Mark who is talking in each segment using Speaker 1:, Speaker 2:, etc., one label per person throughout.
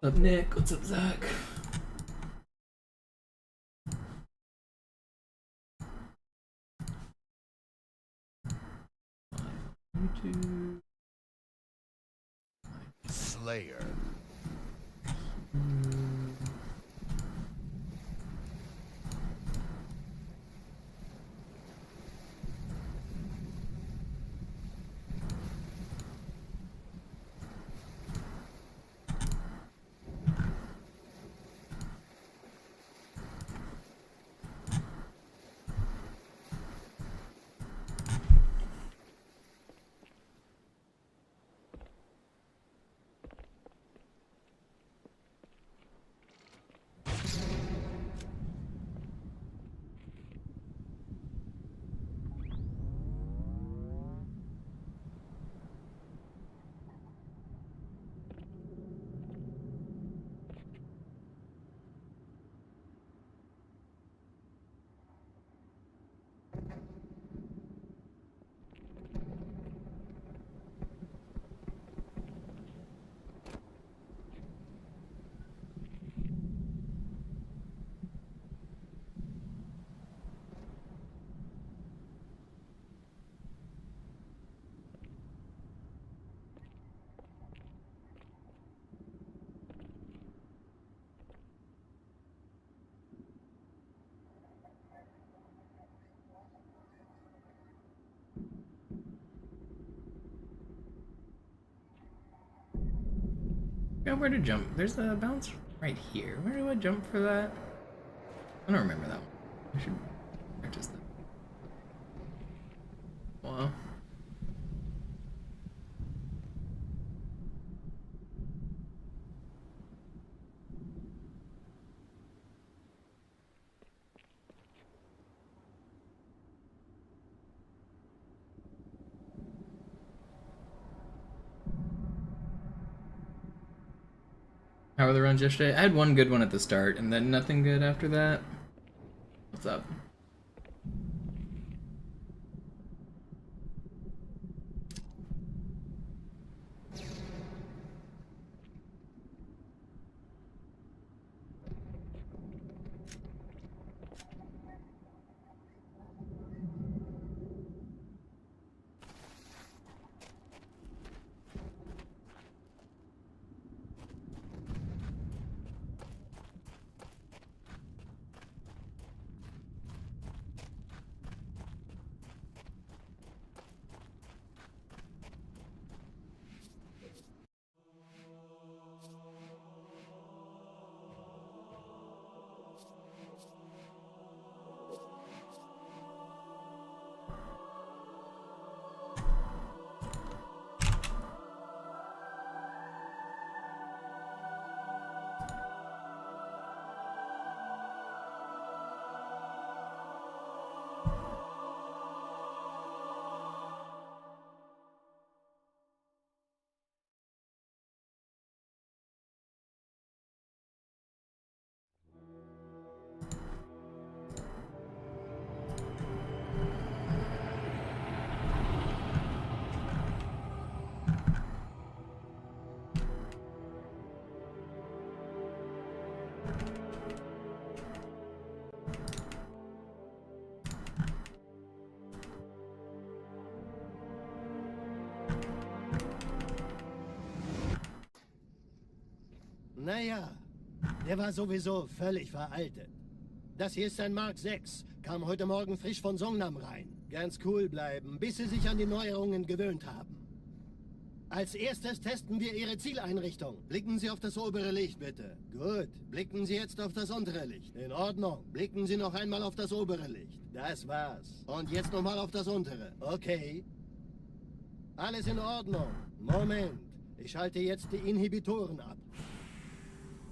Speaker 1: What's up, Nick? What's up, Zach? YouTube.
Speaker 2: Slayer.
Speaker 1: Yeah, where to jump? There's a bounce right here. Where do I jump for that? I don't remember that one. I should practice that. Wow. How were the runs yesterday? I had one good one at the start, and then nothing good after that. What's up?
Speaker 3: Naja, der war sowieso völlig veraltet. Das hier ist ein Mark 6, kam heute Morgen frisch von Songnam rein. Ganz cool bleiben, bis Sie sich an die Neuerungen gewöhnt haben. Als erstes testen wir Ihre Zieleinrichtung. Blicken Sie auf das obere Licht, bitte. Gut, blicken Sie jetzt auf das untere Licht. In Ordnung, blicken Sie noch einmal auf das obere Licht. Das war's. Und jetzt nochmal auf das untere. Okay. Alles in Ordnung. Moment, ich schalte jetzt die Inhibitoren ab.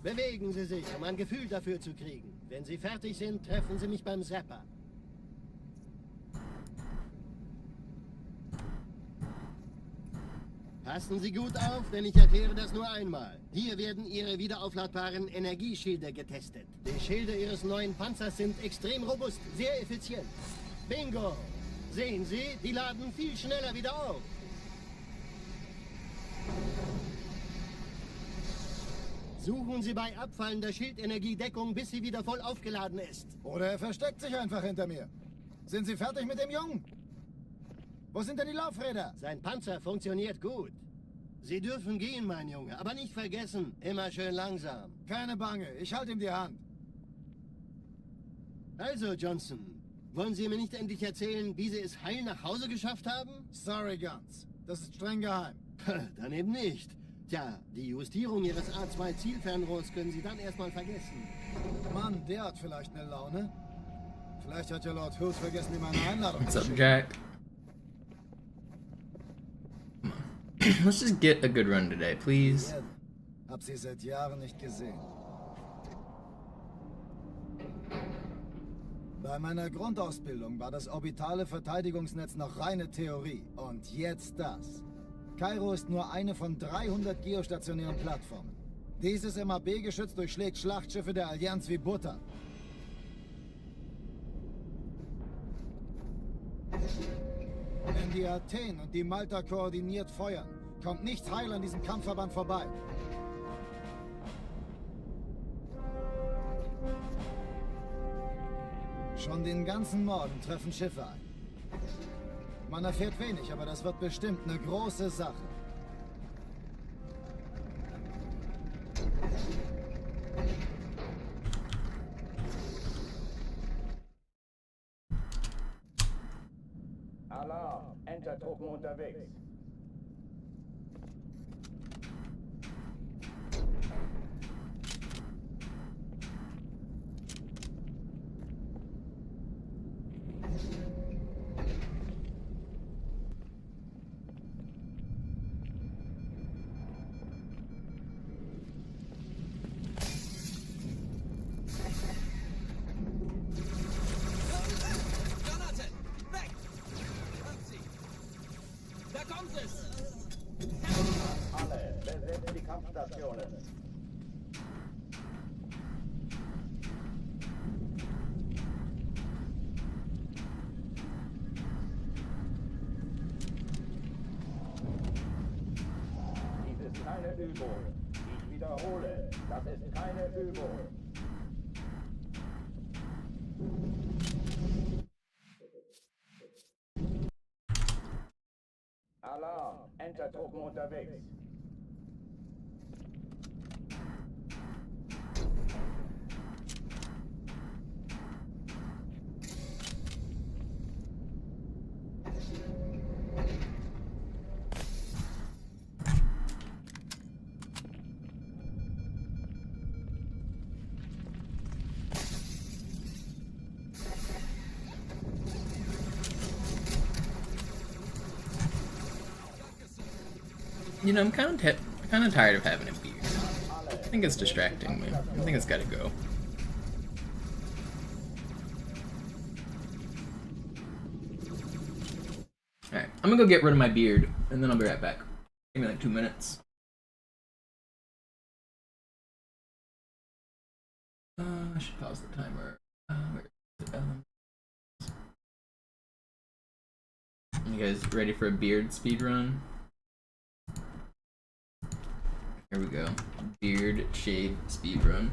Speaker 3: Bewegen Sie sich, um ein Gefühl dafür zu kriegen. Wenn Sie fertig sind, treffen Sie mich beim Zapper. Passen Sie gut auf, denn ich erkläre das nur einmal. Hier werden Ihre wiederaufladbaren Energieschilde getestet. Die Schilde Ihres neuen Panzers sind extrem robust, sehr effizient. Bingo! Sehen Sie, die laden viel schneller wieder auf. Suchen Sie bei abfallender Schildenergie Deckung, bis sie wieder voll aufgeladen ist.
Speaker 2: Oder er versteckt sich einfach hinter mir. Sind Sie fertig mit dem Jungen? Wo sind denn die Laufräder?
Speaker 3: Sein Panzer funktioniert gut. Sie dürfen gehen, mein Junge, aber nicht vergessen, immer schön langsam.
Speaker 2: Keine Bange, ich halte ihm die Hand.
Speaker 3: Also, Johnson, wollen Sie mir nicht endlich erzählen, wie Sie es heil nach Hause geschafft haben?
Speaker 2: Sorry, Guns. Das ist streng geheim.
Speaker 3: Dann eben nicht. Tja, die Justierung Ihres A2-Zielfernrohrs können Sie dann erstmal vergessen.
Speaker 2: Mann, der hat vielleicht eine Laune. Vielleicht hat ja Lord Hood vergessen, ihm eine Einladung
Speaker 1: What's
Speaker 2: zu
Speaker 1: up,
Speaker 2: schicken.
Speaker 1: Jack? Come on. Let's just get a good run today, please.
Speaker 2: Erde. Hab sie seit Jahren nicht gesehen. Bei meiner Grundausbildung war das orbitale Verteidigungsnetz noch reine Theorie. Und jetzt das. Kairo ist nur eine von 300 geostationären Plattformen. Dieses MAB-Geschütz durchschlägt Schlachtschiffe der Allianz wie Butter. Wenn die Athen und die Malta koordiniert feuern, kommt nichts heil an diesem Kampfverband vorbei. Schon den ganzen Morgen treffen Schiffe ein. Man erfährt wenig, aber das wird bestimmt eine große Sache.
Speaker 4: Alarm! Entertruppen unterwegs.
Speaker 5: Jonathan, weg! Hört sie! Da kommt es!
Speaker 4: Alle, besetzt die Kampfstationen. Dies ist keine Übung. Ich wiederhole, das ist keine Übung. Alarm! Entertruppen unterwegs.
Speaker 1: You know, I'm kind of tired of having a beard. I think it's distracting me. I think it's gotta go. Alright, I'm gonna go get rid of my beard, and then I'll be right back. Give me like 2 minutes. I should pause the timer. Where is it? You guys ready for a beard speed run? Here we go. Beard shave speed run.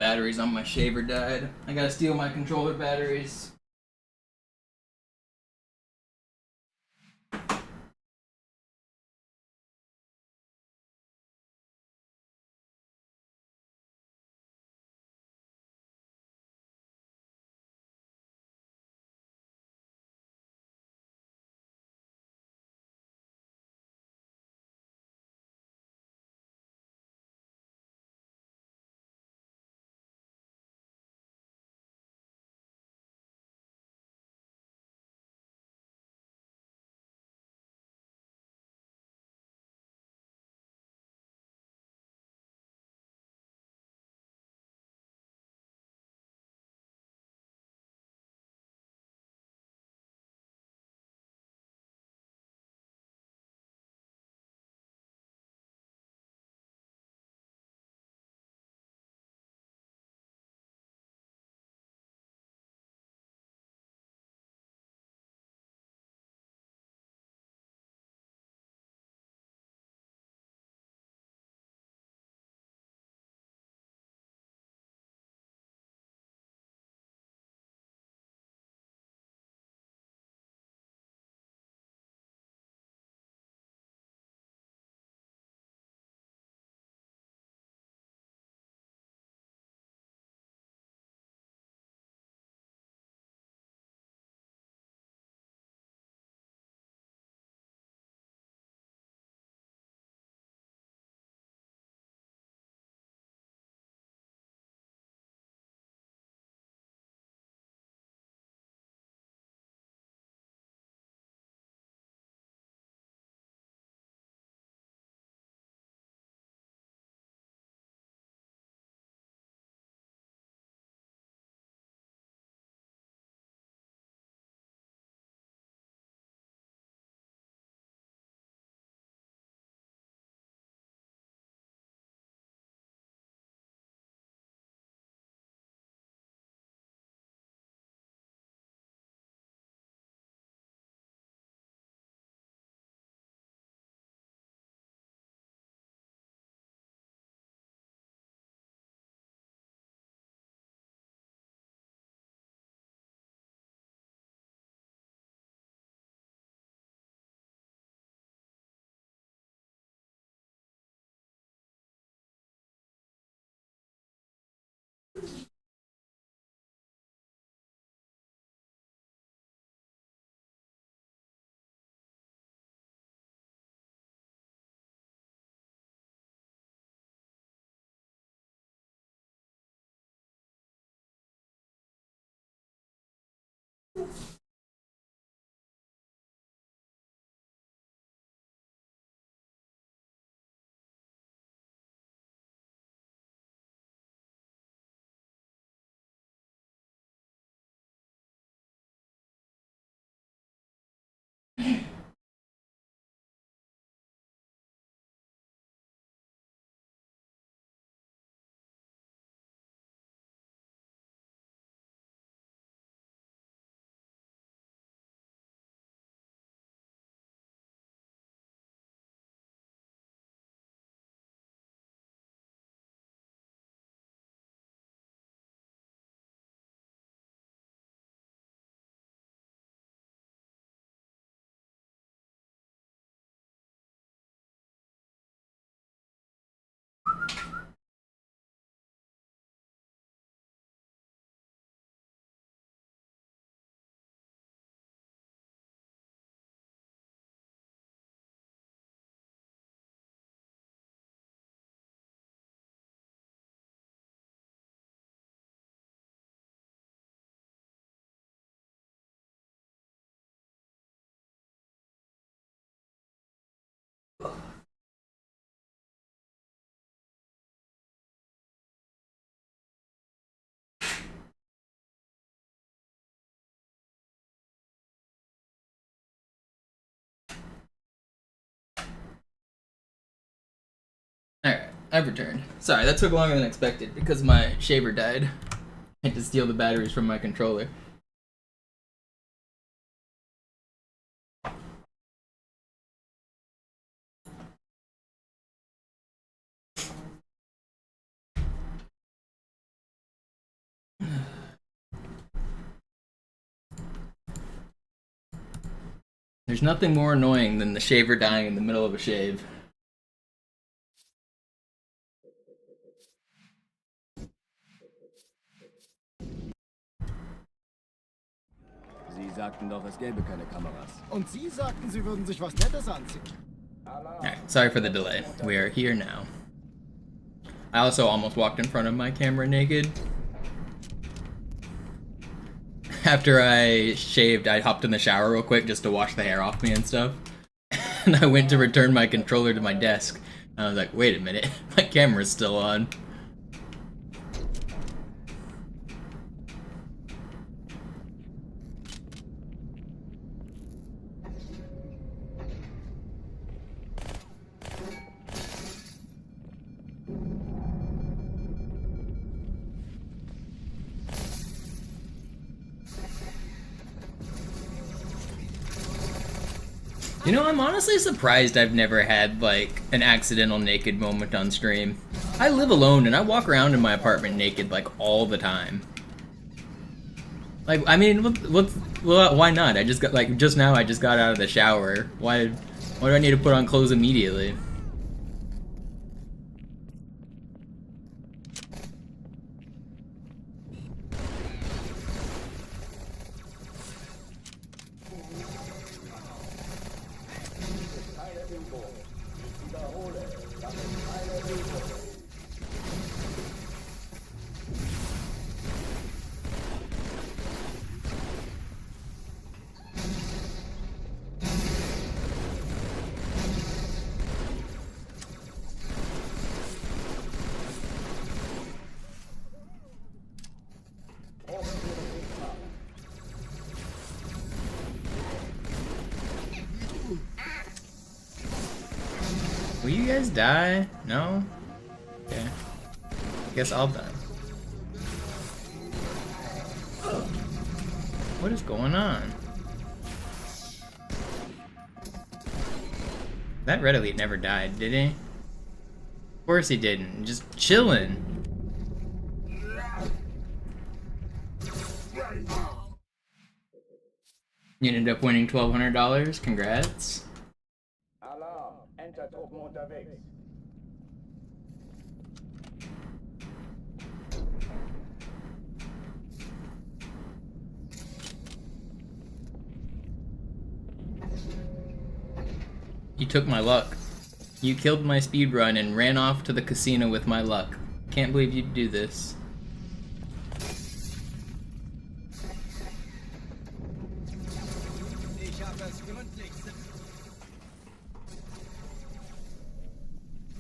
Speaker 1: batteries on my shaver died. I gotta steal my controller batteries. Alright, I've returned. Sorry, that took longer than expected because my shaver died. I had to steal the batteries from my controller. There's nothing more annoying than the shaver dying in the middle of a shave.
Speaker 6: Sie sagten doch, es gäbe keine Kameras.
Speaker 2: Und Sie sagten, Sie würden sich was Nettes anziehen.
Speaker 1: Alright, sorry for the delay. We are here now. I also almost walked in front of my camera naked. After I shaved, I hopped in the shower real quick just to wash the hair off me and stuff. And I went to return my controller to my desk. And I was like, wait a minute, my camera's still on. You know, I'm honestly surprised I've never had, like, an accidental naked moment on stream. I live alone and I walk around in my apartment naked, like, all the time. Like, I mean, well, why not? I just got, like, just now I just got out of the shower. Why do I need to put on clothes immediately? Will you guys die? No? Okay. Guess I'll die. What is going on? That Red Elite never died, did he? Of course he didn't. Just chilling. You ended up winning $1,200. Congrats.
Speaker 4: Alarm! Entertruppen unterwegs.
Speaker 1: You took my luck. You killed my speedrun and ran off to the casino with my luck. Can't believe you'd do this.
Speaker 5: Ich habe das Gründlichste.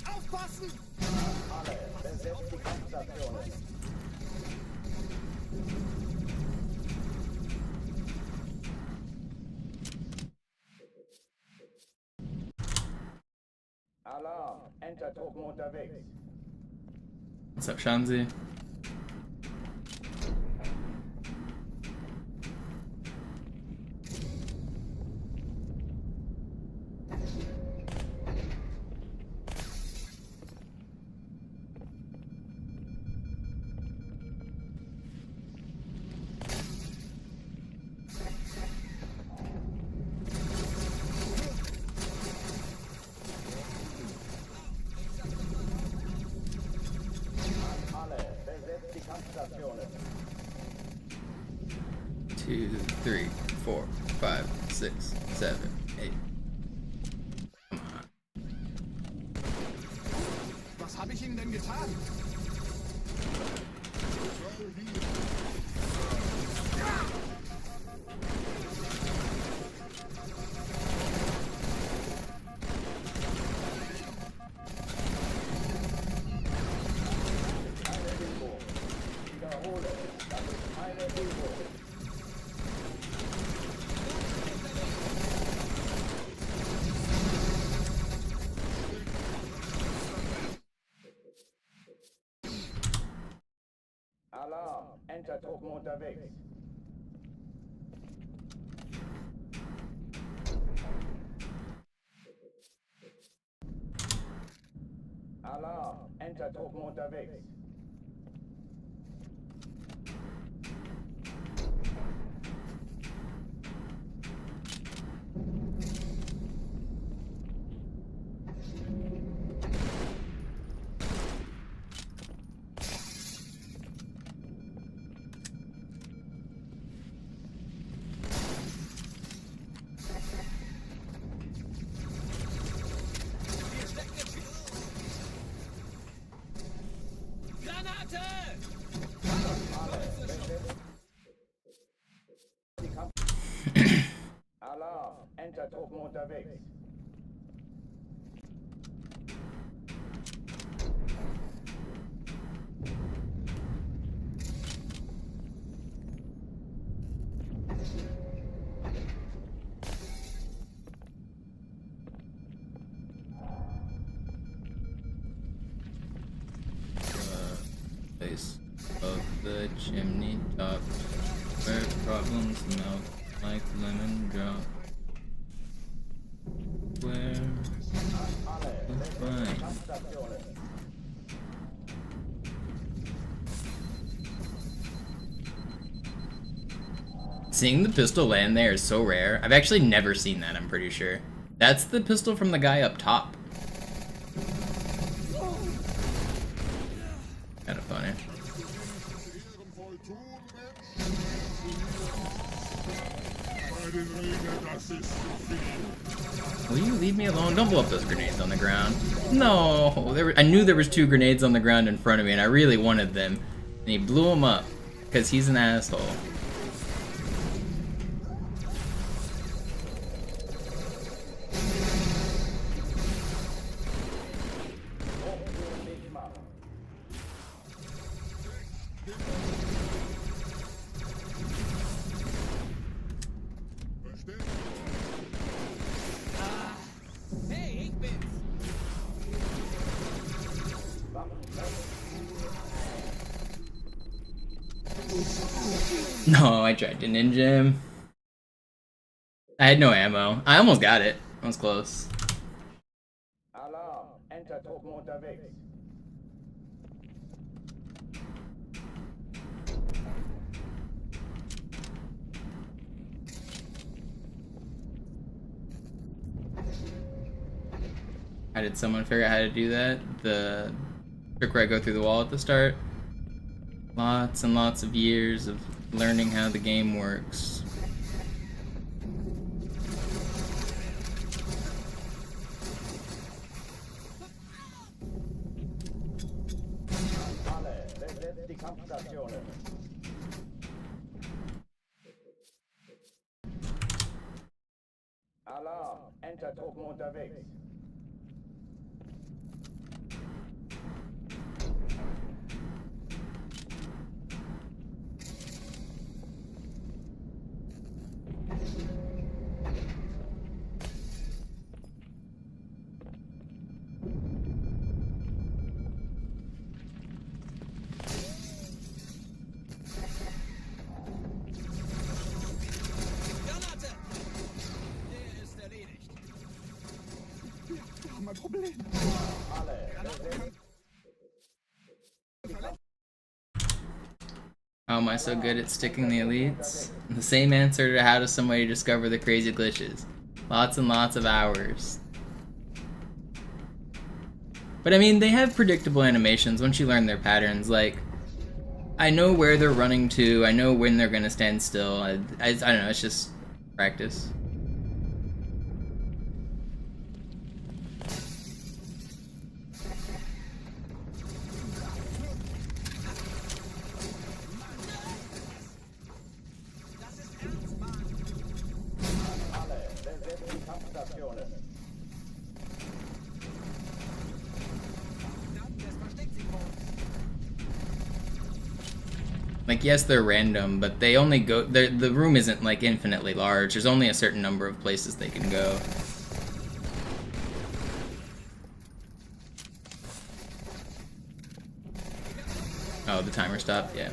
Speaker 5: Aufpassen!
Speaker 4: Alle, besetzt die Kampfstationen. Alarm! Entertruppen unterwegs.
Speaker 1: What's up, Shanzi?
Speaker 4: Alle, besetzt die Kampfstationen.
Speaker 1: 2, 3, 4, 5, 6, 7, 8. Come on.
Speaker 5: Was habe ich Ihnen denn getan?
Speaker 4: Wiederhole, das ist keine Übung. Alarm! Entertruppen unterwegs. Alarm! Entertruppen unterwegs.
Speaker 5: Granate!
Speaker 4: Alarm! Enter-Truppen unterwegs.
Speaker 1: Place of the chimney top, where problems melt like lemon drop. Where we find seeing the pistol land there is so rare. I've actually never seen that, I'm pretty sure. That's the pistol from the guy up top. Kinda funny. Will you leave me alone? Don't blow up those grenades on the ground. No! I knew there was 2 grenades on the ground in front of me and I really wanted them. And he blew them up. Because he's an asshole.
Speaker 5: Hey, ich bin's!
Speaker 1: No, I tried to ninja him. I had no ammo. I almost got it. I was close.
Speaker 4: Alarm! Enter-Truppen unterwegs.
Speaker 1: How did someone figure out how to do that? The trick where I go through the wall at the start? Lots and lots of years of learning how the game works.
Speaker 4: Alle, besetzt die Kampfstationen. Alarm! Enter-Truppen unterwegs.
Speaker 5: Granate! Der ist erledigt.
Speaker 1: How am I so good at sticking the elites? The same answer to how does somebody discover the crazy glitches. Lots and lots of hours. But I mean, they have predictable animations once you learn their patterns. Like, I know where they're running to, I know when they're gonna stand still. I don't know, it's just practice.
Speaker 5: Das ist ernst, Mann!
Speaker 4: Alle, besetzt die Kampfstationen.
Speaker 5: Verdammt, das versteckt sich vor uns.
Speaker 1: Like, yes, they're random, but they only go... The room isn't, like, infinitely large. There's only a certain number of places they can go. Oh, the timer stopped? Yeah.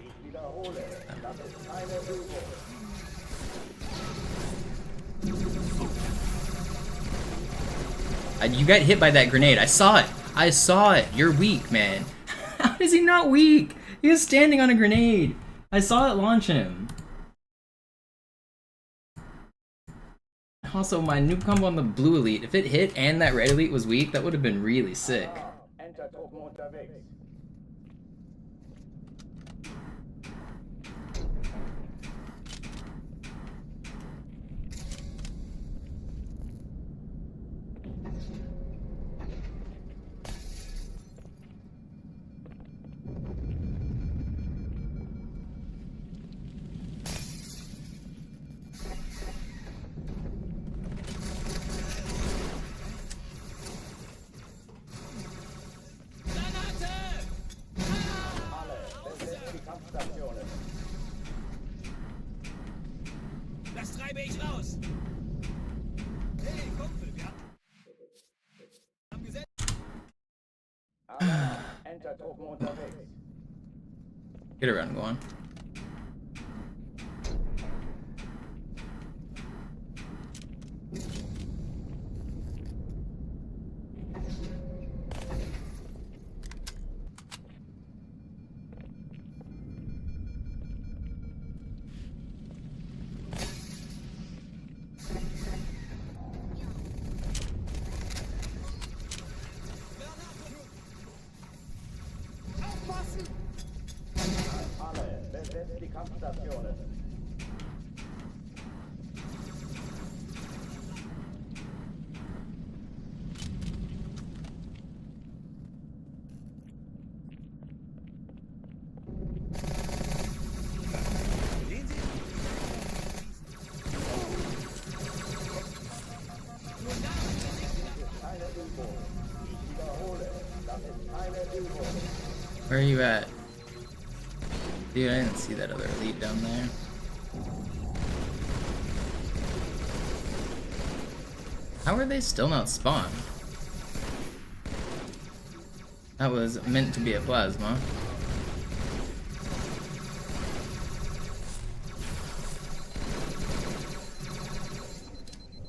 Speaker 4: Ich wiederhole, das ist keine Übung.
Speaker 1: You got hit by that grenade. I saw it. I saw it. You're weak, man. How is he not weak? He was standing on a grenade. I saw it launch him. Also, my noob combo on the blue elite, if it hit and that red elite was weak, that would have been really sick.
Speaker 4: Enter-Truppen unterwegs. Wächtertruppen unterwegs.
Speaker 1: Get around, go on.
Speaker 4: Alle, besetzt die Kampfstationen. Keine Übung. Ich wiederhole, das ist keine Übung.
Speaker 1: Where are you at? Dude, I didn't see that other elite down there. How are they still not spawned? That was meant to be a plasma.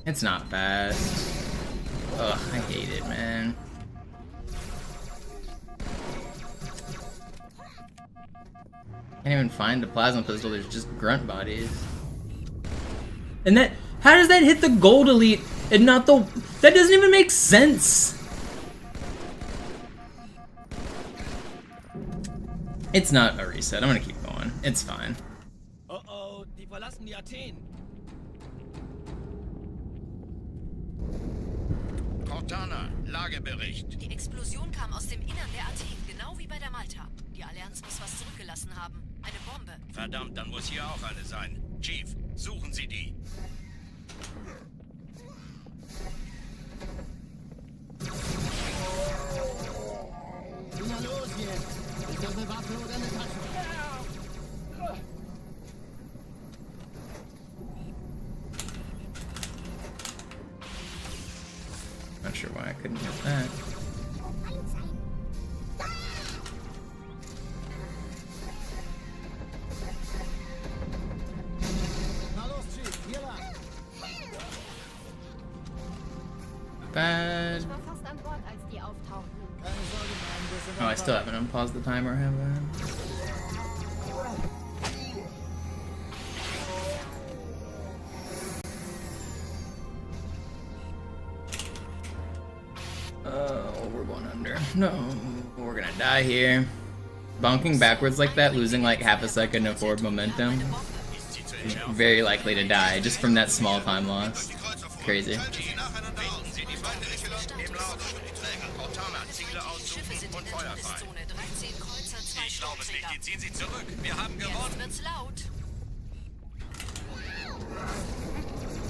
Speaker 1: It's not fast. Ugh, I hate it, man. Can't even find the plasma pistol, there's just grunt bodies. And that, how does that hit the gold elite and not the, that doesn't even make sense. It's not a reset, I'm gonna keep going, it's fine.
Speaker 5: Oh, die verlassen die Athen.
Speaker 7: Cortana, Lagebericht.
Speaker 8: Die Explosion kam aus dem Innern der Athen, genau wie bei der Malta. Die Allianz muss was zurückgelassen haben. Eine Bombe.
Speaker 7: Verdammt, dann muss hier auch eine sein. Chief, suchen Sie die.
Speaker 3: Na los jetzt! Ist das eine Waffe oder eine Tasche?
Speaker 1: Not sure why I couldn't hit that.
Speaker 2: Na los, Chief, hier lang.
Speaker 1: Bad.
Speaker 9: Ich war fast an Bord, als die auftauchten.
Speaker 2: Keine Sorge, Mann, wir sind
Speaker 1: Oh, I
Speaker 2: am
Speaker 1: still
Speaker 2: Ball.
Speaker 1: haven't unpaused the timer, have I? Oh, we're going under. No, we're gonna die here. Bonking backwards like that, losing like half a second of forward momentum, very likely to die just from that small time loss. Crazy.
Speaker 7: Finden Sie die Feinde im Lager. Cortana, Ziele
Speaker 8: Schiffe
Speaker 7: aussuchen
Speaker 8: sind in
Speaker 7: und
Speaker 8: der
Speaker 7: Feuer frei.
Speaker 8: Todeszone. 13 Kreuzer, 2
Speaker 7: Ich glaube es nicht,
Speaker 8: Sturmträger.
Speaker 7: die ziehen Sie zurück. Wir haben gewonnen.
Speaker 8: Jetzt wird's laut.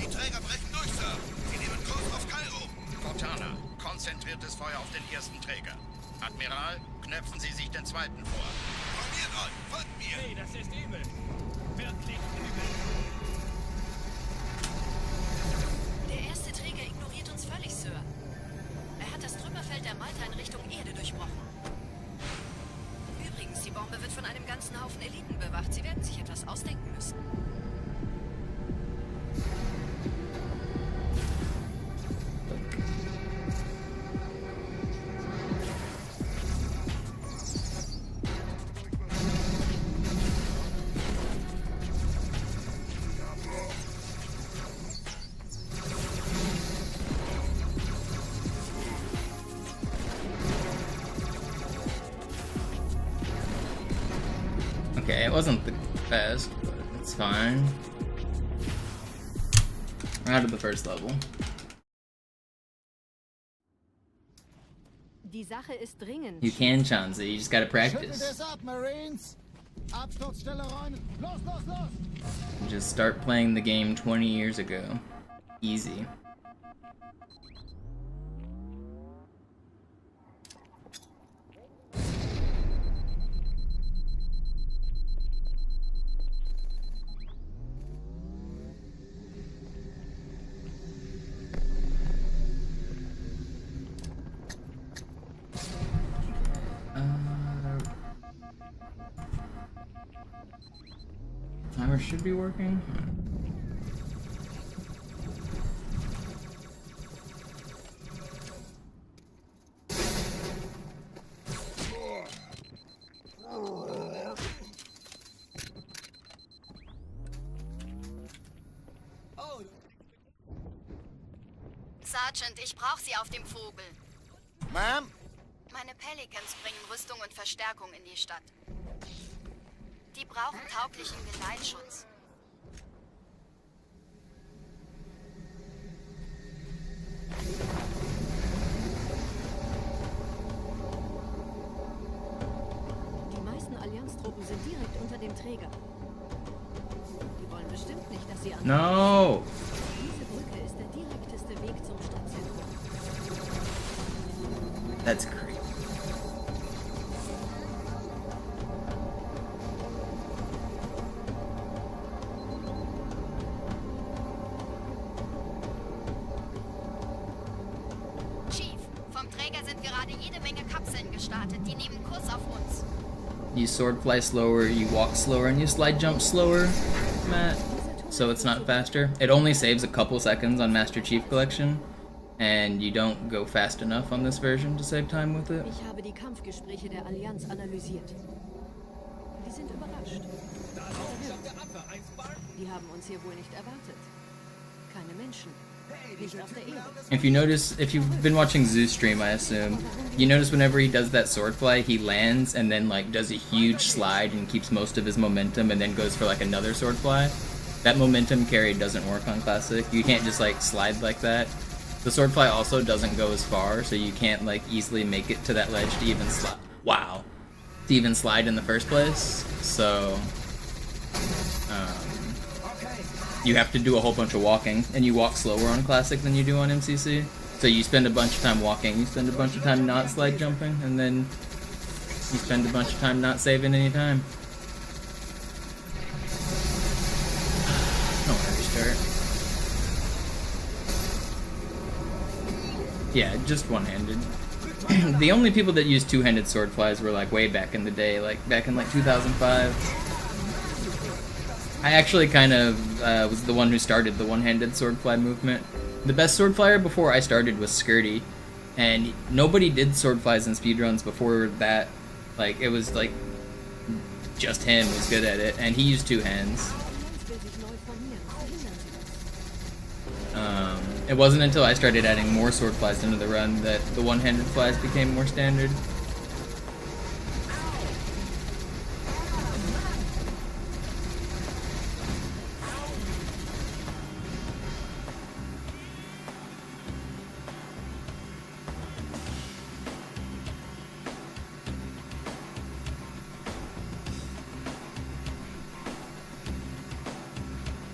Speaker 7: Die Träger brechen durch, Sir. Sie nehmen Kurs auf Kairo. Cortana, konzentriertes Feuer auf den ersten Träger. Admiral, knöpfen Sie sich den zweiten vor. Formiert euch, folgt mir.
Speaker 5: Hey, das ist übel. Wirklich übel.
Speaker 8: Der erste Träger ignoriert uns völlig, Sir. Er hat das Trümmerfeld der Malta in Richtung Erde durchbrochen. Übrigens, die Bombe wird von einem ganzen Haufen Eliten bewacht. Sie werden sich etwas ausdenken müssen.
Speaker 1: Okay, it wasn't the best, but it's fine. We're out of the first level.
Speaker 9: Die Sache ist dringend.
Speaker 1: You can, Chauncey, you just gotta
Speaker 2: Schüttelt
Speaker 1: practice.
Speaker 2: es ab, Marines. Absturzstelle räumen. Los, los, los.
Speaker 1: Just start playing the game 20 years ago. Easy. camera should be working.
Speaker 8: Sergeant, ich brauche Sie auf dem Vogel.
Speaker 2: Ma'am?
Speaker 8: Meine Pelicans bringen Rüstung und Verstärkung in die Stadt. Die brauchen tauglichen Geleitschutz.
Speaker 9: Die meisten Allianztruppen sind direkt unter dem Träger. Die wollen bestimmt nicht, dass sie an.
Speaker 1: No!
Speaker 9: Diese Brücke ist der direkteste Weg zum Stadtzentrum.
Speaker 1: That's creepy.
Speaker 8: Chief, vom Träger sind gerade jede Menge Kapseln gestartet. Die nehmen Kurs auf uns.
Speaker 1: You sword fly slower, you walk slower, and you slide jump slower, Matt. So it's not faster. It only saves a couple seconds on Master Chief Collection, and you don't go fast enough on this version to save time with it.
Speaker 9: Ich habe die Kampfgespräche der Allianz analysiert. Die sind überrascht. Die haben uns hier wohl nicht erwartet. Keine Menschen. Nicht auf der Erde.
Speaker 1: If you notice, if you've been watching Zeus stream, I assume, you notice whenever he does that sword fly, he lands and then like does a huge slide and keeps most of his momentum and then goes for like another sword fly. That momentum carry doesn't work on Classic. You can't just like slide like that. The sword fly also doesn't go as far, so you can't like easily make it to that ledge to even slide. Wow. To even slide in the first place. So you have to do a whole bunch of walking, and you walk slower on Classic than you do on MCC. So you spend a bunch of time walking, you spend a bunch of time not slide jumping, and then you spend a bunch of time not saving any time. I don't want to restart. Yeah, just one-handed. The only people that used two-handed sword flies were like way back in the day, like back in like 2005. I actually kind of was the one who started the one-handed sword fly movement. The best sword flyer before I started was Skirty, and nobody did sword flies in speedruns before that. Like, it was like just him was good at it, and he used two hands. It wasn't until I started adding more sword flies into the run that the one-handed flies became more standard.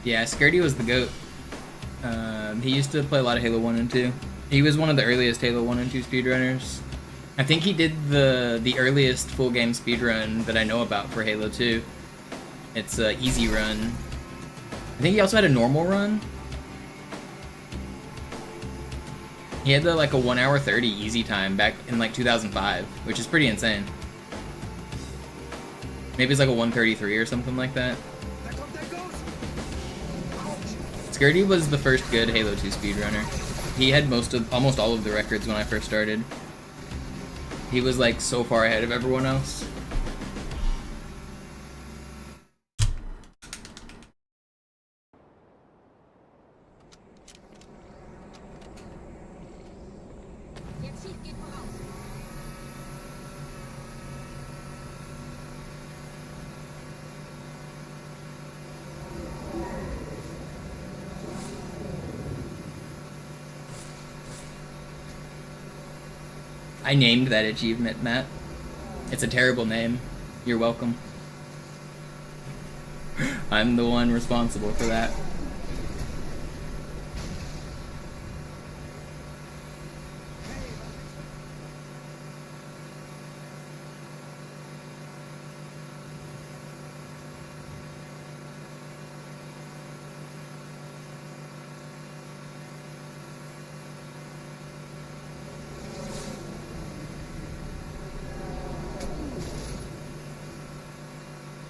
Speaker 1: Yeah, Skirty was the GOAT. He used to play a lot of Halo 1 and 2. He was one of the earliest Halo 1 and 2 speedrunners. I think he did the earliest full game speedrun that I know about for Halo 2. It's a easy run. I think he also had a normal run. He had like a 1 hour 30 easy time back in like 2005, which is pretty insane. Maybe it's like a 1:33 or something like that. Skirty was the first good Halo 2 speedrunner. He had almost all of the records when I first started. He was like so far ahead of everyone else. I named that achievement, Matt. It's a terrible name. You're welcome. I'm the one responsible for that.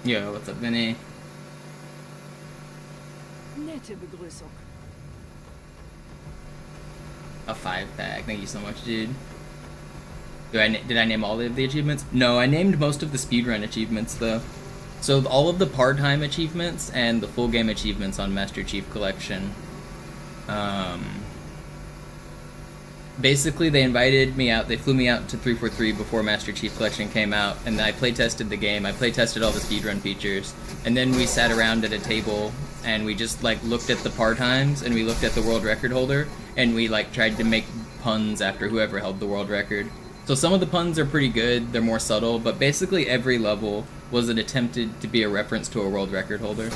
Speaker 1: Yo, what's up, Vinny?
Speaker 9: nette Begrüßung.
Speaker 1: A 5-pack. Thank you so much, dude. Did I name all of the achievements? No, I named most of the speedrun achievements, though. So all of the part-time achievements and the full game achievements on Master Chief Collection. Basically, they invited me out. They flew me out to 343 before Master Chief Collection came out, and I playtested the game. I playtested all the speedrun features, and then we sat around at a table and we just like looked at the part-times and we looked at the world record holder, and we like tried to make puns after whoever held the world record. So some of the puns are pretty good, they're more subtle, but basically every level was attempted to be a reference to a world record holder.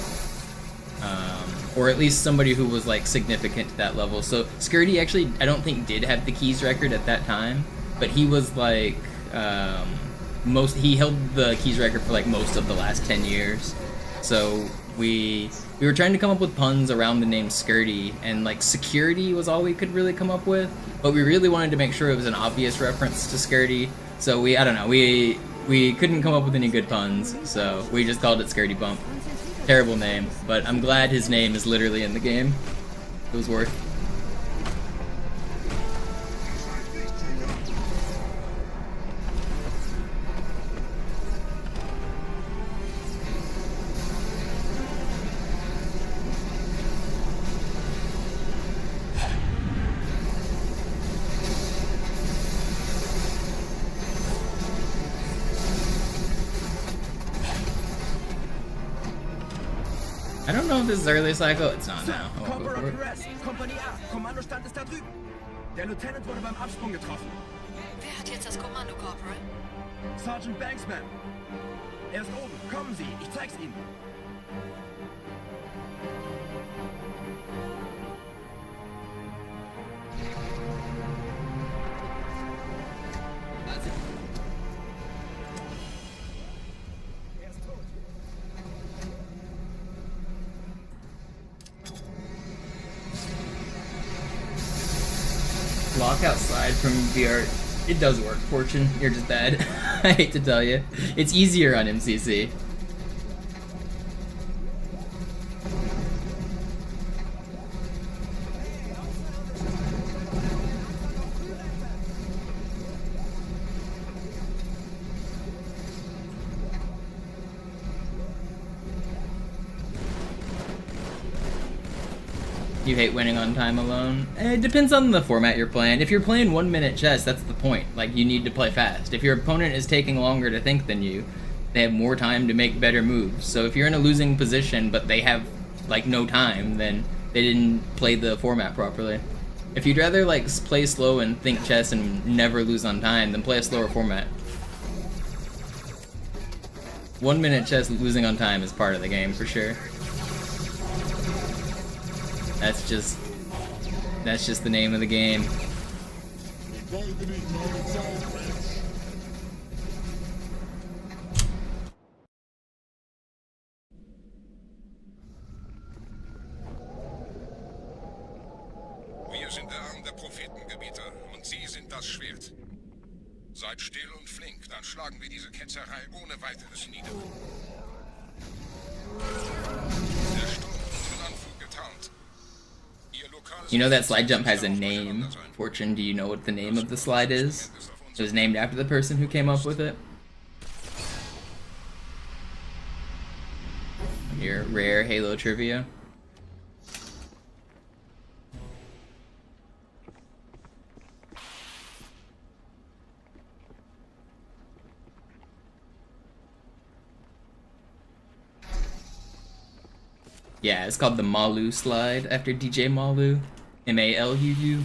Speaker 1: Or at least somebody who was like significant to that level. So Skirty actually, I don't think did have the keys record at that time, but he was like, he held the keys record for like most of the last 10 years. So we were trying to come up with puns around the name Skirty, and like security was all we could really come up with, but we really wanted to make sure it was an obvious reference to Skirty. So I don't know, we couldn't come up with any good puns, so we just called it Skirty Bump. Terrible name, but I'm glad his name is literally in the game. It was worth. I don't know if this is early cycle. It's not now. I won't go for it.
Speaker 6: Kompanie A, Kommandostand ist da drüben. Der Lieutenant wurde beim Absprung getroffen.
Speaker 9: Wer hat jetzt das Kommando, Corporal?
Speaker 6: Sergeant Banksman. Er ist oben. Kommen Sie, ich zeig's Ihnen.
Speaker 1: Lock outside from VR. It does work, Fortune. You're just bad. I hate to tell you. It's easier on MCC. You hate winning on time alone? It depends on the format you're playing. If you're playing 1 minute chess, that's the point. Like, you need to play fast. If your opponent is taking longer to think than you, they have more time to make better moves. So if you're in a losing position, but they have, like, no time, then they didn't play the format properly. If you'd rather, like, play slow and think chess and never lose on time, then play a slower format. 1 minute chess losing on time is part of the game, for sure. That's just the name of the game.
Speaker 7: Wir sind der Arm der Prophetengebieter und Sie sind das Schwert. Seid still und flink, dann schlagen wir diese Ketzerei ohne weiteres nieder. Der Sturm hat unseren Anflug getarnt.
Speaker 1: You know that slide jump has a name. Fortune, do you know what the name of the slide is? It was named after the person who came up with it. Your rare Halo trivia. Yeah, it's called the Malu slide after DJ Malu. M-A-L-U-U.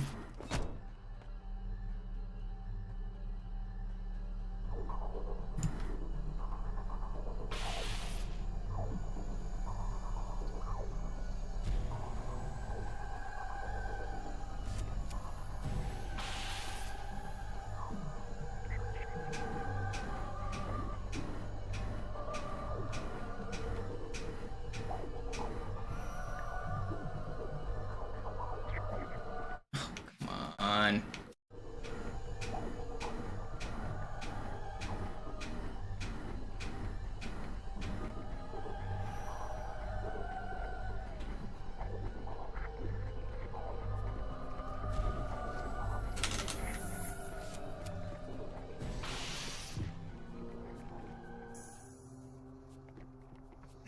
Speaker 1: On.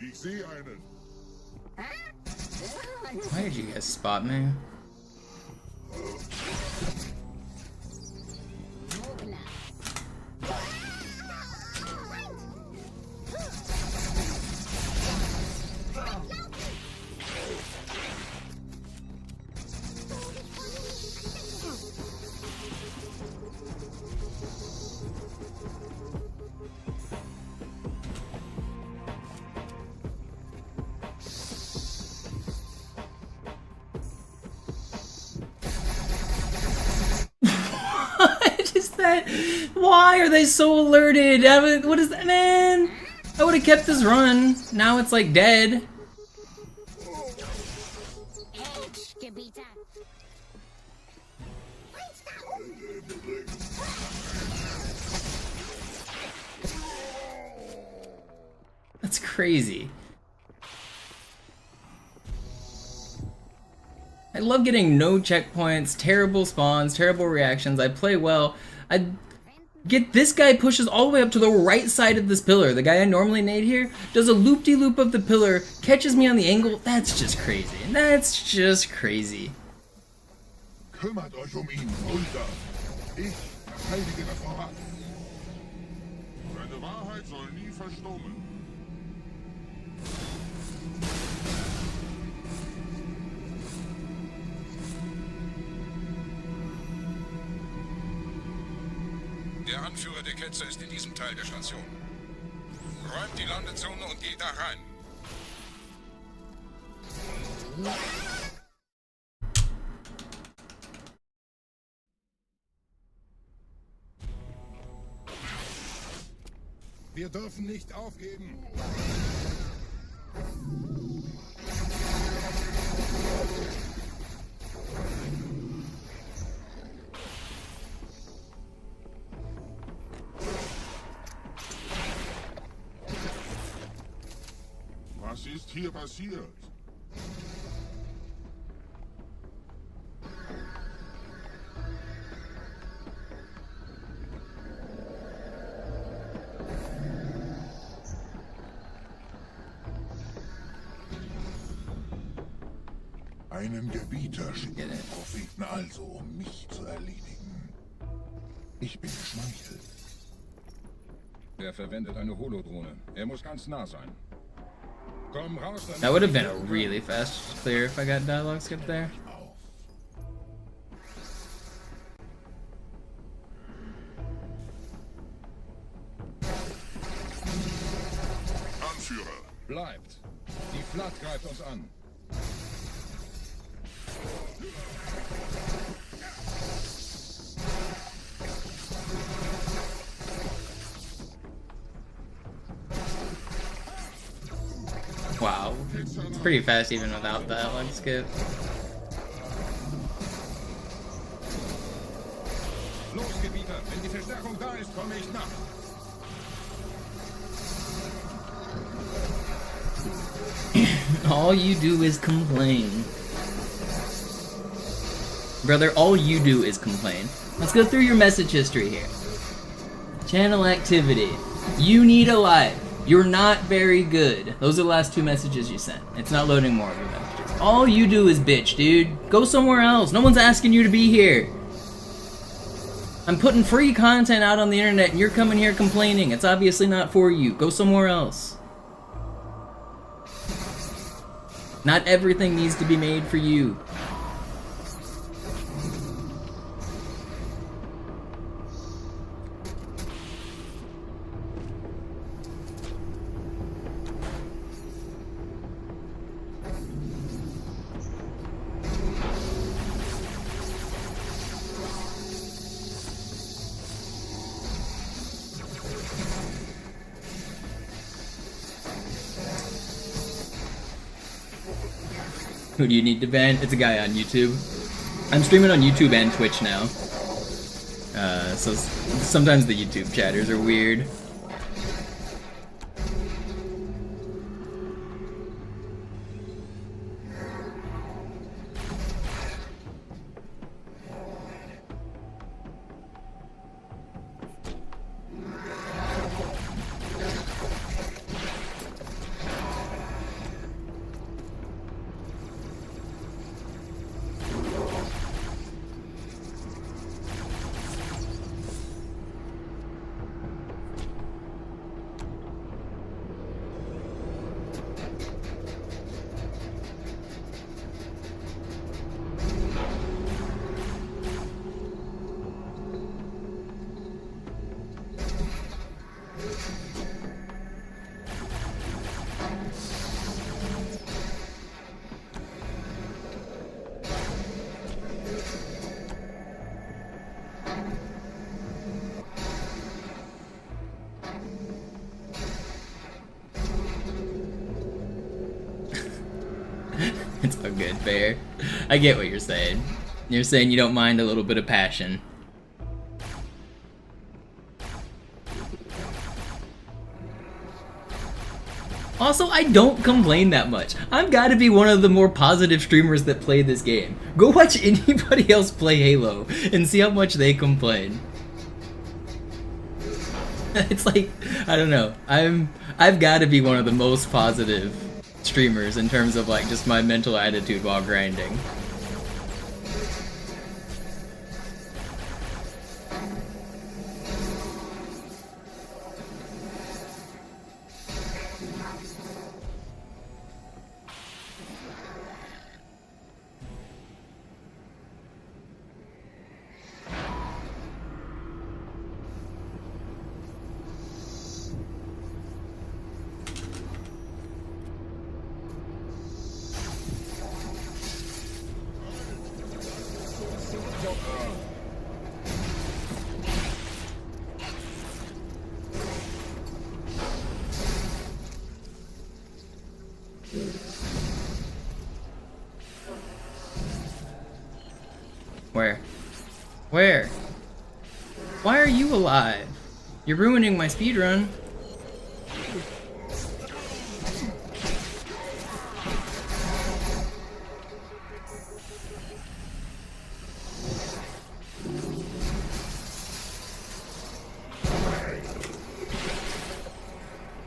Speaker 10: Ich sehe einen.
Speaker 1: Why did you guys spot me? Why are they so alerted? What is that, man? I would have kept this run. Now it's like dead. That's crazy. I love getting no checkpoints, terrible spawns, terrible reactions. I play well. I get this guy pushes all the way up to the right side of this pillar. The guy I normally nade here does a loop-de-loop of the pillar, catches me on the angle. That's just crazy. That's just crazy.
Speaker 10: Kümmert euch ihn, Hulda. Ich verteidige das Vorrat. Seine Wahrheit soll nie verstummen.
Speaker 7: Der Anführer der Ketzer ist in diesem Teil der Station. Räumt die Landezone und geht da rein.
Speaker 10: Wir dürfen nicht aufgeben. Was ist hier passiert? Einen Gebieter schickt den Propheten also, um mich zu erledigen. Ich bin geschmeichelt.
Speaker 4: Er verwendet eine Holodrohne. Er muss ganz nah sein. Komm raus, dann.
Speaker 1: That would have been a really fast clear if I got dialogue skip there.
Speaker 10: Anführer.
Speaker 4: Bleibt. Die Flat greift uns an.
Speaker 1: Wow, it's pretty fast even without the dialogue skip.
Speaker 4: Los, Gebieter, wenn die Verstärkung da ist, komme ich nach.
Speaker 1: All you do is complain. Brother, all you do is complain. Let's go through your message history here. Channel activity. You need a life. You're not very good. Those are the last two messages you sent. It's not loading more of your messages. All you do is bitch, dude. Go somewhere else. No one's asking you to be here. I'm putting free content out on the internet and you're coming here complaining. It's obviously not for you. Go somewhere else. Not everything needs to be made for you. Who do you need to ban? It's a guy on YouTube. I'm streaming on YouTube and Twitch now. So sometimes the YouTube chatters are weird. It's all good, fair. I get what you're saying. You're saying you don't mind a little bit of passion. Also, I don't complain that much. I've got to be one of the more positive streamers that play this game. Go watch anybody else play Halo and see how much they complain. It's like, I don't know. I've got to be one of the most positive streamers in terms of like just my mental attitude while grinding. Where? Where? Why are you alive? You're ruining my speedrun.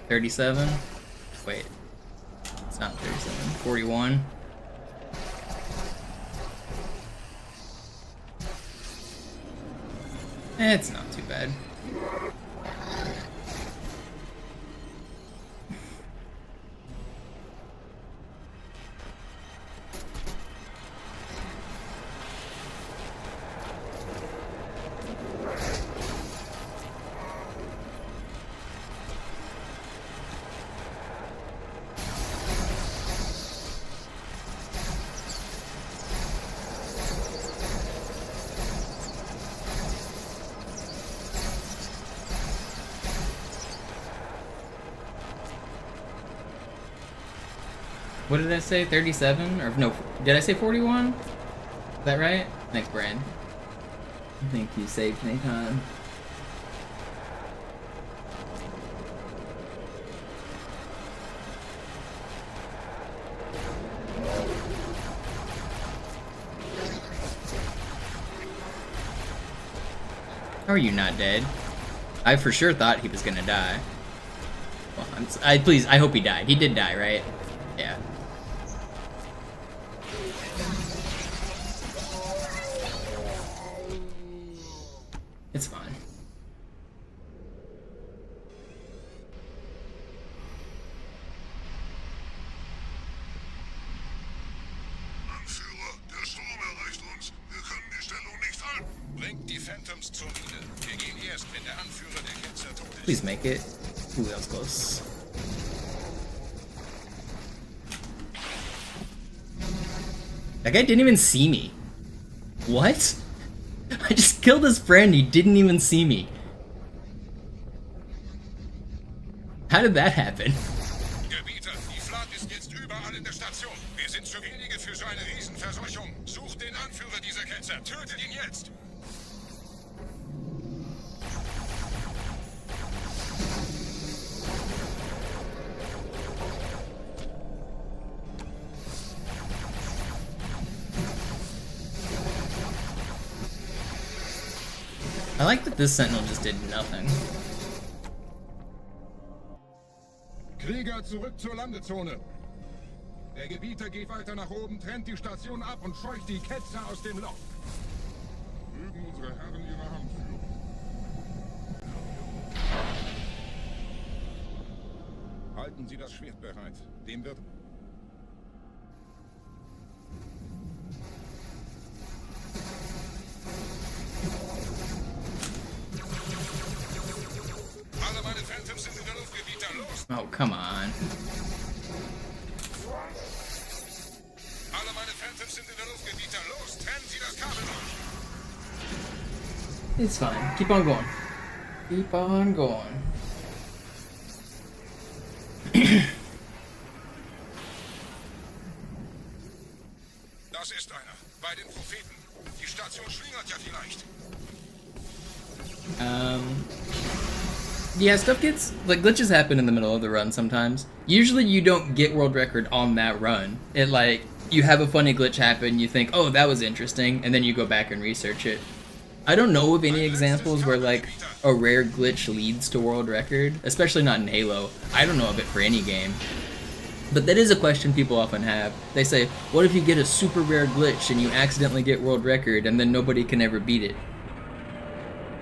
Speaker 1: $37? Wait. It's not 37. 41. It's not too bad. What did I say? 37? Or no, did I say 41? Is that right? Thanks, Brand. I think you saved me time. How are you not dead? I for sure thought he was gonna die. Well, please, I hope he died. He did die, right? Yeah. It's fine.
Speaker 10: Anführer, der Sturm erreicht uns. Wir können die Stellung nicht halten.
Speaker 7: Bringt die Phantoms zur Mine. Wir gehen erst, wenn der Anführer der Ketzer tot ist.
Speaker 1: Please make it. Ooh, that was close. That guy didn't even see me. What? I just killed his friend, he didn't even see me. How did that happen?
Speaker 7: Gebieter, die Flat ist jetzt überall in der Station. Wir sind zu wenige für so eine Riesenverseuchung. Sucht den Anführer dieser Ketzer. Tötet ihn jetzt.
Speaker 1: I like that this sentinel just did nothing.
Speaker 4: Krieger, zurück zur Landezone. Der Gebieter geht weiter nach oben, trennt die Station ab und scheucht die Ketzer aus dem Loch. Mögen unsere Herren ihre Hand führen. Halten Sie das Schwert bereit. Dem wird...
Speaker 7: Alle meine Phantoms sind in der Luft, Gebieter. Los!
Speaker 1: Oh, come on.
Speaker 7: Alle meine Phantoms sind in der Luft, Gebieter. Los! Trennen Sie das Kabel auf!
Speaker 1: It's fine. Keep on going. Keep on going.
Speaker 4: Station schlingert ja vielleicht.
Speaker 1: Yeah, stuff gets, like, glitches happen in the middle of the run sometimes. Usually you don't get world record on that run. It, like, you have a funny glitch happen, you think, oh, that was interesting, and then you go back and research it. I don't know of any examples where, like, a rare glitch leads to world record, especially not in Halo. I don't know of it for any game. But that is a question people often have. They say, what if you get a super rare glitch and you accidentally get world record and then nobody can ever beat it?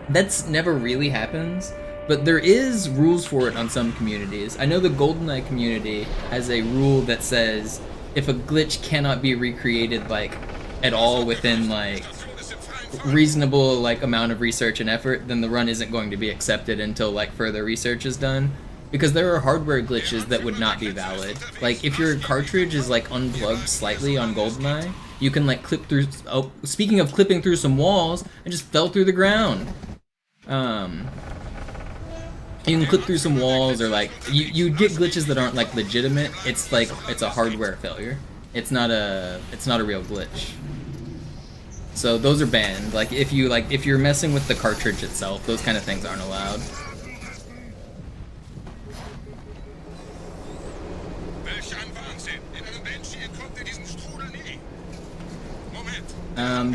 Speaker 1: That's never really happens, but there is rules for it on some communities. I know the GoldenEye community has a rule that says if a glitch cannot be recreated, like, at all within, like, reasonable, like, amount of research and effort, then the run isn't going to be accepted until, like, further research is done. Because there are hardware glitches that would not be valid. Like, if your cartridge is, like, unplugged slightly on GoldenEye, you can, like, clip through... Oh, speaking of clipping through some walls, I just fell through the ground. You can clip through some walls, or, like, you get glitches that aren't, like, legitimate. It's, like, it's a hardware failure. It's not a real glitch. So those are banned. Like, if you're messing with the cartridge itself, those kind of things aren't allowed.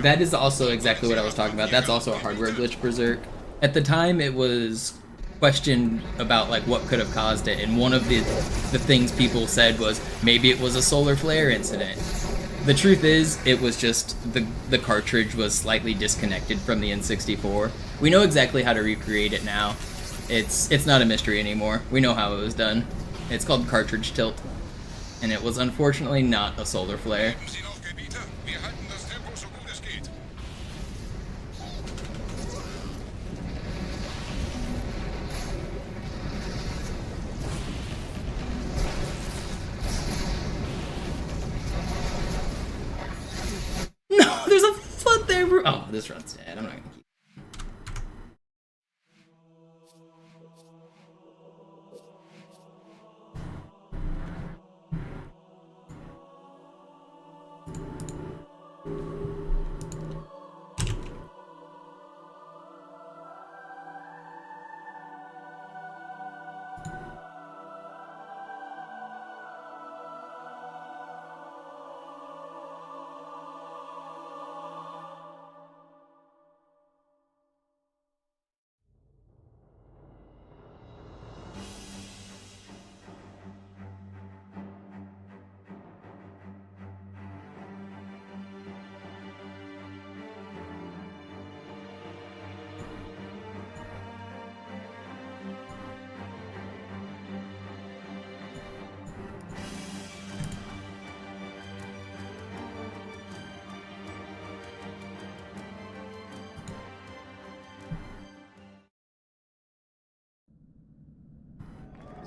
Speaker 1: That is also exactly what I was talking about. That's also a hardware glitch, Berserk. At the time, it was questioned about, like, what could have caused it, and one of the things people said was maybe it was a solar flare incident. The truth is, it was just the cartridge was slightly disconnected from the N64. We know exactly how to recreate it now. It's not a mystery anymore. We know how it was done. It's called cartridge tilt, and it was unfortunately not a solar flare. No, there's a foot there, bro. Oh, this run's dead. I'm not gonna keep.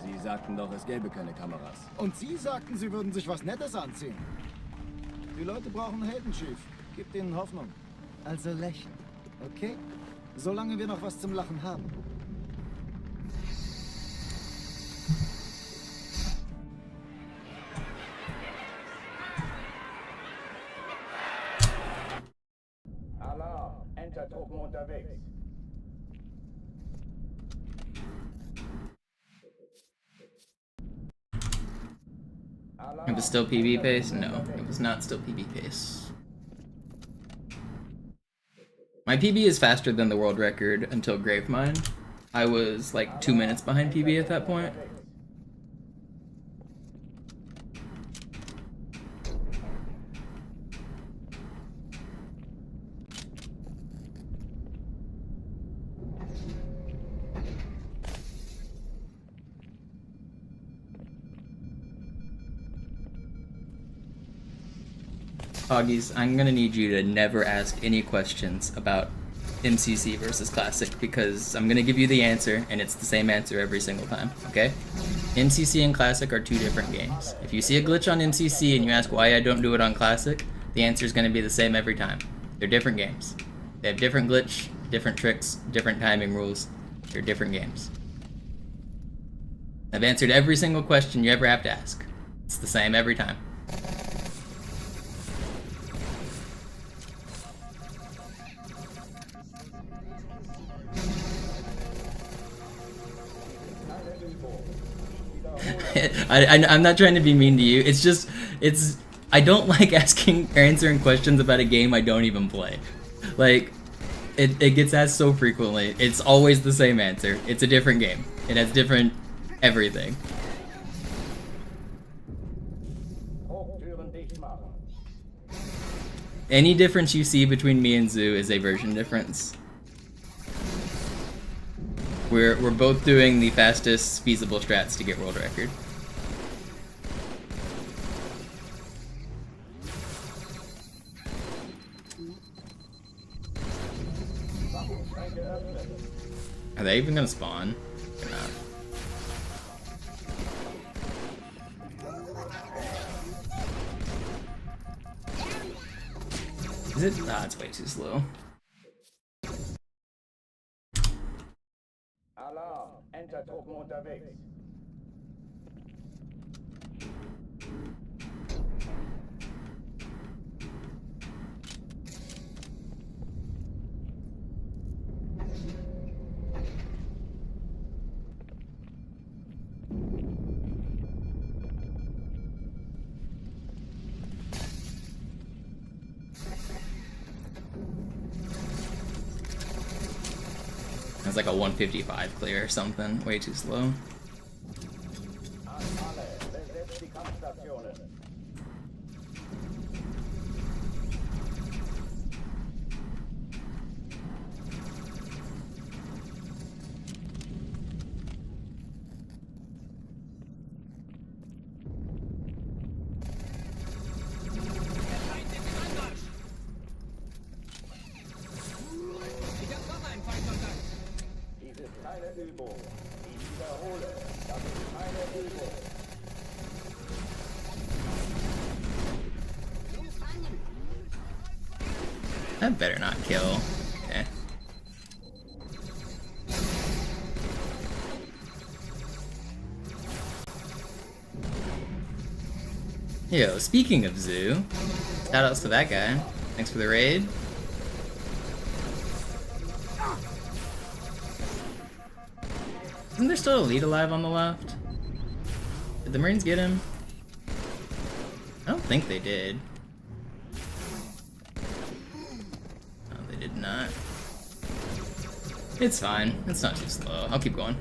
Speaker 6: Sie sagten doch, es gäbe keine Kameras.
Speaker 2: Und Sie sagten, Sie würden sich was Nettes anziehen. Die Leute brauchen Helden, Chief. Gib ihnen Hoffnung. Also lächeln, okay? Solange wir noch was zum Lachen haben.
Speaker 6: Alarm! Entertruppen unterwegs.
Speaker 1: It was still PB pace? No, it was not still PB pace. My PB is faster than the world record until Gravemind. I was like 2 minutes behind PB at that point. Hoggies, I'm gonna need you to never ask any questions about MCC versus Classic, because I'm gonna give you the answer, and it's the same answer every single time, okay? MCC and Classic are two different games. If you see a glitch on MCC and you ask why I don't do it on Classic, the answer is gonna be the same every time. They're different games. They have different glitch, different tricks, different timing rules. They're different games. I've answered every single question you ever have to ask. It's the same every time. I'm not trying to be mean to you. It's just, I don't like answering questions about a game I don't even play. Like, it gets asked so frequently. It's always the same answer. It's a different game. It has different everything. Any difference you see between me and Zoo is a version difference. We're both doing the fastest feasible strats to get world record. Are they even gonna spawn? They're not. Is it? Ah, it's way too slow.
Speaker 6: Alarm! Entertruppen unterwegs.
Speaker 1: It's like a 155 clear or something. Way too slow. That better not kill. Okay. Yo, speaking of Zoo, shoutouts to that guy. Thanks for the raid. Isn't there still a lead alive on the left? Did the Marines get him? I don't think they did. No, they did not. It's fine. It's not too slow. I'll keep going.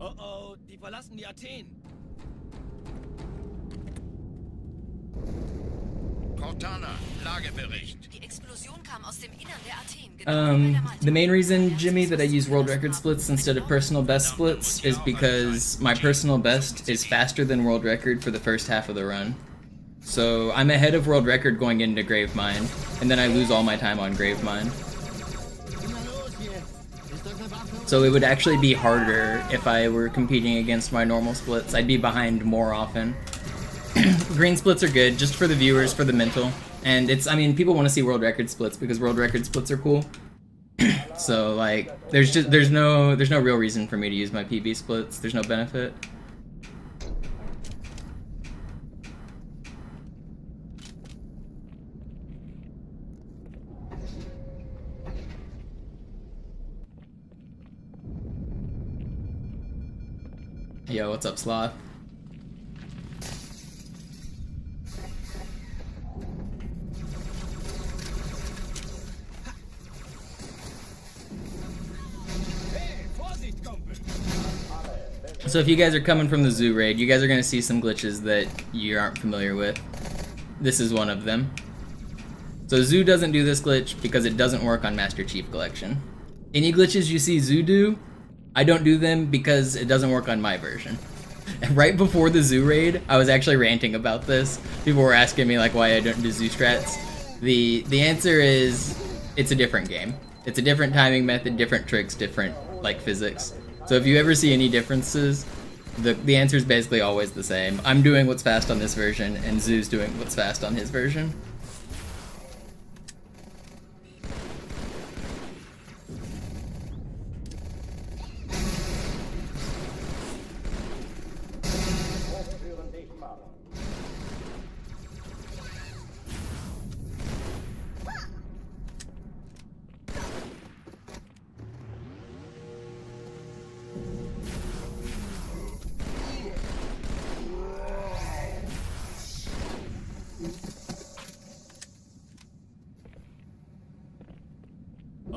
Speaker 5: Oh, die verlassen die Athen.
Speaker 7: Cortana, Lagebericht.
Speaker 9: Die Explosion kam aus dem Innern der Athen.
Speaker 1: The main reason, Jimmy, that I use world record splits instead of personal best splits is because my personal best is faster than world record for the first half of the run. So I'm ahead of world record going into Gravemind, and then I lose all my time on Gravemind. So it would actually be harder if I were competing against my normal splits. I'd be behind more often. Green splits are good, just for the viewers, for the mental. And it's, I mean, people want to see world record splits because world record splits are cool. So like, there's no real reason for me to use my PB splits. There's no benefit. Yo, what's up, Sloth? So if you guys are coming from the Zoo raid, you guys are going to see some glitches that you aren't familiar with. This is one of them. So Zoo doesn't do this glitch because it doesn't work on Master Chief Collection. Any glitches you see Zoo do, I don't do them because it doesn't work on my version. And right before the Zoo raid, I was actually ranting about this. People were asking me like why I don't do Zoo strats. The answer is it's a different game. It's a different timing method, different tricks, different like physics. So if you ever see any differences, the answer is basically always the same. I'm doing what's fast on this version, and Zoo's doing what's fast on his version.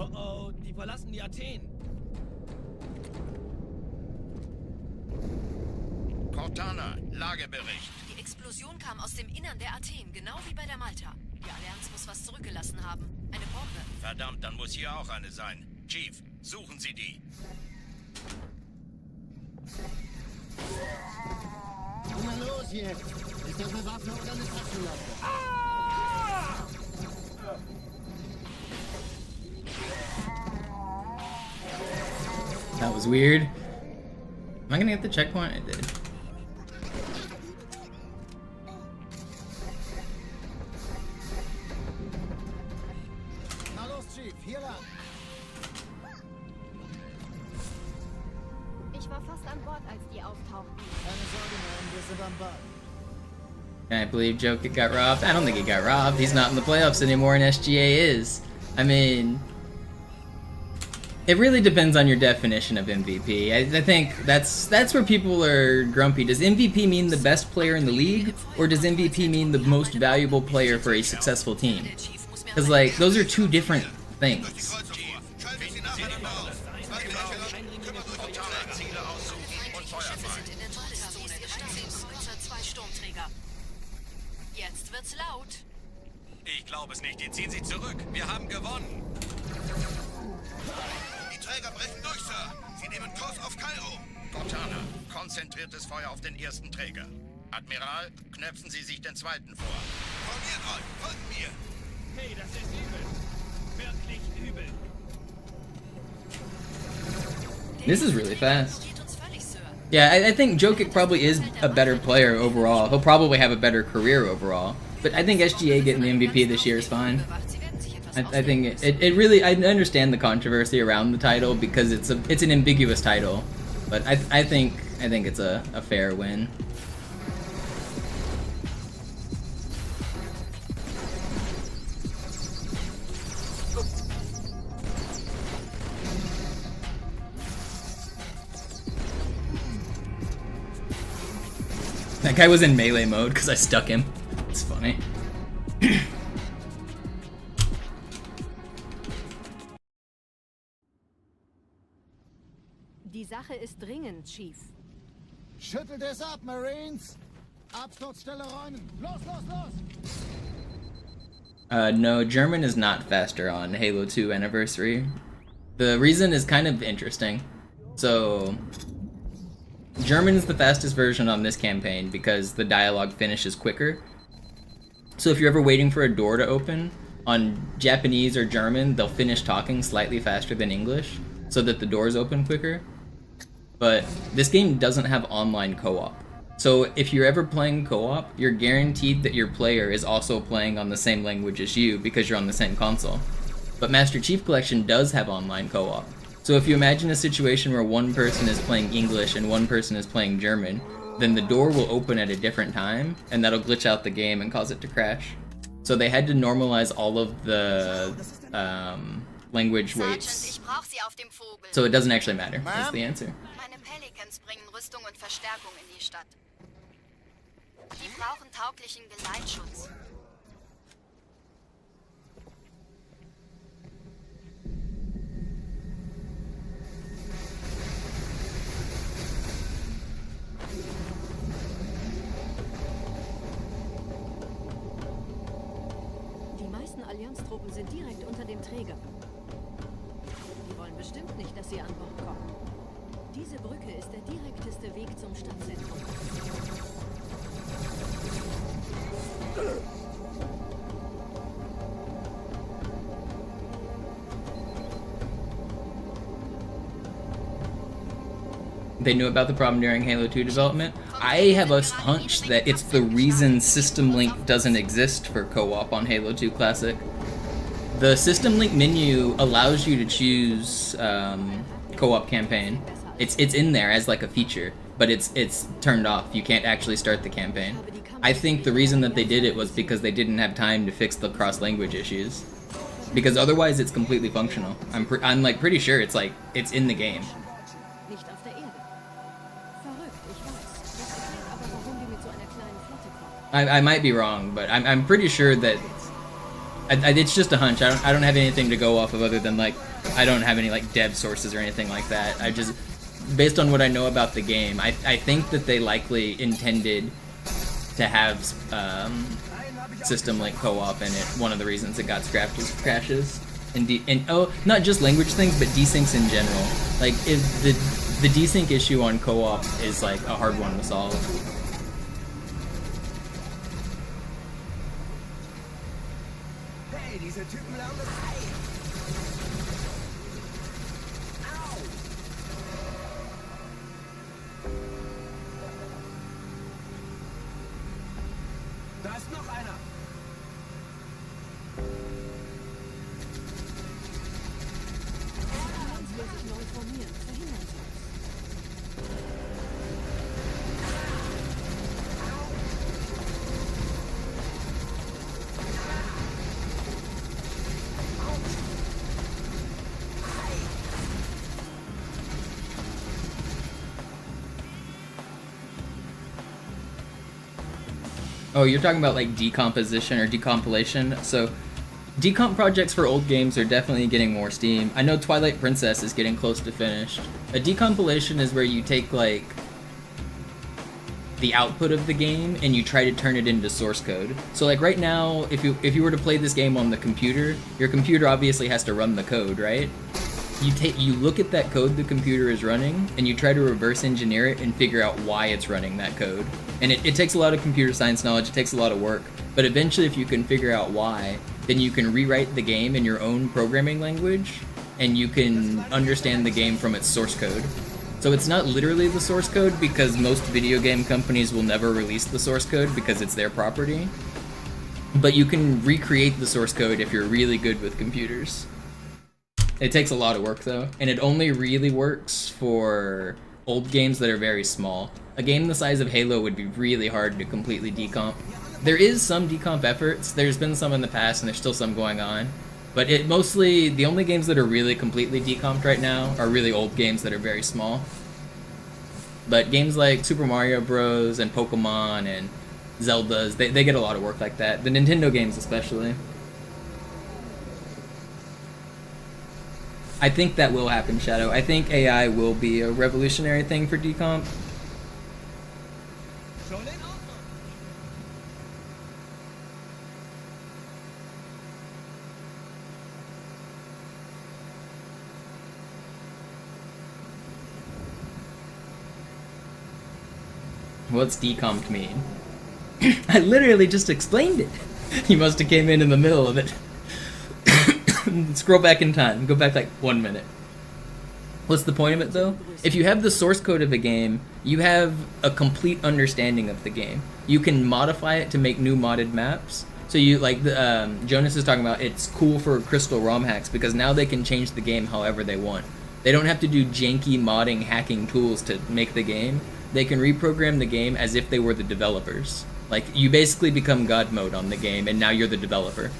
Speaker 5: Oh oh, die verlassen die Athen.
Speaker 7: Cortana, Lagebericht.
Speaker 9: Die Explosion kam aus dem Innern der Athen, genau wie bei der Malta. Die Allianz muss was zurückgelassen haben. Eine Bombe.
Speaker 7: Verdammt, dann muss hier auch eine sein. Chief, suchen Sie die.
Speaker 3: Na los jetzt! Ist das eine Waffe oder eine Taschenlampe?
Speaker 1: That was weird. Am I gonna get the checkpoint? I did.
Speaker 2: Na los, Chief, hier lang.
Speaker 8: Ich war fast an Bord, als die auftauchten.
Speaker 2: Keine Sorge, Mann, wir sind am Ball.
Speaker 1: Can't believe Jokic got robbed. I don't think he got robbed. He's not in the playoffs anymore, and SGA is. I mean, it really depends on your definition of MVP. I think that's where people are grumpy. Does MVP mean the best player in the league, or does MVP mean the most valuable player for a successful team? Because like those are two different things.
Speaker 9: Jetzt wird's laut.
Speaker 7: Ich glaube es nicht. Die ziehen sie zurück. Wir haben gewonnen. Die Träger brechen durch, Sir. Sie nehmen Kurs auf Kairo. Cortana, konzentriertes Feuer auf den ersten Träger. Admiral, knöpfen Sie sich den zweiten vor. Formiert euch, folgt mir.
Speaker 5: Hey, das ist übel. Wirklich übel.
Speaker 1: This is really fast.
Speaker 9: Geht uns völlig, Sir.
Speaker 1: Yeah, I think Jokic probably is a better player overall. He'll probably have a better career overall. But I think SGA getting the MVP this year is fine.
Speaker 9: Sie werden sich etwas
Speaker 1: I think it really, I understand the controversy around the title because it's an ambiguous title, but I think it's a fair win. That guy was in melee mode because I stuck him. It's funny.
Speaker 9: Die Sache ist dringend, Chief.
Speaker 2: Schüttelt es ab, Marines! Absturzstelle räumen! Los, los, los!
Speaker 1: No, German is not faster on Halo 2 Anniversary. The reason is kind of interesting. So, German is the fastest version on this campaign because the dialogue finishes quicker. So if you're ever waiting for a door to open, on Japanese or German, they'll finish talking slightly faster than English so that the doors open quicker. But this game doesn't have online co-op. So if you're ever playing co-op, you're guaranteed that your player is also playing on the same language as you because you're on the same console. But Master Chief Collection does have online co-op. So if you imagine a situation where one person is playing English and one person is playing German, then the door will open at a different time, and that'll glitch out the game and cause it to crash. So they had to normalize all of the language weights, so it doesn't actually matter. That's the answer.
Speaker 8: Meine Pelicans bringen Rüstung und Verstärkung in die Stadt. Die brauchen tauglichen Geleitschutz.
Speaker 9: Die meisten Allianztruppen sind direkt unter dem Träger. Die wollen bestimmt nicht, dass sie an Bord kommen. Diese Brücke ist der direkteste Weg zum Stadtzentrum.
Speaker 1: They knew about the problem during Halo 2 development. I have a hunch that it's the reason System Link doesn't exist for co-op on Halo 2 Classic. The System Link menu allows you to choose co-op campaign. It's in there as like a feature, but it's turned off. You can't actually start the campaign. I think the reason that they did it was because they didn't have time to fix the cross-language issues. Because otherwise it's completely functional. I'm like pretty sure it's in the game.
Speaker 9: Nicht auf der Erde. Verrückt, ich weiß. Das erklärt aber, warum die mit so einer kleinen Flotte kommen.
Speaker 1: I might be wrong, but I'm pretty sure that It's just a hunch. I don't have anything to go off of other than like I don't have any like dev sources or anything like that. I just, based on what I know about the game, I think that they likely intended to have system link co-op in it. One of the reasons it got scrapped was crashes and oh, not just language things, but desyncs in general. Like if the desync issue on co-op is like a hard one to solve.
Speaker 6: Hey, diese Typen Launerei! Au! Da ist noch einer!
Speaker 9: Aliens will sich neu formieren. Verhindern Sie es.
Speaker 1: Oh, you're talking about like decomposition or decompilation. So decomp projects for old games are definitely getting more steam. I know Twilight Princess is getting close to finished. A decompilation is where you take like the output of the game and you try to turn it into source code. So like right now, if you were to play this game on the computer, your computer obviously has to run the code, right? You look at that code the computer is running and you try to reverse engineer it and figure out why it's running that code. And it takes a lot of computer science knowledge, it takes a lot of work, but eventually if you can figure out why, then you can rewrite the game in your own programming language and you can understand the game from its source code. So it's not literally the source code because most video game companies will never release the source code because it's their property, but you can recreate the source code if you're really good with computers. It takes a lot of work though, and it only really works for old games that are very small. A game the size of Halo would be really hard to completely decomp. There is some decomp efforts, there's been some in the past and there's still some going on, but it mostly, the only games that are really completely decomped right now are really old games that are very small. But games like Super Mario Bros. And Pokemon and Zeldas, they get a lot of work like that. The Nintendo games especially. I think that will happen, Shadow. I think AI will be a revolutionary thing for decomp. What's decomped mean? I literally just explained it. You must have came in the middle of it. Scroll back in time. Go back like 1 minute. What's the point of it though? If you have the source code of a game, you have a complete understanding of the game. You can modify it to make new modded maps. So you like the Jonas is talking about, it's cool for Crystal ROM hacks because now they can change the game however they want. They don't have to do janky modding hacking tools to make the game. They can reprogram the game as if they were the developers. Like you basically become God mode on the game and now you're the developer.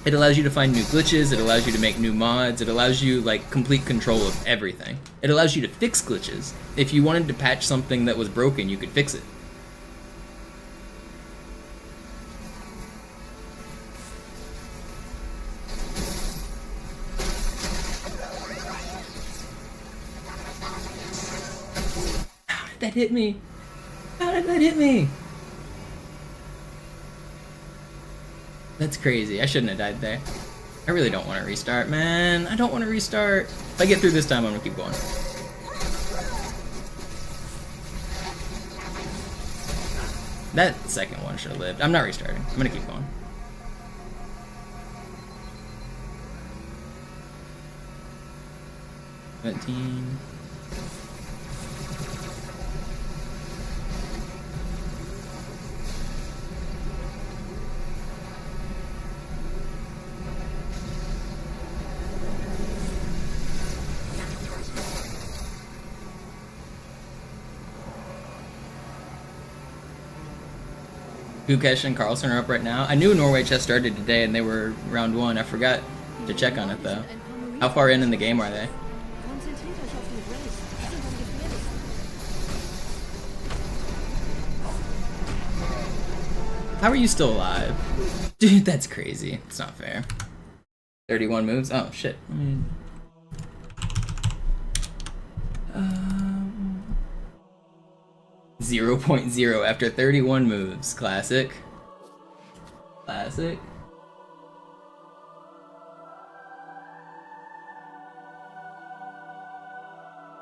Speaker 1: It allows you to find new glitches, it allows you to make new mods, it allows you like complete control of everything. It allows you to fix glitches. If you wanted to patch something that was broken, you could fix it. How did that hit me? How did that hit me? That's crazy. I shouldn't have died there. I really don't want to restart, man. I don't want to restart. If I get through this time, I'm gonna keep going. That second one should have lived. I'm not restarting. I'm gonna keep going. $17. Gukesh and Carlson are up right now. I knew Norway Chess started today and they were round 1. I forgot to check on it though. How far in the game are they? How are you still alive? Dude, that's crazy. It's not fair. 31 moves? Oh, shit. 0.0 after 31 moves. Classic. Classic.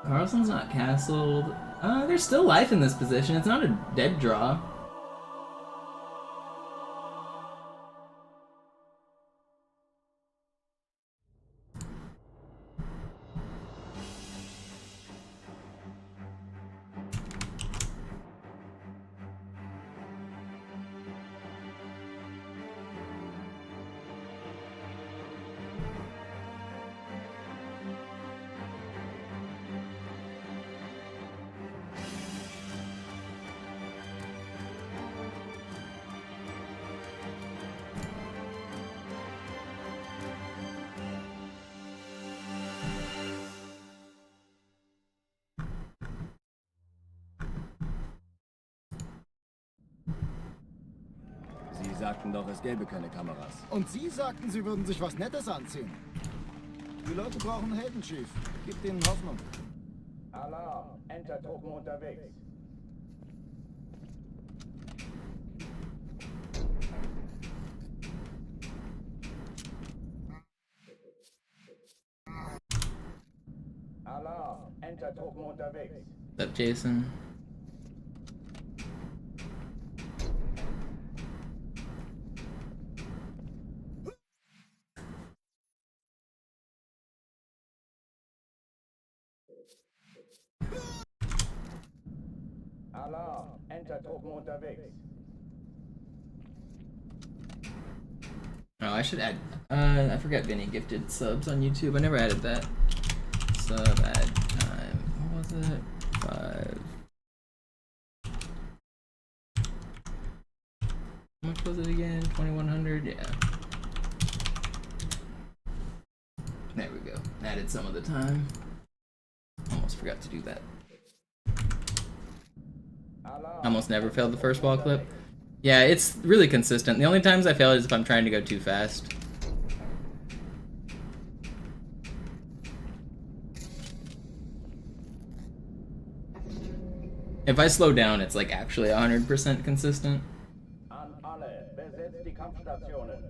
Speaker 1: Carlson's not castled. There's still life in this position. It's not a dead draw.
Speaker 6: Sie sagten doch, es gäbe keine Kameras.
Speaker 2: Und Sie sagten, Sie würden sich was Nettes anziehen. Die Leute brauchen Helden, Chief. Gib denen Hoffnung.
Speaker 6: Alarm! Enter-Truppen unterwegs. Alarm! Enter-Truppen unterwegs.
Speaker 1: What's up, Jason?
Speaker 6: Alarm! Enter-Truppen unterwegs.
Speaker 1: Oh, I should add. I forgot Vinny gifted subs on YouTube. I never added that. Sub add time. What was it? 5. How much was it again? 2100? Yeah. There we go. Added some of the time. Almost forgot to do that. Almost never failed the first ball clip. Yeah, it's really consistent. The only times I fail is if I'm trying to go too fast. If I slow down, it's like actually 100% consistent.
Speaker 6: An alle, besetzt die Kampfstationen.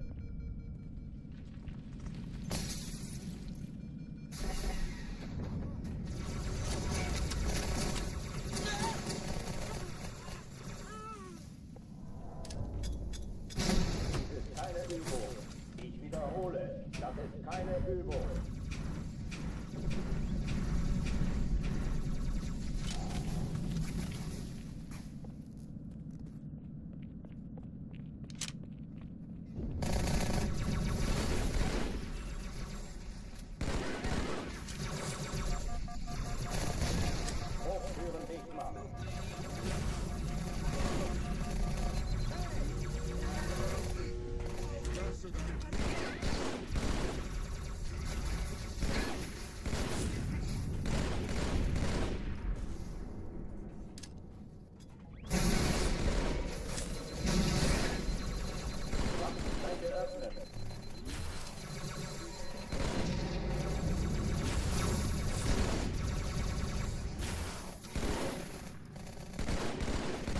Speaker 6: Ich wiederhole, das ist keine Übung. Hochführen dicht machen.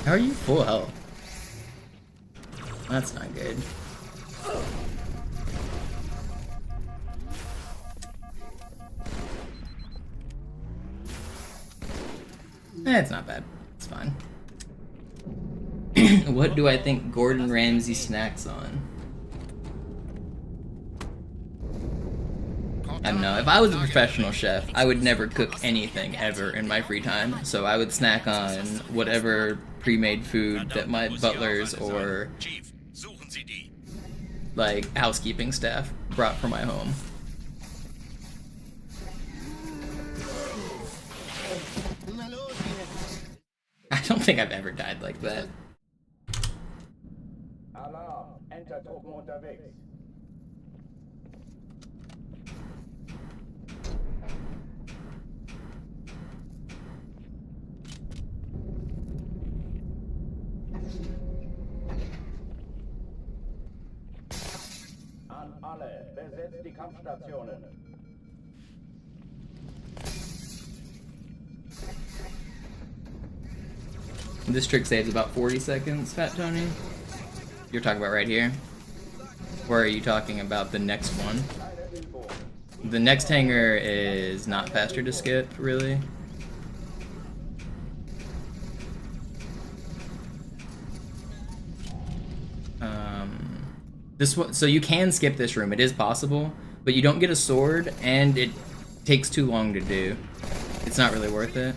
Speaker 1: How are you full health? That's not good. It's not bad. It's fine. What do I think Gordon Ramsay snacks on? I don't know. If I was a professional chef, I would never cook anything ever in my free time. So I would snack on whatever pre-made food that my butlers or like housekeeping staff brought from my home. I don't think I've ever died like that.
Speaker 6: Alarm! Enter-Truppen unterwegs.
Speaker 11: alle, besetzt die Kampfstationen.
Speaker 1: This trick saves about 40 seconds, Fat Tony. You're talking about right here? Or are you talking about the next one? The next hangar is not faster to skip, really. This one, so you can skip this room. It is possible, but you don't get a sword, and it takes too long to do. It's not really worth it.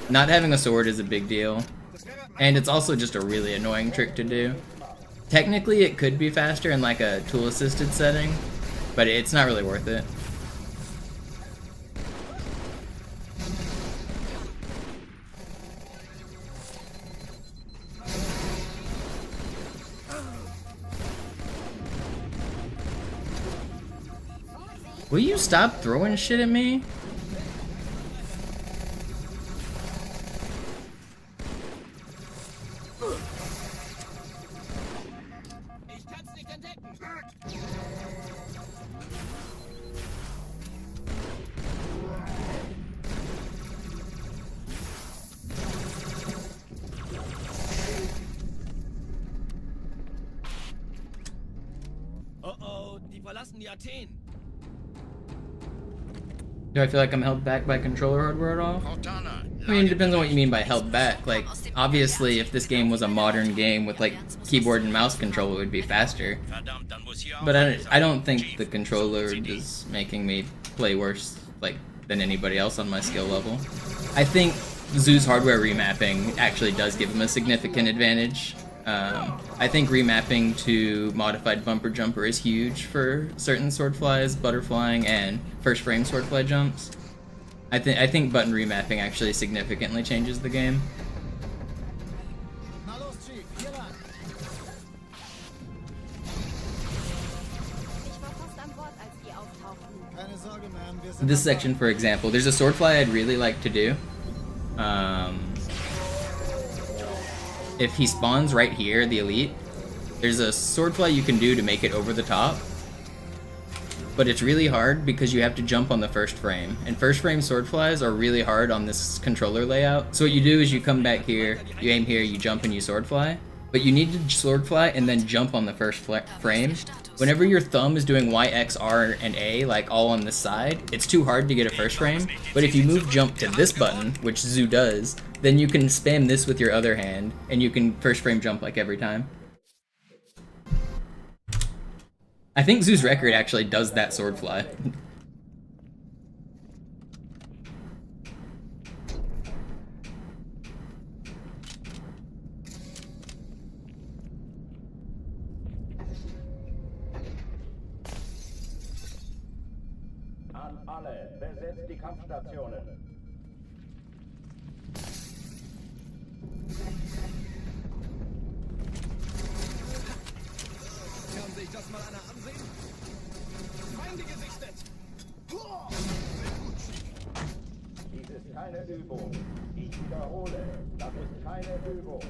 Speaker 1: Not having a sword is a big deal, and it's also just a really annoying trick to do. Technically, it could be faster in like a tool-assisted setting, but it's not really worth it. Will you stop throwing shit at me?
Speaker 5: Ich kann's nicht entdecken.
Speaker 6: Oh oh, die verlassen die Athen.
Speaker 1: Do I feel like I'm held back by controller hardware at all? I mean, it depends on what you mean by held back. Like, obviously, if this game was a modern game with, like, keyboard and mouse control, it would be faster. But I don't think the controller is making me play worse, like, than anybody else on my skill level. I think Zoo's hardware remapping actually does give him a significant advantage. I think remapping to modified bumper jumper is huge for certain sword flies, butterflying, and first frame sword fly jumps. I think button remapping actually significantly changes the game. This section, for example, there's a sword fly I'd really like to do. If he spawns right here, the elite, there's a sword fly you can do to make it over the top. But it's really hard because you have to jump on the first frame. And first frame sword flies are really hard on this controller layout. So what you do is you come back here, you aim here, you jump and you sword fly. But you need to sword fly and then jump on the first frame. Whenever your thumb is doing Y, X, R, and A, like all on this side, it's too hard to get a first frame. But if you move jump to this button, which Zoo does, then you can spam this with your other hand, and you can first frame jump like every time. I think Zoo's record actually does that sword fly.
Speaker 11: An alle, besetzt die Kampfstationen.
Speaker 5: Kann sich das mal einer ansehen? Feinde gesichtet!
Speaker 11: Dies ist keine Übung. Ich wiederhole, das ist keine Übung.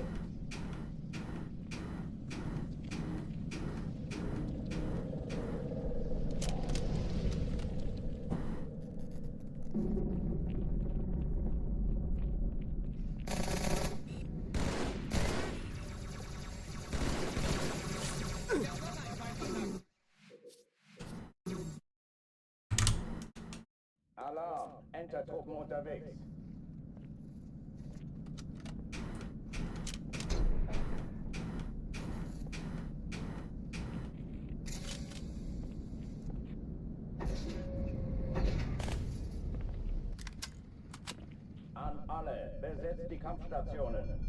Speaker 11: Alarm, Entertruppen unterwegs. An alle, besetzt die Kampfstationen.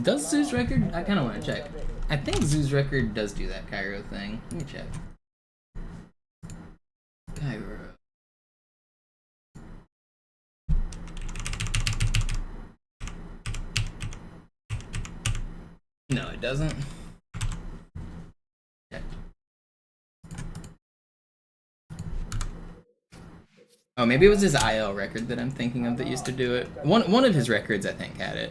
Speaker 1: Does Zoo's record? I kind of want to check. I think Zoo's record does do that Cairo thing. Let me check. Cairo. No, it doesn't. Yeah. Oh, maybe it was his IL record that I'm thinking of that used to do it. One of his records, I think, had it.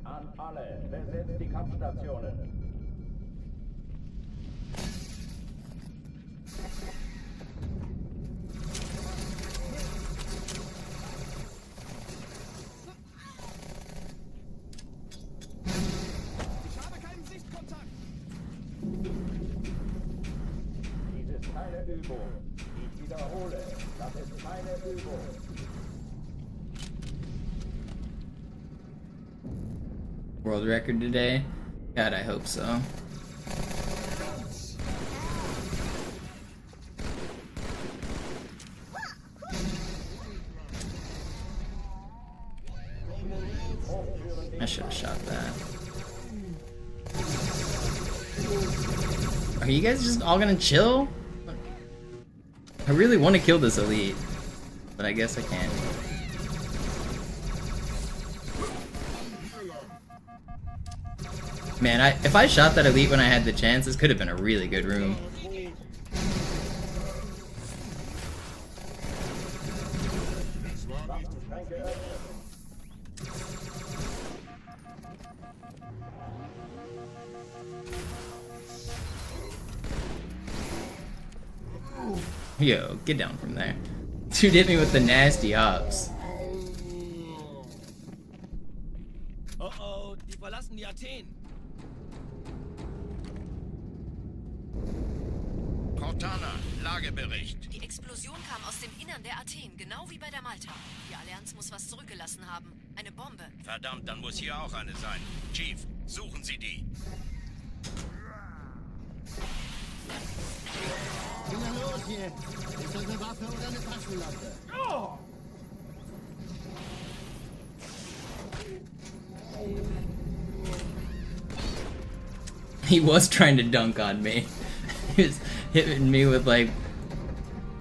Speaker 11: An alle, besetzt die Kampfstationen.
Speaker 5: Ich habe keinen Sichtkontakt.
Speaker 11: Dies ist keine Übung. Ich wiederhole, das ist keine Übung.
Speaker 1: World record today? God, I hope so. I should have shot that. Are you guys just all gonna chill? I really want to kill this elite, but I guess I can't. Man, if I shot that elite when I had the chance, this could have been a really good room. Yo, get down from there. Dude hit me with the nasty hops.
Speaker 5: Oh oh, die verlassen die Athen.
Speaker 7: Cortana, Lagebericht.
Speaker 9: Die Explosion kam aus dem Innern der Athen, genau wie bei der Malta. Die Allianz muss was zurückgelassen haben. Eine Bombe.
Speaker 7: Verdammt, dann muss hier auch eine sein. Chief, suchen Sie die.
Speaker 3: Was ist denn los hier? Ist das eine Waffe oder eine Taschenlampe? Oh!
Speaker 1: He was trying to dunk on me. He was hitting me with, like,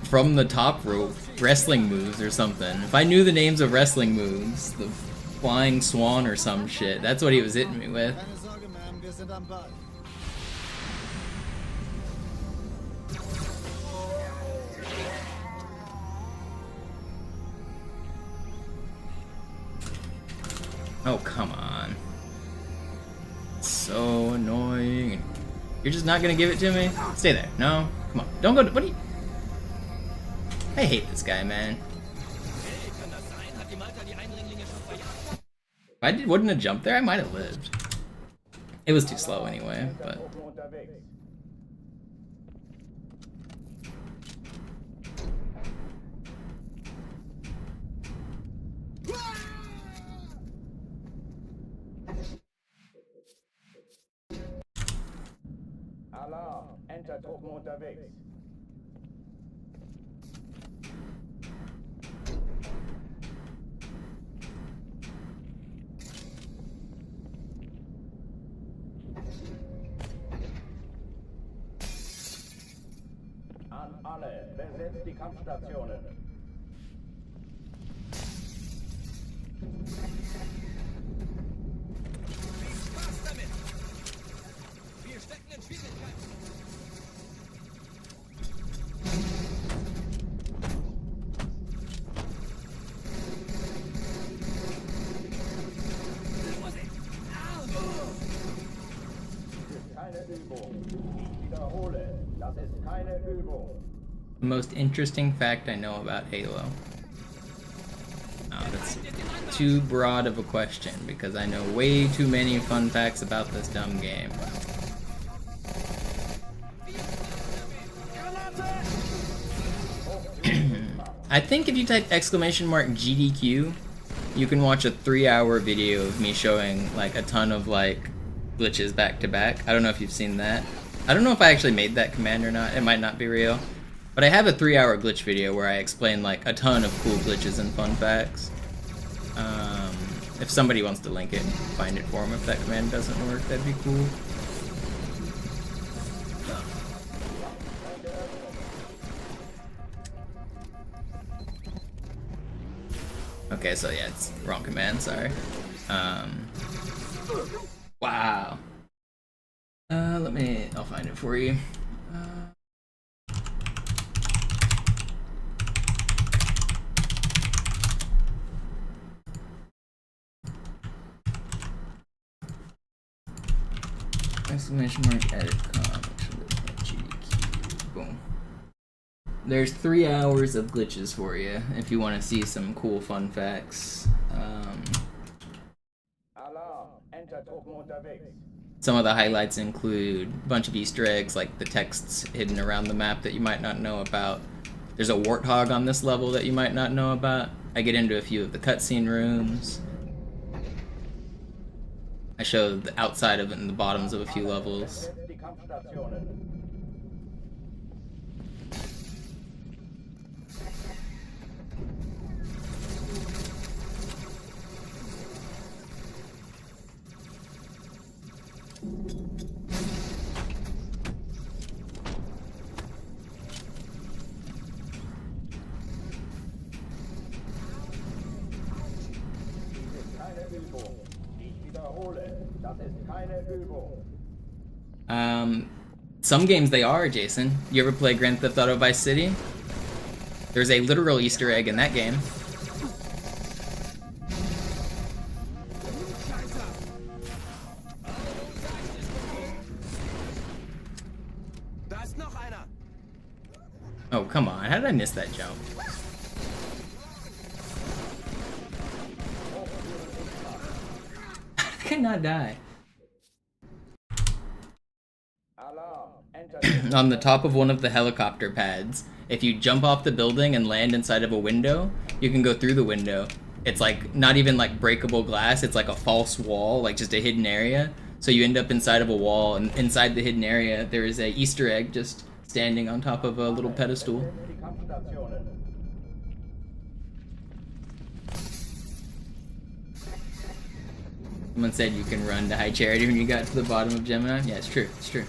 Speaker 1: from the top rope, wrestling moves or something. If I knew the names of wrestling moves, the flying swan or some shit, that's what he was hitting me with.
Speaker 2: Keine Sorge, Ma'am, wir sind am Ball.
Speaker 1: Oh, come on. So annoying. You're just not gonna give it to me? Stay there. No? Come on. Don't go to, what are you? I hate this guy, man.
Speaker 5: Hey, kann das sein? Hat die Malta die Eindringlinge schon verjagt?
Speaker 1: If I wouldn't have jumped there, I might have lived. It was too slow anyway, but...
Speaker 11: Alarm, Entertruppen unterwegs. An alle, besetzt die Kampfstationen.
Speaker 5: Viel Spaß damit! Wir stecken in Schwierigkeiten.
Speaker 11: Keine Übung. Ich wiederhole, das ist keine Übung.
Speaker 1: The most interesting fact I know about Halo. Oh, that's too broad of a question because I know way too many fun facts about this dumb game. I think if you type !GDQ, you can watch a 3-hour video of me showing like a ton of like glitches back to back. I don't know if you've seen that. I don't know if I actually made that command or not. It might not be real. But I have a 3-hour glitch video where I explain like a ton of cool glitches and fun facts. If somebody wants to link it and find it for them if that command doesn't work, that'd be cool. Okay, so yeah, it's wrong command, sorry. Wow. I'll find it for you. Exclamation mark edit boom. There's 3 hours of glitches for you if you want to see some cool fun facts. Some of the highlights include a bunch of Easter eggs, like the texts hidden around the map that you might not know about. There's a warthog on this level that you might not know about. I get into a few of the cutscene rooms. I show the outside of it and the bottoms of a few levels. Some games they are, Jason. You ever play Grand Theft Auto Vice City? There's a literal Easter egg in that game. Oh, come on. How did I miss that jump? I could not die. On the top of one of the helicopter pads, if you jump off the building and land inside of a window, you can go through the window. It's like not even like breakable glass, it's like a false wall, like just a hidden area. So you end up inside of a wall, and inside the hidden area there is a Easter egg just standing on top of a little pedestal. Someone said you can run to High Charity when you got to the bottom of Gemini. Yeah, it's true, it's true.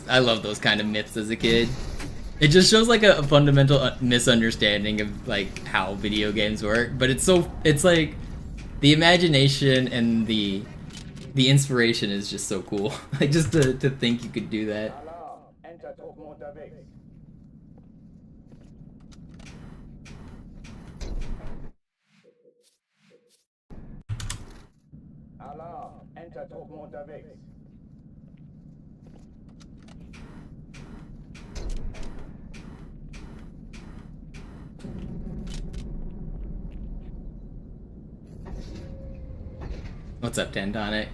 Speaker 1: I love those kind of myths as a kid. It just shows like a fundamental misunderstanding of like how video games work, but it's like the imagination and the inspiration is just so cool. Like just to think you could do that. What's up, Tantonic?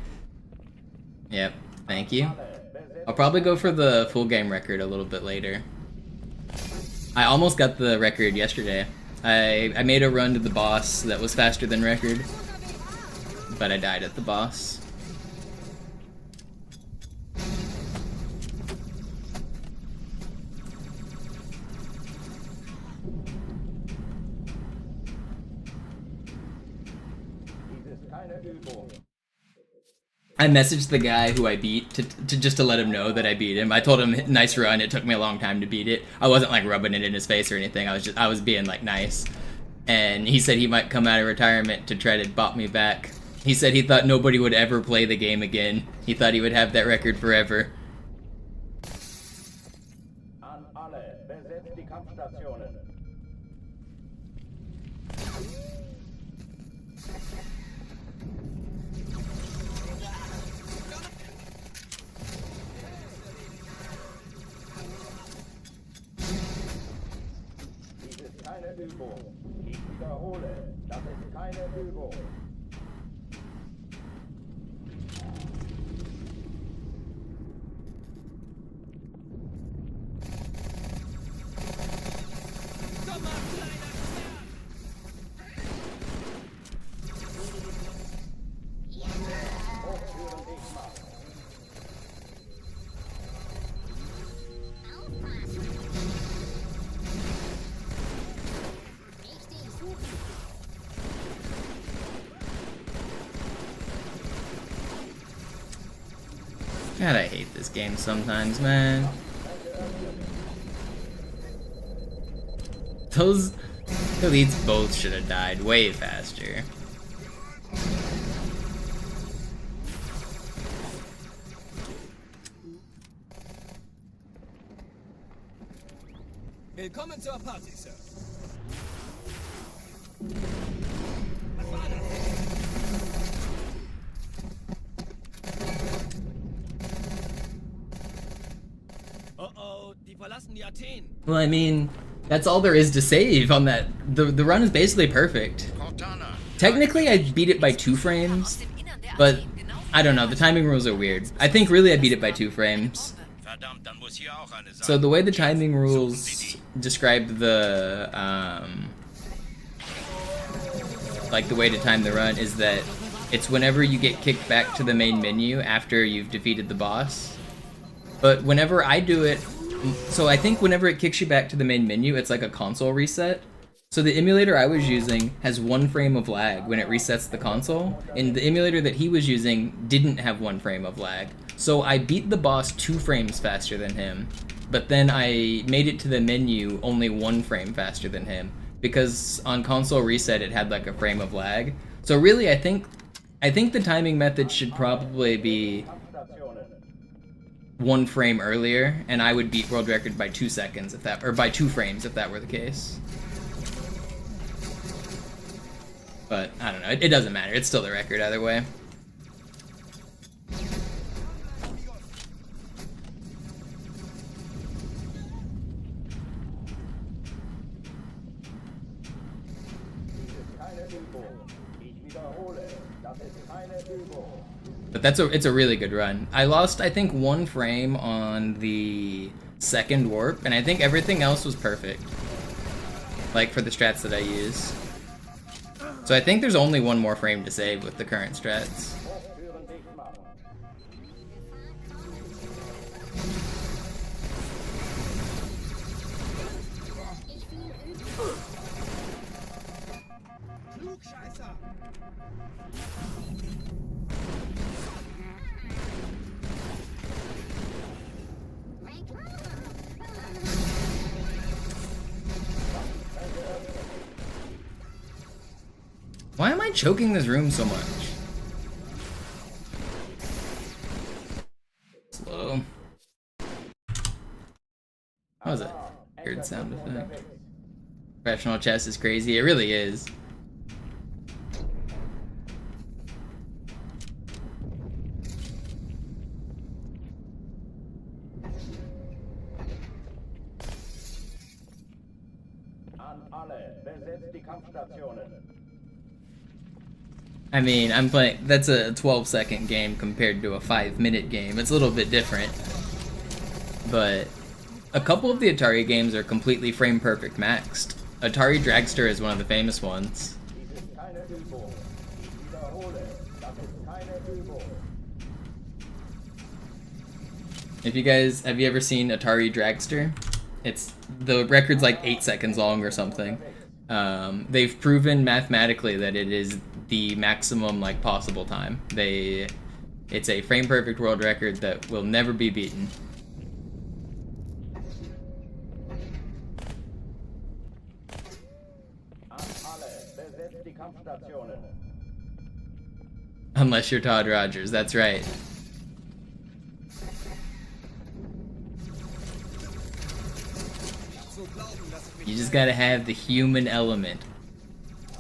Speaker 1: Yep, thank you. I'll probably go for the full game record a little bit later. I almost got the record yesterday. I made a run to the boss that was faster than record, but I died at the boss. I messaged the guy who I beat to just to let him know that I beat him. I told him, nice run, it took me a long time to beat it. I wasn't like rubbing it in his face or anything, I was being like nice. And he said he might come out of retirement to try to bop me back. He said he thought nobody would ever play the game again. He thought he would have that record forever.
Speaker 11: Ich wiederhole, das ist keine Übung.
Speaker 1: God, I hate this game sometimes, man. The leads both should have died way faster.
Speaker 5: Willkommen zur Party, Sir. Was war das? Oh oh, die verlassen die Athen.
Speaker 1: Well, I mean, that's all there is to save on that. The run is basically perfect. Technically, I beat it by 2 frames, but I don't know, the timing rules are weird. I think really I beat it by 2 frames. So the way the timing rules describe the, like the way to time the run is that it's whenever you get kicked back to the main menu after you've defeated the boss. But whenever I do it, so I think whenever it kicks you back to the main menu, it's like a console reset. So the emulator I was using has 1 frame of lag when it resets the console, and the emulator that he was using didn't have 1 frame of lag. So I beat the boss 2 frames faster than him, but then I made it to the menu only 1 frame faster than him, because on console reset it had like a frame of lag. So really I think the timing method should probably be 1 frame earlier, and I would beat world record by 2 seconds if that, or by 2 frames if that were the case. But I don't know, it doesn't matter, it's still the record either way. But it's a really good run. I lost, I think, 1 frame on the second warp, and I think everything else was perfect. Like, for the strats that I use. So I think there's only 1 more frame to save with the current strats. Why am I choking this room so much? Slow. That was a weird sound effect. Professional chess is crazy. It really is. I mean, I'm playing, that's a 12-second game compared to a 5-minute game. It's a little bit different. But a couple of the Atari games are completely frame perfect maxed. Atari Dragster is one of the famous ones. If you guys, have you ever seen Atari Dragster? The record's like 8 seconds long or something. They've proven mathematically that it is the maximum like possible time. It's a frame perfect world record that will never be beaten. Unless you're Todd Rogers, that's right. You just gotta have the human element.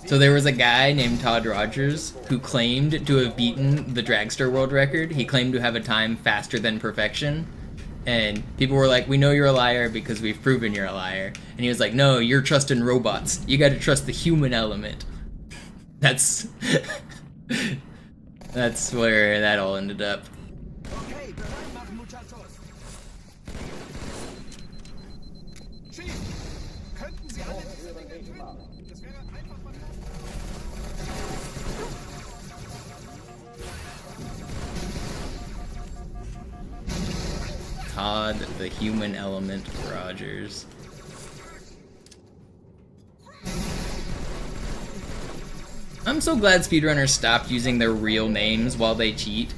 Speaker 1: So there was a guy named Todd Rogers who claimed to have beaten the Dragster world record. He claimed to have a time faster than perfection. And people were like, we know you're a liar because we've proven you're a liar. And he was like, no, you're trusting robots. You gotta trust the human element. That's... that's where that all ended up. Todd, the human element Rogers. I'm so glad speedrunners stopped using their real names while they cheat.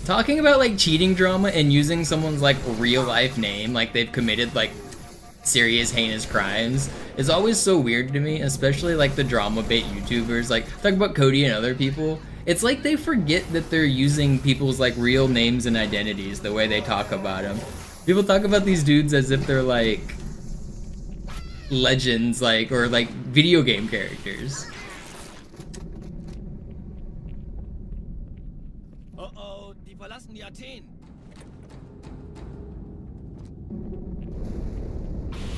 Speaker 1: Talking about like cheating drama and using someone's like real life name, like they've committed like serious heinous crimes is always so weird to me, especially like the drama bait YouTubers, like talk about Cody and other people. It's like they forget that they're using people's like real names and identities the way they talk about them. People talk about these dudes as if they're like legends, like, or like video game characters.
Speaker 5: Oh, die verlassen die Athen.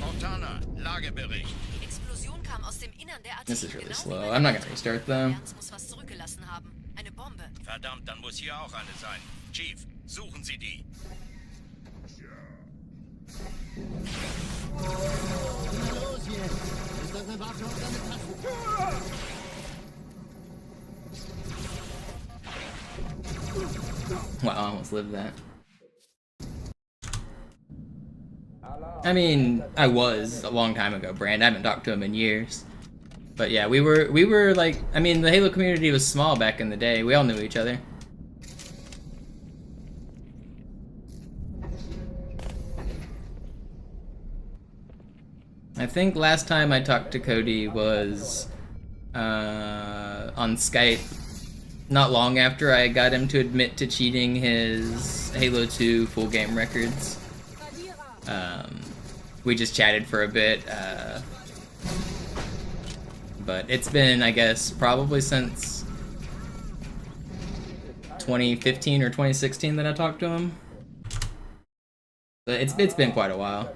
Speaker 7: Fontana, Lagebericht.
Speaker 9: Die Explosion kam aus dem Innern der Athen.
Speaker 1: This is really slow. I'm not gonna restart them.
Speaker 9: Muss was zurückgelassen haben. Eine Bombe.
Speaker 7: Verdammt, dann muss hier auch eine sein. Chief, suchen Sie die.
Speaker 3: Was ist los hier? Ist das eine Waffe oder eine Taschentuch?
Speaker 1: Wow, I almost lived that. I mean, I was a long time ago, Brand. I haven't talked to him in years. But yeah, we were like, I mean, the Halo community was small back in the day. We all knew each other. I think last time I talked to Cody was on Skype, not long after I got him to admit to cheating his Halo 2 full game records. We just chatted for a bit, but it's been, I guess, probably since 2015 or 2016 that I talked to him. But it's been quite a while.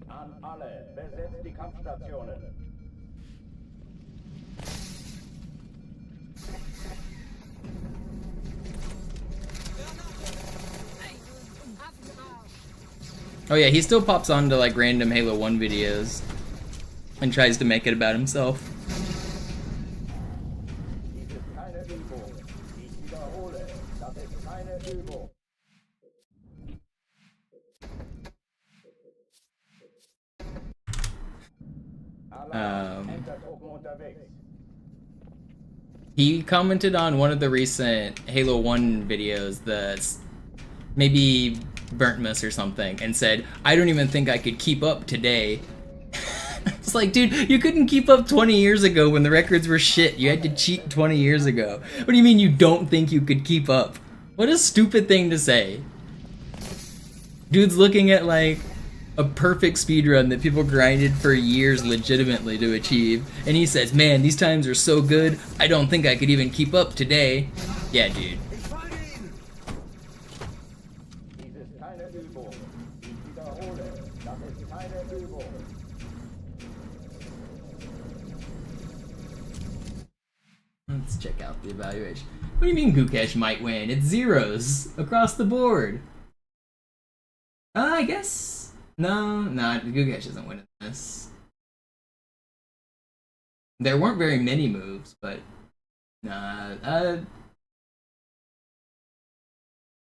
Speaker 11: An alle, besetzt die Kampfstationen.
Speaker 1: Oh yeah, he still pops onto like random Halo 1 videos and tries to make it about himself.
Speaker 11: Dies ist keine Übung. Ich wiederhole, das ist keine Übung. Entertruppen unterwegs.
Speaker 1: He commented on one of the recent Halo 1 videos, maybe Burntmas or something, and said, I don't even think I could keep up today. It's like, dude, you couldn't keep up 20 years ago when the records were shit. You had to cheat 20 years ago. What do you mean you don't think you could keep up? What a stupid thing to say. Dude's looking at like a perfect speedrun that people grinded for years legitimately to achieve, and he says, man, these times are so good, I don't think I could even keep up today. Yeah, dude.
Speaker 11: Dies ist keine Übung. Ich wiederhole, das ist keine Übung.
Speaker 1: Let's check out the evaluation. What do you mean Gukesh might win? It's zeros across the board. I guess. No, Gukesh isn't winning this. There weren't very many moves, but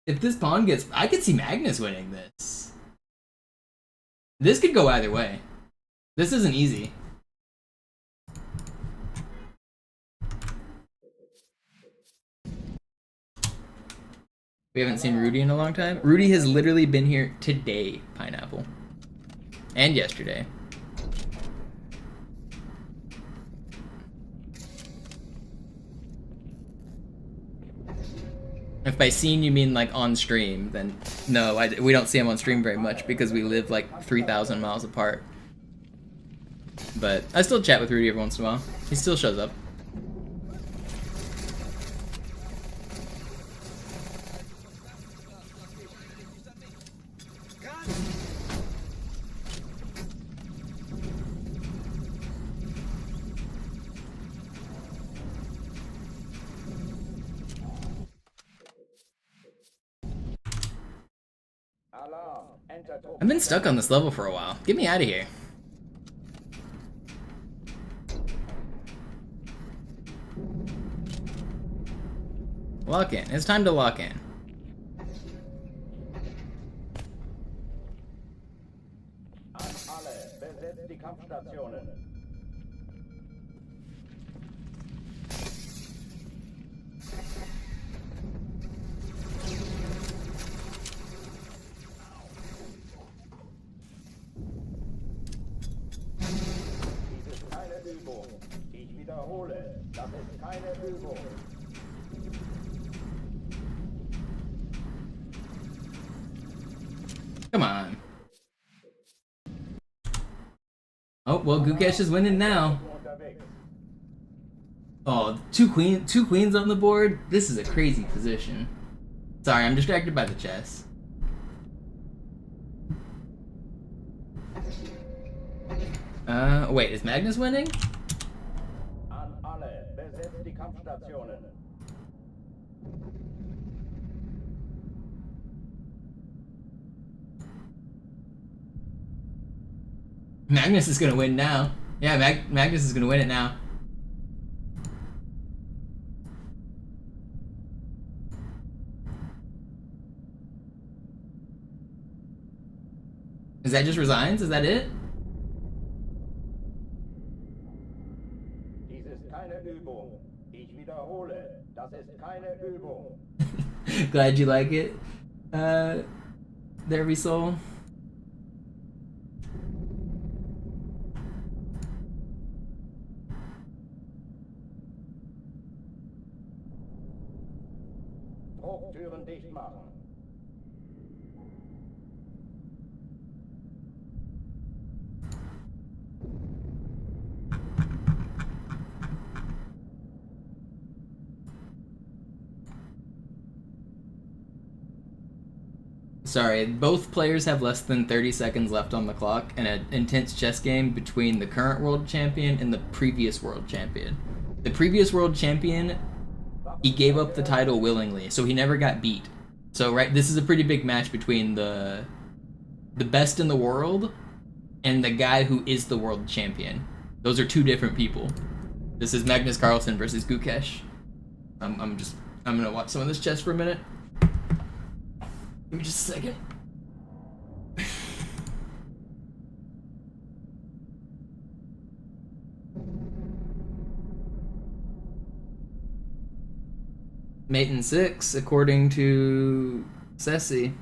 Speaker 1: if this pawn gets, I could see Magnus winning this. This could go either way. This isn't easy. We haven't seen Rudy in a long time. Rudy has literally been here today, Pineapple. And yesterday. If by seen you mean like on stream, then no, we don't see him on stream very much because we live like 3,000 miles apart. But I still chat with Rudy every once in a while. He still shows up. I've been stuck on this level for a while. Get me out of here. Lock in. It's time to lock in.
Speaker 11: Übung. Ich wiederhole, das ist keine Übung.
Speaker 1: Come on. Oh, well, Gukesh is winning now. Oh, two queens on the board? This is a crazy position. Sorry, I'm distracted by the chess. Wait, is Magnus winning?
Speaker 11: An alle, besetzt die Kampfstationen.
Speaker 1: Magnus is gonna win now. Yeah, Magnus is gonna win it now. Is that just resigns? Is that it?
Speaker 11: Dies ist keine Übung. Ich wiederhole, das ist keine Übung.
Speaker 1: Glad you like it. There be soul.
Speaker 11: Drucktüren dicht machen.
Speaker 1: Sorry, both players have less than 30 seconds left on the clock in an intense chess game between the current world champion and the previous world champion. The previous world champion, he gave up the title willingly, so he never got beat. So this is a pretty big match between the best in the world and the guy who is the world champion. Those are two different people. This is Magnus Carlsen versus Gukesh. I'm gonna watch some of this chess for a minute. Give me just a second. Mate in 6, according to Ceci.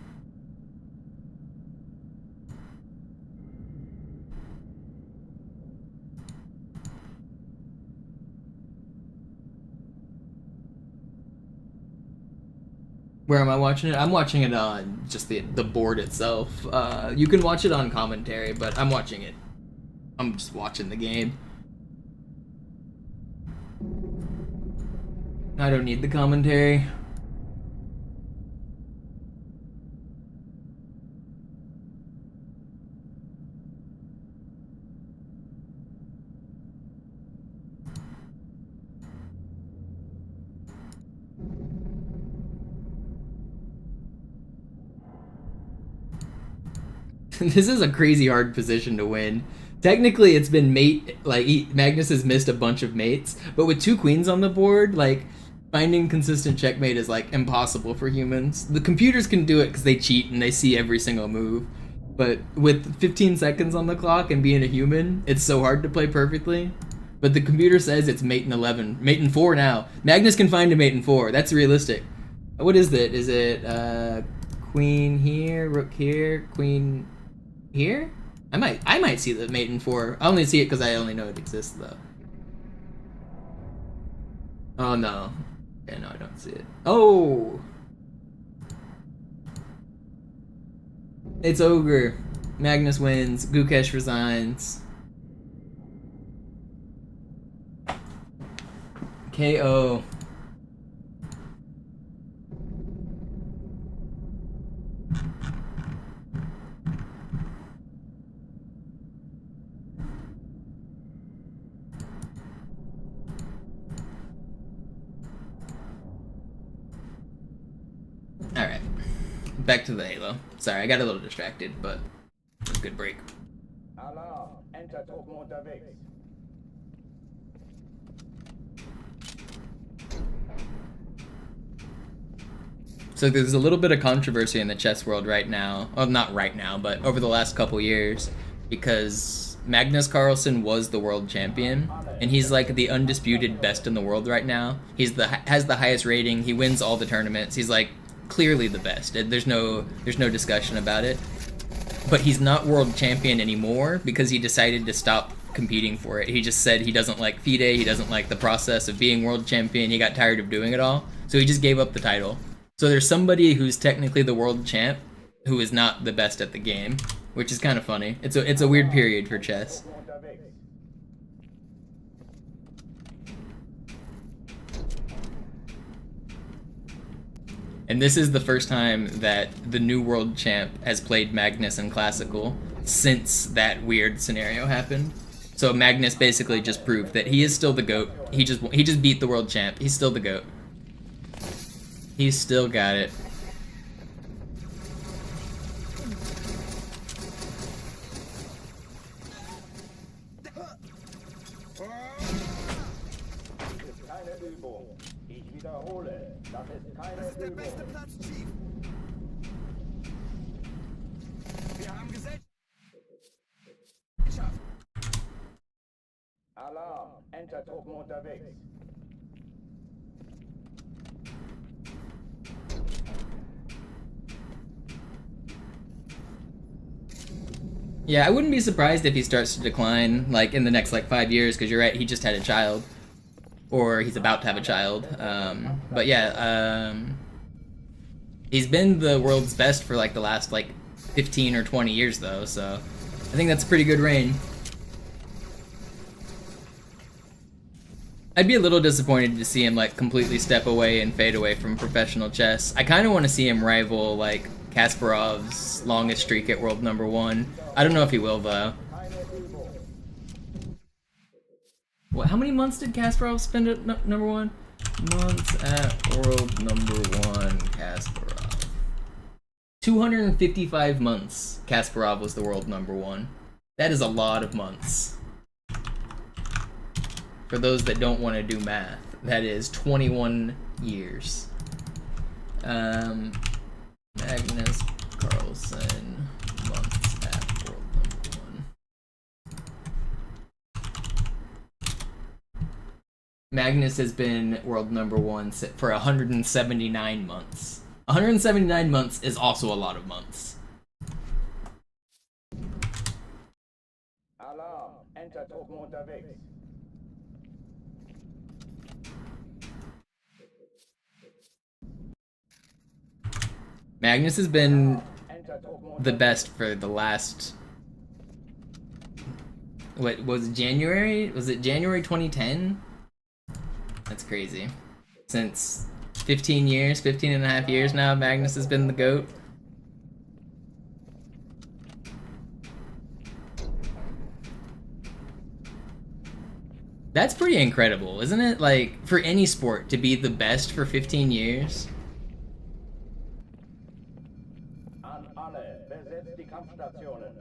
Speaker 1: Where am I watching it? I'm watching it on just the board itself. You can watch it on commentary, but I'm watching it. I'm just watching the game. I don't need the commentary. This is a crazy hard position to win. Technically, it's been mate, Magnus has missed a bunch of mates, but with two queens on the board, finding consistent checkmate is, impossible for humans. The computers can do it because they cheat and they see every single move, but with 15 seconds on the clock and being a human, it's so hard to play perfectly. But the computer says it's mate in 11, mate in 4 now. Magnus can find a mate in 4, that's realistic. What is it? Is it, queen here, rook here, queen here? I might see the mate in 4. I only see it because I only know it exists though. Oh no. Okay, no, I don't see it. Oh! It's ogre. Magnus wins. Gukesh resigns. KO. Alright, back to the Halo. Sorry, I got a little distracted, but it was a good break.
Speaker 11: Alarm, Entertruppen unterwegs.
Speaker 1: So there's a little bit of controversy in the chess world right now. Well, not right now, but over the last couple years, because Magnus Carlsen was the world champion, and he's the undisputed best in the world right now. He's has the highest rating. He wins all the tournaments. He's clearly the best. There's no discussion about it. But he's not world champion anymore because he decided to stop competing for it. He just said he doesn't like FIDE, he doesn't like the process of being world champion, he got tired of doing it all, so he just gave up the title. So there's somebody who's technically the world champ who is not the best at the game, which is kind of funny. It's a weird period for chess. And this is the first time that the new world champ has played Magnus in Classical since that weird scenario happened. So Magnus basically just proved that he is still the GOAT. He just beat the world champ. He's still the GOAT. He's still got it.
Speaker 5: Das ist der beste Platz, Chief. Wir haben Gesellschaft.
Speaker 11: Alarm! Entertruppen unterwegs.
Speaker 1: Yeah, I wouldn't be surprised if he starts to decline, like, in the next, like, 5 years, because you're right, he just had a child. Or he's about to have a child. But yeah, he's been the world's best for, like, the last, like, 15 or 20 years, though, so I think that's a pretty good reign. I'd be a little disappointed to see him, like, completely step away and fade away from professional chess. I kind of want to see him rival, like, Kasparov's longest streak at world #1. I don't know if he will, though. What? How many months did Kasparov spend at #1? Months at world #1, Kasparov. 255 months Kasparov was the world #1. That is a lot of months. For those that don't want to do math, that is 21 years. Magnus Carlsen, months at world #1. Magnus has been world #1 for 179 months. 179 months is also a lot of months.
Speaker 11: Alarm! Entertruppen unterwegs.
Speaker 1: Magnus has been the best for the last... What, was it January? Was it January 2010? That's crazy. Since 15 years, 15 and a half years now, Magnus has been the GOAT. That's pretty incredible, isn't it? Like, for any sport to be the best for 15 years.
Speaker 11: An alle, besetzt die Kampfstationen.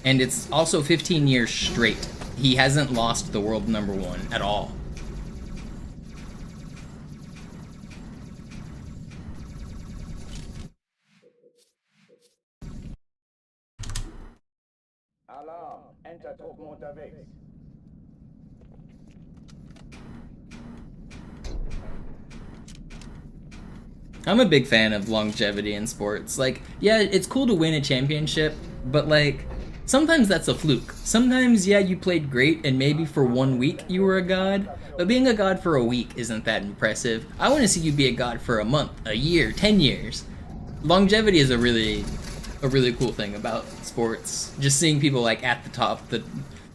Speaker 1: And it's also 15 years straight. He hasn't lost the world #1 at all.
Speaker 11: Alarm! Entertruppen unterwegs.
Speaker 1: I'm a big fan of longevity in sports. Like, yeah, it's cool to win a championship, but like, sometimes that's a fluke. Sometimes, yeah, you played great and maybe for 1 week you were a god, but being a god for a week isn't that impressive. I want to see you be a god for a month, a year, 10 years. Longevity is a really cool thing about sports. Just seeing people like at the top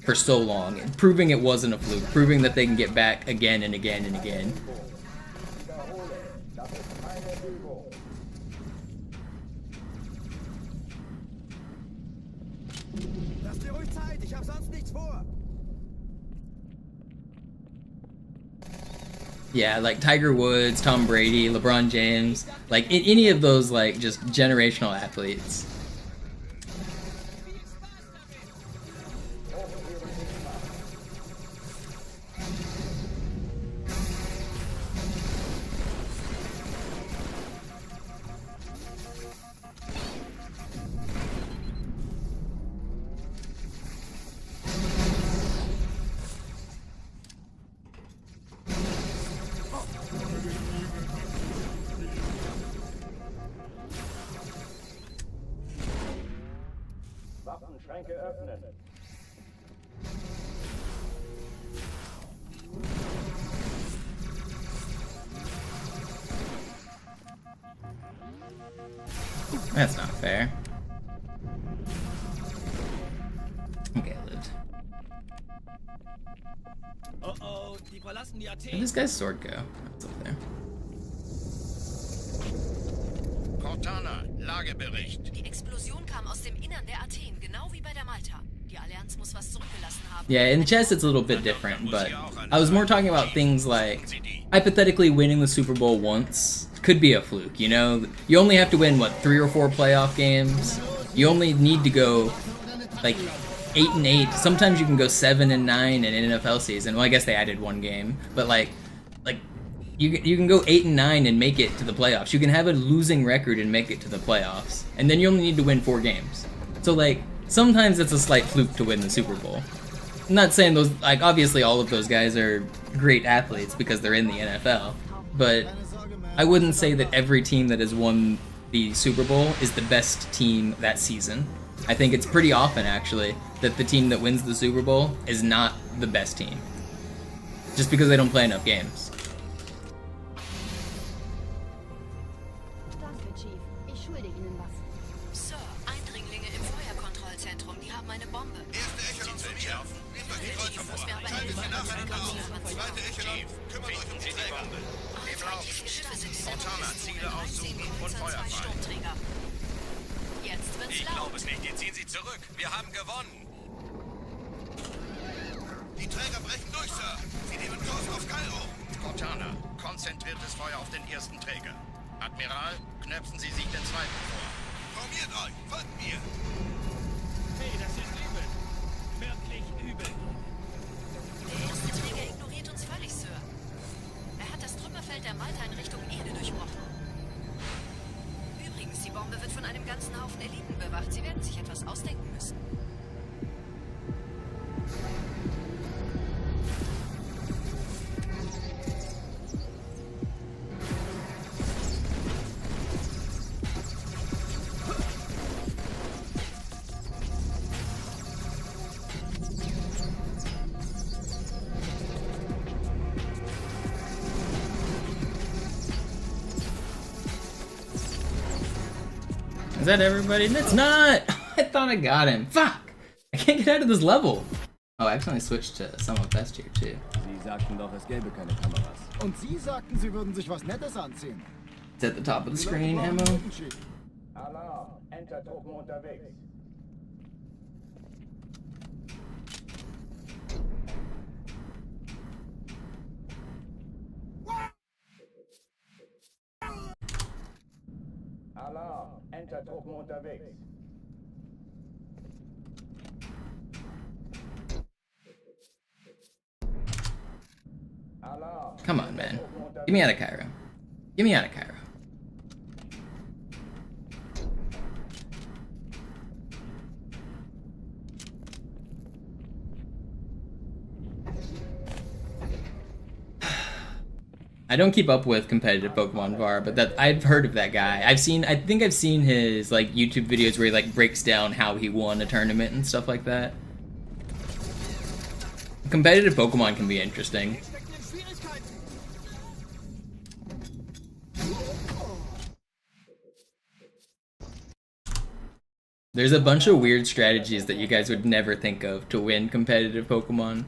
Speaker 1: for so long, and proving it wasn't a fluke, proving that they can get back again and again and again.
Speaker 5: Lass dir ruhig Zeit, ich hab sonst nichts vor.
Speaker 1: Yeah, like Tiger Woods, Tom Brady, LeBron James, like any of those like just generational athletes.
Speaker 11: Waffenschränke öffnen.
Speaker 1: That's not fair. Okay, I lived.
Speaker 5: Oh, die verlassen die
Speaker 1: Where'd
Speaker 5: Athen.
Speaker 1: this guy's sword go? It's up there.
Speaker 7: Cortana, Lagebericht.
Speaker 9: Die Explosion kam aus dem Innern der Athen, genau wie bei der Malta. Die Allianz muss was zurückgelassen haben.
Speaker 1: Yeah, in chess it's a little bit different, but I was more talking about things like hypothetically winning the Super Bowl once could be a fluke, you know? You only have to win, what, 3 or 4 playoff games? You only need to go, like, 8-8. Sometimes you can go 7-9 in an NFL season. Well, I guess they added 1 game, but like you can go 8-9 and make it to the playoffs. You can have a losing record and make it to the playoffs, and then you only need to win 4 games. So like sometimes it's a slight fluke to win the Super Bowl. I'm not saying those, like, obviously all of those guys are great athletes because they're in the NFL, but I wouldn't say that every team that has won the Super Bowl is the best team that season. I think it's pretty often, actually, that the team that wins the Super Bowl is not the best team. Just because they don't play enough games.
Speaker 9: Danke, Chief. Ich schulde Ihnen was. Sir, Eindringlinge im Feuerkontrollzentrum. Die haben eine Bombe.
Speaker 7: Erste Echelon zu mir. Nehmt euch die Leute vor.
Speaker 9: Muss mir aber
Speaker 7: Teilt
Speaker 9: helfen.
Speaker 7: sie nacheinander auf.
Speaker 9: Chief,
Speaker 7: Zweite Echelon, kümmert euch um die Träger. Geht auf.
Speaker 9: feindliche Schiffe sind
Speaker 7: Cortana, Ziele aussuchen und Feuer frei.
Speaker 9: Sturmträger. Jetzt wird's
Speaker 6: Ich
Speaker 9: laut.
Speaker 6: glaube es nicht. Jetzt ziehen Sie zurück. Wir haben gewonnen.
Speaker 7: Die Träger brechen durch, Sir. Sie nehmen Kurs auf Kairo. Cortana, konzentriertes Feuer auf den ersten Träger. Admiral, knöpfen Sie sich den zweiten vor. Formiert euch, folgt mir.
Speaker 5: Hey, das ist übel. Wirklich übel.
Speaker 9: Der erste Träger ignoriert uns völlig, Sir. Er hat das Trümmerfeld der Malta in Richtung Erde durchbrochen. Übrigens, die Bombe wird von einem ganzen Haufen Eliten bewacht. Sie werden sich etwas ausdenken müssen.
Speaker 1: Is that everybody? It's not! I thought I got him. Fuck! I can't get out of this level. Oh, I accidentally switched to somewhat best here too.
Speaker 3: Sie sagten doch, es gäbe keine Kameras.
Speaker 2: Und Sie sagten, Sie würden sich was Nettes anziehen.
Speaker 1: It's at the top of the screen,
Speaker 2: Die Leute
Speaker 1: ammo.
Speaker 2: brauchen Chief.
Speaker 11: Alarm, Entertruppen unterwegs. Alarm, Entertruppen unterwegs. Alarm.
Speaker 1: Come on, man. Get me out of Cairo. Get me out of Cairo. I don't keep up with competitive Pokemon VAR, but that I've heard of that guy. I think I've seen his like YouTube videos where he like breaks down how he won a tournament and stuff like that. Competitive Pokemon can be interesting. There's a bunch of weird strategies that you guys would never think of to win competitive Pokemon.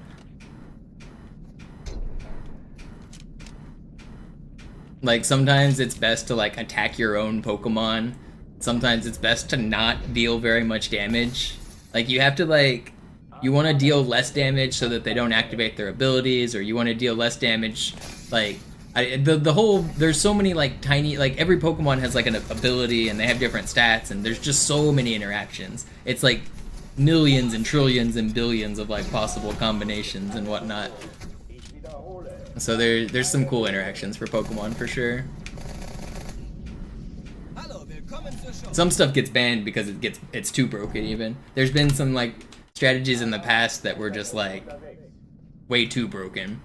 Speaker 1: Like, sometimes it's best to, like, attack your own Pokemon. Sometimes it's best to not deal very much damage. Like, you have to, like, you want to deal less damage so that they don't activate their abilities, or you want to deal less damage, like, there's so many, like, tiny, like, every Pokemon has, like, an ability, and they have different stats, and there's just so many interactions. It's, like, millions and trillions and billions of, like, possible combinations and whatnot. So there's some cool interactions for Pokemon for sure.
Speaker 5: Hallo, willkommen zur Show.
Speaker 1: Some stuff gets banned because it's too broken even. There's been some like strategies in the past that were just like way too broken.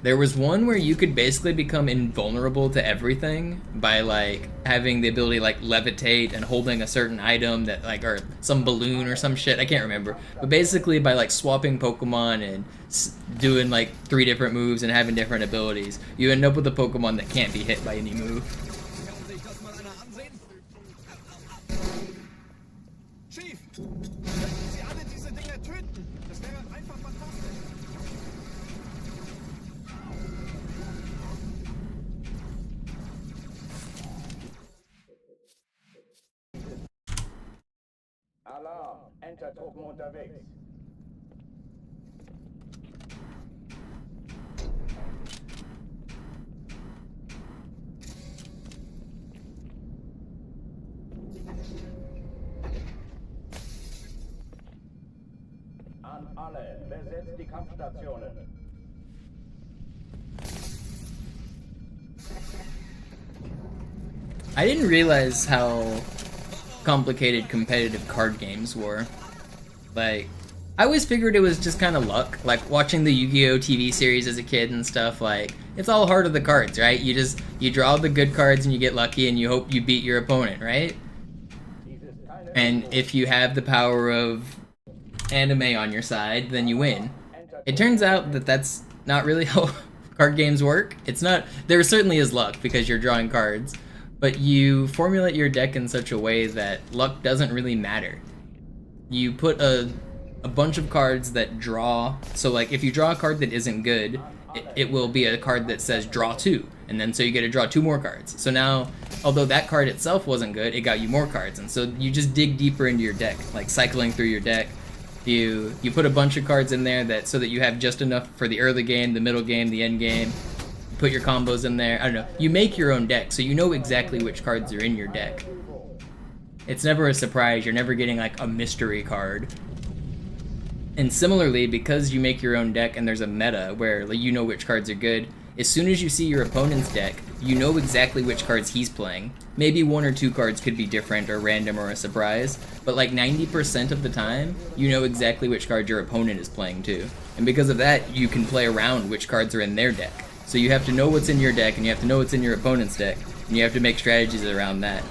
Speaker 1: There was one where you could basically become invulnerable to everything by like having the ability to like levitate and holding a certain item that like, or some balloon or some shit, I can't remember. But basically by like swapping Pokemon and doing like 3 different moves and having different abilities, you end up with a Pokemon that can't be hit by any move.
Speaker 5: Kann sich das mal einer ansehen? Chief! Könnten Sie alle diese Dinger töten? Das wäre einfach fantastisch.
Speaker 11: Alarm! Enter-Truppen unterwegs. An alle, besetzt die Kampfstationen.
Speaker 1: I didn't realize how complicated competitive card games were. Like, I always figured it was just kind of luck. Like, watching the Yu-Gi-Oh! TV series as a kid and stuff, like, it's all heart of the cards, right? You draw the good cards and you get lucky and you hope you beat your opponent, right? And if you have the power of anime on your side, then you win. It turns out that that's not really how card games work. It's not, there certainly is luck because you're drawing cards, but you formulate your deck in such a way that luck doesn't really matter. You put a bunch of cards that draw, so like if you draw a card that isn't good, it will be a card that says draw 2, and then so you get to draw 2 more cards. So now, although that card itself wasn't good, it got you more cards, and so you just dig deeper into your deck, like cycling through your deck. You put a bunch of cards in there that so that you have just enough for the early game, the middle game, the end game. Put your combos in there. I don't know. You make your own deck, so you know exactly which cards are in your deck. It's never a surprise. You're never getting like a mystery card. And similarly, because you make your own deck and there's a meta where like, you know which cards are good, as soon as you see your opponent's deck, you know exactly which cards he's playing. Maybe 1 or 2 cards could be different or random or a surprise, but like 90% of the time, you know exactly which card your opponent is playing too. And because of that, you can play around which cards are in their deck. So you have to know what's in your deck, and you have to know what's in your opponent's deck, and you have to make strategies around that.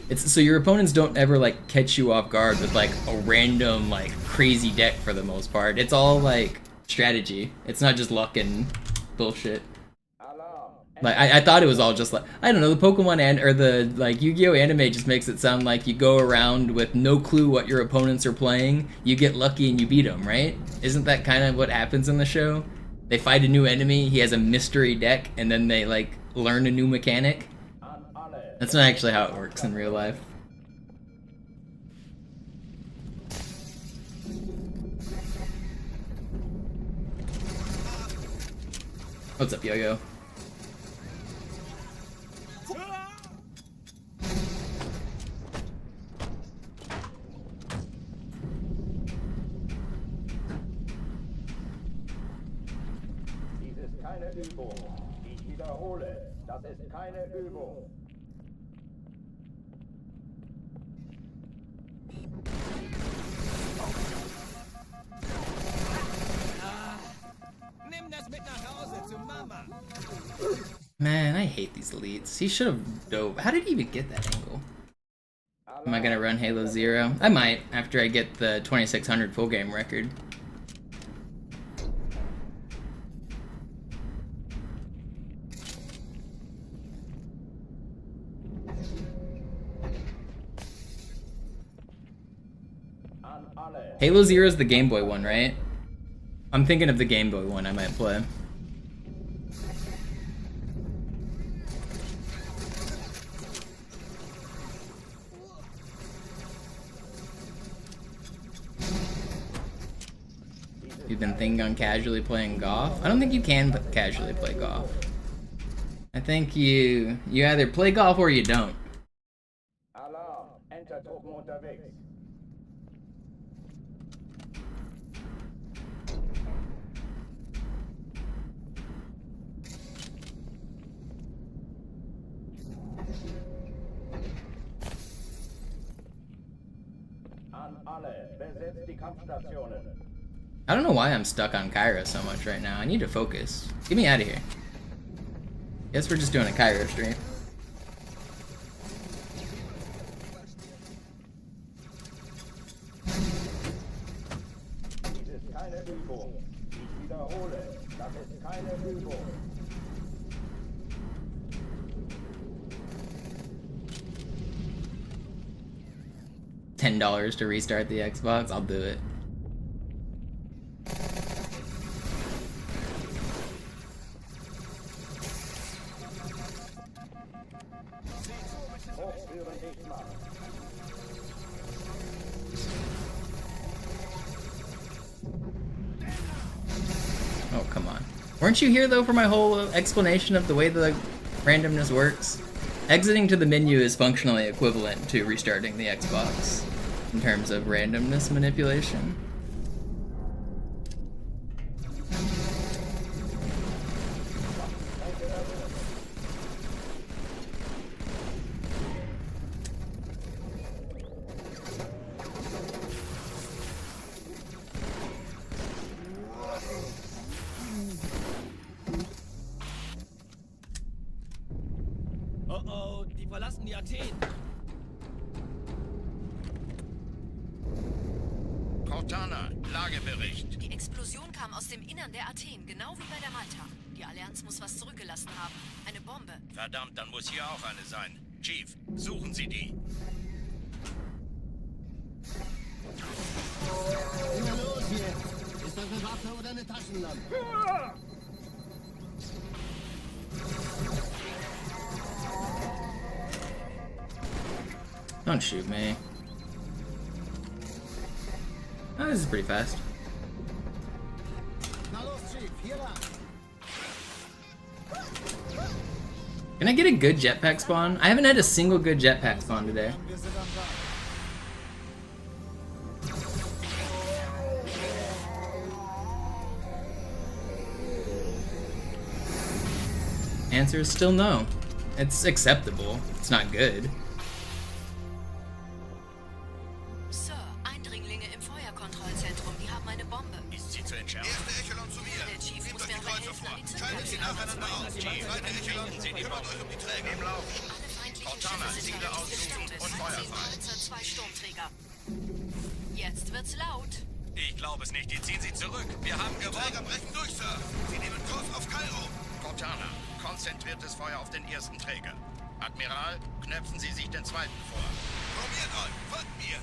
Speaker 1: It's so your opponents don't ever like catch you off guard with like a random like crazy deck for the most part. It's all like strategy. It's not just luck and bullshit. Like I thought it was all just like, I don't know, the Pokemon or the like Yu-Gi-Oh anime just makes it sound like you go around with no clue what your opponents are playing, you get lucky and you beat them, right? Isn't that kind of what happens in the show? They fight a new enemy, he has a mystery deck, and then they like learn a new mechanic. That's not actually how it works in real life. What's up, Yo-Yo?
Speaker 11: Dies ist keine Übung. Ich wiederhole, das ist keine Übung.
Speaker 5: Nimm das mit nach Hause zu Mama.
Speaker 1: Man, I hate these elites. He should have dove. How did he even get that angle? Am I gonna run Halo 0? I might, after I get the 2600 full game record. Halo 0 is the Game Boy one, right? I'm thinking of the Game Boy one I might play. You've been thinking on casually playing golf? I don't think you can casually play golf. I think you either play golf or you don't.
Speaker 11: Alarm! Enter-Truppen unterwegs. An alle, besetzt die Kampfstationen.
Speaker 1: I don't know why I'm stuck on Cairo so much right now. I need to focus. Get me out of here. Guess we're just doing a Cairo stream.
Speaker 11: Dies ist keine Übung. Ich wiederhole, das ist keine Übung.
Speaker 1: $10 to restart the Xbox. I'll do it.
Speaker 11: Hochführen dicht machen.
Speaker 1: Oh, come on. Weren't you here, though, for my whole explanation of the way the randomness works? Exiting to the menu is functionally equivalent to restarting the Xbox in terms of randomness manipulation.
Speaker 6: Oh oh, die verlassen die Athen.
Speaker 7: Cortana, Lagebericht.
Speaker 9: Die Explosion kam aus dem Innern der Athen, genau wie bei der Malta. Die Allianz muss was zurückgelassen haben. Eine Bombe.
Speaker 7: Verdammt, dann muss hier auch eine sein. Chief, suchen Sie die.
Speaker 3: Na los jetzt! Ist das eine Waffe oder eine Taschenlampe?
Speaker 1: Don't shoot me. Oh, this is pretty fast.
Speaker 2: Na los, Chief, hier lang.
Speaker 1: Can I get a good jetpack spawn? I haven't had a single good jetpack spawn today.
Speaker 2: Wir sind am Ball.
Speaker 1: Answer is still no. It's acceptable. It's not good.
Speaker 9: Sir, Eindringlinge im Feuerkontrollzentrum. Die haben eine Bombe.
Speaker 7: Ist sie zu entschärfen?
Speaker 12: Erste Echelon zu mir.
Speaker 9: Der Chief
Speaker 12: Nehmt
Speaker 9: muss
Speaker 12: euch
Speaker 9: mir
Speaker 12: die
Speaker 9: aber
Speaker 12: Kreuze
Speaker 9: helfen,
Speaker 12: vor.
Speaker 9: an die
Speaker 12: Schaltet sie
Speaker 9: Zündung
Speaker 12: nacheinander aus. Zweite Echelon, kümmert euch um die Träger.
Speaker 7: Im Lauf.
Speaker 9: Alle feindlichen
Speaker 7: Cortana,
Speaker 9: Schiffe sind
Speaker 7: Ziele
Speaker 9: da
Speaker 7: aussuchen
Speaker 9: gestartet.
Speaker 7: und
Speaker 9: 10
Speaker 7: Feuerfall.
Speaker 9: Kreuzer, 2 Sturmträger. Jetzt wird's laut.
Speaker 7: Ich glaube es nicht, die ziehen sie zurück. Wir haben
Speaker 12: Die Träger brechen durch, Sir. Sie nehmen Kurs auf Kairo.
Speaker 7: Cortana, konzentriertes Feuer auf den ersten Träger. Admiral, knöpfen Sie sich den zweiten vor.
Speaker 12: Probiert euch. Folgt mir.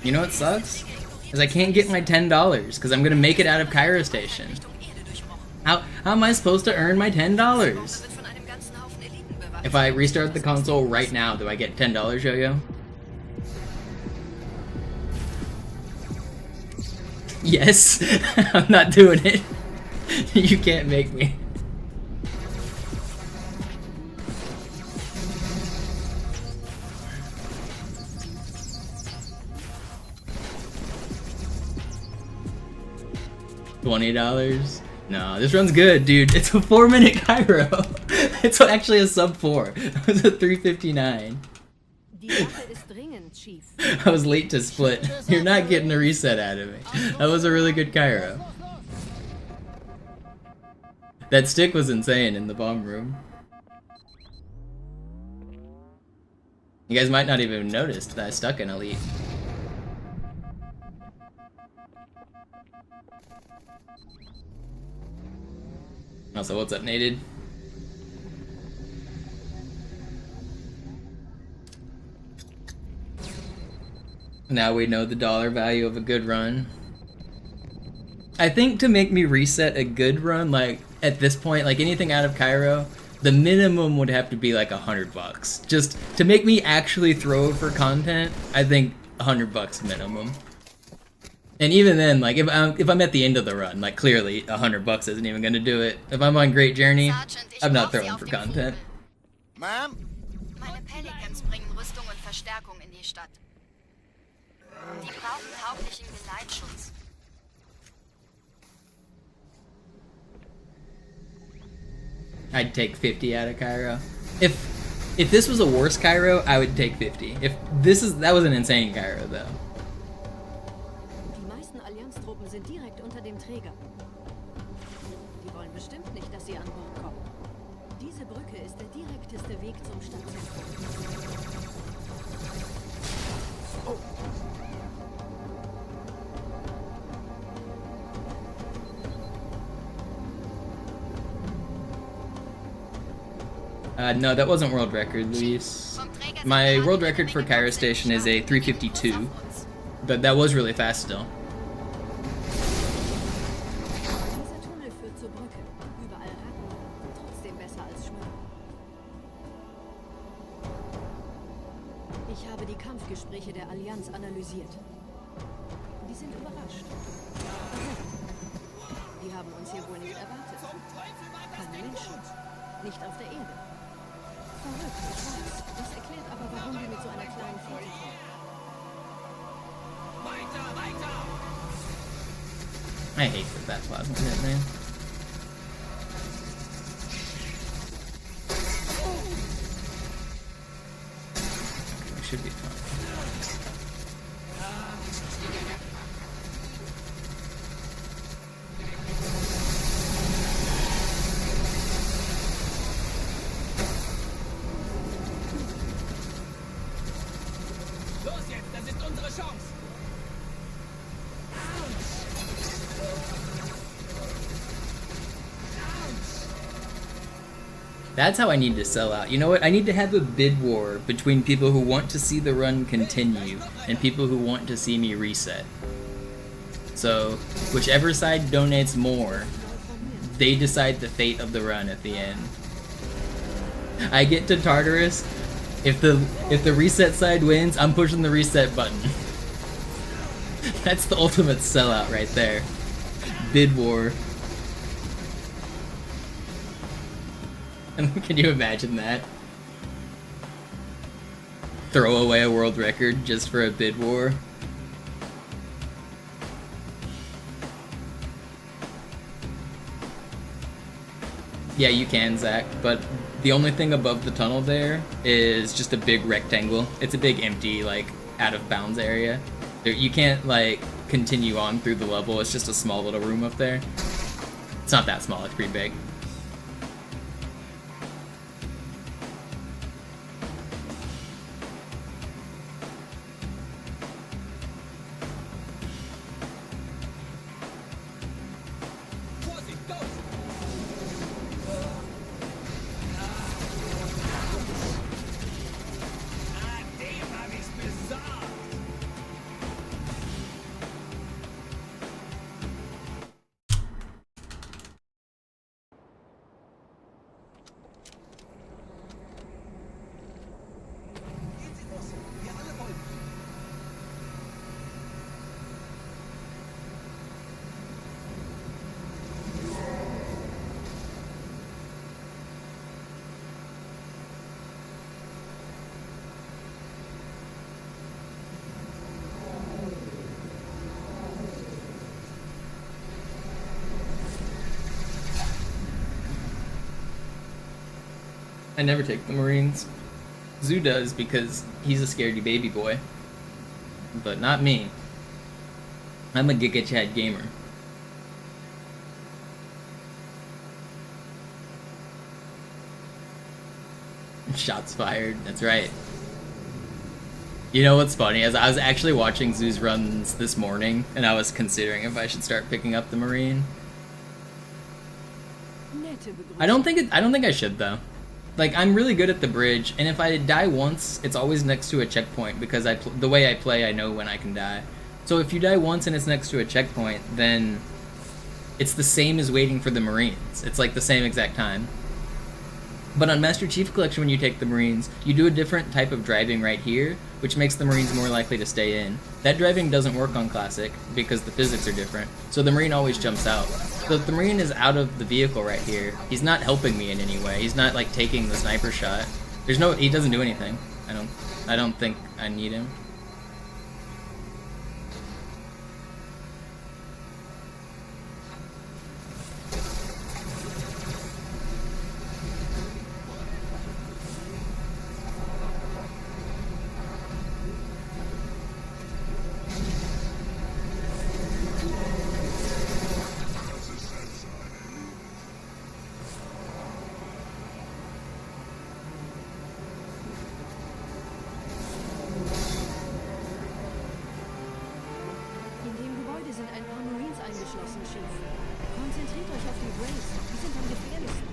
Speaker 1: You know what sucks? Is I can't get my $10 because I'm gonna make it out of Cairo Station.
Speaker 9: Richtung Erde durchbrochen.
Speaker 1: How am I supposed to earn my $10?
Speaker 9: Bombe wird von einem ganzen Haufen Eliten bewacht.
Speaker 1: If I restart the console right now, do I get $10, Yo-Yo? Yes. I'm not doing it. You can't make me. $20? No, this run's good, dude. It's a 4-minute Cairo. It's actually a sub 4. It was a 3:59.
Speaker 9: Die Sache ist dringend, Chief.
Speaker 1: I was late to split. You're not getting a reset out of me. That was a really good Cairo. That stick was insane in the bomb room. You guys might not even have noticed that I stuck in Elite. Also, what's up, Nated? Now we know the dollar value of a good run. I think to make me reset a good run, like, at this point, like anything out of Cairo, the minimum would have to be like $100. Just to make me actually throw for content, I think $100 minimum. And even then, like, if I'm at the end of the run, like, clearly $100 isn't even gonna do it. If I'm on Great Journey, I'm not throwing for content.
Speaker 2: Ma'am?
Speaker 8: Meine Pelicans bringen Rüstung und Verstärkung in die Stadt. Die brauchen tauglichen Geleitschutz.
Speaker 1: I'd take 50 out of Cairo. If this was a worse Cairo, I would take 50. That was an insane Cairo though.
Speaker 9: Die meisten Allianztruppen sind direkt unter dem Träger. Die wollen bestimmt nicht, dass sie an Bord kommen. Diese Brücke ist der direkteste Weg zum Stadtzentrum. Oh.
Speaker 1: No, that wasn't world record, Luis. My world record for Cairo Station is a 352, but that was really fast still.
Speaker 9: Dieser Tunnel führt zur Brücke. Überall Ratten. Trotzdem besser als Schwimmen. Ich habe die Kampfgespräche der Allianz analysiert. Die sind überrascht. Die haben uns hier wohl nicht erwartet. Keine Menschen. Nicht auf der Erde. Verrückt, ich weiß. Das erklärt aber, warum wir mit so einer kleinen Flotte kommen.
Speaker 6: Weiter, weiter!
Speaker 1: I hate that plasma hit, man. Okay, we should be fine.
Speaker 6: Los jetzt, das ist unsere Chance!
Speaker 1: That's how I need to sell out. You know what? I need to have a bid war between people who want to see the run continue and people who want to see me reset. So, whichever side donates more, they decide the fate of the run at the end. I get to Tartarus. If the reset side wins, I'm pushing the reset button. That's the ultimate sellout right there. Bid war. Can you imagine that? Throw away a world record just for a bid war? Yeah, you can, Zach, but the only thing above the tunnel there is just a big rectangle. It's a big empty, like, out of bounds area. You can't, like, continue on through the level. It's just a small little room up there. It's not that small, it's pretty big. I never take the Marines. Zoo does because he's a scaredy baby boy. But not me. I'm a Giga Chad gamer. Shots fired, that's right. You know what's funny is I was actually watching Zoo's runs this morning and I was considering if I should start picking up the Marine. I don't think I should though. Like, I'm really good at the bridge, and if I die once, it's always next to a checkpoint, because the way I play, I know when I can die. So if you die once and it's next to a checkpoint, then it's the same as waiting for the Marines. It's like the same exact time. But on Master Chief Collection, when you take the Marines, you do a different type of driving right here, which makes the Marines more likely to stay in. That driving doesn't work on Classic, because the physics are different, so the Marine always jumps out. So if the Marine is out of the vehicle right here, he's not helping me in any way. He's not, like, taking the sniper shot. He doesn't do anything. I don't think I need him.
Speaker 9: sind ein paar Marines eingeschlossen, Chief. Konzentriert euch auf die Grays. Die sind am gefährlichsten.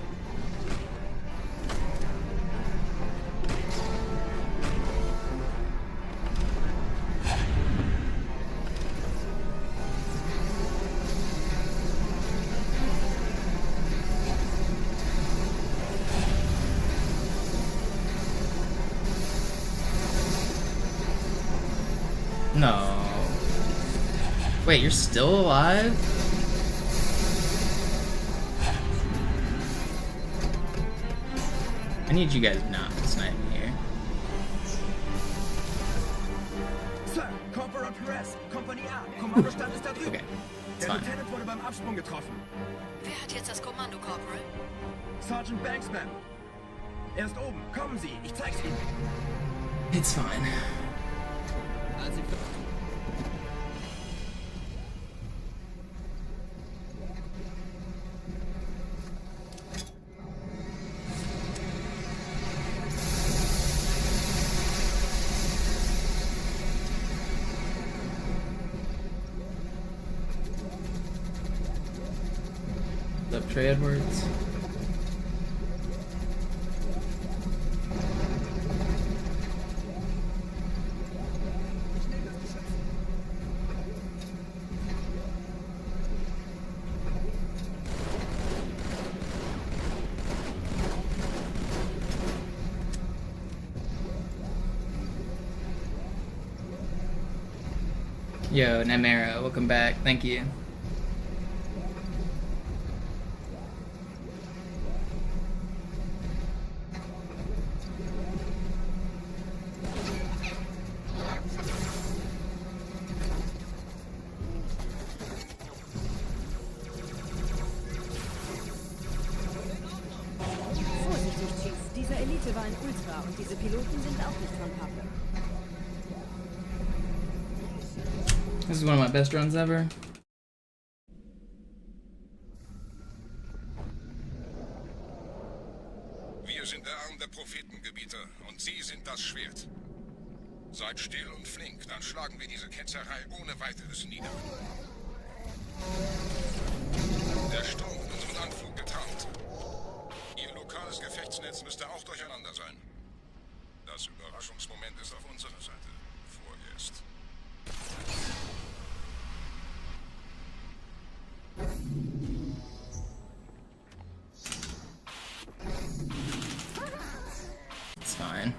Speaker 1: No. Wait, you're still alive? I need you guys not to snipe me here.
Speaker 6: Sir, Corporal Perez, Kompanie A, Kommandostand ist da drüben.
Speaker 1: Okay, it's
Speaker 6: Der
Speaker 1: fine.
Speaker 6: Lieutenant wurde beim Absprung getroffen.
Speaker 9: Wer hat jetzt das Kommando, Corporal?
Speaker 6: Sergeant Banksman. Er ist oben. Kommen Sie, ich zeig's Ihnen.
Speaker 1: It's fine. Up Trey Edwards. Yo, Namera, welcome back. Thank you.
Speaker 9: Vorsichtig, Chief. Diese Elite war ein Ultra und diese Piloten sind auch nicht von Pappe.
Speaker 1: This is one of my best runs ever.
Speaker 4: Wir sind der Arm der Prophetengebieter und Sie sind das Schwert. Seid still und flink, dann schlagen wir diese Ketzerei ohne weiteres nieder. Der Sturm hat unseren Anflug getarnt. Ihr lokales Gefechtsnetz müsste auch durcheinander sein. Das Überraschungsmoment ist auf unserer Seite. Vorerst.
Speaker 1: It's fine.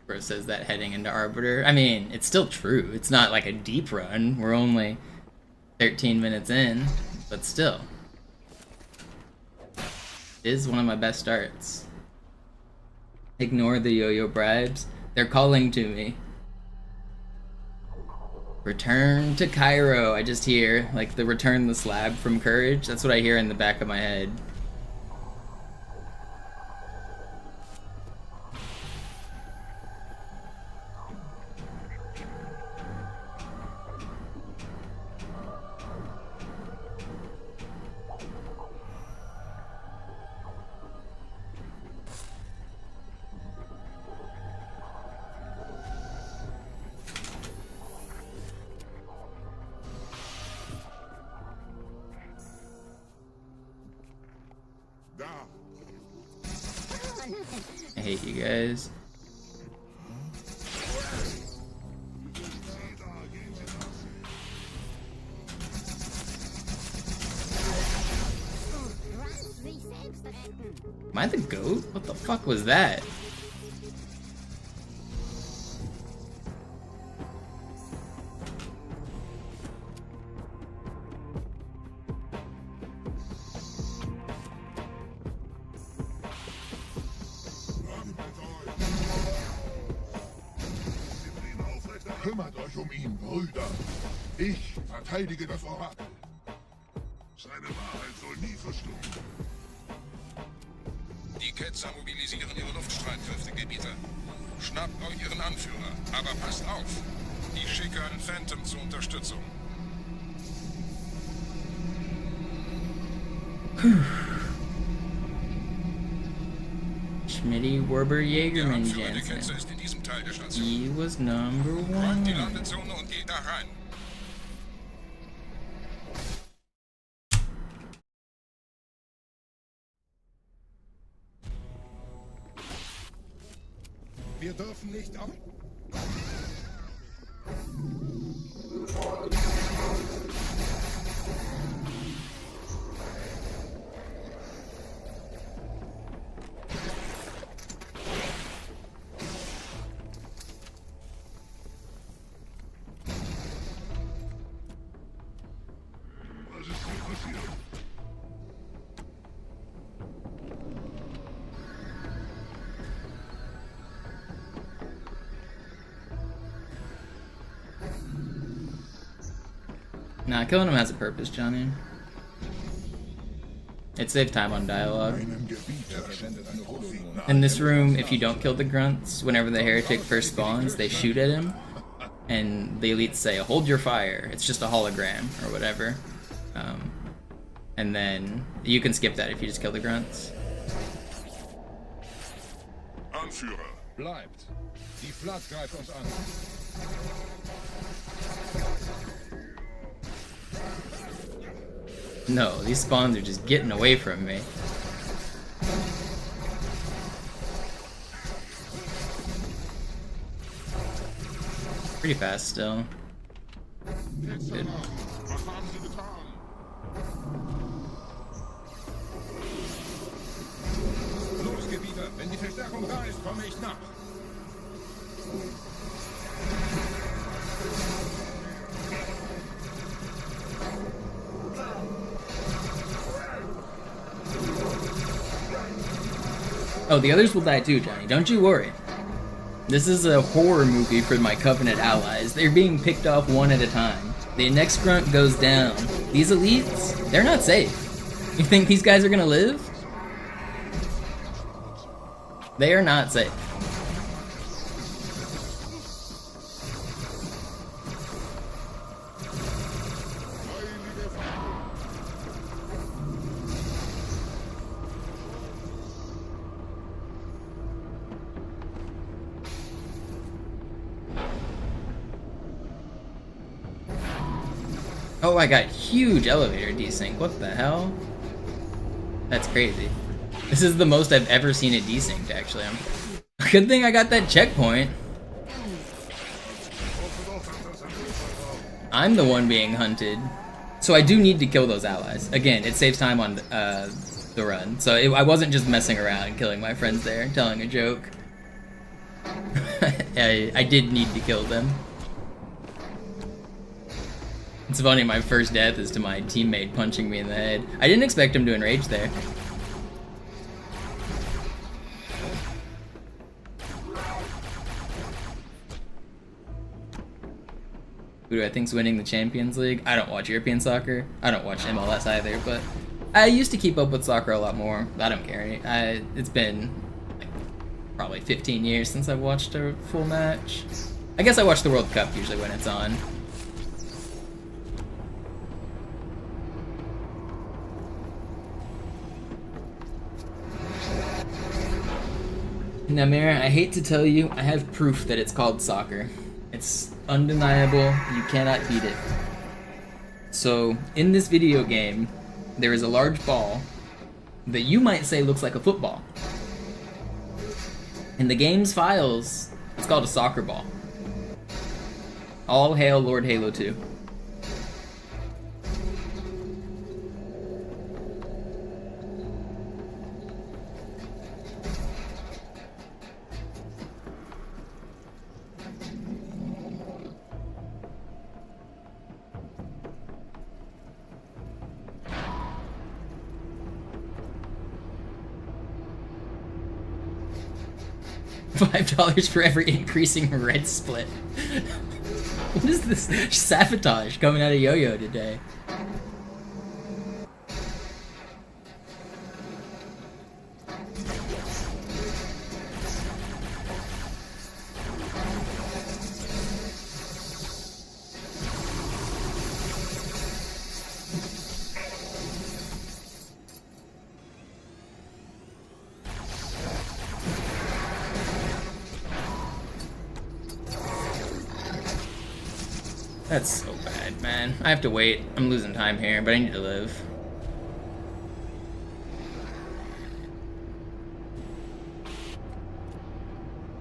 Speaker 1: Bro says that heading into Arbiter. I mean, it's still true. It's not like a deep run. We're only 13 minutes in, but still. It is one of my best starts. Ignore the yo-yo bribes. They're calling to me. Return to Cairo. I just hear, like, the return the slab from Courage. That's what I hear in the back of my head. I hate you guys. Am I the goat? What the fuck was that?
Speaker 10: Kümmert euch um ihn, Brüder. Ich verteidige das Orakel. Seine Wahrheit soll nie verstummen.
Speaker 4: Die Ketzer mobilisieren ihre Luftstreitkräfte, Gebieter. Schnappt euch ihren Anführer, aber passt auf. Ich schicke einen Phantom zur Unterstützung.
Speaker 1: Schmitty, Werber, Jägermann,
Speaker 4: Anführer der
Speaker 1: Jensen.
Speaker 4: Ketzer ist in diesem Teil der Station.
Speaker 1: He was number
Speaker 4: Räumt die
Speaker 1: one.
Speaker 4: Landezone und geht da rein. Wir dürfen nicht auf...
Speaker 10: Was ist hier passiert?
Speaker 1: Nah, killing him has a purpose, Johnny. It saves time on dialogue.
Speaker 10: Einem Gebieter schenkt eine Trophäe.
Speaker 1: In this room, if you don't kill the grunts, whenever the heretic first spawns, they shoot at him, and the elites say, "Hold your fire." It's just a hologram or whatever, and then you can skip that if you just kill the grunts.
Speaker 4: Anführer. Bleibt. Die Flat greift uns an.
Speaker 1: No, these spawns are just getting away from me. Pretty fast still. Good.
Speaker 4: Was haben Sie getan? Los, Gebieter. Wenn die Verstärkung da ist, komme ich nach.
Speaker 1: Oh, the others will die too, Johnny. Don't you worry. This is a horror movie for my Covenant allies. They're being picked off one at a time. The next grunt goes down. These elites, they're not safe. You think these guys are gonna live? They are not safe. Oh, I got huge elevator desync. What the hell? That's crazy. This is the most I've ever seen it desynced, actually. Good thing I got that checkpoint. I'm the one being hunted. So I do need to kill those allies. Again, it saves time on the run. So I wasn't just messing around and killing my friends there and telling a joke. I did need to kill them. It's funny, my first death is to my teammate punching me in the head. I didn't expect him to enrage there. Who do I think's winning the Champions League? I don't watch European soccer. I don't watch MLS either, but I used to keep up with soccer a lot more. I don't care. It's been like, probably 15 years since I've watched a full match. I guess I watch the World Cup usually when it's on. Now, Mara, I hate to tell you, I have proof that it's called soccer. It's undeniable, you cannot beat it. So, in this video game, there is a large ball that you might say looks like a football. In the game's files, it's called a soccer ball. All hail Lord Halo 2. $5 for every increasing red split. What is this sabotage coming out of Yo-Yo today? That's so bad, man. I have to wait. I'm losing time here, but I need to live.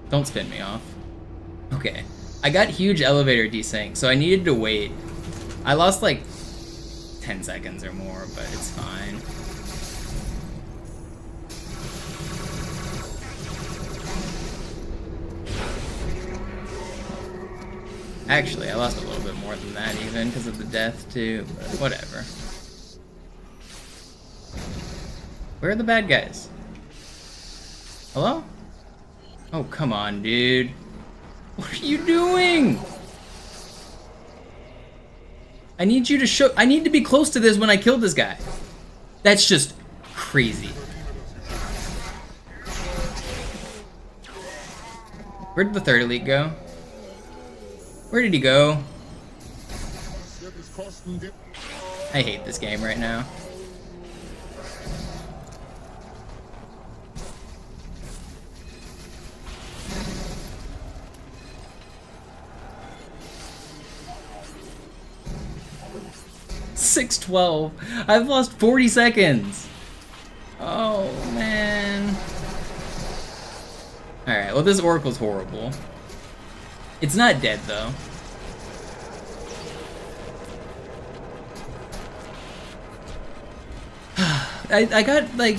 Speaker 1: Don't spin me off. Okay. I got huge elevator desync, so I needed to wait. I lost like 10 seconds or more, but it's fine. Actually, I lost a little bit more than that even because of the death too, but whatever. Where are the bad guys? Hello? Oh, come on, dude. What are you doing? I need you to show- I need to be close to this when I kill this guy. That's just crazy. Where did the third elite go? Where did he go? I hate this game right now. $6.12. I've lost 40 seconds. Oh, man. Alright, well, this Oracle's horrible. It's not dead, though. I got, like...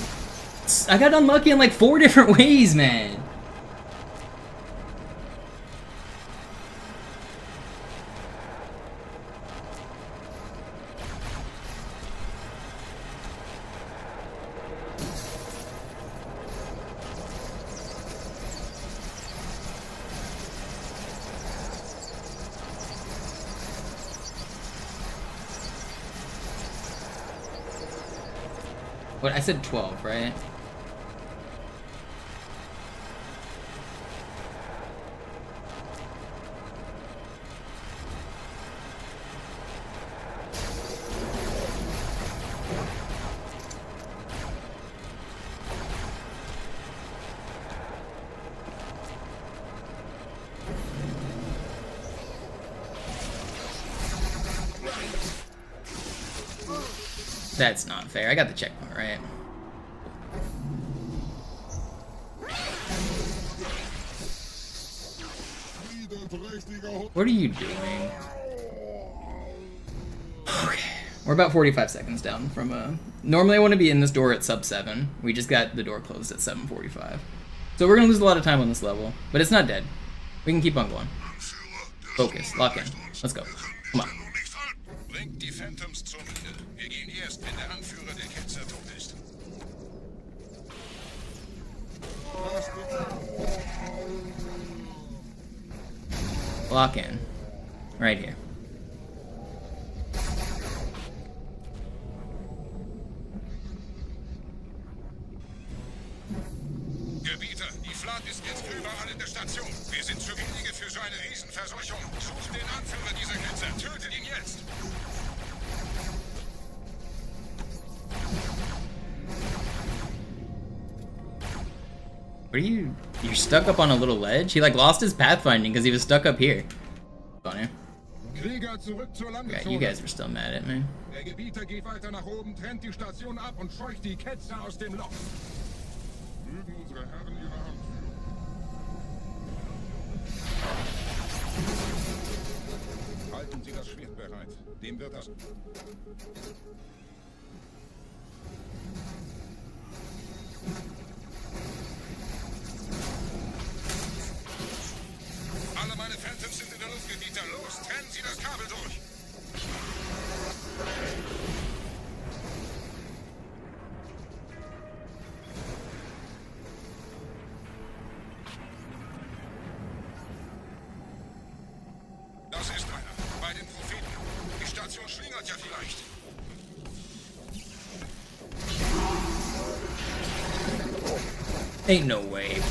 Speaker 1: I got unlucky in, like, 4 different ways, man. What, I said 12, right? That's not fair. I got the checkpoint, right? What are you doing? Okay. We're about 45 seconds down from normally I want to be in this door at sub 7. We just got the door closed at 7:45. So we're gonna lose a lot of time on this level, but it's not dead. We can keep on going. Focus, lock in. Let's go. Come on.
Speaker 4: Bringt die Phantoms zur Mine. Wir gehen erst, wenn der Anführer der Ketzer tot ist.
Speaker 1: Lock in. Right here.
Speaker 4: Gebieter, die Flat ist jetzt überall in der Station. Wir sind zu wenige für so eine Riesenverseuchung. Sucht den Anführer dieser Ketzer. Tötet ihn jetzt.
Speaker 1: What are you? You're stuck up on a little ledge? He like lost his pathfinding because he was stuck up here. Funny.
Speaker 4: Krieger zurück zur
Speaker 1: Yeah,
Speaker 4: Landezone.
Speaker 1: you guys are still mad at me.
Speaker 4: Der Gebieter geht weiter nach oben, trennt die Station ab und scheucht die Ketzer aus dem Loch. Mögen unsere Herren ihre Hand führen. Halten Sie das Schwert bereit. Dem wird das... Alle meine Phantoms sind in der Luft, Gebieter. Los, trennen Sie das Kabel durch. Das ist einer. Bei den Propheten. Die Station schlingert ja vielleicht.
Speaker 1: Ain't no way.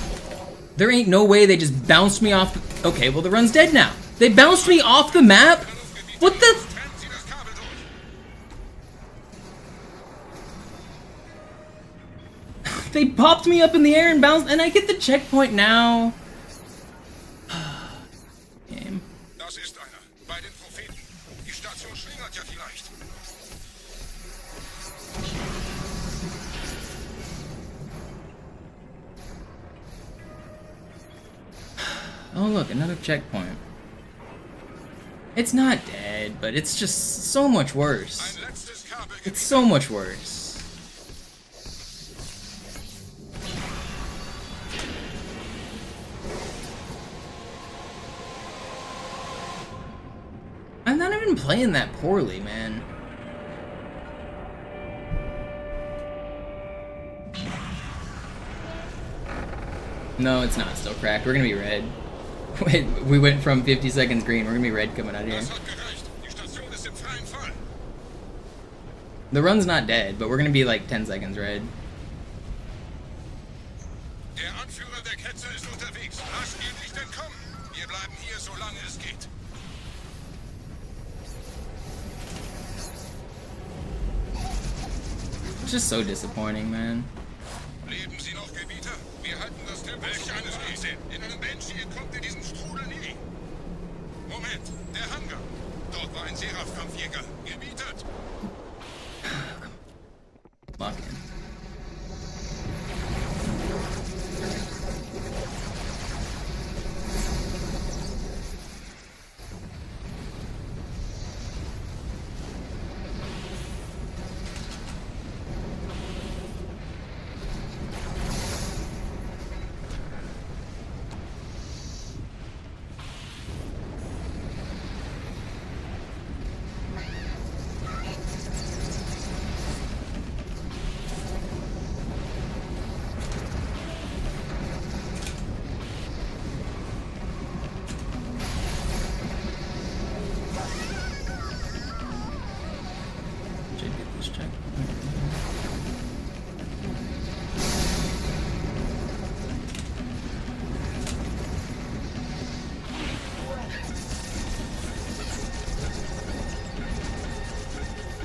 Speaker 1: There ain't no way they just bounced me off. Okay, well the run's dead now. They bounced me off the map? What the? They popped me up in the air and bounced, and I get the checkpoint now. Game.
Speaker 4: Das ist einer. Bei den Propheten. Verbindung schlingert ja vielleicht.
Speaker 1: Oh look, another checkpoint. It's not dead, but it's just so much worse.
Speaker 4: Ein letztes Kabel.
Speaker 1: It's so much worse. I'm not even playing that poorly, man. No, it's not still cracked. We're gonna be red. Wait, we went from 50 seconds green. We're gonna be red coming out of here.
Speaker 4: Das hat gereicht. Die Station ist im freien Fall.
Speaker 1: The run's not dead, but we're gonna be like 10 seconds red.
Speaker 4: Der Anführer der Ketzer ist unterwegs. Lasst ihn nicht entkommen. Wir bleiben hier, solange es geht.
Speaker 1: It's just so disappointing, man.
Speaker 4: Leben Sie noch, Gebieter? Wir halten das Typ. Welch eines Riesen. In einem Banshee entkommt ihr diesem Strudel nie. Moment, der Hangar. Dort war ein Seraph-Kampfjäger. Gebietet.
Speaker 1: Lock in. Should get this checkpoint.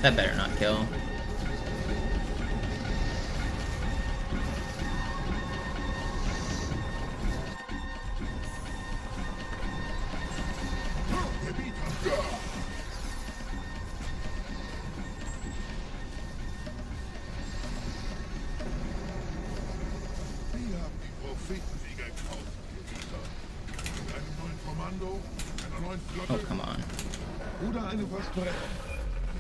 Speaker 1: That better not kill.
Speaker 10: Wir haben die Prophetensieger gekauft, Gebieter. Mit einem neuen Kommando, einer neuen
Speaker 1: Oh,
Speaker 10: Flotte
Speaker 1: come on.
Speaker 10: oder eine Versprechung.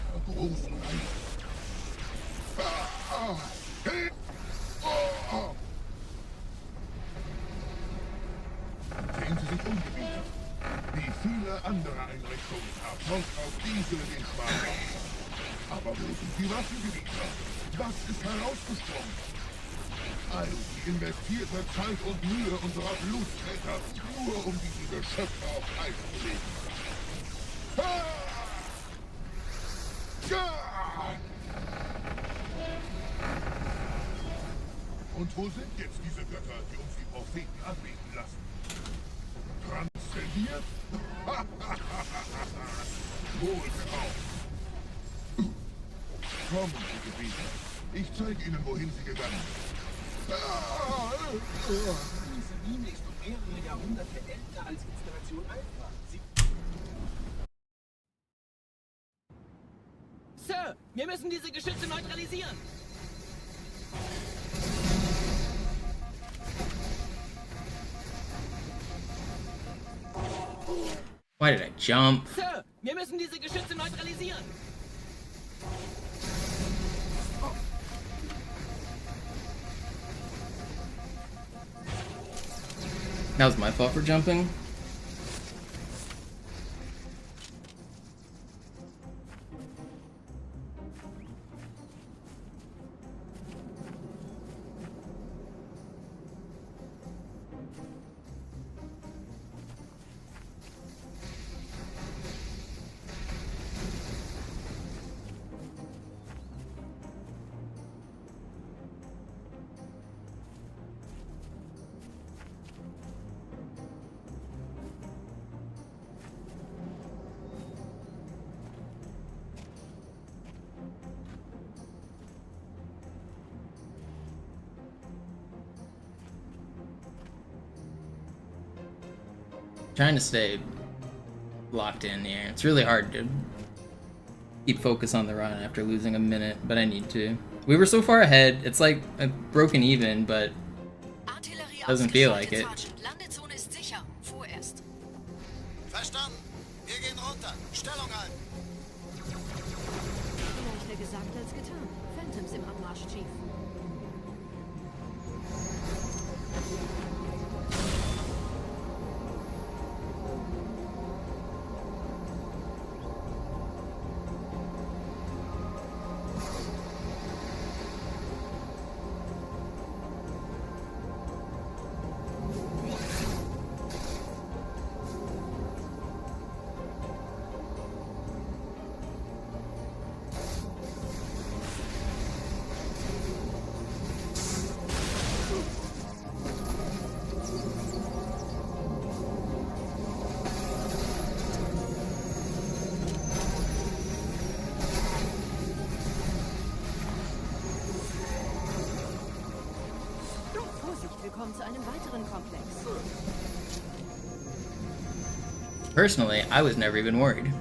Speaker 10: Einer großen Reise. Hey! Oh! Sehen Sie sich um, Gebieter. Wie viele andere Einrichtungen verfolgt auf diese den Schwarzen. Aber wo sind die Waffengebieter? Was ist herausgesprungen? All die investierte Zeit und Mühe unserer Bluttäter, nur um diese Geschöpfe auf Eis zu legen. Ah! Ja! Und wo sind jetzt diese Götter, die uns die Propheten anbeten lassen? Transzendiert? Wohl kaum. Kommen Sie, Gebieter. Ich zeige Ihnen, wohin Sie gegangen sind.
Speaker 6: Diese Mine ist um mehrere Jahrhunderte älter als Installation Alpha.
Speaker 13: Sir, wir müssen diese Geschütze neutralisieren.
Speaker 1: Why did I jump?
Speaker 13: Sir, wir müssen diese Geschütze neutralisieren.
Speaker 1: That was my fault for jumping. Trying to stay locked in here. It's really hard to keep focus on the run after losing a minute, but I need to. We were so far ahead, it's like I've broken even, but doesn't feel like it.
Speaker 8: Landezone ist sicher. Vorerst.
Speaker 2: Verstanden. Wir gehen runter. Stellung halten.
Speaker 9: Leichter gesagt als getan. Phantoms im Anmarsch, Chief. Willkommen zu einem weiteren Komplex.
Speaker 1: Personally, I was never even worried.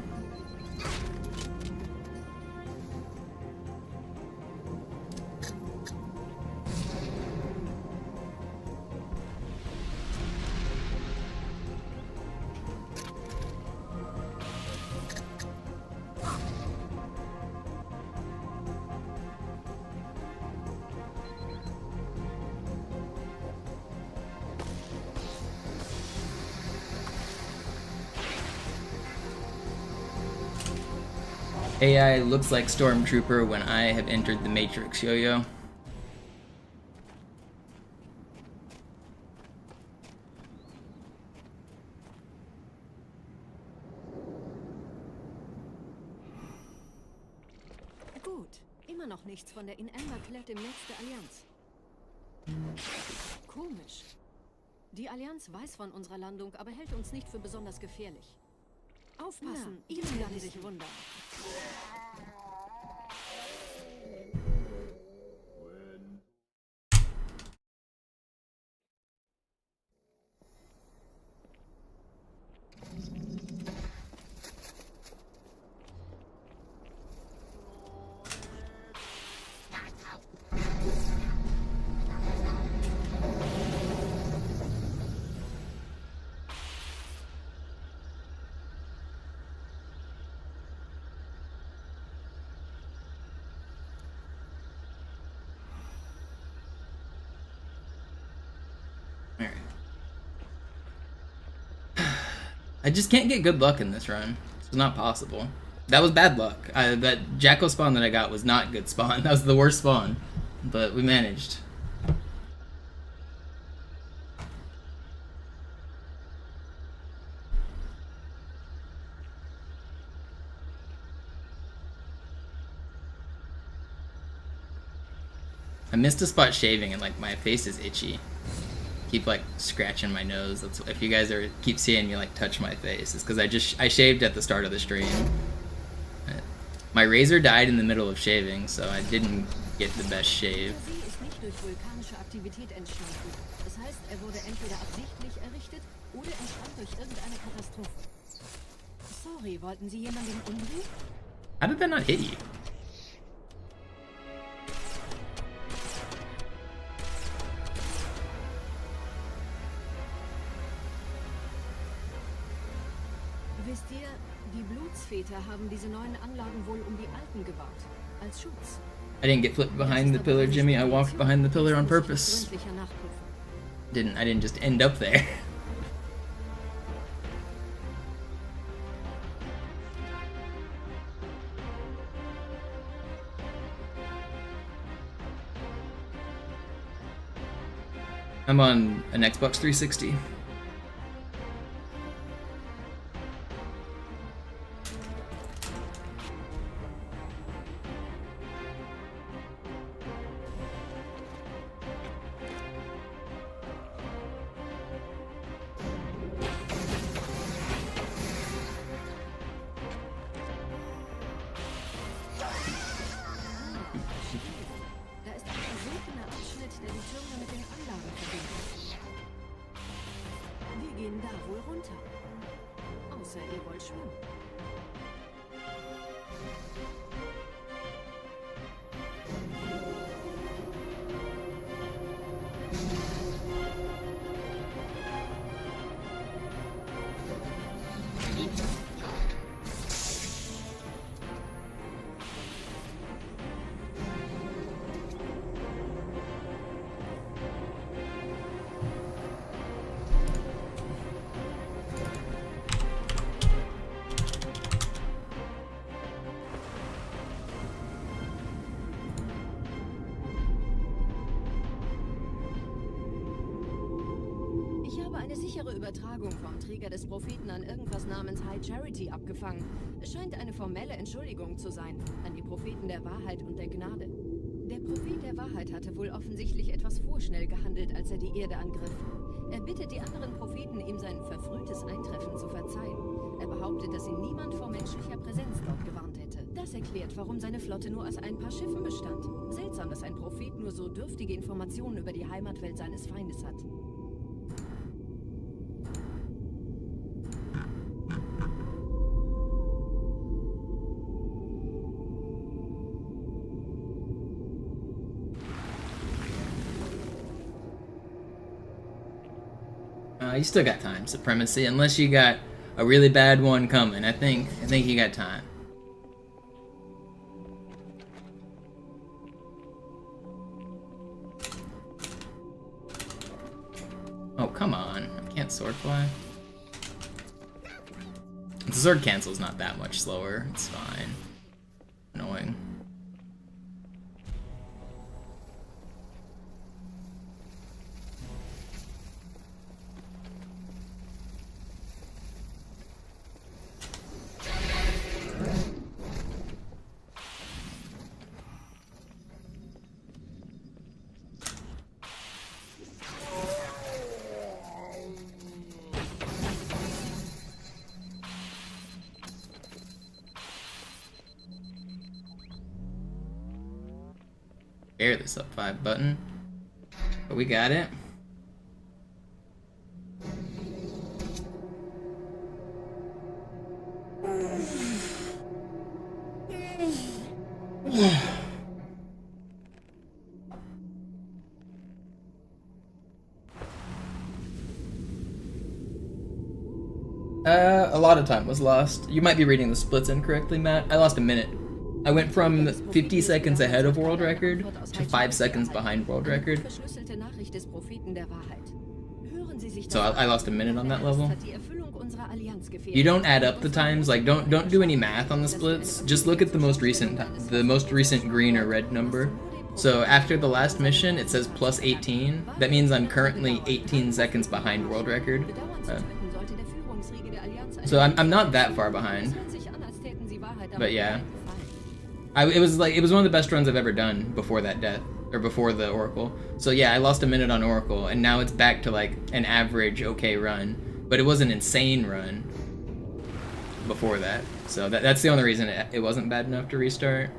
Speaker 1: AI looks like Stormtrooper when I have entered the Matrix, Yo-Yo.
Speaker 9: Gut, immer noch nichts von der in Amber klärt im Netz der Allianz. Komisch. Die Allianz weiß von unserer Landung, aber hält uns nicht für besonders gefährlich. Aufpassen, Ihnen werden sich wundern.
Speaker 1: I just can't get good luck in this run. It's not possible. That was bad luck. That Jackal spawn that I got was not good spawn. That was the worst spawn. But we managed. I missed a spot shaving and like my face is itchy. Keep like scratching my nose. That's if you guys are keep seeing me like touch my face, it's because I shaved at the start of the stream. My razor died in the middle of shaving, so I didn't get the best shave. How did that not hit you?
Speaker 9: Wisst ihr, die Blutsväter haben diese neuen Anlagen wohl die alten gebaut. Als Schutz.
Speaker 1: I didn't get flipped behind the pillar, Jimmy. I walked behind the pillar on purpose. I didn't just end up there. I'm on an Xbox 360.
Speaker 9: habe eine sichere Übertragung vom Träger des Propheten an irgendwas namens High Charity abgefangen. Es scheint eine formelle Entschuldigung zu sein, an die Propheten der Wahrheit und der Gnade. Der Prophet der Wahrheit hatte wohl offensichtlich etwas vorschnell gehandelt, als er die Erde angriff. Er bittet die anderen Propheten, ihm sein verfrühtes Eintreffen zu verzeihen. Er behauptet, dass ihn niemand vor menschlicher Präsenz dort gewarnt hätte. Das erklärt, warum seine Flotte nur aus ein paar Schiffen bestand. Seltsam, dass ein Prophet nur so dürftige Informationen über die Heimatwelt seines Feindes hat.
Speaker 1: You still got time, Supremacy, unless you got a really bad one coming. I think you got time. Oh, come on. I can't sword fly. The sword cancel's not that much slower. It's fine. Annoying. Air this up 5 button, but we got it. A lot of time was lost. You might be reading the splits incorrectly, Matt. I lost a minute. I went from 50 seconds ahead of world record to 5 seconds behind world record. So I lost a minute on that level. You don't add up the times, like don't do any math on the splits. Just look at the most recent green or red number. So after the last mission, it says plus 18. That means I'm currently 18 seconds behind world record. So I'm not that far behind. But yeah. It was one of the best runs I've ever done before that death, or before the Oracle. So yeah, I lost a minute on Oracle, and now it's back to like an average okay run. But it was an insane run before that. So that's the only reason it wasn't bad enough to restart.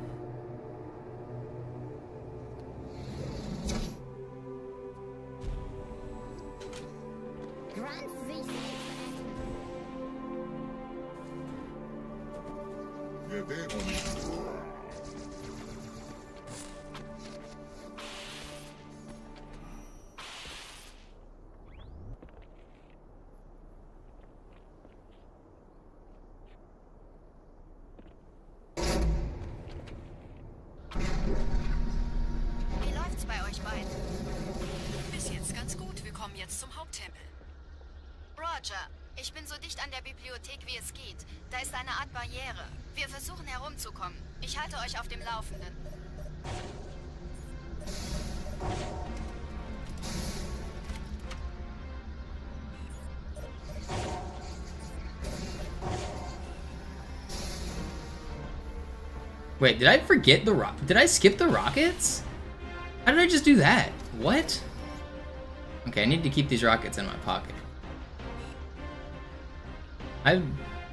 Speaker 8: Roger, ich bin so dicht an der Bibliothek, wie es geht. Da ist eine Art Barriere. Wir versuchen herumzukommen. Ich halte euch auf dem Laufenden.
Speaker 1: Wait, did I forget the did I skip the rockets? How did I just do that? What? Okay, I need to keep these rockets in my pocket. I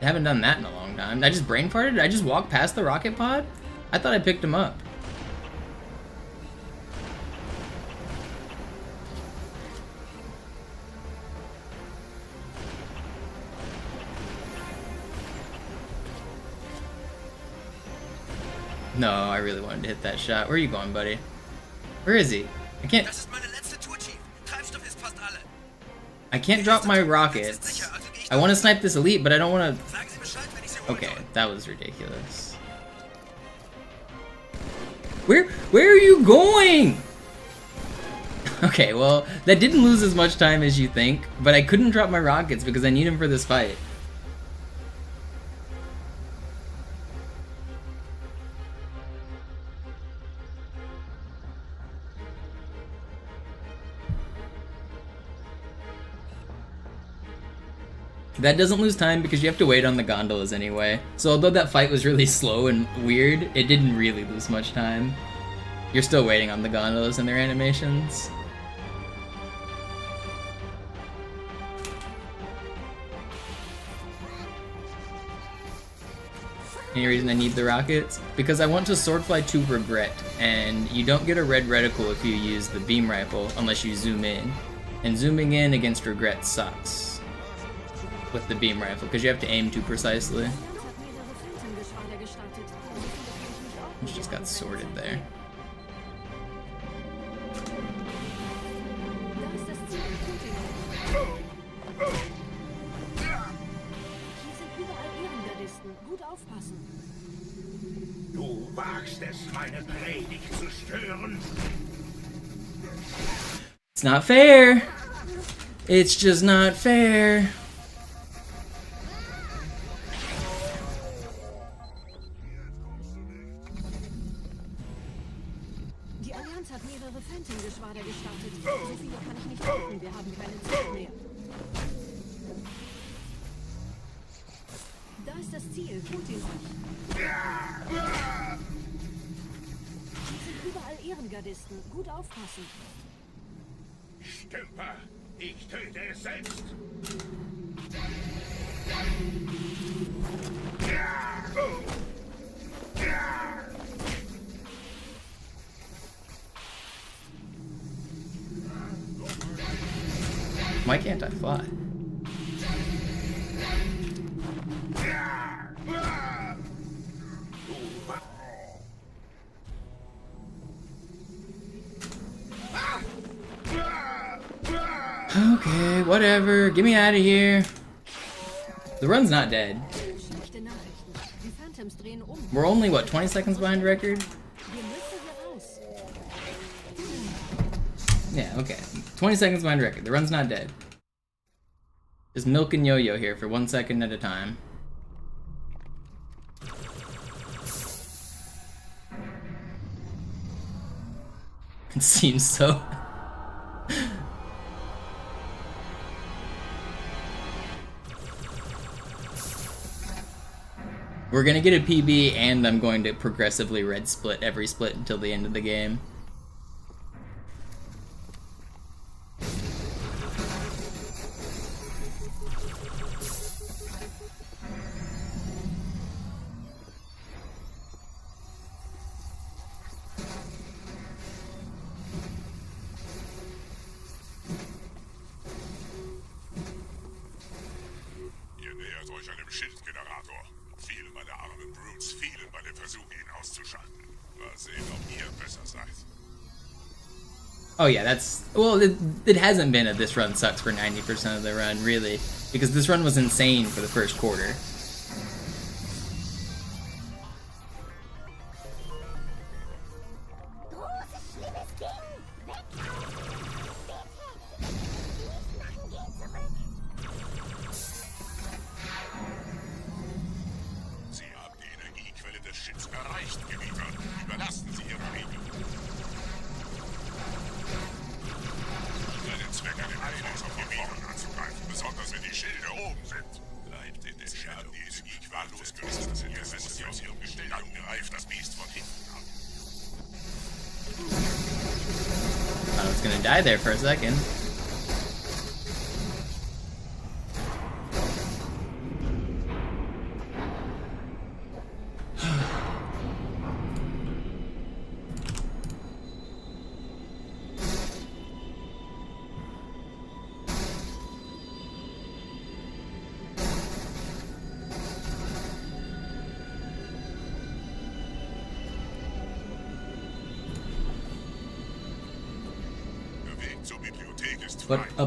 Speaker 1: haven't done that in a long time. I just brain farted? Did I just walk past the rocket pod? I thought I picked them up. No, I really wanted to hit that shot. Where are you going, buddy? Where is he? I can't... I can't drop my rockets. I want to snipe this elite, but I don't want to... Okay, that was ridiculous. Where are you going? Okay, well, that didn't lose as much time as you think, but I couldn't drop my rockets because I need them for this fight. That doesn't lose time because you have to wait on the gondolas anyway. So although that fight was really slow and weird, it didn't really lose much time. You're still waiting on the gondolas and their animations. Any reason I need the rockets? Because I want to swordfly to Regret, and you don't get a red reticle if you use the beam rifle unless you zoom in. And zooming in against Regret sucks with the beam rifle, because you have to aim too precisely. It just got sorted there.
Speaker 10: Du wagst es, meine Predigt zu stören.
Speaker 1: It's not fair. It's just not fair.
Speaker 9: Die Allianz hat mehrere Phantom-Geschwader gestartet. So viele kann ich nicht halten. Wir haben keine Zeit mehr. Da ist das Ziel. Holt ihn euch. Hier sind überall Ehrengardisten. Gut aufpassen.
Speaker 10: Stümper, ich töte es selbst.
Speaker 1: Why can't I fly? Okay, whatever. Get me out of here. The run's not dead. We're only, what, 20 seconds behind record? Yeah, okay. 20 seconds behind record. The run's not dead. Just milk and yo-yo here for 1 second at a time. It seems so. We're gonna get a PB, and I'm going to progressively red split every split until the end of the game.
Speaker 10: Ihr nähert euch einem Schildgenerator. Viele meiner armen Brutes fielen bei dem Versuch, ihn auszuschalten. Mal sehen, ob ihr besser seid.
Speaker 1: Oh yeah, that's... Well, it hasn't been a this run sucks for 90% of the run, really. Because this run was insane for the first quarter.
Speaker 10: Sie haben die Energiequelle des Schiffs erreicht, Gebieter. Überlassen Sie Ihre Regeln. Für den Zweck eine Einheitsgebiet anzugreifen, besonders wenn die Schilde oben sind. Bleibt in den Schatten. Die Energiequellen losgerüstet sind. Ihr wisst sie aus ihrem Gestell. Dann greift das Biest von hinten an.
Speaker 1: I was gonna die there for a second.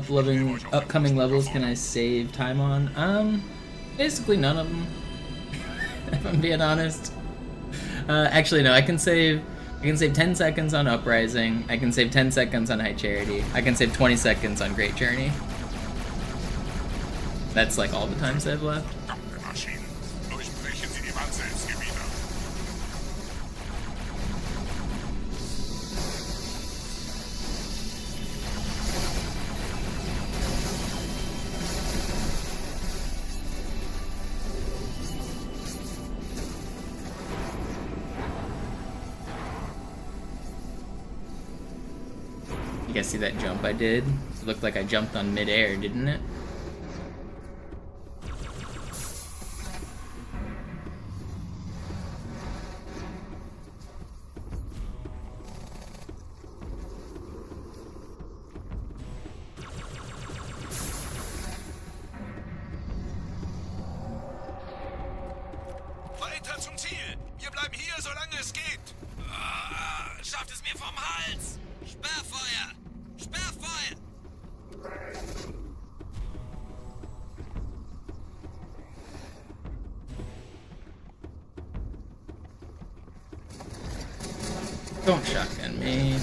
Speaker 1: What upcoming levels can I save time on? Basically none of them. If I'm being honest. Actually no, I can save 10 seconds on Uprising, I can save 10 seconds on High Charity, I can save 20 seconds on Great Journey. That's like all the time save left. guys see that jump I did? It looked like I jumped on midair, didn't it?
Speaker 12: Weiter zum Ziel! Wir bleiben hier, solange es geht! Schafft es mir vom Hals! Sperrfeuer! Sperrfeuer!
Speaker 1: Don't shotgun me.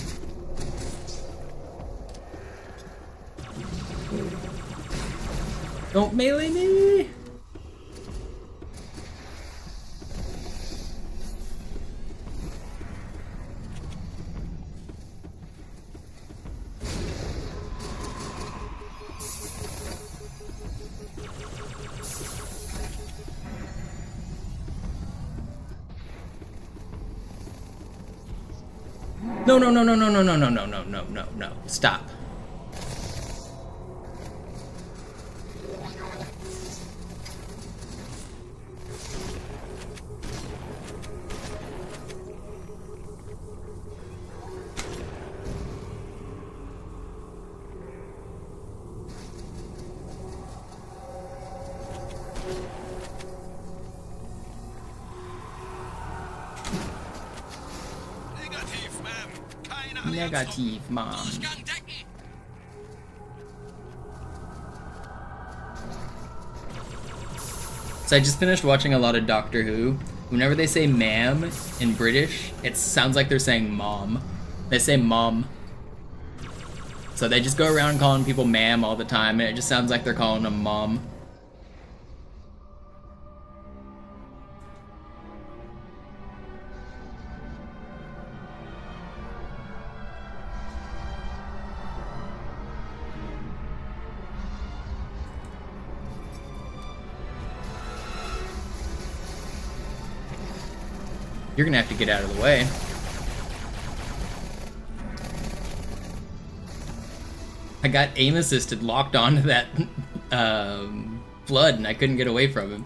Speaker 1: Don't melee me! No, no, no, no, no, no, no, no, no, no, no, no, no. Stop. Negativ, Mom. So I just finished watching a lot of Doctor Who. Whenever they say ma'am in British, it sounds like they're saying mom. They say mom. So they just go around calling people ma'am all the time, and it just sounds like they're calling them mom. You're gonna have to get out of the way. I got aim assisted locked onto that flood and I couldn't get away from him.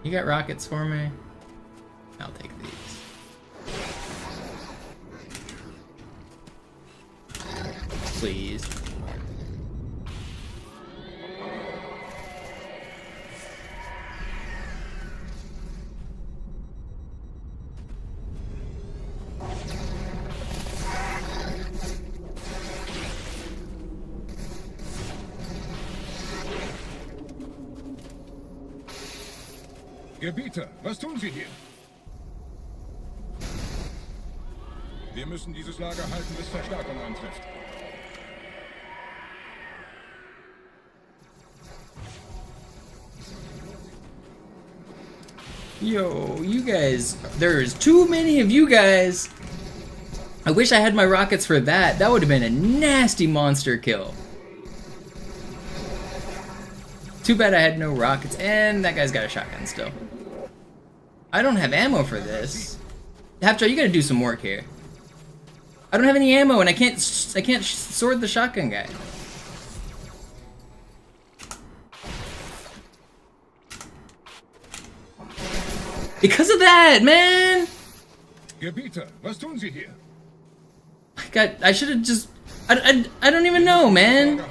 Speaker 1: You got rockets for me? I'll take these. Please.
Speaker 4: Gebieter, was tun Sie hier? Wir müssen dieses Lager halten, bis Verstärkung eintrifft.
Speaker 1: Yo, you guys, there's too many of you guys. I wish I had my rockets for that. That would have been a nasty monster kill. Too bad I had no rockets, and that guy's got a shotgun still. I don't have ammo for this. Half-Try, you gotta do some work here. I don't have any ammo, and I can't sword the shotgun guy. Because of that, man!
Speaker 4: Gebieter, was tun Sie hier?
Speaker 1: I should have just... I don't even know, man.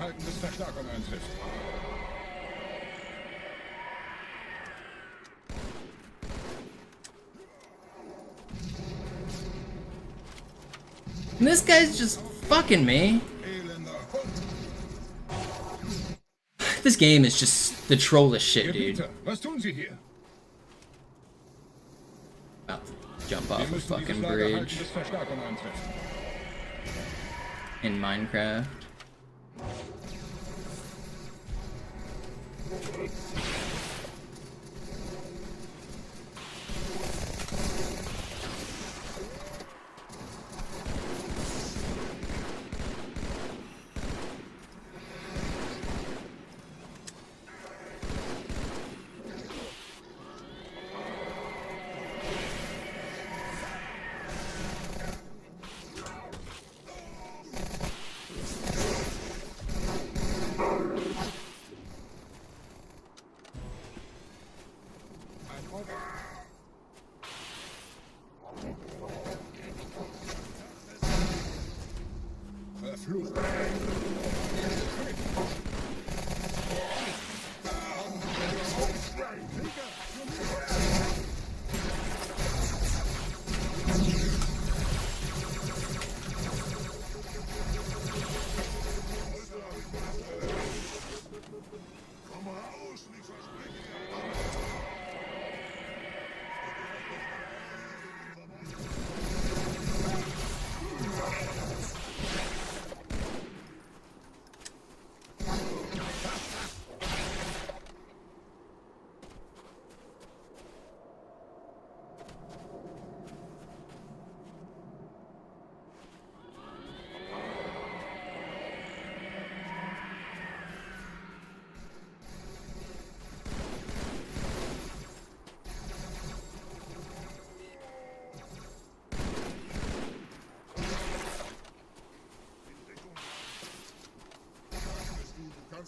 Speaker 1: And this guy's just fucking me. This game is just the trollest shit, dude.
Speaker 4: Was tun Sie hier?
Speaker 1: About to jump off a fucking bridge in Minecraft.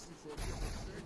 Speaker 10: was sie vor mir verstecken.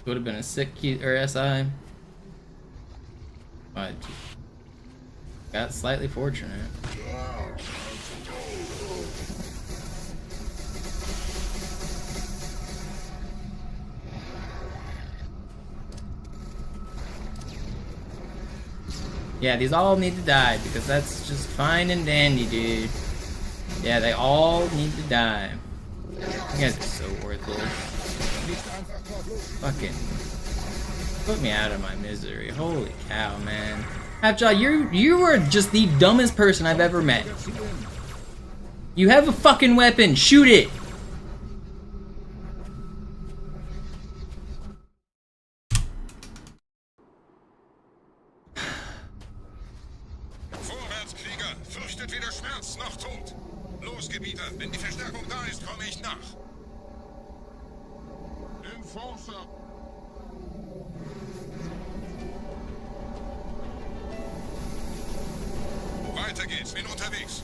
Speaker 1: Would have been a sick key or SI. But got slightly fortunate. Yeah, these all need to die because that's just fine and dandy, dude. Yeah, they all need to die. You guys are so worthless. Fucking put me out of my misery. Holy cow, man. Halfjaw, you are just the dumbest person I've ever met. You have a fucking weapon. Shoot it.
Speaker 4: Vorwärts, Krieger! Fürchtet weder Schmerz noch Tod! Los, Gebieter! Wenn die Verstärkung da ist, komme ich nach! Enforcer! Weiter geht's, bin unterwegs.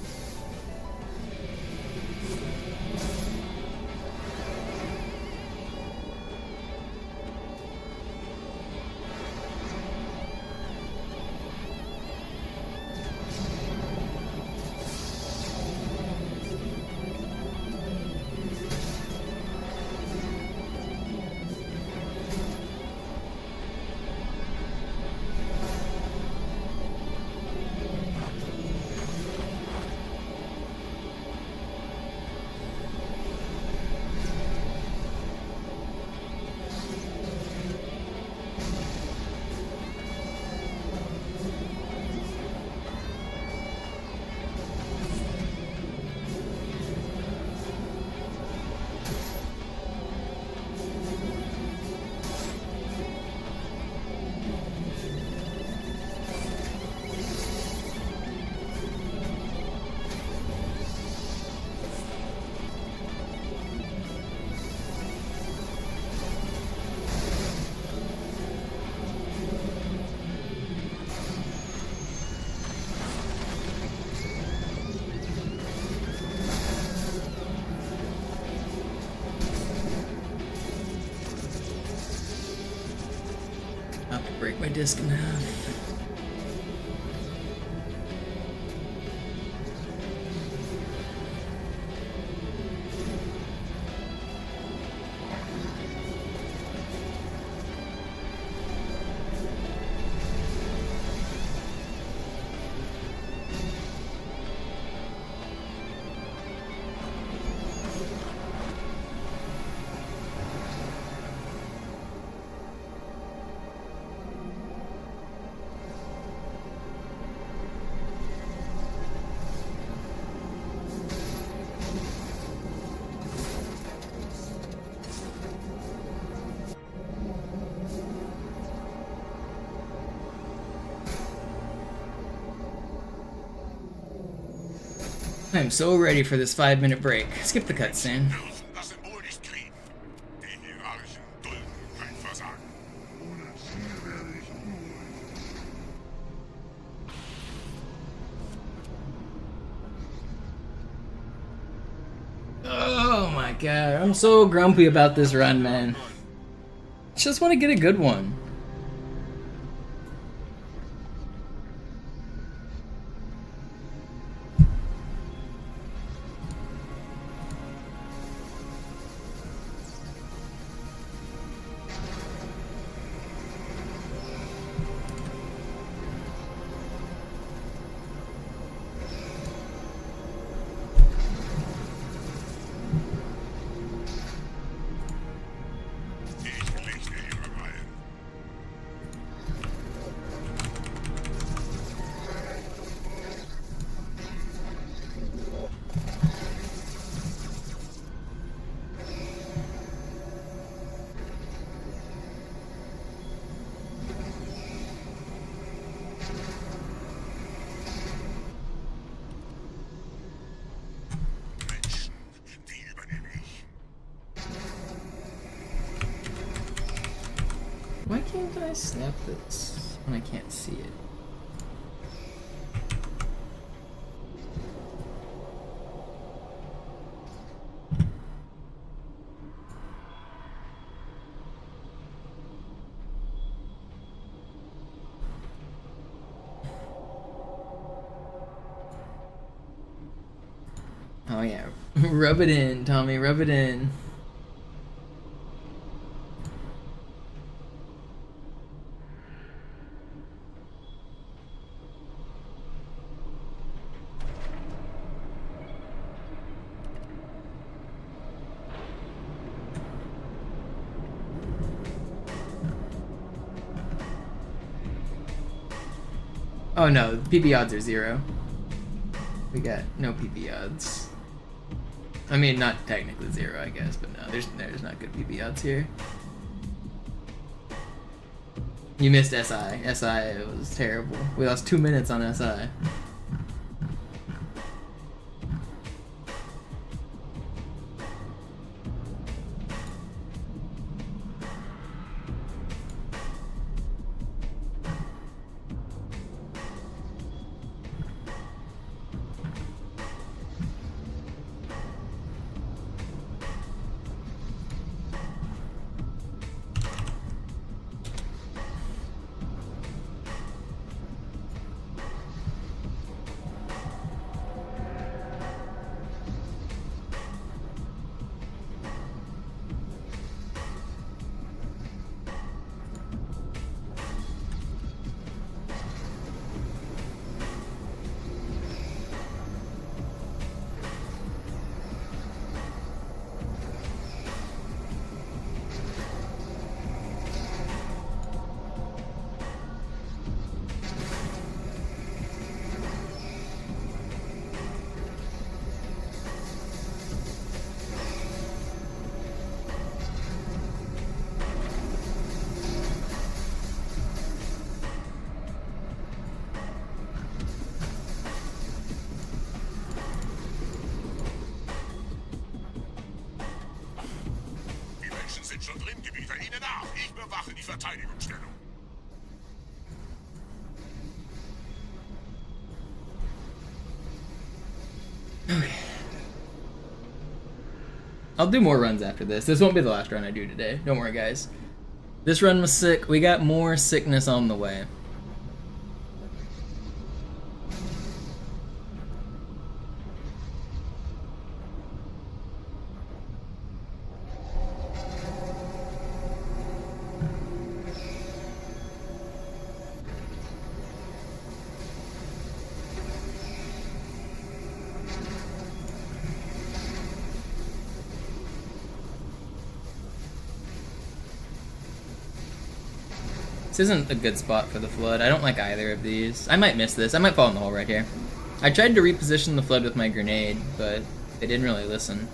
Speaker 1: I'll have to break my disc in half. I'm so ready for this 5-minute break. Skip the cutscene. Oh my god, I'm so grumpy about this run, man. Just want to get a good one. can't I snap this when I can't see it? Oh yeah, rub it in, Tommy, rub it in. Oh no, PP odds are 0. We got no PP odds. I mean, not technically 0, I guess, but no, there's not good PP odds here. You missed SI. SI was terrible. We lost 2 minutes on SI.
Speaker 10: Schon drin, Gebieter. Ihnen nach. Ich bewache die Verteidigungsstellung.
Speaker 1: Okay. I'll do more runs after this. This won't be the last run I do today. Don't worry, guys. This run was sick. We got more sickness on the way. This isn't a good spot for the flood. I don't like either of these. I might miss this. I might fall in the hole right here. I tried to reposition the flood with my grenade, but they didn't really listen.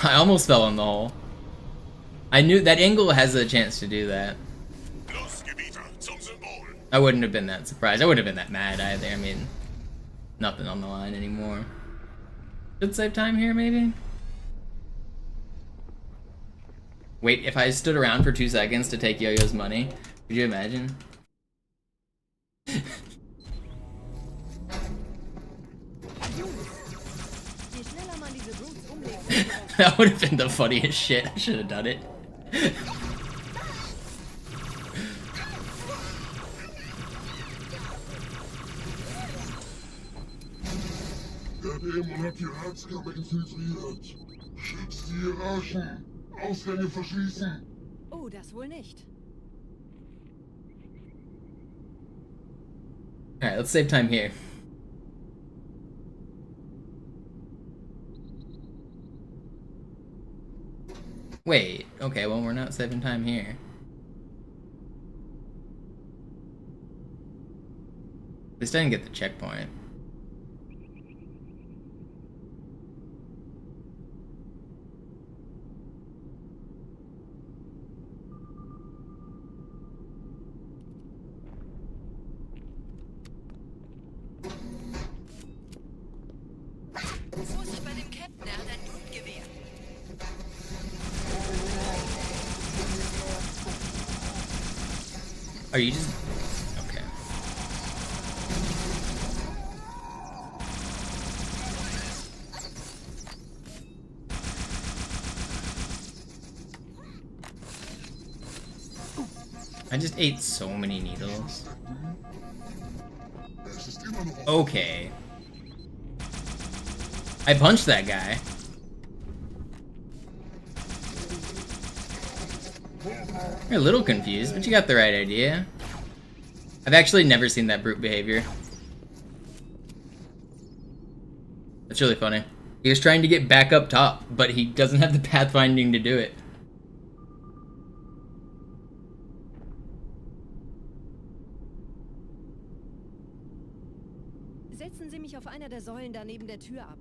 Speaker 1: I almost fell in the hole. I knew that angle has a chance to do that. I wouldn't have been that surprised. I wouldn't have been that mad either. I mean, nothing on the line anymore. Should save time here, maybe? Wait, if I stood around for 2 seconds to take Yo-Yo's money, could you imagine? That would have been the funniest shit. I should have done it.
Speaker 10: Der Dämon hat die Ratskammer infiltriert. Schützt die Hierarchen. Ausgänge verschließen.
Speaker 9: Oh, das wohl nicht.
Speaker 1: Alright, let's save time here. Wait, okay, well, we're not saving time here. At least I didn't get the checkpoint. Are you just... Okay. I just ate so many needles. Okay. I punched that guy. You're a little confused, but you got the right idea. I've actually never seen that brute behavior. That's really funny. He was trying to get back up top, but he doesn't have the pathfinding to do it.
Speaker 9: Setzen Sie mich auf einer der Säulen da neben der Tür ab.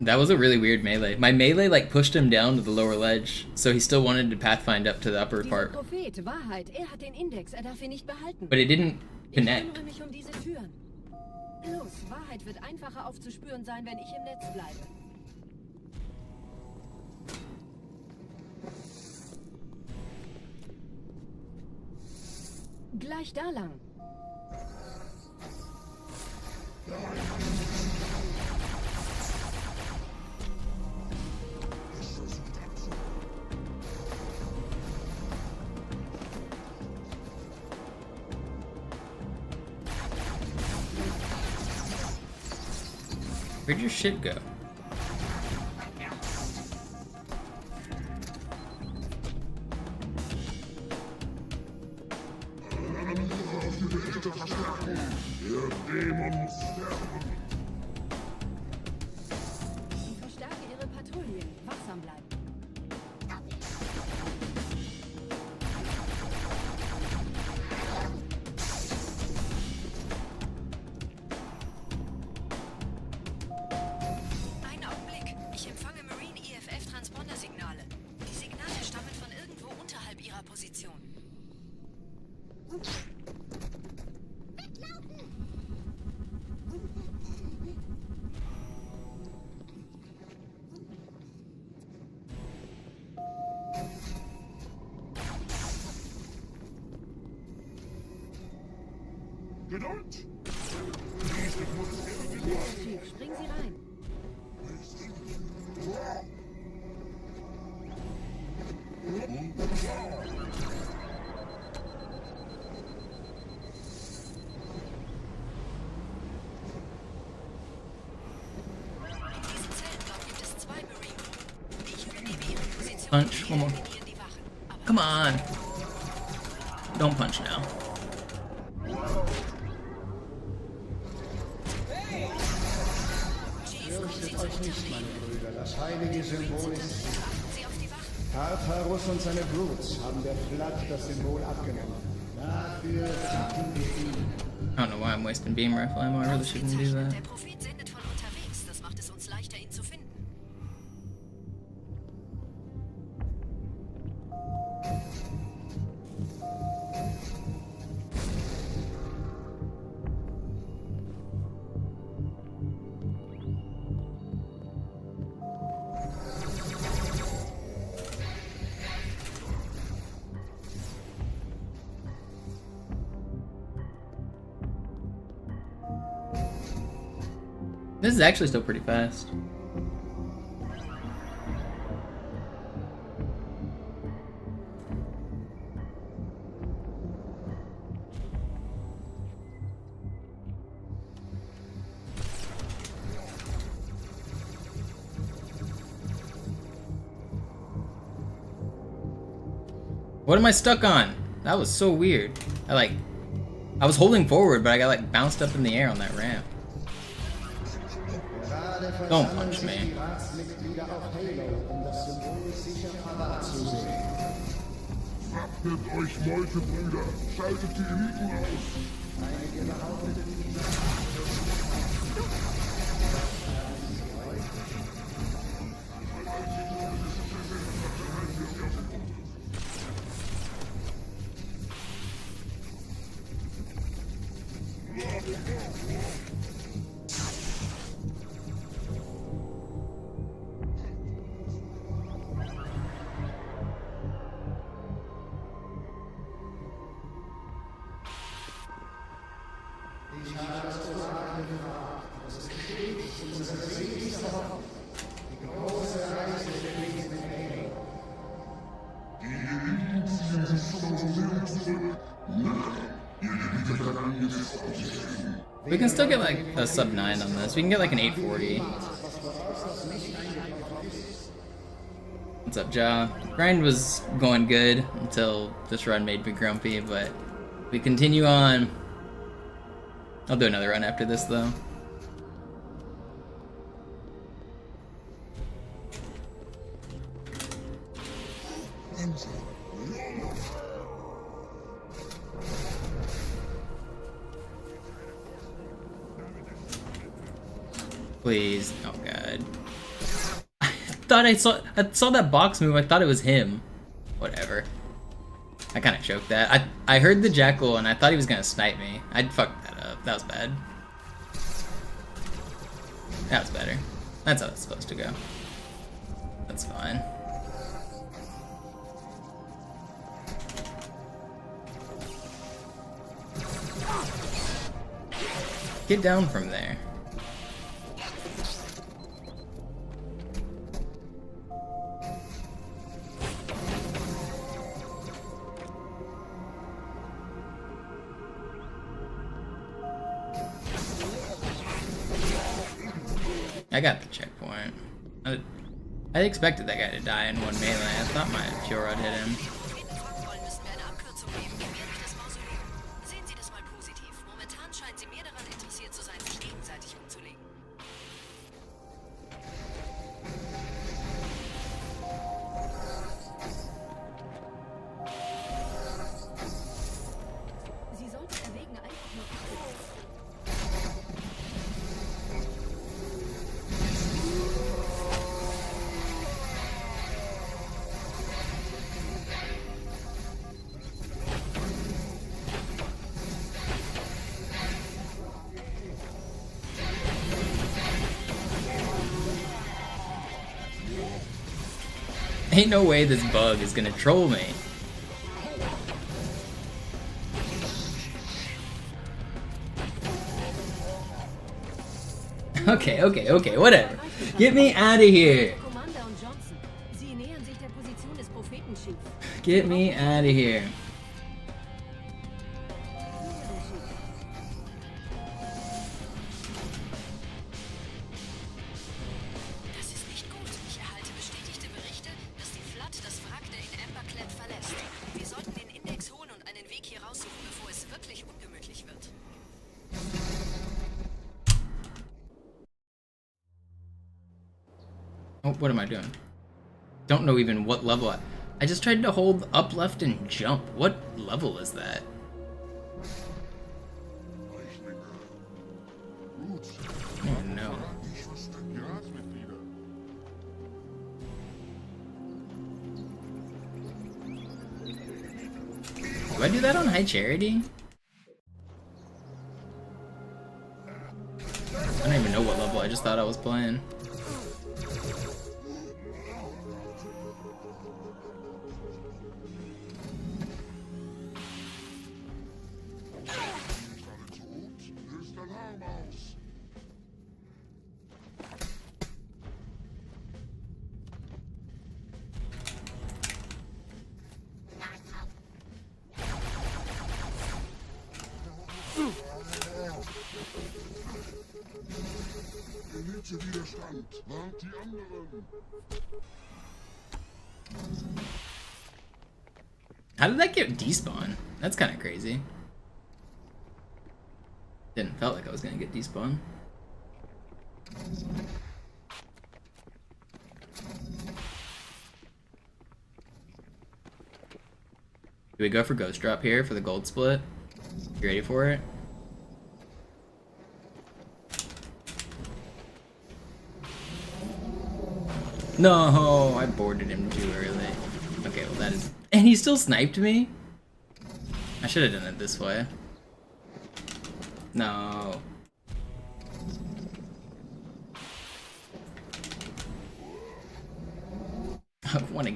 Speaker 1: That was a really weird melee. My melee like pushed him down to the lower ledge, so he still wanted to pathfind up to the upper part.
Speaker 9: Prophet, Wahrheit, hat den Index, darf ihn nicht behalten.
Speaker 1: But it didn't connect.
Speaker 9: Ich kümmere mich diese Türen. Los, Wahrheit wird einfacher aufzuspüren sein, wenn ich im Netz bleibe. Gleich da lang.
Speaker 1: Where'd your shit go?
Speaker 9: Ich verstärke Ihre Patrouillen. Wachsam bleiben. Einen Augenblick. Ich empfange Marine EFF-Transponder-Signale. Die Signale stammen von irgendwo unterhalb Ihrer Position.
Speaker 10: Geduld!
Speaker 9: Springen Sie rein.
Speaker 1: Punch, one more. Come on. Don't punch now.
Speaker 14: Fürchtet euch nicht, meine Brüder. Das heilige Symbol ist... Tartarus und seine Brutes haben der Flood das Symbol abgenommen. Dafür tappen wir ihn.
Speaker 1: I don't know why I'm wasting beam rifle ammo. I really shouldn't do that.
Speaker 9: Der Prophet sendet von unterwegs. Das macht es uns leichter, ihn zu finden.
Speaker 1: This is actually still pretty fast. What am I stuck on? That was so weird. I was holding forward, but I got like bounced up in the air on that ramp. Don't punch me.
Speaker 10: Wappnet euch, Meutebrüder! Schaltet die Eliten aus!
Speaker 14: Ich habe das Orakel gefragt. Das ist stets unsere seligste Hoffnung. Die große Reise beginnt mit Halo.
Speaker 10: Die Eliten ziehen sich von unserem Leben zurück. Nein, ihr Gebieter verlangen jetzt aufzuhelfen.
Speaker 1: We can still get like a sub 9 on this. We can get like an 840. What's up, Ja? Grind was going good until this run made me grumpy, but we continue on. I'll do another run after this though. Please. Oh god. I saw that box move, I thought it was him. Whatever. I kinda choked that. I heard the jackal and I thought he was gonna snipe me. I'd fucked that up. That was bad. That was better. That's how it's supposed to go. That's fine. Get down from there. I got the checkpoint. I expected that guy to die in one melee. I thought my fuel rod hit him. Ain't no way this bug is gonna troll me. Okay, whatever. Get me out of here. Get me out of here. Oh, what am I doing? Don't know even what level I just tried to hold up, left, and jump. What level is that? Oh no. Do I do that on High Charity? I don't even know what level, I just thought I was playing. How did that get despawn? That's kind of crazy. Didn't felt like I was gonna get despawn. Do we go for Ghost Drop here for the gold split? You ready for it? No, I boarded him too early. Okay, well that is... And he still sniped me? I should have done it this way. No. I want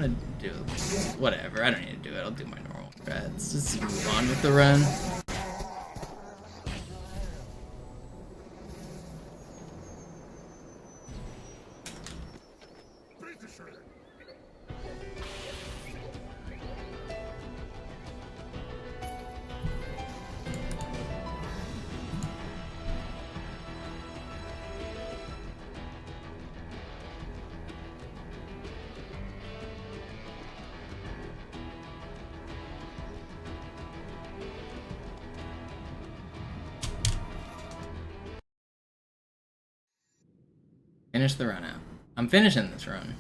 Speaker 1: to do... Whatever, I don't need to do it. I'll do my normal strats. Just move on with the run. Finish the run out. I'm finishing this run.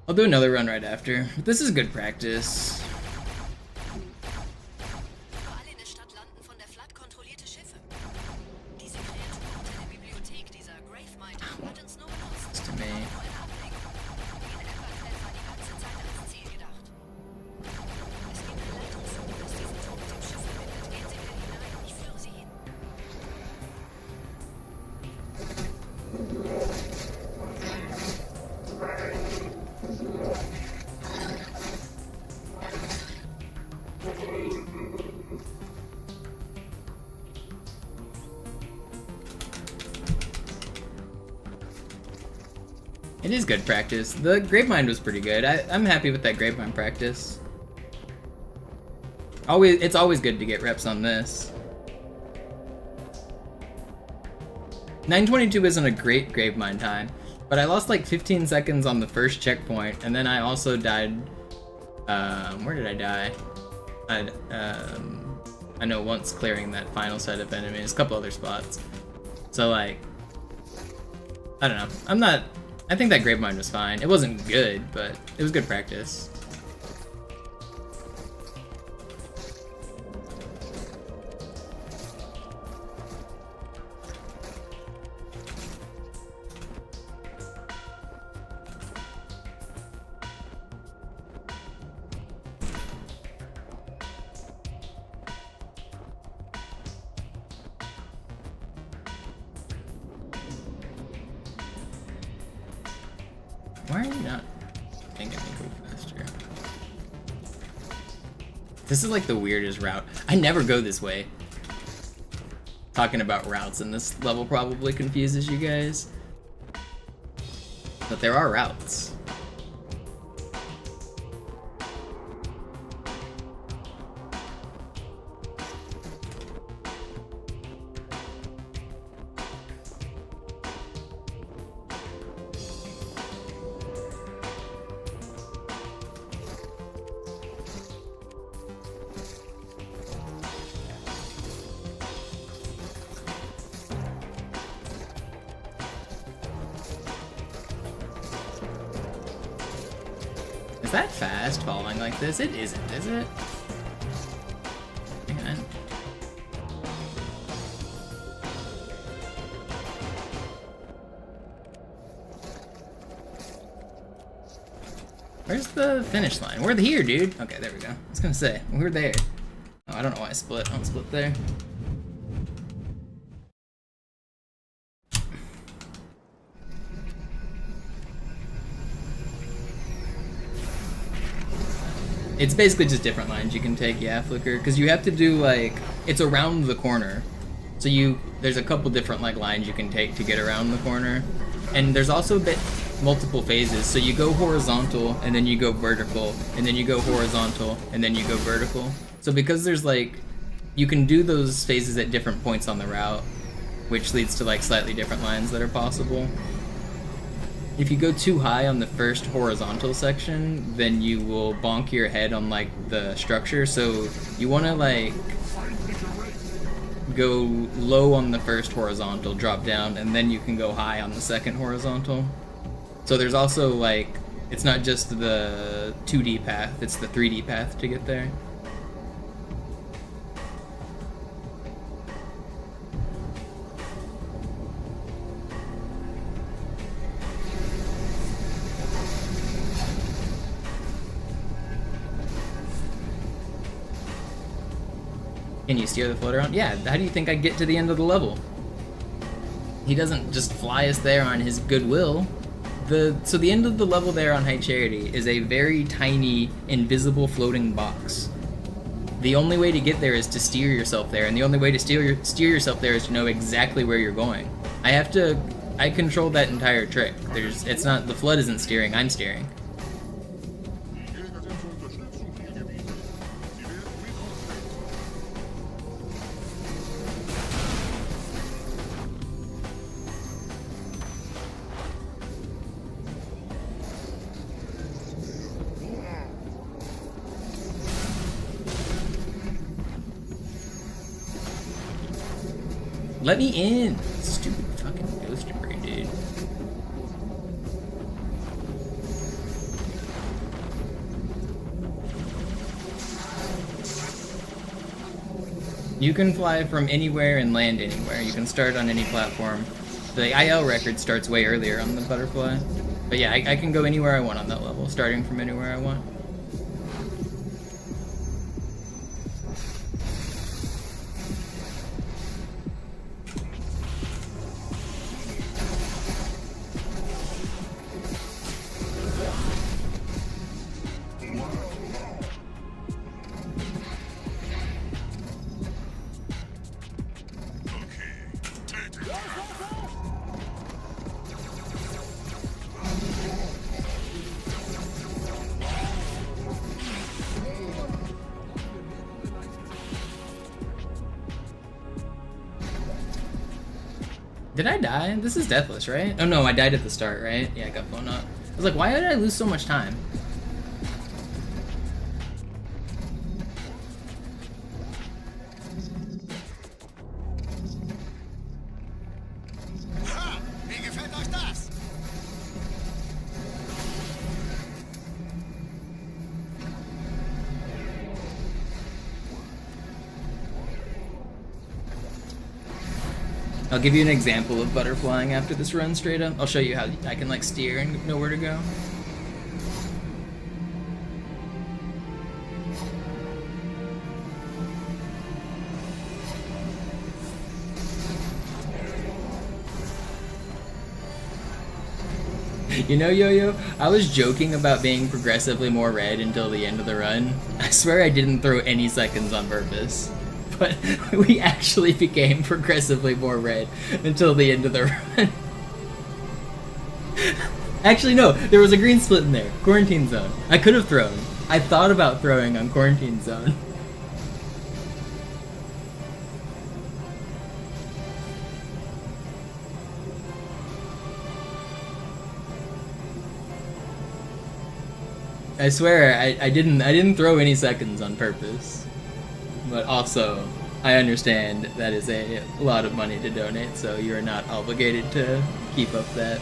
Speaker 1: I'll do another run right after. But this is good practice. It's to me. It is good practice. The Gravemind was pretty good. I'm happy with that Gravemind practice. It's always good to get reps on this. 9:22 isn't a great Gravemind time, but I lost like 15 seconds on the first checkpoint, and then I also died. Where did I die? I know once clearing that final set of enemies, a couple other spots. So like, I don't know. I think that Gravemind was fine. It wasn't good, but it was good practice. Why are you not thinking me go faster? This is like the weirdest route. I never go this way. Talking about routes in this level probably confuses you guys. But there are routes. Is that fast falling like this? It isn't, is it? Hang on. Where's the finish line? We're here, dude. Okay, there we go. I was gonna say, we're there. Oh, I don't know why I split. I'll split there. It's basically just different lines you can take, yeah, Flicker, because you have to do, like, it's around the corner. So there's a couple different, like, lines you can take to get around the corner. And there's also multiple phases, so you go horizontal, and then you go vertical, and then you go horizontal, and then you go vertical. So because there's, like, you can do those phases at different points on the route, which leads to, like, slightly different lines that are possible. If you go too high on the first horizontal section, then you will bonk your head on like the structure. So you want to like go low on the first horizontal, drop down, and then you can go high on the second horizontal. So there's also like, it's not just the 2D path, it's the 3D path to get there. Can you steer the float around? Yeah, how do you think I get to the end of the level? He doesn't just fly us there on his goodwill. So the end of the level there on High Charity is a very tiny, invisible floating box. The only way to get there is to steer yourself there, and the only way to steer yourself there is to know exactly where you're going. I control that entire trick. It's not, the flood isn't steering, I'm steering. Let me in! Stupid fucking ghost brain, dude. You can fly from anywhere and land anywhere. You can start on any platform. The IL record starts way earlier on the butterfly. But yeah, I can go anywhere I want on that level, starting from anywhere I want. Did I die? This is deathless, right? Oh no, I died at the start, right? Yeah, I got blown up. I was like, why did I lose so much time?
Speaker 7: Wie gefällt euch das?
Speaker 1: I'll give you an example of butterflying after this run straight up. I'll show you how I can like steer and know where to go. You know, Yo-Yo, I was joking about being progressively more red until the end of the run. I swear I didn't throw any seconds on purpose. But we actually became progressively more red until the end of the run. Actually, no, there was a green split in there. Quarantine zone. I could have thrown. I thought about throwing on quarantine zone. I swear, I didn't throw any seconds on purpose. But also, I understand that is a lot of money to donate, so you're not obligated to keep up that.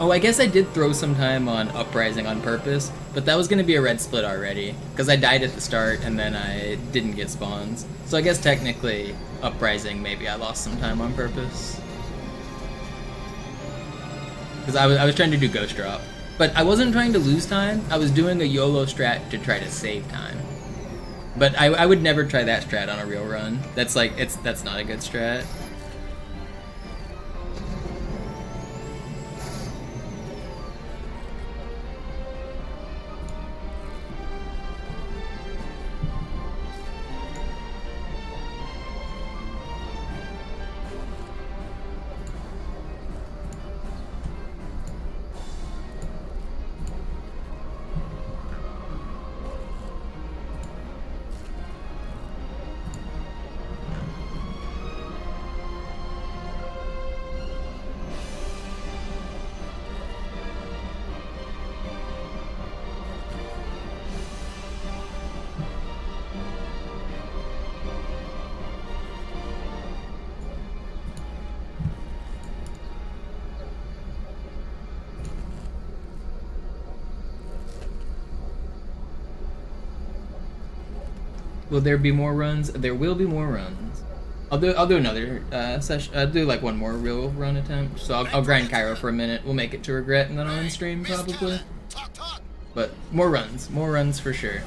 Speaker 1: Oh, I guess I did throw some time on Uprising on purpose, but that was going to be a red split already, because I died at the start and then I didn't get spawns. So I guess technically, Uprising, maybe I lost some time on purpose. Because I was trying to do Ghost Drop. But I wasn't trying to lose time, I was doing a YOLO strat to try to save time. But I would never try that strat on a real run. That's like, that's not a good strat. Will there be more runs? There will be more runs. I'll do another session. I'll do like one more real run attempt. So I'll grind Cairo for a minute. We'll make it to Regret and then I'll end stream probably. But more runs for sure.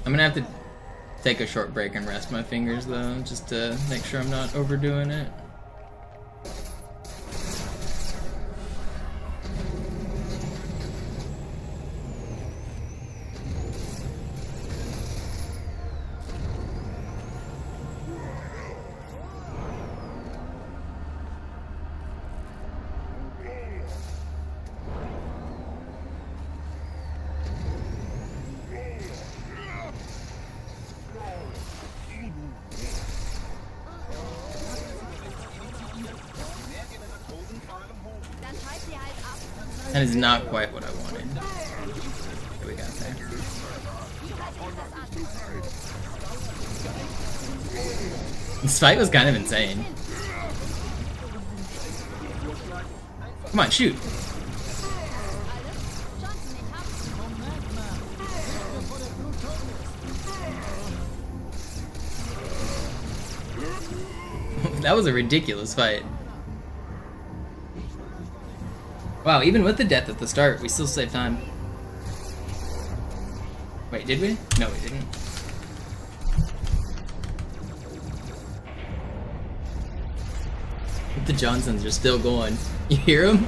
Speaker 1: I'm gonna have to take a short break and rest my fingers though, just to make sure I'm not overdoing it. That is not quite what I wanted. What we got there? This fight was kind of insane. Come on, shoot. That was a ridiculous fight. Wow, even with the death at the start, we still saved time. Wait, did we? No, we didn't. The Johnsons are still going. You hear them?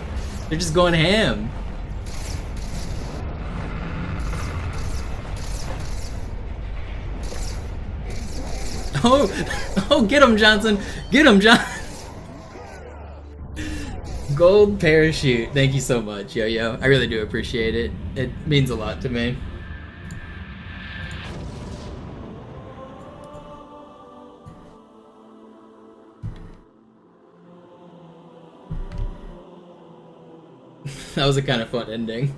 Speaker 1: They're just going ham. Oh, get him, Johnson! Get him, John! Gold parachute. Thank you so much, Yo-Yo. I really do appreciate it. It means a lot to me. That was a kind of fun ending.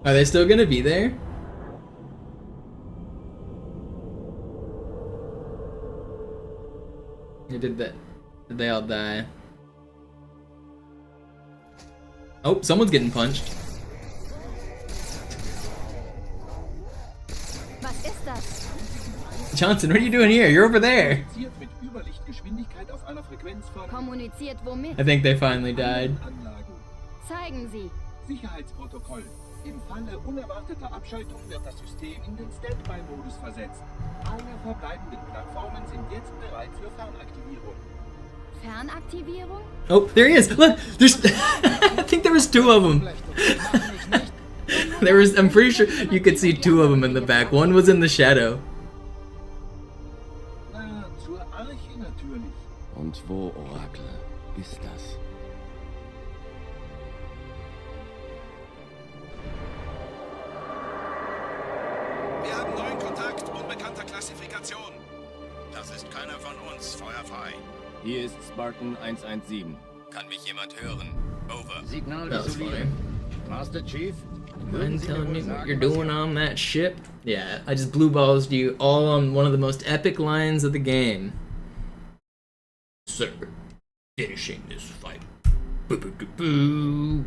Speaker 1: Are they still gonna be there? Did they all die? Oh, someone's getting punched.
Speaker 15: Was ist das?
Speaker 1: Johnson, what are you doing here? You're over there.
Speaker 15: Kommuniziert womit?
Speaker 1: I think they finally died.
Speaker 15: Zeigen Sie.
Speaker 5: Sicherheitsprotokoll. Im Falle unerwarteter Abschaltung wird das System in den Standby-Modus versetzt. Alle verbleibenden Plattformen sind jetzt bereit für Fernaktivierung.
Speaker 15: Fernaktivierung?
Speaker 1: Oh, there he is! Look! There's I think there was two of them. I'm pretty sure you could see two of them in the back. One was in the shadow.
Speaker 5: Zur Arche natürlich.
Speaker 16: Und wo, Orakel, ist das?
Speaker 7: Wir haben neuen Kontakt, unbekannter Klassifikation. Das ist keiner von uns, Feuer frei.
Speaker 16: Hier ist Spartan 117. Kann mich jemand hören? Over.
Speaker 3: Signal isoliert. Master Chief?
Speaker 1: Mind telling me what you're doing on that ship? Yeah, I just blue balls you all on one of the most epic lines of the game. Sir, finishing this fight. Boo boo boo boo.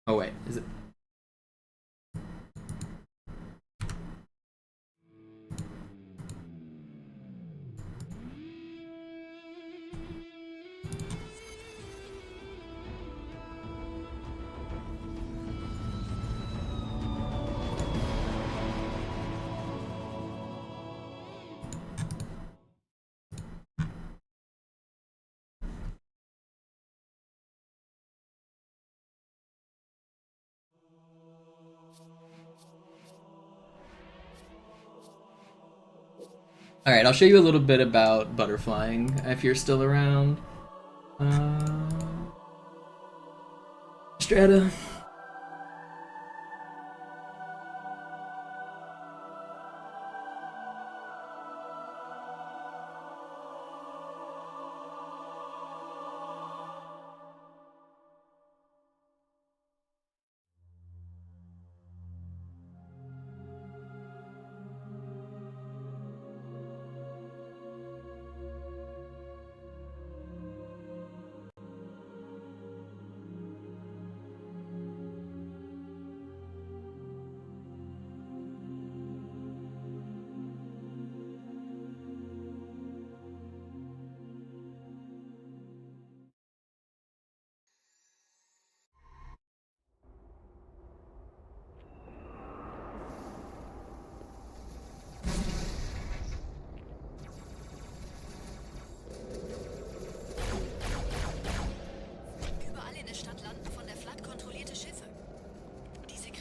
Speaker 1: Oh wait, is it? Alright, I'll show you a little bit about butterflying if you're still around. Strata.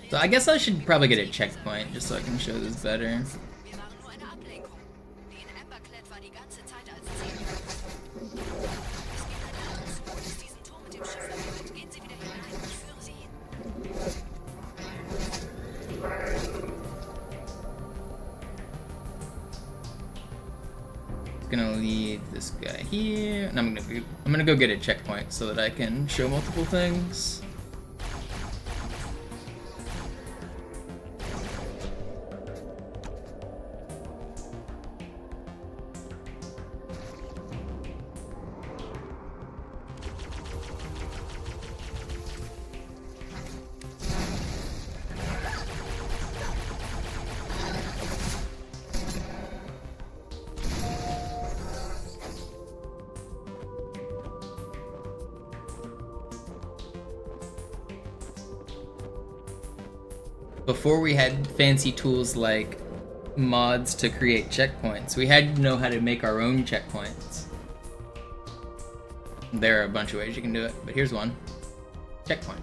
Speaker 1: So I guess I should probably get a checkpoint just so I can show this better. Gonna leave this guy here, and I'm gonna go get a checkpoint so that I can show multiple things. Before we had fancy tools like mods to create checkpoints, we had to know how to make our own checkpoints. There are a bunch of ways you can do it, but here's one. Checkpoint.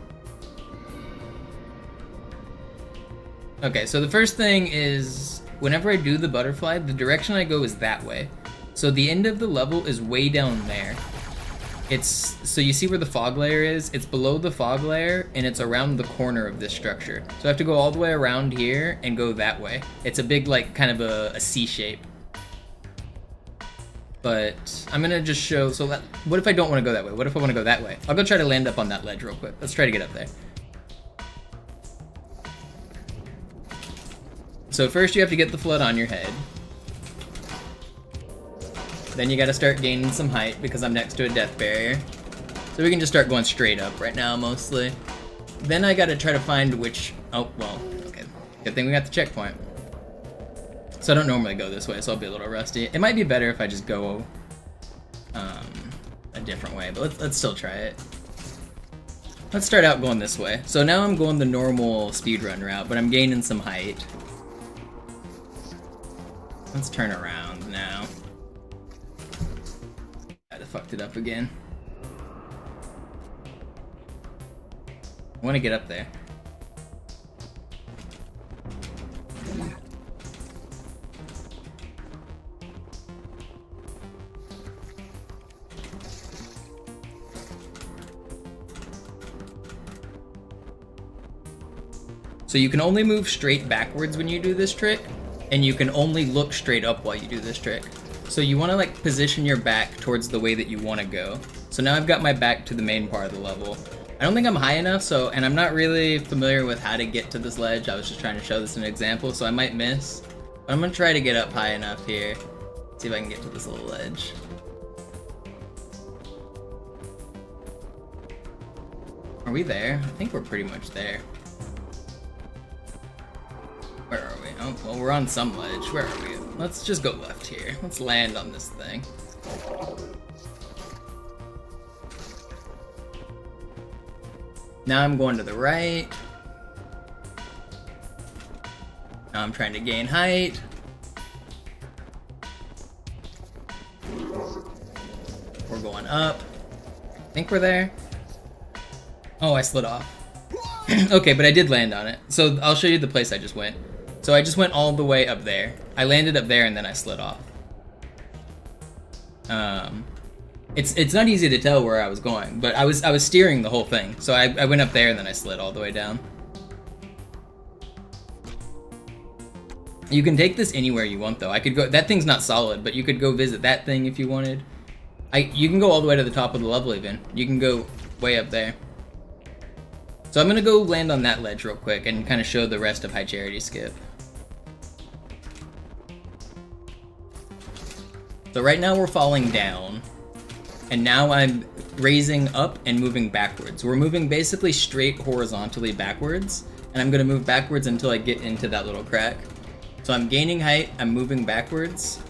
Speaker 1: Okay, so the first thing is, whenever I do the butterfly, the direction I go is that way. So the end of the level is way down there. So you see where the fog layer is? It's below the fog layer, and it's around the corner of this structure. So I have to go all the way around here and go that way. It's a big, like, kind of a C shape. But I'm gonna just show, so what if I don't wanna go that way? What if I wanna go that way? I'll go try to land up on that ledge real quick. Let's try to get up there. So first you have to get the flood on your head. Then you gotta start gaining some height because I'm next to a death barrier. So we can just start going straight up right now, mostly. Then I gotta try to find which... Oh, well, okay. Good thing we got the checkpoint. So I don't normally go this way, so I'll be a little rusty. It might be better if I just go a different way, but let's still try it. Let's start out going this way. So now I'm going the normal speedrun route, but I'm gaining some height. Let's turn around now. I fucked it up again. I want to get up there. So you can only move straight backwards when you do this trick, and you can only look straight up while you do this trick. So you want to like position your back towards the way that you want to go. So now I've got my back to the main part of the level. I don't think I'm high enough, and I'm not really familiar with how to get to this ledge. I was just trying to show this as an example, so I might miss. But I'm gonna try to get up high enough here. See if I can get to this little ledge. Are we there? I think we're pretty much there. Where are we? Oh, well, we're on some ledge. Where are we? Let's just go left here. Let's land on this thing. Now I'm going to the right. Now I'm trying to gain height. We're going up. I think we're there. Oh, I slid off. Okay, but I did land on it. So I'll show you the place I just went. So I just went all the way up there. I landed up there and then I slid off. It's not easy to tell where I was going, but I was steering the whole thing. So I went up there and then I slid all the way down. You can take this anywhere you want though. I could go, that thing's not solid, but you could go visit that thing if you wanted. You can go all the way to the top of the level even. You can go way up there. So I'm gonna go land on that ledge real quick and kind of show the rest of High Charity Skip. So right now we're falling down, and now I'm raising up and moving backwards. We're moving basically straight horizontally backwards, and I'm gonna move backwards until I get into that little crack. So I'm gaining height, I'm moving backwards.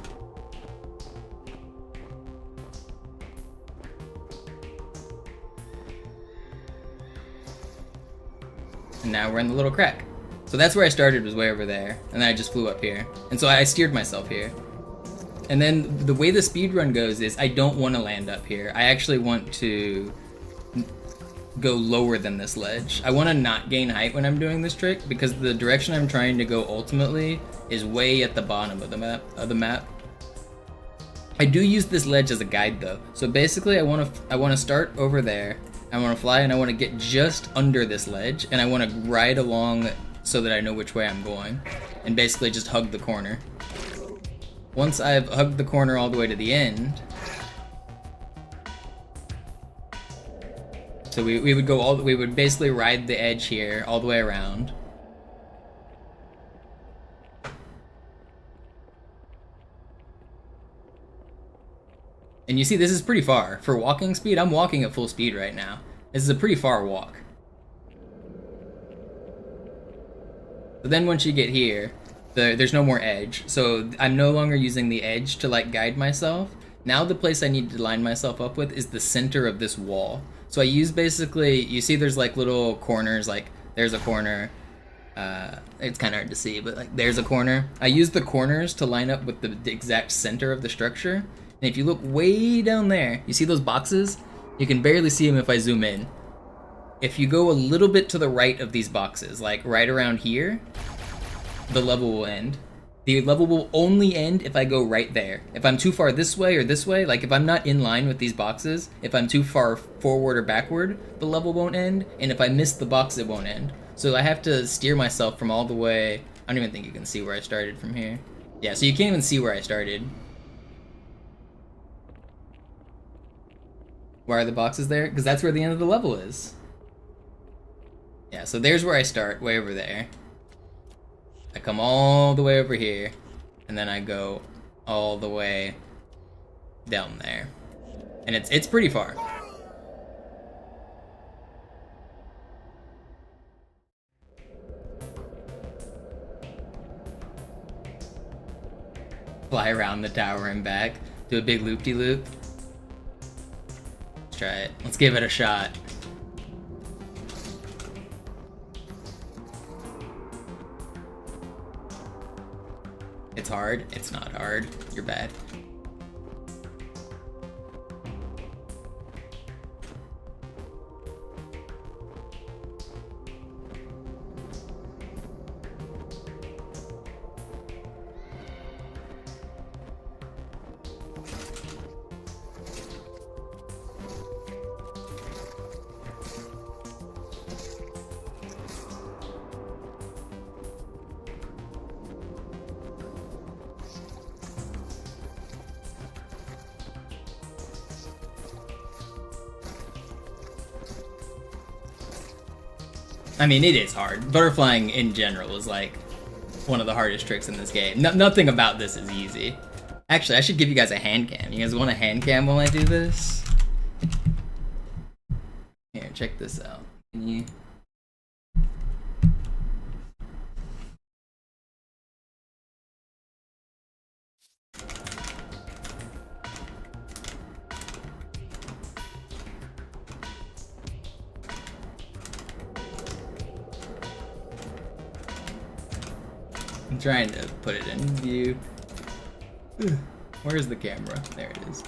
Speaker 1: And now we're in the little crack. So that's where I started, was way over there, and then I just flew up here. And so I steered myself here. And then the way the speedrun goes is I don't want to land up here. I actually want to go lower than this ledge. I want to not gain height when I'm doing this trick because the direction I'm trying to go ultimately is way at the bottom of the map. I do use this ledge as a guide though. So basically I want to start over there. I want to fly and I want to get just under this ledge and I want to ride along so that I know which way I'm going and basically just hug the corner. once I've hugged the corner all the way to the end, so we would go we would basically ride the edge here all the way around. And you see, this is pretty far. For walking speed, I'm walking at full speed right now. This is a pretty far walk. But then once you get here, there's no more edge. So I'm no longer using the edge to like guide myself. Now the place I need to line myself up with is the center of this wall. So I use basically, you see there's like little corners, like there's a corner. It's kind of hard to see, but like there's a corner. I use the corners to line up with the exact center of the structure. And if you look way down there, you see those boxes? You can barely see them if I zoom in. If you go a little bit to the right of these boxes, like right around here, the level will end. The level will only end if I go right there. If I'm too far this way or this way, like if I'm not in line with these boxes, if I'm too far forward or backward, the level won't end. And if I miss the box, it won't end. So I have to steer myself from all the way. I don't even think you can see where I started from here. Yeah, so you can't even see where I started. Why are the boxes there? Because that's where the end of the level is. Yeah, so there's where I start, way over there. I come all the way over here, and then I go all the way down there. And it's pretty far. Fly around the tower and back, do a big loop-de-loop. Let's try it. Let's give it a shot. It's hard. It's not hard. You're bad. I mean, it is hard. Butterflying in general is like one of the hardest tricks in this game. Nothing about this is easy. Actually, I should give you guys a hand cam. You guys want a hand cam while I do this? Here, check this out. Can you... I'm trying to put it in view. Where's the camera? There it is.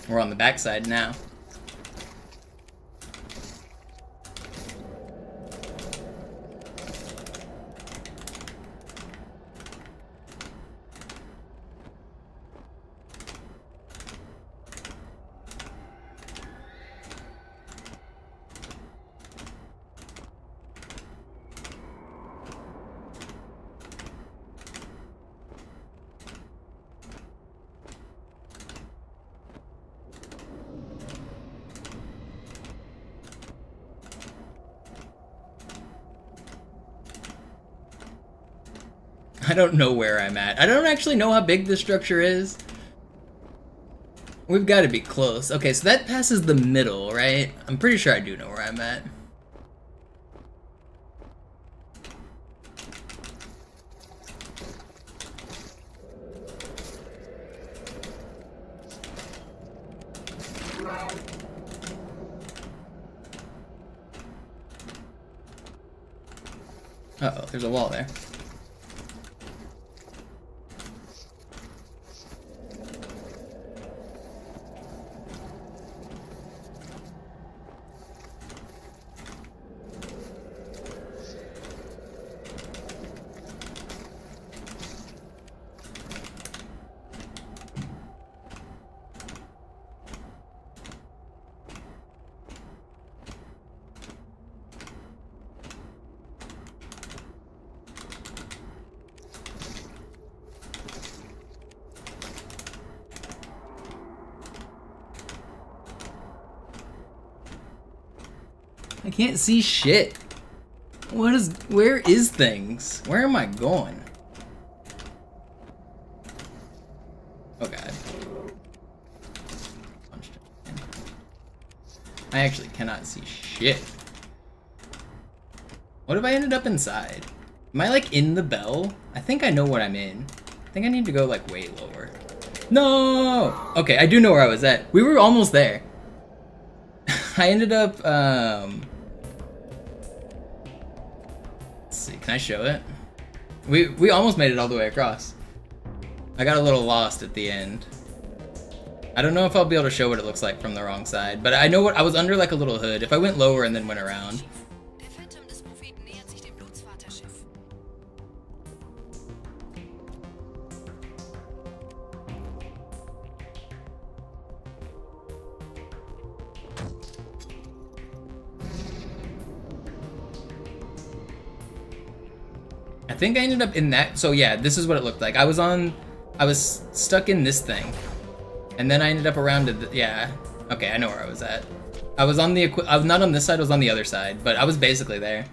Speaker 1: We're on the backside now. I don't know where I'm at. I don't actually know how big this structure is. We've got to be close. Okay, so that passes the middle, right? I'm pretty sure I do know where I'm at. Uh-oh, there's a wall there. I can't see shit. Where is things? Where am I going? Oh god. I actually cannot see shit. What if I ended up inside? Am I like in the bell? I think I know what I'm in. I think I need to go like way lower. No! Okay, I do know where I was at. We were almost there. I ended up, let's see, can I show it? We almost made it all the way across. I got a little lost at the end. I don't know if I'll be able to show what it looks like from the wrong side, but I know what I was under, like a little hood. If I went lower and then went around. I think I ended up in that. So yeah, this is what it looked like. I was stuck in this thing, and then I ended up around it. Yeah. Okay, I know where I was at. I was on the. I was not on this side. I was on the other side, but I was basically there.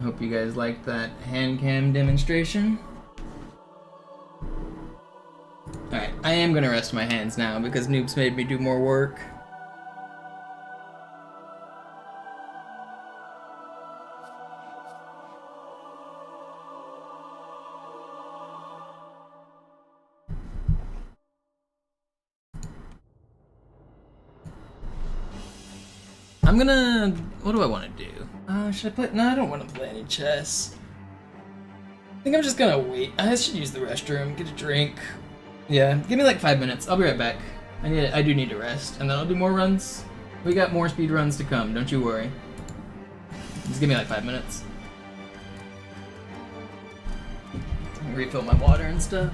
Speaker 1: Hope you guys liked that hand cam demonstration. Alright, I am gonna rest my hands now because Noobs made me do more work. I'm gonna... what do I want to do? Should I play... no, I don't want to play any chess. I think I'm just gonna wait. I should use the restroom, get a drink. Yeah, give me like 5 minutes. I'll be right back. I do need to rest, and then I'll do more runs. We got more speed runs to come, don't you worry. Just give me like 5 minutes. Refill my water and stuff.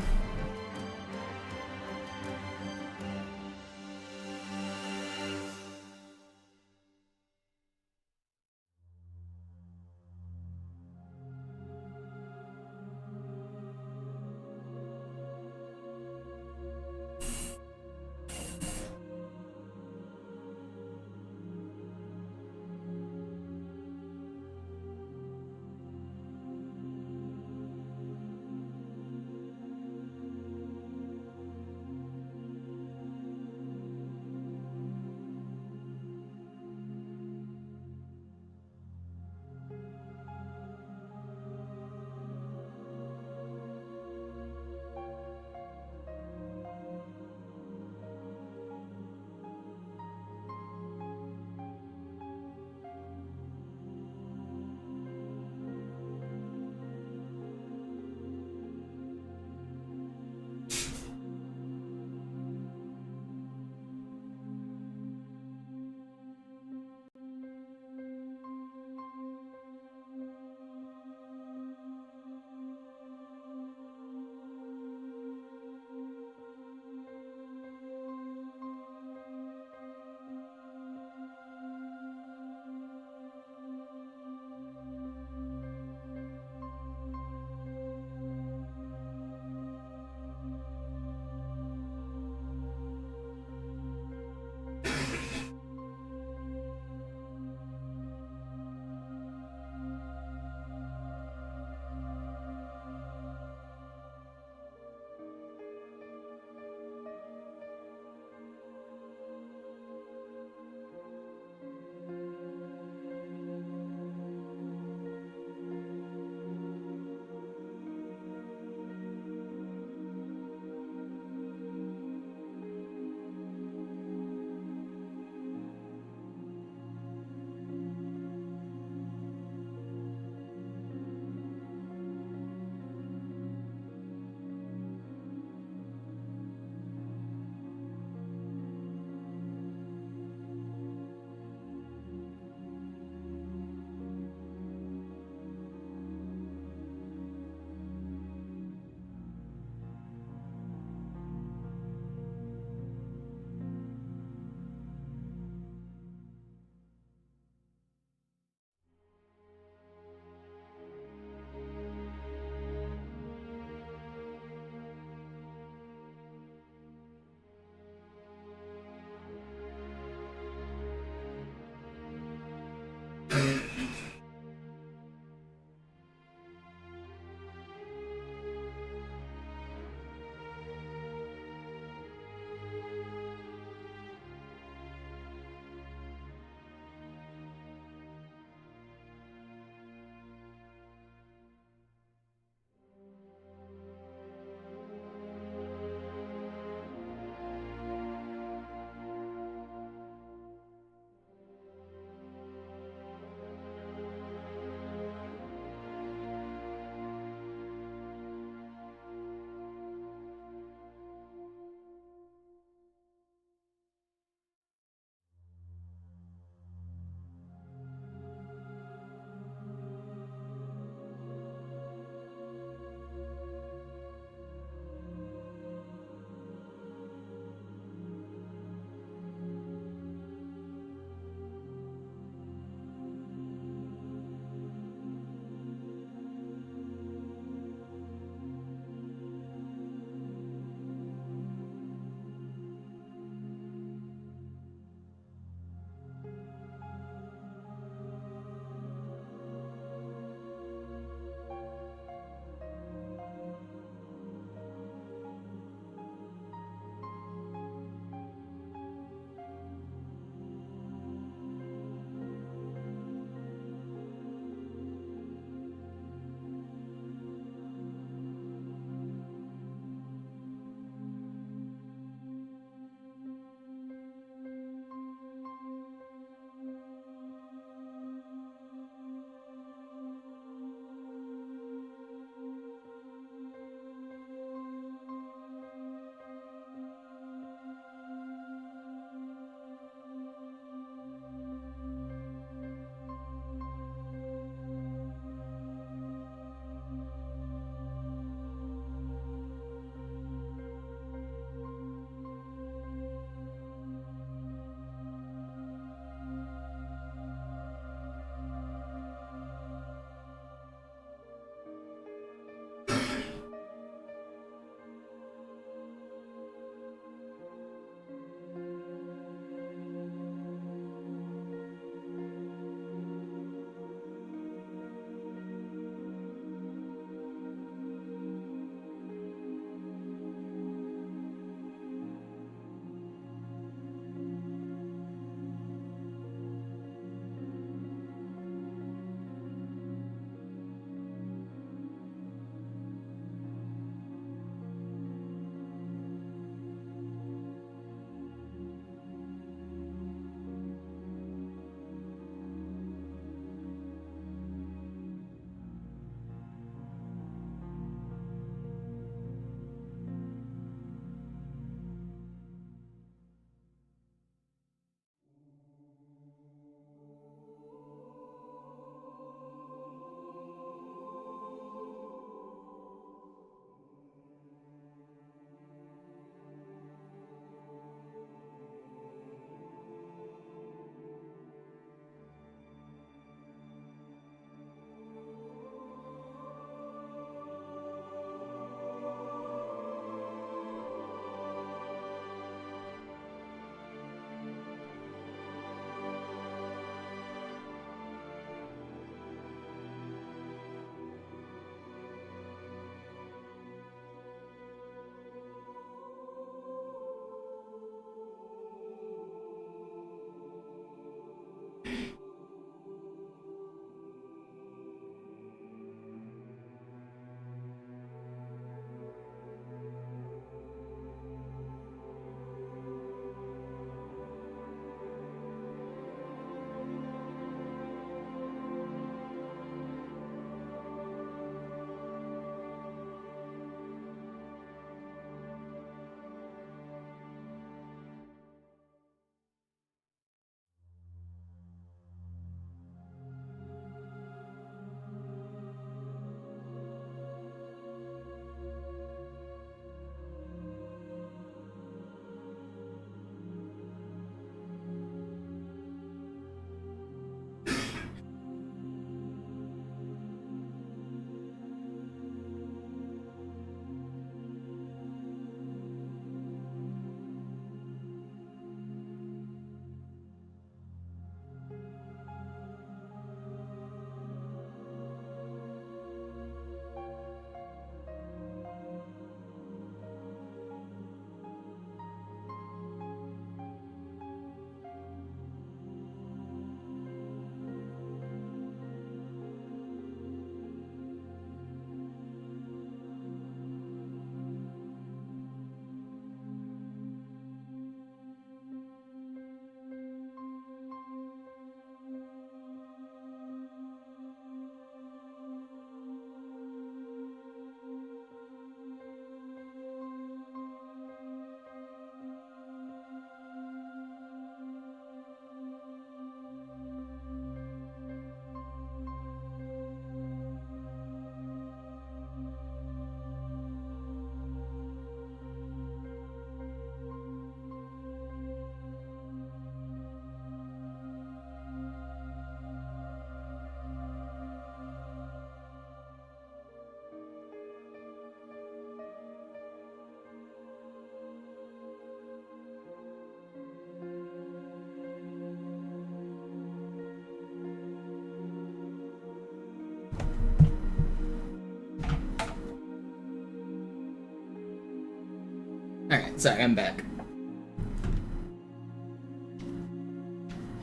Speaker 1: Alright, sorry, I'm back.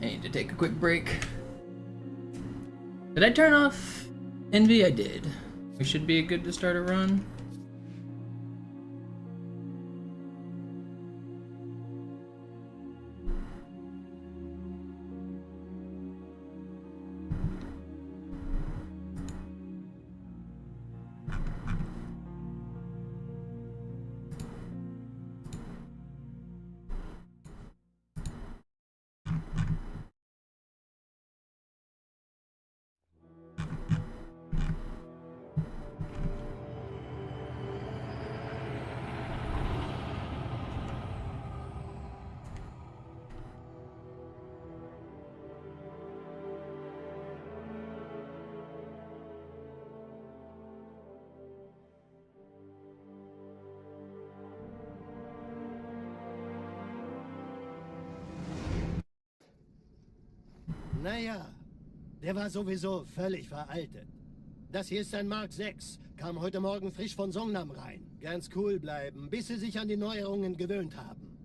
Speaker 1: I need to take a quick break. Did I turn off Envy? I did. We should be good to start a run.
Speaker 3: Naja, der war sowieso völlig veraltet. Das hier ist ein Mark 6, kam heute Morgen frisch von Songnam rein. Ganz cool bleiben, bis Sie sich an die Neuerungen gewöhnt haben.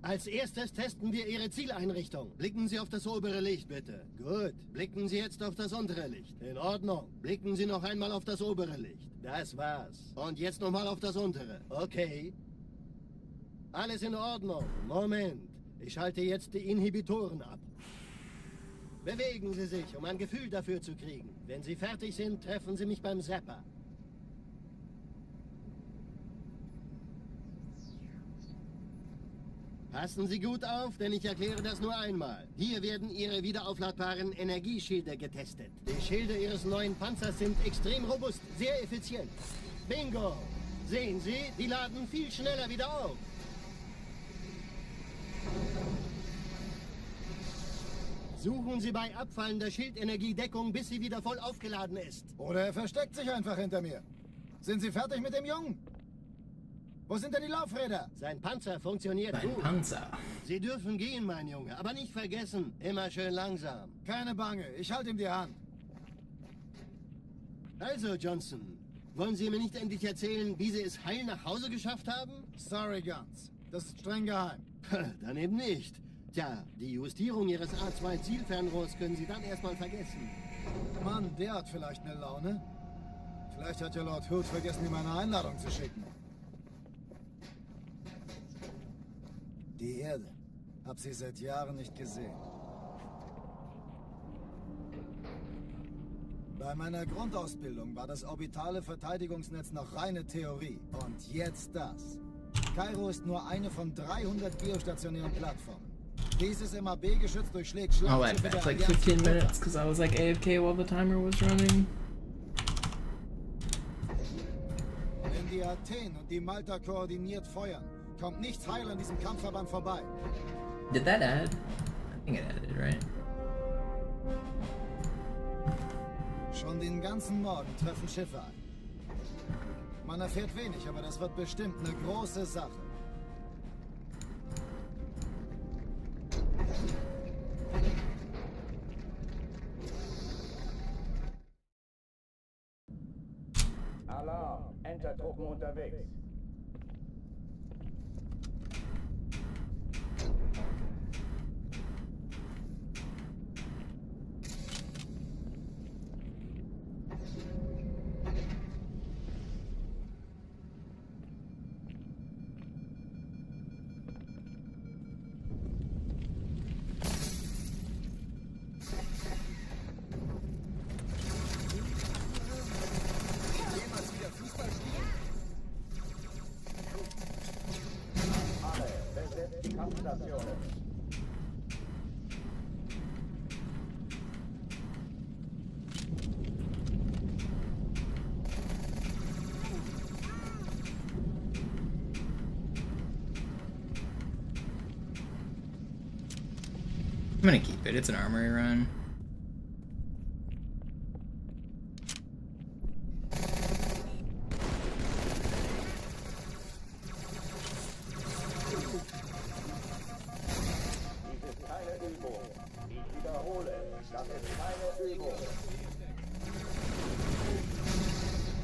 Speaker 3: Als erstes testen wir Ihre Zieleinrichtung. Blicken Sie auf das obere Licht, bitte. Gut. Blicken Sie jetzt auf das untere Licht. In Ordnung. Blicken Sie noch einmal auf das obere Licht. Das war's. Und jetzt nochmal auf das untere. Okay. Alles in Ordnung. Moment. Ich schalte jetzt die Inhibitoren ab. Bewegen Sie sich, um ein Gefühl dafür zu kriegen. Wenn Sie fertig sind, treffen Sie mich beim Zapper. Passen Sie gut auf, denn ich erkläre das nur einmal. Hier werden Ihre wiederaufladbaren Energieschilde getestet. Die Schilde Ihres neuen Panzers sind extrem robust, sehr effizient. Bingo! Sehen Sie, die laden viel schneller wieder auf. Suchen Sie bei abfallender Schildenergiedeckung, bis sie wieder voll aufgeladen ist.
Speaker 2: Oder er versteckt sich einfach hinter mir. Sind Sie fertig mit dem Jungen? Wo sind denn die Laufräder?
Speaker 3: Sein Panzer funktioniert gut.
Speaker 1: Sein Panzer.
Speaker 3: Sie dürfen gehen, mein Junge, aber nicht vergessen, immer schön langsam.
Speaker 2: Keine Bange, ich halte ihm die Hand.
Speaker 3: Also, Johnson, wollen Sie mir nicht endlich erzählen, wie Sie es heil nach Hause geschafft haben?
Speaker 2: Sorry, Guns. Das ist streng geheim.
Speaker 3: Dann eben nicht. Tja, die Justierung Ihres A2-Zielfernrohrs können Sie dann erstmal vergessen.
Speaker 2: Mann, der hat vielleicht eine Laune. Vielleicht hat ja Lord Hood vergessen, ihm eine Einladung zu schicken. Die Erde. Hab sie seit Jahren nicht gesehen. Bei meiner Grundausbildung war das orbitale Verteidigungsnetz noch reine Theorie. Und jetzt das. Kairo ist nur eine von 300 geostationären Plattformen. Dieses MAB-Geschütz durchschlägt
Speaker 1: I went back like 15 minutes because I was like AFK while the timer was running.
Speaker 2: Wenn die Athen und die Malta koordiniert feuern, kommt nichts heil an diesem Kampfverband vorbei.
Speaker 1: Did that add? I think it added, right?
Speaker 2: Schon den ganzen Morgen treffen Schiffe ein. Man erfährt wenig, aber das wird bestimmt eine große Sache.
Speaker 11: Alarm! Entertruppen unterwegs.
Speaker 1: I'm gonna keep it. It's an armory run.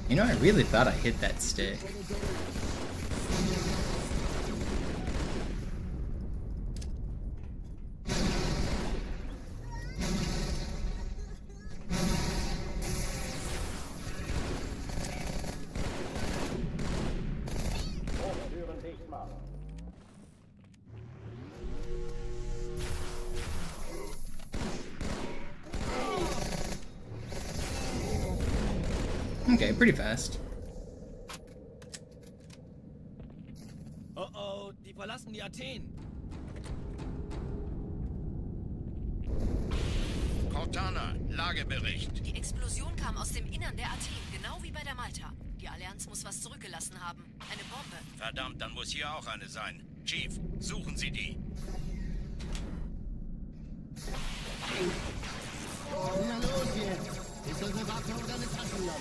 Speaker 1: You know, I really thought I hit that stick. Okay, pretty fast.
Speaker 13: Oh oh, die verlassen die Athen.
Speaker 7: Cortana, Lagebericht.
Speaker 9: Die Explosion kam aus dem Innern der Athen, genau wie bei der Malta. Die Allianz muss was zurückgelassen haben. Eine Bombe.
Speaker 7: Verdammt, dann muss hier auch eine sein. Chief, suchen Sie die.
Speaker 3: Na los jetzt! Ist das eine Waffe oder eine Taschenlampe?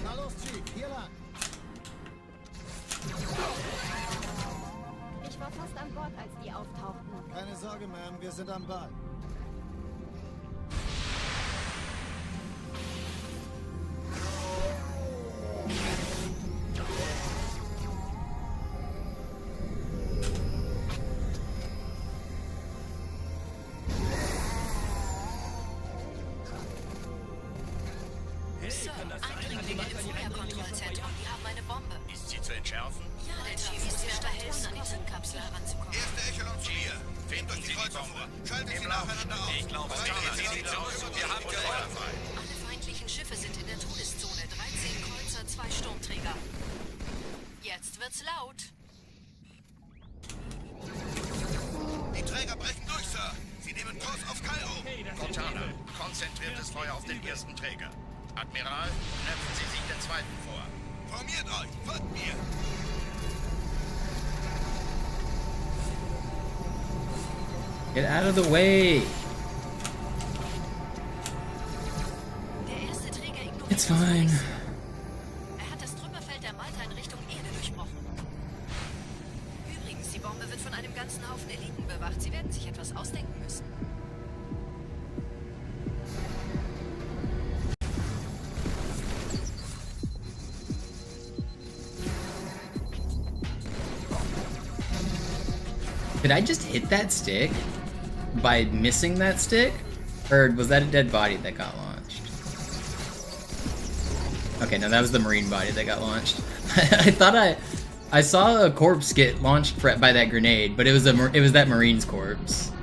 Speaker 2: Na los, Chief, hier lang.
Speaker 15: Ich war fast an Bord, als die auftauchten.
Speaker 2: Keine Sorge, Ma'am, wir sind am Ball.
Speaker 9: Sir, Eindringlinge im Feuerkontrollzentrum, die haben eine Bombe.
Speaker 7: Ist sie zu entschärfen?
Speaker 9: Ja, der Chief muss mir dabei helfen, an die Zündkapsel heranzukommen.
Speaker 7: Erste Echelon zu mir. Finden Sie die Kreuzer vor. Schalten Sie nacheinander auf. Ich glaube, wir haben Feuer frei.
Speaker 9: Alle feindlichen Schiffe sind in der Todeszone. 13 Kreuzer, 2 Sturmträger. Jetzt wird's laut.
Speaker 7: Die Träger brechen durch, Sir. Sie nehmen Kurs auf Kairo. Cortana, konzentriertes Feuer auf den ersten Träger. Admiral, knöpfen Sie sich den zweiten vor. Formiert euch, folgt mir.
Speaker 1: Get out of the way.
Speaker 9: Der erste Träger ignoriert.
Speaker 1: It's fine.
Speaker 9: Er hat das Trümmerfeld der Malta in Richtung Erde durchbrochen. Übrigens, die Bombe wird von einem ganzen Haufen Eliten bewacht. Sie werden sich etwas ausdenken müssen.
Speaker 1: Did I just hit that stick by missing that stick? Or was that a dead body that got launched? Okay, no, that was the marine body that got launched. I thought I saw a corpse get launched by that grenade, but it was that marine's corpse.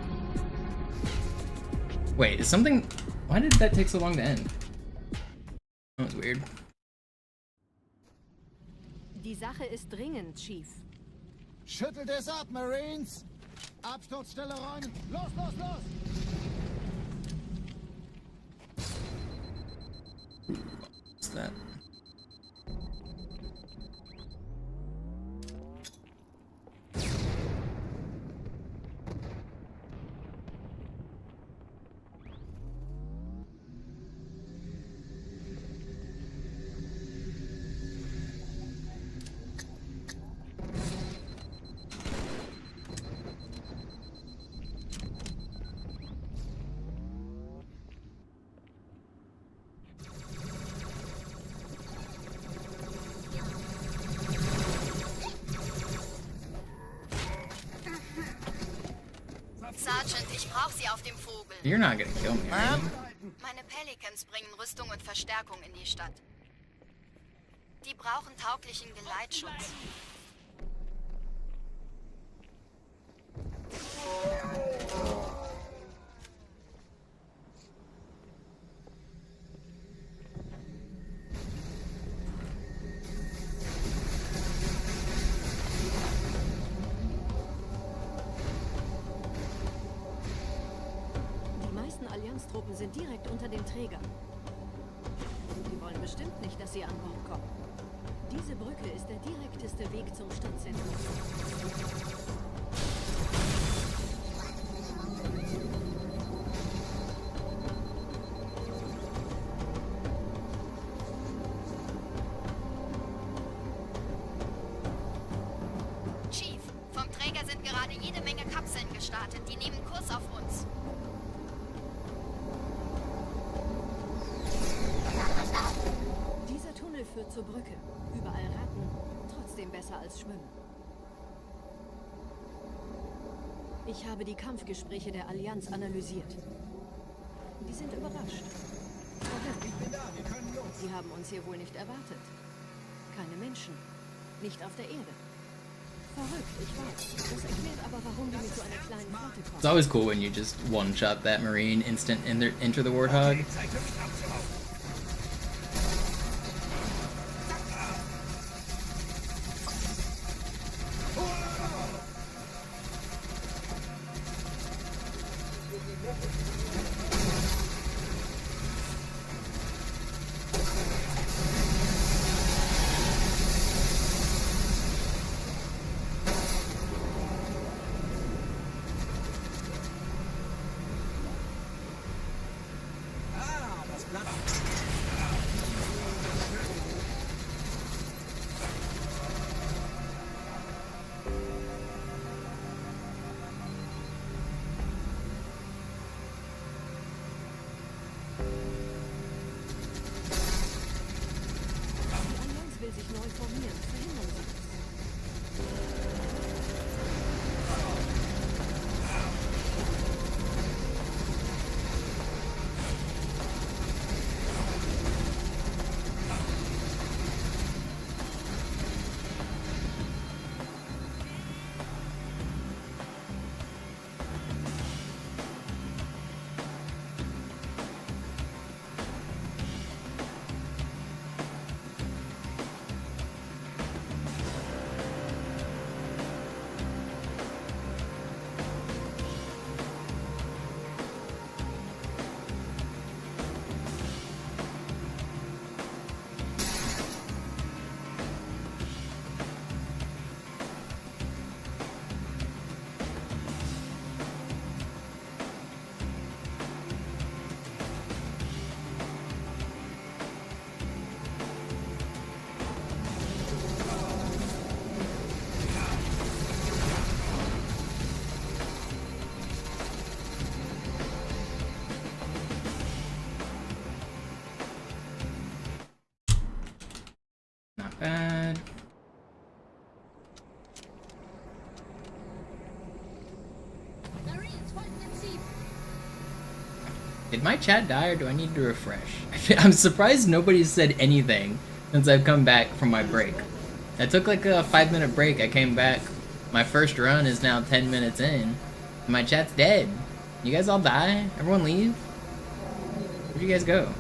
Speaker 1: Wait, is something... Why did that take so long to end? That was weird.
Speaker 9: Die Sache ist dringend, Chief.
Speaker 2: Schüttelt es ab, Marines! Absturzstelle räumen! Los, los, los!
Speaker 1: What's that?
Speaker 8: Sergeant, ich brauche Sie auf dem Vogel.
Speaker 1: You're not gonna kill me, right?
Speaker 8: Meine Pelicans bringen Rüstung und Verstärkung in die Stadt. Die brauchen tauglichen Geleitschutz.
Speaker 9: Die meisten Allianztruppen sind direkt unter dem Träger. Die wollen bestimmt nicht, dass sie an Bord kommen. Diese Brücke ist der direkteste Weg zum Stadtzentrum.
Speaker 8: Chief, vom Träger sind gerade jede Menge Kapseln gestartet. Die nehmen Kurs auf uns.
Speaker 9: Dieser Tunnel führt zur Brücke. Überall Ratten, trotzdem besser als Schwimmen. Ich habe die Kampfgespräche der Allianz analysiert. Die sind überrascht.
Speaker 6: Ich bin da, wir können los.
Speaker 9: Sie haben uns hier wohl nicht erwartet. Keine Menschen. Nicht auf der Erde. Verrückt, ich weiß. Das erklärt aber, warum die mit so einer kleinen Flotte kommen.
Speaker 1: It's always cool when you just one-shot that Marine instant enter the Warthog.
Speaker 6: Zeit für mich abzuhauen.
Speaker 9: Will sich neu formieren. Verhindern Sie das.
Speaker 1: Not bad. Did my chat die or do I need to refresh? I'm surprised nobody's said anything since I've come back from my break. I took like a 5-minute break. I came back. My first run is now 10 minutes in. And my chat's dead. You guys all die? Everyone leave? Where'd you guys go?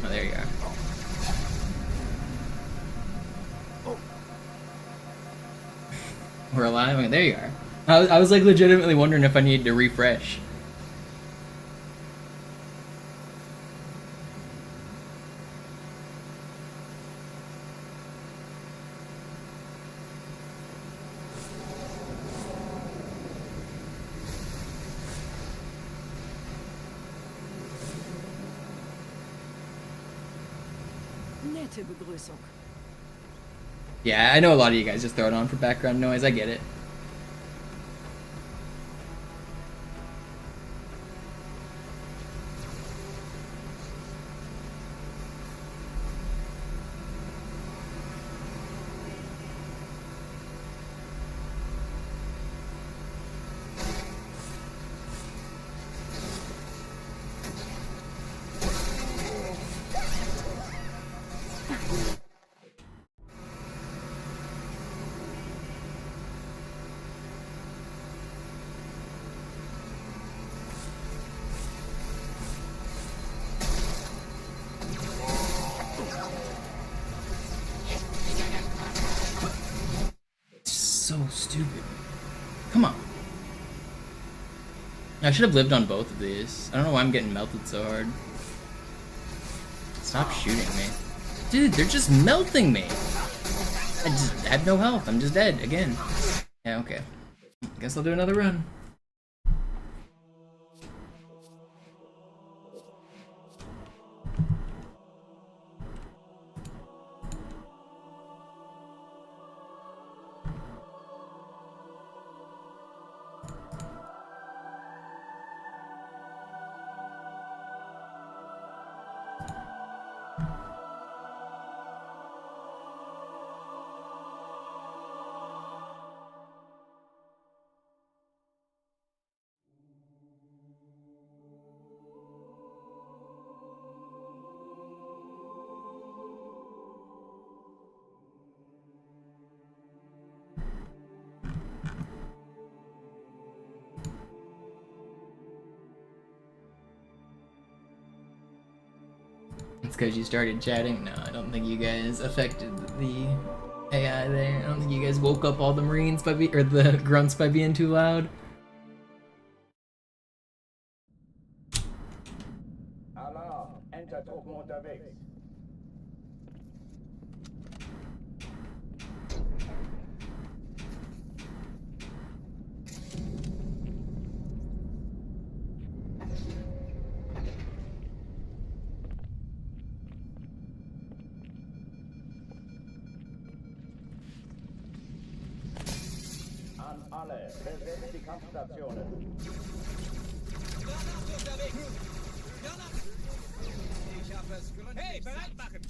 Speaker 1: Oh, there you are. We're alive? Okay, there you are. I was like legitimately wondering if I needed to refresh.
Speaker 9: Nette Begrüßung.
Speaker 1: Yeah, I know a lot of you guys just throw it on for background noise. I get it. So stupid. Come on. I should have lived on both of these. I don't know why I'm getting melted so hard. Stop shooting me. Dude, they're just melting me. I just had no health. I'm just dead again. Yeah, okay. Guess I'll do another run. It's because you started chatting? No, I don't think you guys affected the AI there. I don't think you guys woke up all the Marines by or the grunts by being too loud.
Speaker 11: Alarm, Entertruppen unterwegs. An alle, besetzt die Kampfstationen.
Speaker 6: Ich hab es gründlich. Hey, bereit machen!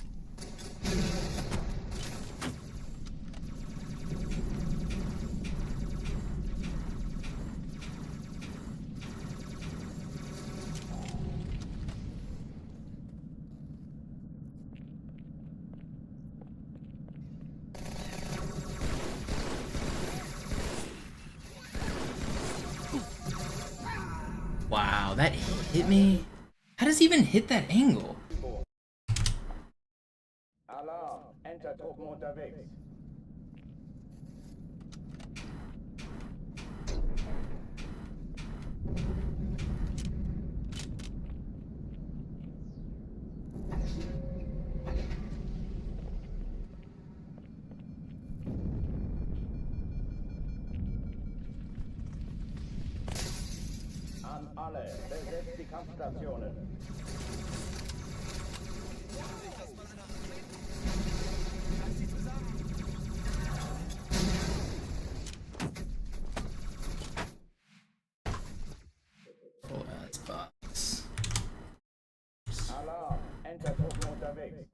Speaker 1: Wow, that hit me? How does he even hit that angle?
Speaker 11: Alarm, Entertruppen unterwegs. An alle, besetzt die Kampfstationen.
Speaker 1: Full ass box.
Speaker 11: Alarm, Entertruppen unterwegs.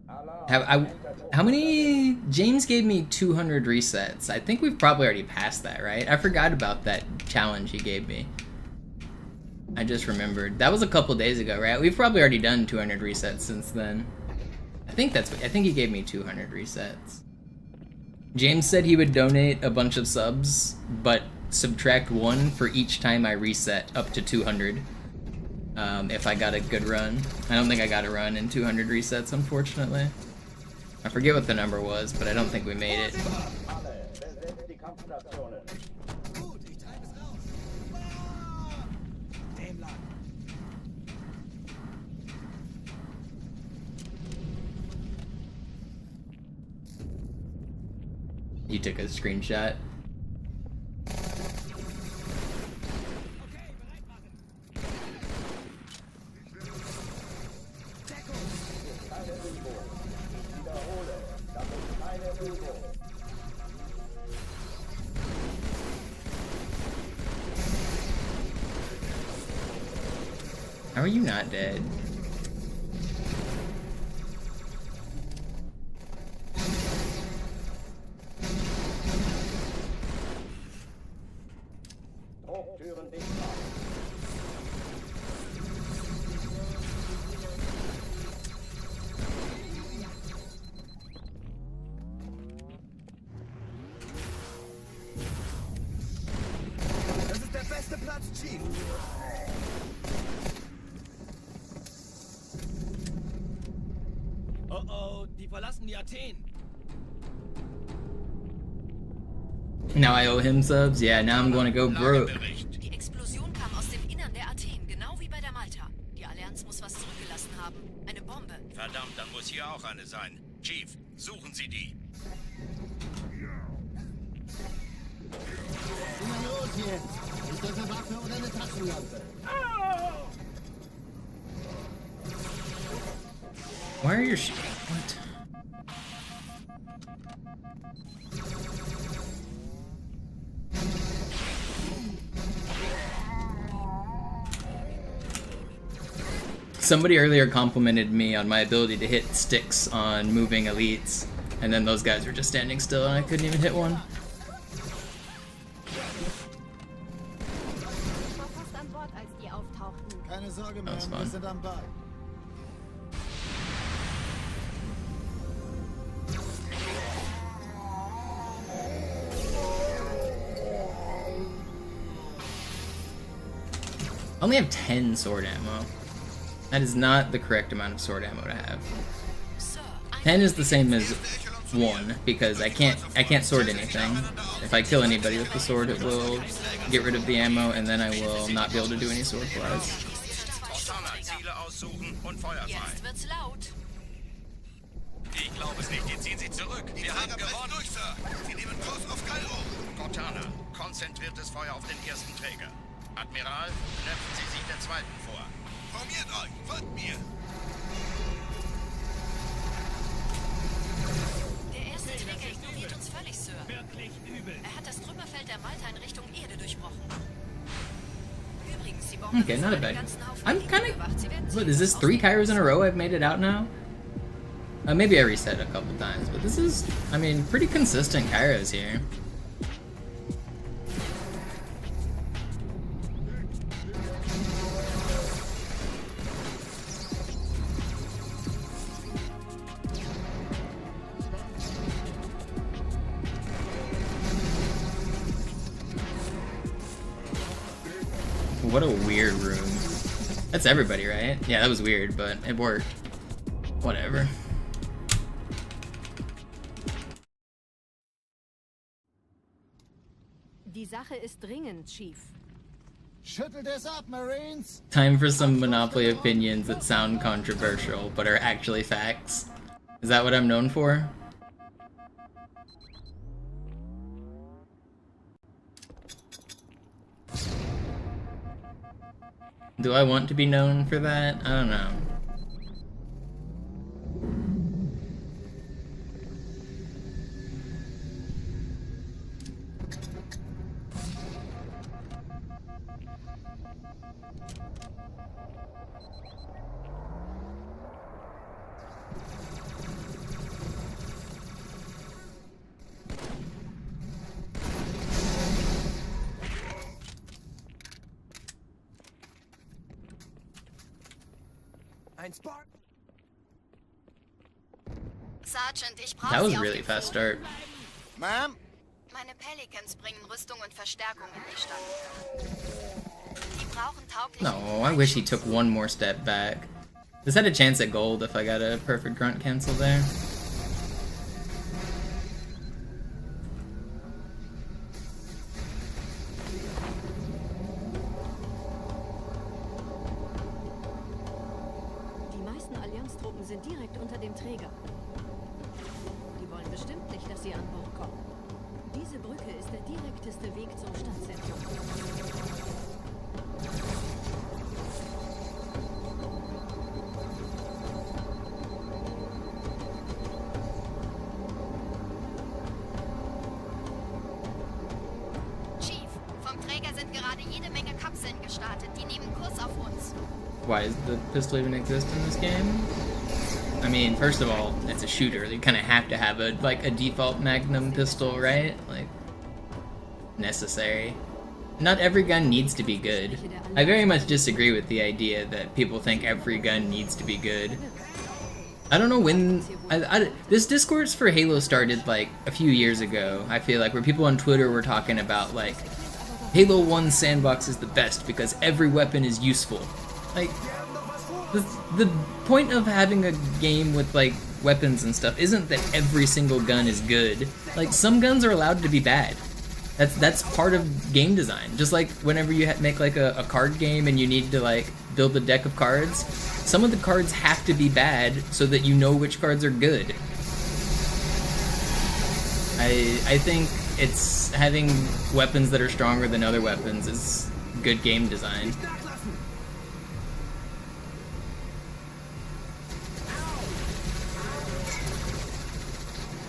Speaker 11: Alarm,
Speaker 1: How many? James gave me 200 resets. I think we've probably already passed that, right? I forgot about that challenge he gave me. I just remembered. That was a couple days ago, right? We've probably already done 200 resets since then. I think he gave me 200 resets. James said he would donate a bunch of subs, but subtract 1 for each time I reset up to 200. If I got a good run. I don't think I got a run in 200 resets, unfortunately. I forget what the number was, but I don't think we made it.
Speaker 11: alle, besetzt die Kampfstationen.
Speaker 6: Gut, ich treibe es raus. Dem lang.
Speaker 1: You took a screenshot. How are you not dead?
Speaker 11: Drucktüren dicht machen.
Speaker 6: Das ist der beste Platz, Chief. Oh oh, die verlassen die Athen.
Speaker 1: Now I owe him subs? Yeah, now I'm gonna go broke.
Speaker 9: Die Explosion kam aus dem Innern der Athen, genau wie bei der Malta. Die Allianz muss was zurückgelassen haben. Eine Bombe.
Speaker 7: Verdammt, dann muss hier auch eine sein. Chief, suchen Sie die.
Speaker 3: Na los jetzt! Ist das eine Waffe oder eine Taschenlampe?
Speaker 1: Why are your what? Somebody earlier complimented me on my ability to hit sticks on moving elites, and then those guys were just standing still and I couldn't even hit one.
Speaker 15: Ich war fast an Bord, als die auftauchten.
Speaker 2: Keine Sorge,
Speaker 1: That was
Speaker 2: Ma'am, wir
Speaker 1: fun.
Speaker 2: sind am Ball.
Speaker 1: only have 10 sword ammo. That is not the correct amount of sword ammo to have. 10 is the same as 1 because I can't sword anything. If I kill anybody with the sword, it will get rid of the ammo, and then I will not be able to do any sword flies.
Speaker 12: Jetzt wird's laut. Ich glaube es nicht. Jetzt ziehen Sie zurück. Wir haben gewonnen. Durch, Sir. Sie nehmen Kurs auf Kairo.
Speaker 7: Cortana, konzentriertes Feuer auf den ersten Träger. Admiral, knöpfen Sie sich den zweiten vor.
Speaker 12: Formiert euch. Folgt mir.
Speaker 8: Der erste Träger ignoriert uns völlig, Sir. Wirklich übel. Er hat das Trümmerfeld der Malta in Richtung Erde durchbrochen. Übrigens, sie bauen
Speaker 1: Okay, not a bad. I'm kind of... What, is this 3 Kairos in a row I've made it out now? Maybe I reset a couple times, but this is, I mean, pretty consistent Kairos here. What a weird room. That's everybody, right? Yeah, that was weird, but it worked. Whatever.
Speaker 9: Die Sache ist dringend, Chief.
Speaker 2: Schüttelt es ab, Marines!
Speaker 1: Time for some Monopoly opinions that sound controversial, but are actually facts. Is that what I'm known for? Do I want to be known for that? I don't know.
Speaker 8: Sergeant, ich brauche
Speaker 1: That was
Speaker 8: Sie
Speaker 1: a
Speaker 8: auf
Speaker 1: really
Speaker 8: dem
Speaker 1: fast
Speaker 8: Flug.
Speaker 1: start.
Speaker 2: Ma'am?
Speaker 8: Meine Pelicans bringen Rüstung und Verstärkung in die Stadt. Die brauchen taugliche...
Speaker 1: No, I wish he took one more step back. This had a chance at gold if I got a perfect grunt cancel there.
Speaker 9: Die meisten Allianztruppen sind direkt unter dem Träger. Die wollen bestimmt nicht, dass sie an Bord kommen. Diese Brücke ist der direkteste Weg zum Stadtzentrum.
Speaker 8: Chief, vom Träger sind gerade jede Menge Kapseln gestartet. Die nehmen Kurs auf uns.
Speaker 1: Why does the pistol even exist in this game? I mean, first of all, it's a shooter. You kind of have to have a default Magnum pistol, right? Like, necessary. Not every gun needs to be good. I very much disagree with the idea that people think every gun needs to be good. I don't know when... this discourse for Halo started, like, a few years ago, I feel like, where people on Twitter were talking about, like, Halo 1 sandbox is the best because every weapon is useful. Like, the point of having a game with, like, weapons and stuff isn't that every single gun is good. Like, some guns are allowed to be bad. That's part of game design. Just like whenever you make, like, a card game and you need to, like, build a deck of cards, some of the cards have to be bad so that you know which cards are good. I think it's having weapons that are stronger than other weapons is good game design.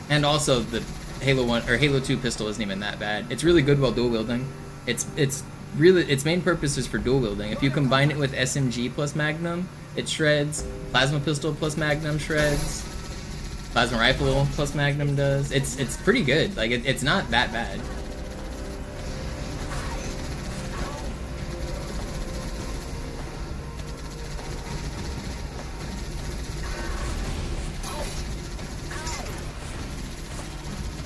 Speaker 1: And also the Halo 1 or Halo 2 pistol isn't even that bad. It's really good while dual wielding. It's really its main purpose is for dual wielding. If you combine it with SMG plus Magnum, it shreds. Plasma pistol plus Magnum shreds. Plasma rifle plus Magnum does. It's pretty good. Like it's not that bad.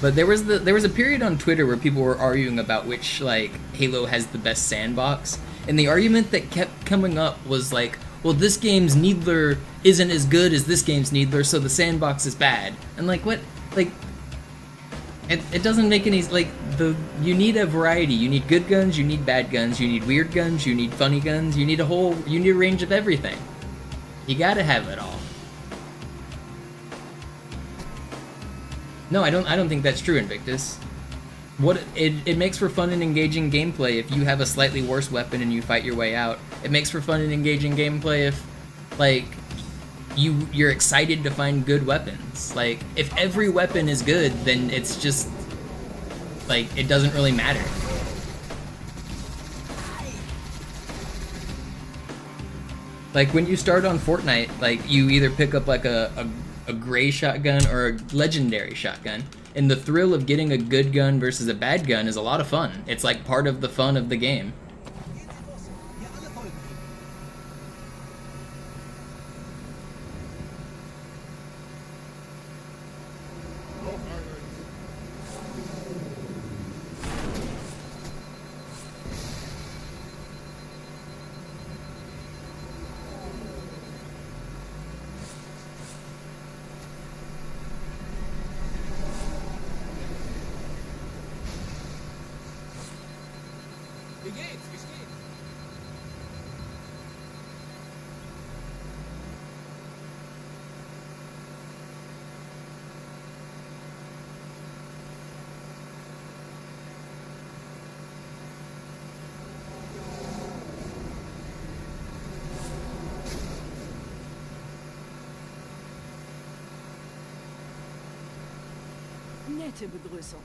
Speaker 1: But there was a period on Twitter where people were arguing about which like Halo has the best sandbox, and the argument that kept coming up was like, well, this game's Needler isn't as good as this game's Needler, so the sandbox is bad. And like, what? Like, it doesn't make any, like, you need a variety. You need good guns, you need bad guns, you need weird guns, you need funny guns, you need a range of everything. You gotta have it all. No, I don't think that's true, Invictus. It makes for fun and engaging gameplay if you have a slightly worse weapon and you fight your way out. It makes for fun and engaging gameplay if, like, you're excited to find good weapons. Like, if every weapon is good, then it's just, like, it doesn't really matter. Like, when you start on Fortnite, like, you either pick up, like, a gray shotgun or a legendary shotgun, and the thrill of getting a good gun versus a bad gun is a lot of fun. It's, like, part of the fun of the game.
Speaker 12: Wie geht's? Wie steht's?
Speaker 9: Nette Begrüßung.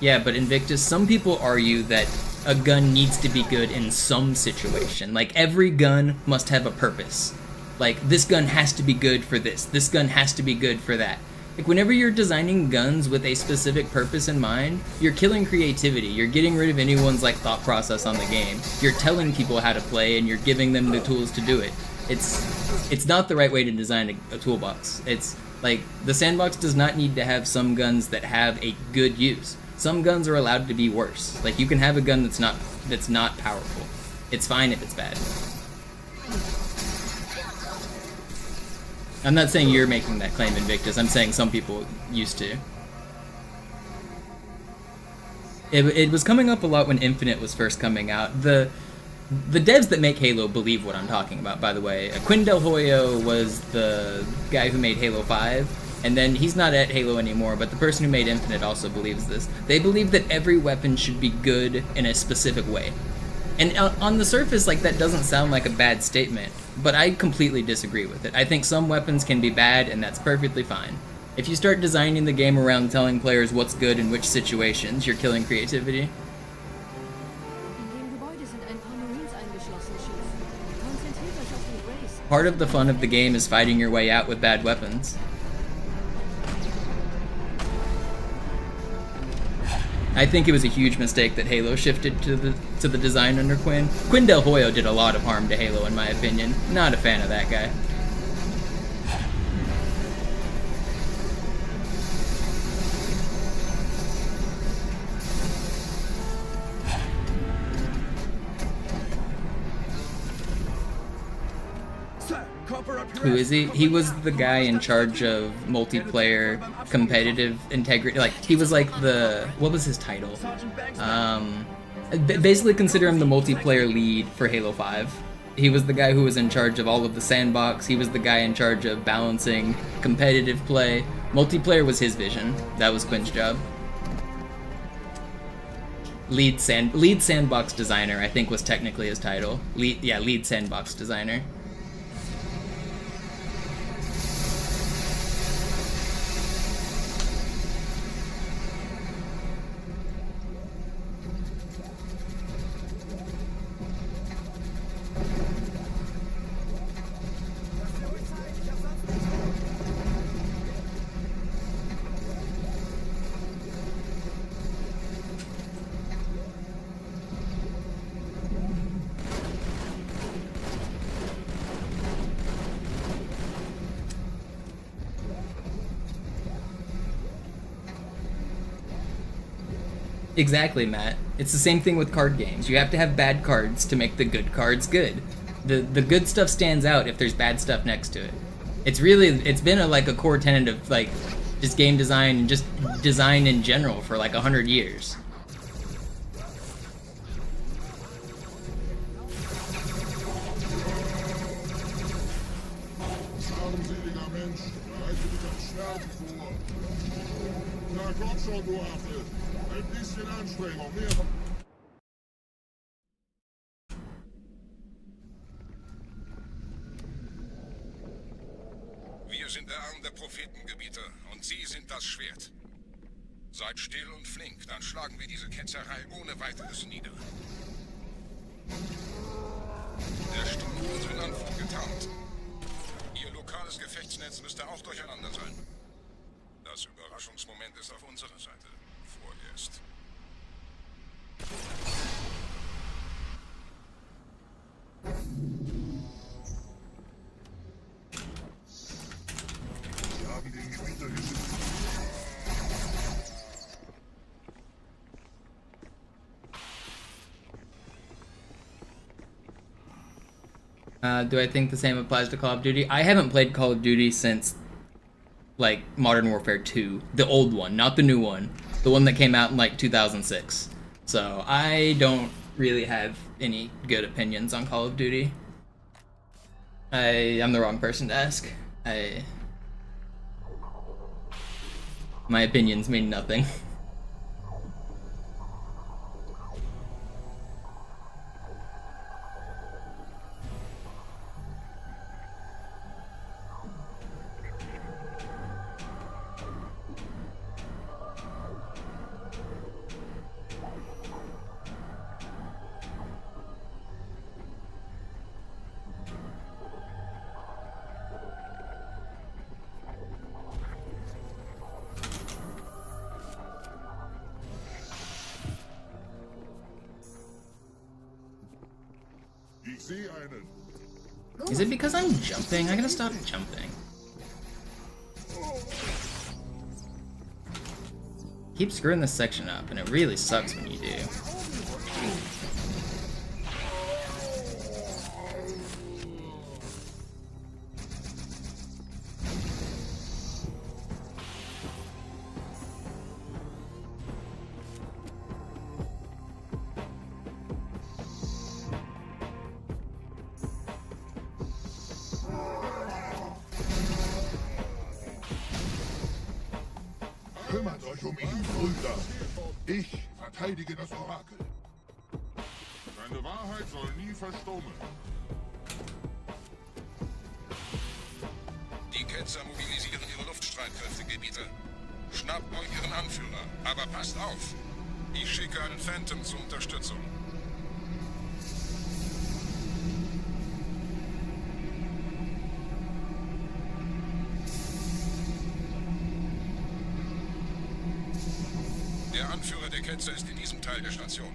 Speaker 1: Yeah, but Invictus, some people argue that a gun needs to be good in some situation. Like, every gun must have a purpose. Like, this gun has to be good for this gun has to be good for that. Like, whenever you're designing guns with a specific purpose in mind, you're killing creativity. You're getting rid of anyone's, like, thought process on the game. You're telling people how to play, and you're giving them the tools to do it. It's not the right way to design a toolbox. It's, like, the sandbox does not need to have some guns that have a good use. Some guns are allowed to be worse. Like, you can have a gun that's not powerful. It's fine if it's bad. I'm not saying you're making that claim, Invictus. I'm saying some people used to. It was coming up a lot when Infinite was first coming out. The devs that make Halo believe what I'm talking about, by the way. Quinn Del Hoyo was the guy who made Halo 5. And then he's not at Halo anymore, but the person who made Infinite also believes this. They believe that every weapon should be good in a specific way. And on the surface, like, that doesn't sound like a bad statement, but I completely disagree with it. I think some weapons can be bad, and that's perfectly fine. If you start designing the game around telling players what's good in which situations, you're killing creativity. Part of the fun of the game is fighting your way out with bad weapons. I think it was a huge mistake that Halo shifted to the design under Quinn. Quinn Del Hoyo did a lot of harm to Halo, in my opinion. Not a fan of that guy. Who is he? He was the guy in charge of multiplayer competitive integrity. Like, he was like what was his title? Basically consider him the multiplayer lead for Halo 5. He was the guy who was in charge of all of the sandbox. He was the guy in charge of balancing competitive play. Multiplayer was his vision. That was Quinn's job. Lead sandbox designer, I think, was technically his title. Lead sandbox designer. Exactly, Matt. It's the same thing with card games. You have to have bad cards to make the good cards good. The good stuff stands out if there's bad stuff next to it. It's been like a core tenet of like just game design and just design in general for like 100 years.
Speaker 10: Armseliger Mensch, bereite dich auf Sterben vor. Na komm schon, du Affe. Ein bisschen Anstrengung, mehr.
Speaker 4: Wir sind der Arm der Prophetengebieter und Sie sind das Schwert. Seid still und flink, dann schlagen wir diese Ketzerei ohne weiteres nieder. Der Sturm wird Landflug getarnt. Ihr lokales Gefechtsnetz müsste auch durcheinander sein. Das Überraschungsmoment ist auf unserer Seite. Vorerst.
Speaker 10: Sie haben den Gebieter geschützt.
Speaker 1: Do I think the same applies to Call of Duty? I haven't played Call of Duty since, like, Modern Warfare 2. The old one, not the new one. The one that came out in, like, 2006. So, I don't really have any good opinions on Call of Duty. I'm the wrong person to ask. My opinions mean nothing.
Speaker 10: Ich sehe einen.
Speaker 1: Is it because I'm jumping? I gotta stop jumping. Keep screwing this section up, and it really sucks when you do.
Speaker 10: Kümmert euch um ihn, Brüder. Ich verteidige das Orakel.
Speaker 4: Deine Wahrheit soll nie verstummen. Die Ketzer mobilisieren ihre Luftstreitkräfte, Gebieter. Schnappt euch ihren Anführer, aber passt auf. Ich schicke einen Phantom zur Unterstützung. Der Anführer der Ketzer ist in diesem Teil der Station.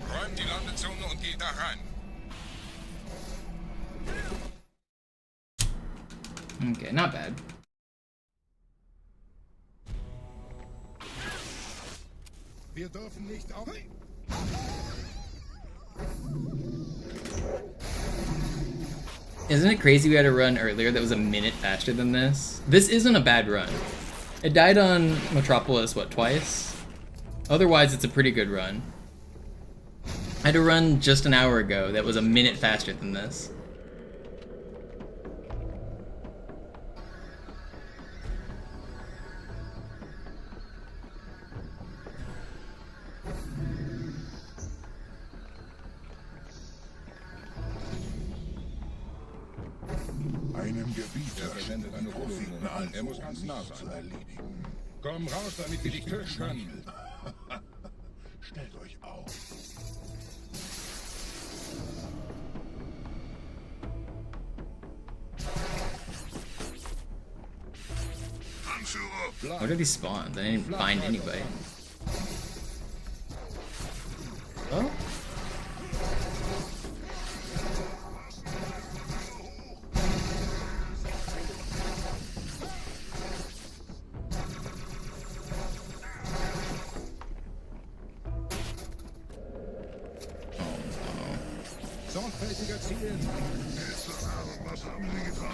Speaker 4: Räumt die Landezone und geht da rein.
Speaker 1: Okay, not bad.
Speaker 10: Wir dürfen nicht auf...
Speaker 1: Isn't it crazy we had a run earlier that was a minute faster than this? This isn't a bad run. It died on Metropolis, what, twice? Otherwise, it's a pretty good run. I had a run just an hour ago that was a minute faster than this.
Speaker 10: Einem Gebieter
Speaker 4: sendet eine Rufsignal an. Er muss ganz nah
Speaker 10: zu
Speaker 4: sein.
Speaker 10: erledigen.
Speaker 4: Komm raus, damit wir dich töten können.
Speaker 10: Stellt euch auf.
Speaker 4: Anführer!
Speaker 1: Where did he spawn? I didn't find anybody. Oh?
Speaker 4: sorgfältiger zielen.
Speaker 10: Was haben Sie getan?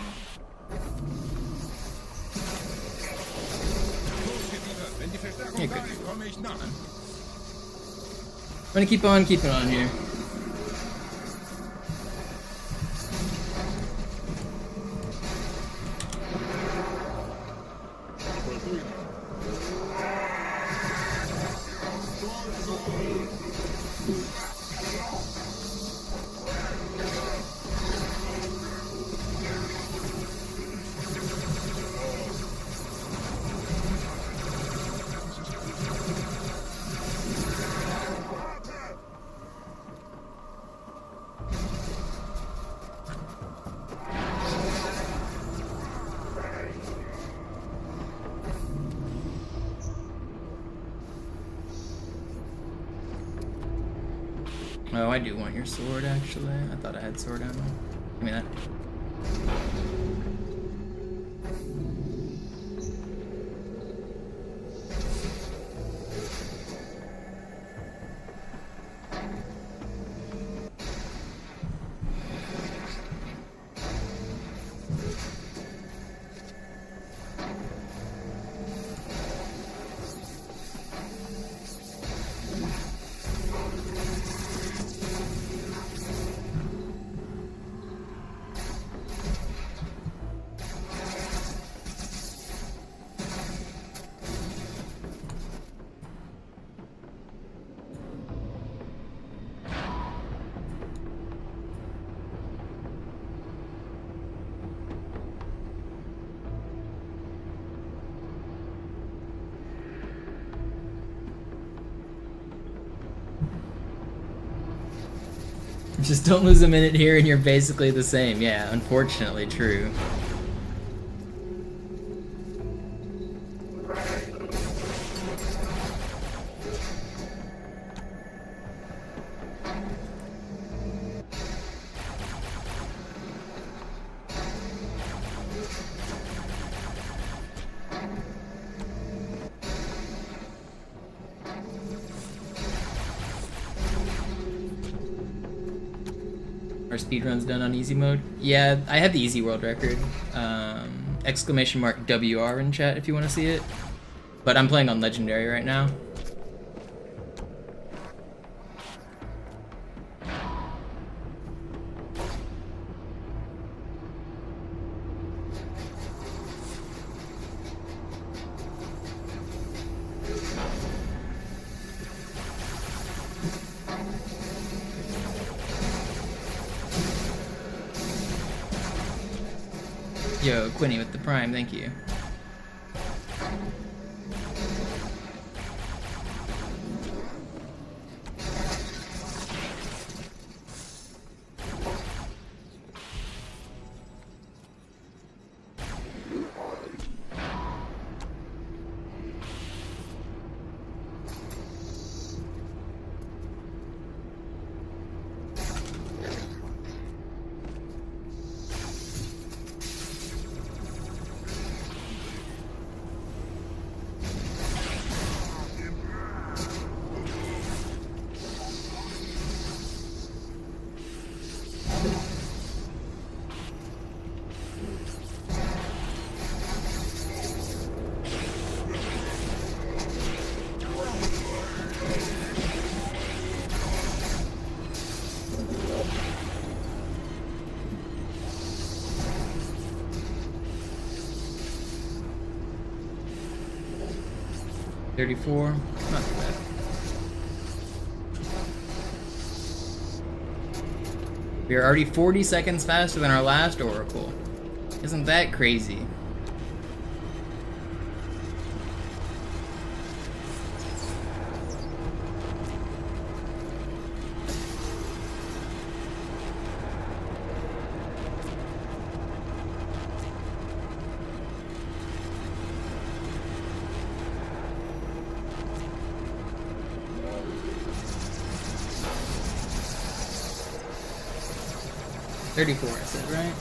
Speaker 4: Wenn die Verstärkung da ist, komme ich nach.
Speaker 1: I'm gonna keep on keeping on here. Oh, I do want your sword, actually. I thought I had sword ammo. Give me that. Just don't lose a minute here and you're basically the same. Yeah, unfortunately true. Are speedruns done on easy mode? Yeah, I have the easy world record. Exclamation mark WR in chat if you want to see it. But I'm playing on legendary right now. Yo, Quinny with the prime, thank you. $34, not too bad. We are already 40 seconds faster than our last Oracle. Isn't that crazy? $34, I said, right?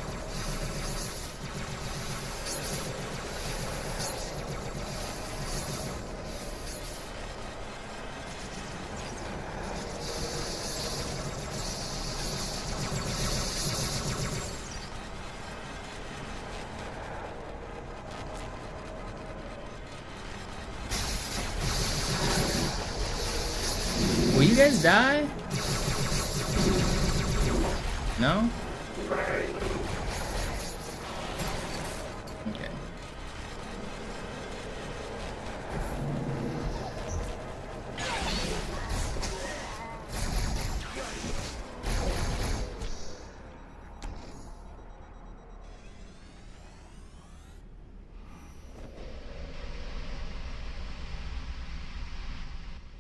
Speaker 1: guys die? No? Okay.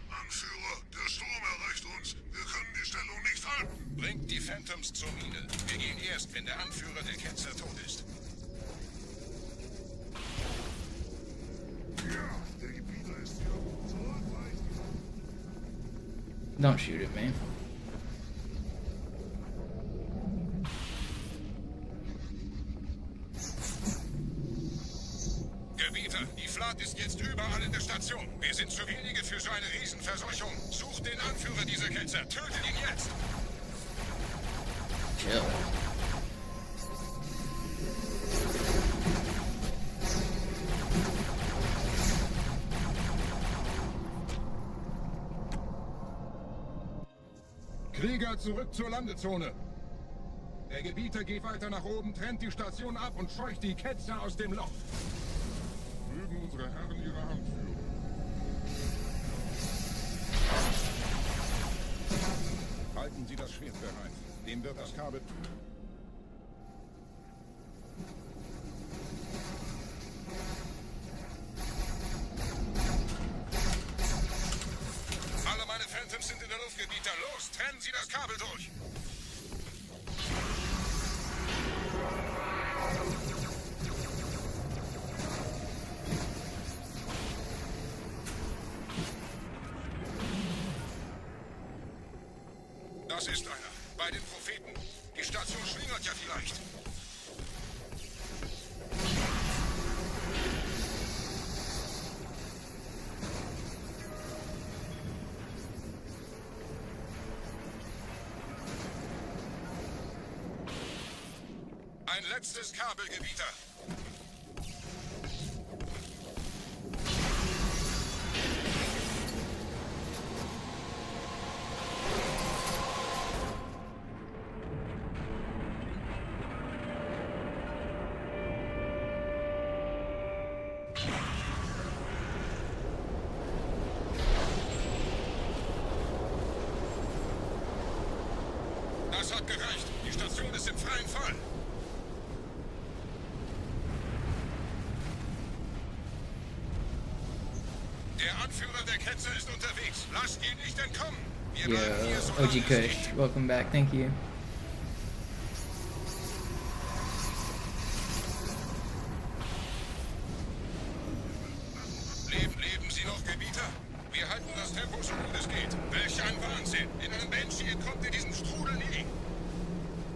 Speaker 10: Anführer, der Sturm erreicht uns. Wir können die Stellung nicht halten.
Speaker 4: Bringt die Phantoms zur Mine. Wir gehen erst, wenn der Anführer der Ketzer tot ist.
Speaker 10: Ja, der Gebieter ist hier. Zurückweichen.
Speaker 1: Don't shoot at me.
Speaker 4: Gebieter, die Flat ist jetzt überall in der Station. Wir sind zu wenige für so eine Riesenverseuchung. Sucht den Anführer dieser Ketzer. Tötet ihn jetzt.
Speaker 1: Chill.
Speaker 4: Krieger, zurück zur Landezone. Der Gebieter geht weiter nach oben, trennt die Station ab und scheucht die Ketzer aus dem Loch.
Speaker 10: Mögen unsere Herren ihre Hand führen.
Speaker 4: Halten Sie das Schwert bereit. Dem wird das Kabel... Alle meine Phantoms sind in der Luft, Gebieter. Los, trennen Sie das Kabel durch. Das ist einer. Bei den Propheten. Die Station schlingert ja vielleicht. Ein letztes Kabel, Gebieter. Das hat gereicht. Die Station ist im freien Fall. Der Anführer der Ketzer ist unterwegs. Lasst ihn nicht entkommen. Wir bleiben hier so lange
Speaker 1: OG
Speaker 4: es
Speaker 1: Kush,
Speaker 4: geht.
Speaker 1: welcome back, thank you.
Speaker 4: Leben Sie noch, Gebieter? Wir halten das Tempo so gut es geht. Welch ein Wahnsinn. In einem Banshee entkommt ihr diesem Strudel nie.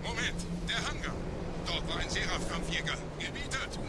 Speaker 4: Moment, der Hangar. Dort war ein Seraph-Kampfjäger. Gebietet.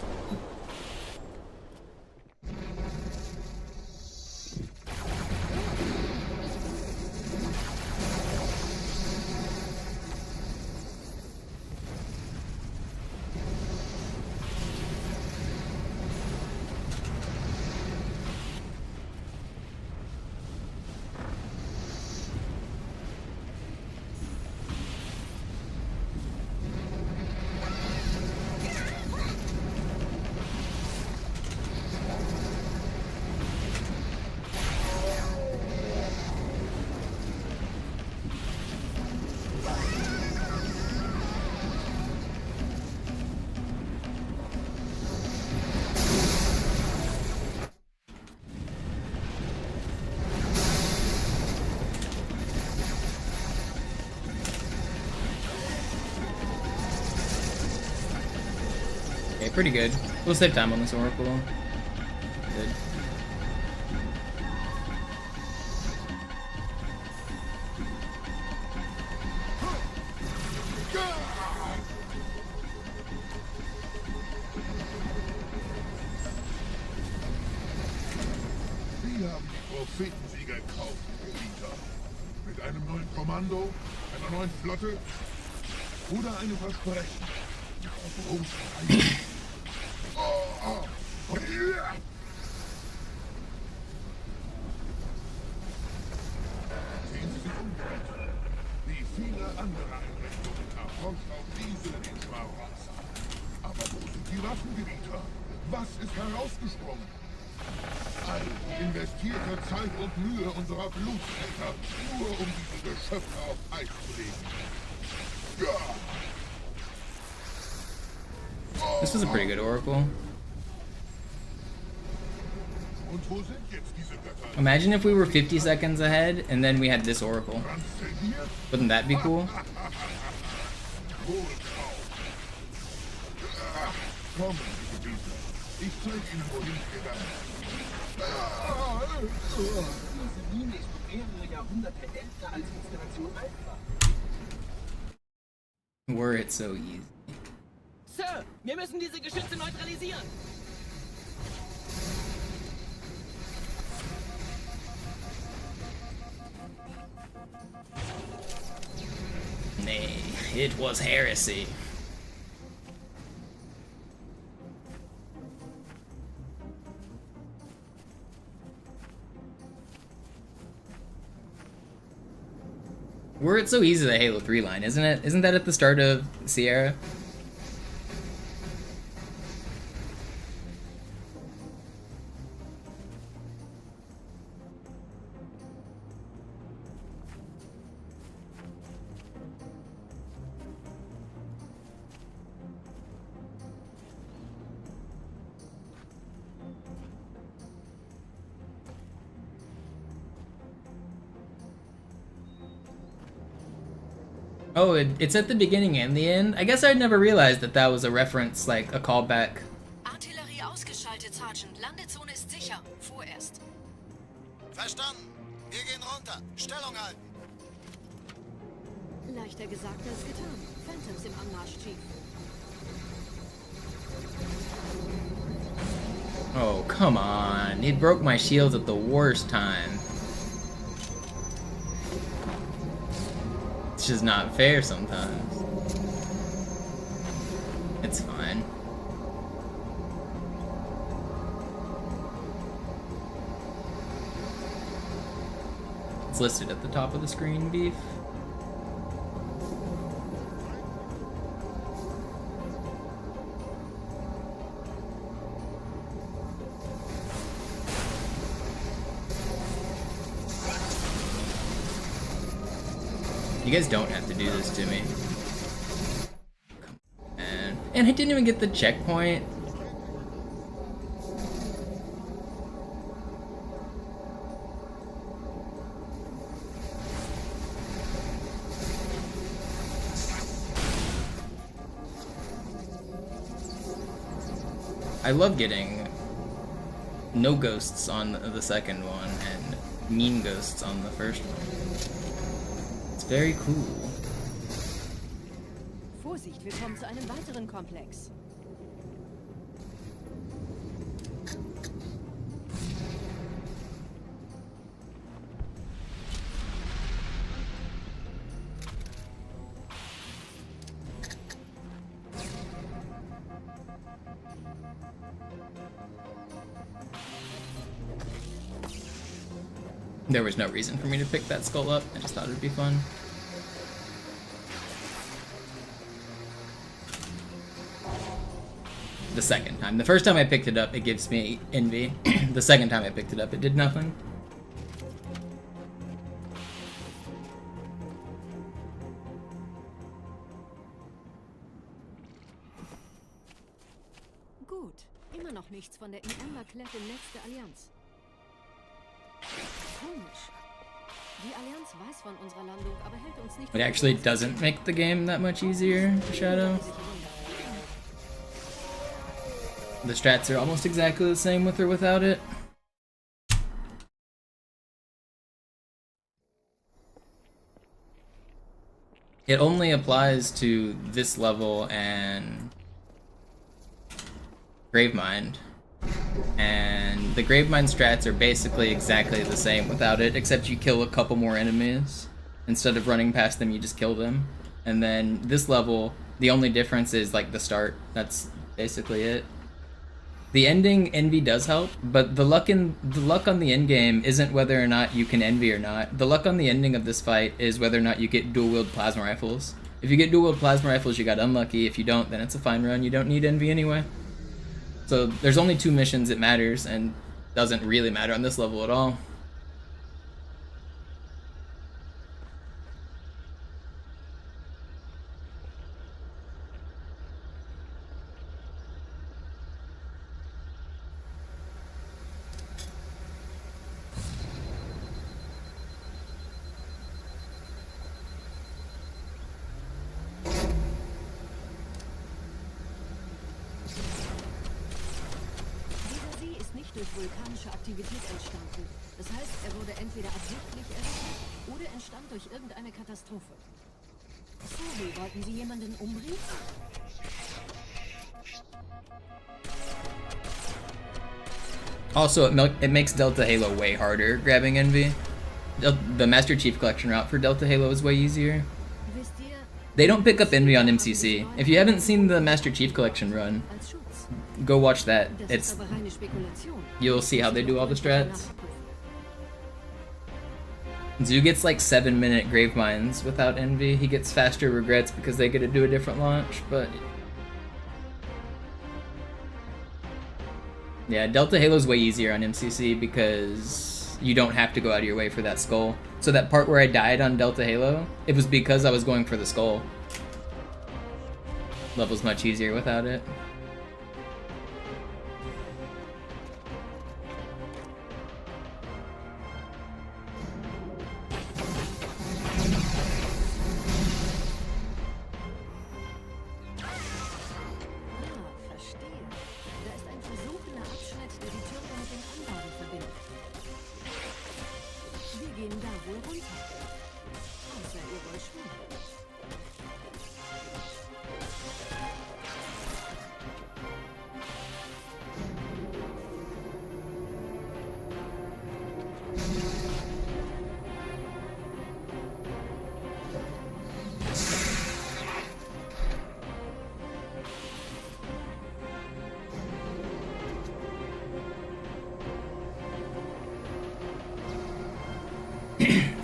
Speaker 1: Okay, pretty good. We'll save time on this Oracle. Good.
Speaker 10: Sie haben die Prophetensieger gekauft, Gebieter. Mit einem neuen Kommando, einer neuen Flotte oder einem Versprechen. Großartig. Sehen Sie sich rausgesprungen. All investierte Zeit und Mühe unserer Blutsväter, nur um diese Geschöpfe auf Eis zu legen. Ja.
Speaker 1: This was a pretty good Oracle.
Speaker 10: Und wo sind jetzt diese Götter?
Speaker 1: Imagine if we were 50 seconds ahead and then we had this Oracle. Wouldn't that be cool?
Speaker 10: Kommen, liebe Gebieter. Ich zeige Ihnen, wohin es gegangen ist.
Speaker 5: Diese Mine ist mehrere Jahrhunderte älter als Installation Alpha.
Speaker 1: Were it so easy.
Speaker 13: Sir, wir müssen diese Geschütze neutralisieren.
Speaker 1: Nay, it was heresy. Were it so easy, the Halo 3 line, isn't it? Isn't that at the start of Sierra? Oh, it's at the beginning and the end? I guess I'd never realized that that was a reference, like a callback.
Speaker 9: Artillerie ausgeschaltet, Sergeant. Landezone ist sicher. Vorerst.
Speaker 7: Verstanden. Wir gehen runter. Stellung halten.
Speaker 9: Leichter gesagt als getan. Phantoms im Anmarsch, Chief.
Speaker 1: Oh, come on. It broke my shields at the worst time. It's just not fair sometimes. It's fine. It's listed at the top of the screen, Beef. You guys don't have to do this to me. Come on. And I didn't even get the checkpoint. I love getting no ghosts on the second one and mean ghosts on the first one. Very cool.
Speaker 9: Vorsicht, wir kommen zu einem weiteren Komplex.
Speaker 1: There was no reason for me to pick that skull up. I just thought it would be fun. The second time. The first time I picked it up, it gives me envy. The second time I picked it up, it did nothing.
Speaker 9: Gut. Immer noch nichts von der IM-Klett im Netz der Allianz. Komisch. Die Allianz weiß von unserer Landung, aber hält uns nicht.
Speaker 1: It actually doesn't make the game that much easier, Shadow. The strats are almost exactly the same with or without it. It only applies to this level and Gravemind. And the Gravemind strats are basically exactly the same without it, except you kill a couple more enemies. Instead of running past them, you just kill them. And then this level, the only difference is like the start. That's basically it. The ending envy does help, but the luck on the end game isn't whether or not you can envy or not. The luck on the ending of this fight is whether or not you get dual wield plasma rifles. If you get dual wield plasma rifles, you got unlucky. If you don't, then it's a fine run. You don't need envy anyway. So there's only 2 missions it matters, and doesn't really matter on this level at all.
Speaker 9: Durch vulkanische Aktivität entstanden. Das heißt, er wurde entweder absichtlich errichtet oder entstand durch irgendeine Katastrophe. Sorry, wollten Sie jemanden umbringen?
Speaker 1: Also, it makes Delta Halo way harder grabbing Envy. The Master Chief Collection route for Delta Halo is way easier. They don't pick up Envy on MCC. If you haven't seen the Master Chief Collection run, go watch that. You'll see how they do all the strats. Zoo gets like 7-minute grave mines without Envy. He gets faster regrets because they get to do a different launch, but yeah, Delta Halo's way easier on MCC because you don't have to go out of your way for that skull. So that part where I died on Delta Halo, it was because I was going for the skull. Level's much easier without it.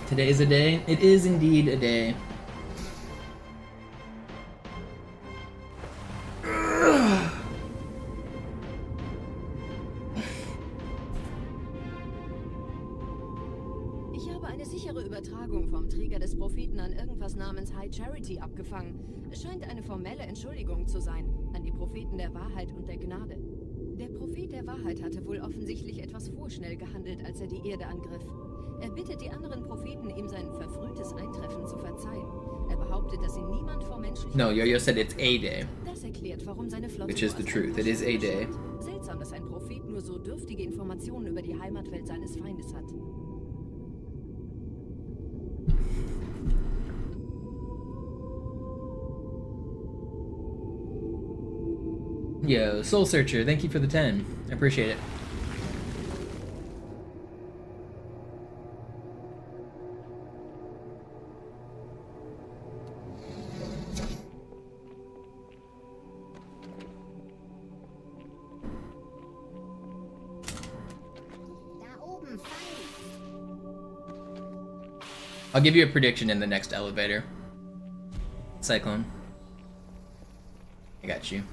Speaker 1: Today is a day. It is indeed a day.
Speaker 9: Ich habe eine sichere Übertragung vom Träger des Propheten an irgendwas namens High Charity abgefangen. Es scheint eine formelle Entschuldigung zu sein an die Propheten der Wahrheit und der Gnade. Der Prophet der Wahrheit hatte wohl offensichtlich etwas vorschnell gehandelt, als er die Erde angriff. Er bittet die anderen Propheten, ihm sein verfrühtes Eintreffen zu verzeihen. Er behauptet, dass ihn niemand vor menschlichen...
Speaker 1: No, Yo-Yo said it's a day.
Speaker 9: Das erklärt, warum seine Flotte...
Speaker 1: Which is the truth. It is a day.
Speaker 9: Seltsam, dass ein Prophet nur so dürftige Informationen über die Heimatwelt seines Feindes hat.
Speaker 1: Yo, Soul Searcher, thank you for the 10. I appreciate it. I'll give you a prediction in the next elevator. Cyclone. I got you.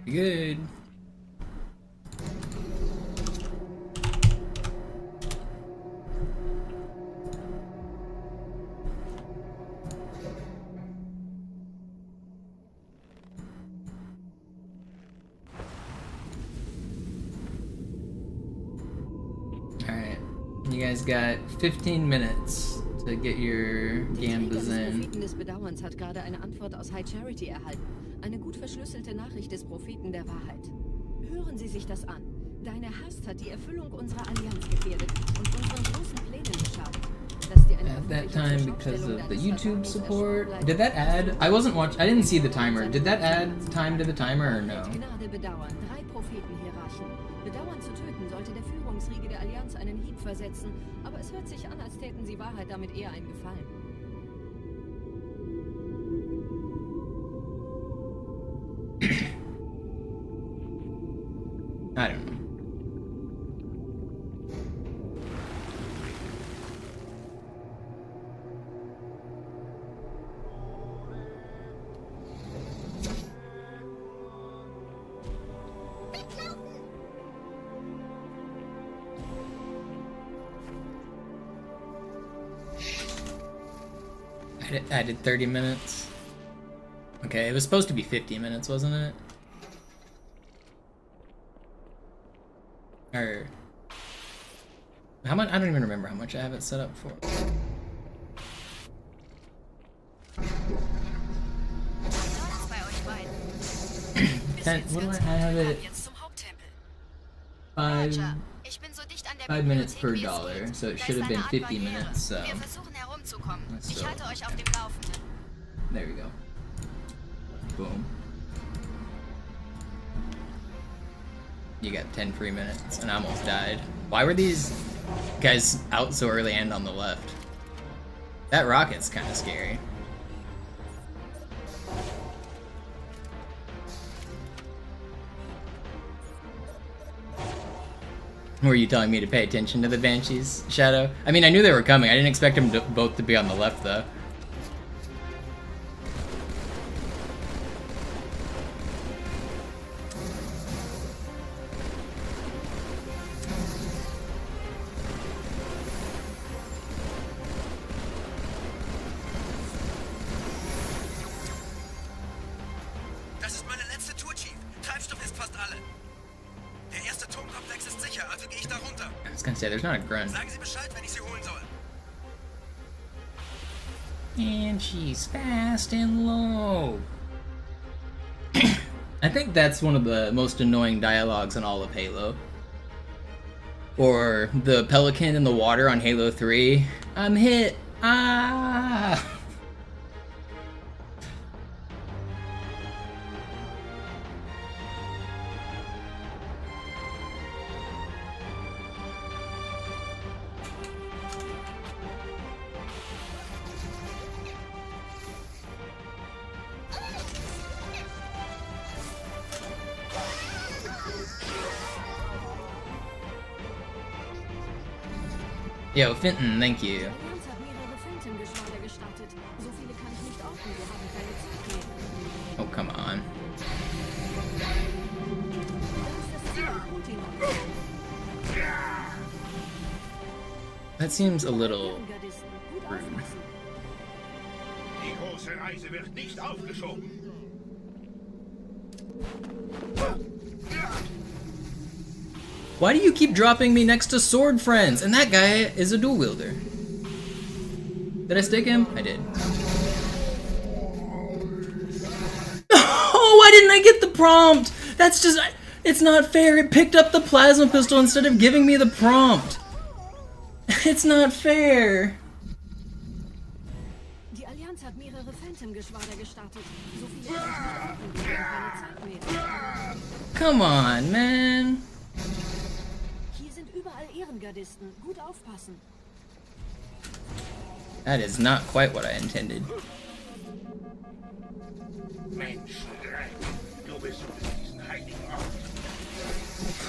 Speaker 1: Good. Alright, you guys got 15 minutes to get your Gambas in.
Speaker 9: Der des Bedauerns hat gerade eine Antwort aus High Charity erhalten. Eine gut verschlüsselte Nachricht des Propheten der Wahrheit. Hören Sie sich das an. Deine Hast hat die Erfüllung unserer Allianz gefährdet und unseren großen Plänen geschadet.
Speaker 1: At that time, because of the YouTube support, did that add? I didn't see the timer. Did that add time to the timer or no?
Speaker 9: Gnade bedauern. 3 Propheten hier rächen. Bedauernd zu töten sollte der Führungsriege der Allianz einen Hieb versetzen, aber es hört sich an, als täten sie Wahrheit damit eher einen Gefallen.
Speaker 1: I don't know. I did 30 minutes. Okay, it was supposed to be 50 minutes, wasn't it? Or how much? I don't even remember how much I have it set up for. What do I have it? 5 minutes per dollar, so it should have been 50 minutes. So there we go. Boom. You got 10 free minutes, and I almost died. Why were these guys out so early and on the left? That rocket's kind of scary. Were you telling me to pay attention to the Banshees, Shadow? I mean, I knew they were coming. I didn't expect them to, both to be on the left, though.
Speaker 12: Das ist meine letzte Tour, Chief. Treibstoff ist fast alle. Der erste Turmkomplex ist sicher, also gehe ich da runter.
Speaker 1: I was gonna say, there's not a grunt.
Speaker 12: Sagen Sie Bescheid, wenn ich Sie holen soll.
Speaker 1: And she's fast and low. I think that's one of the most annoying dialogues in all of Halo. Or the pelican in the water on Halo 3. I'm hit. Ah! Yo, Fenton, thank you. Oh, come on. That seems a little rude.
Speaker 10: Die große Reise wird nicht aufgeschoben.
Speaker 1: Why do you keep dropping me next to sword friends? And that guy is a dual wielder. Did I stick him? I did. Oh, why didn't I get the prompt? That's just... It's not fair. It picked up the plasma pistol instead of giving me the prompt. It's not fair.
Speaker 9: Die Allianz hat mehrere Phantom-Geschwader gestartet. So viele keine Zeit mehr.
Speaker 1: Come on, man.
Speaker 9: Hier sind überall Ehrengardisten. Gut aufpassen.
Speaker 1: That is not quite what I intended.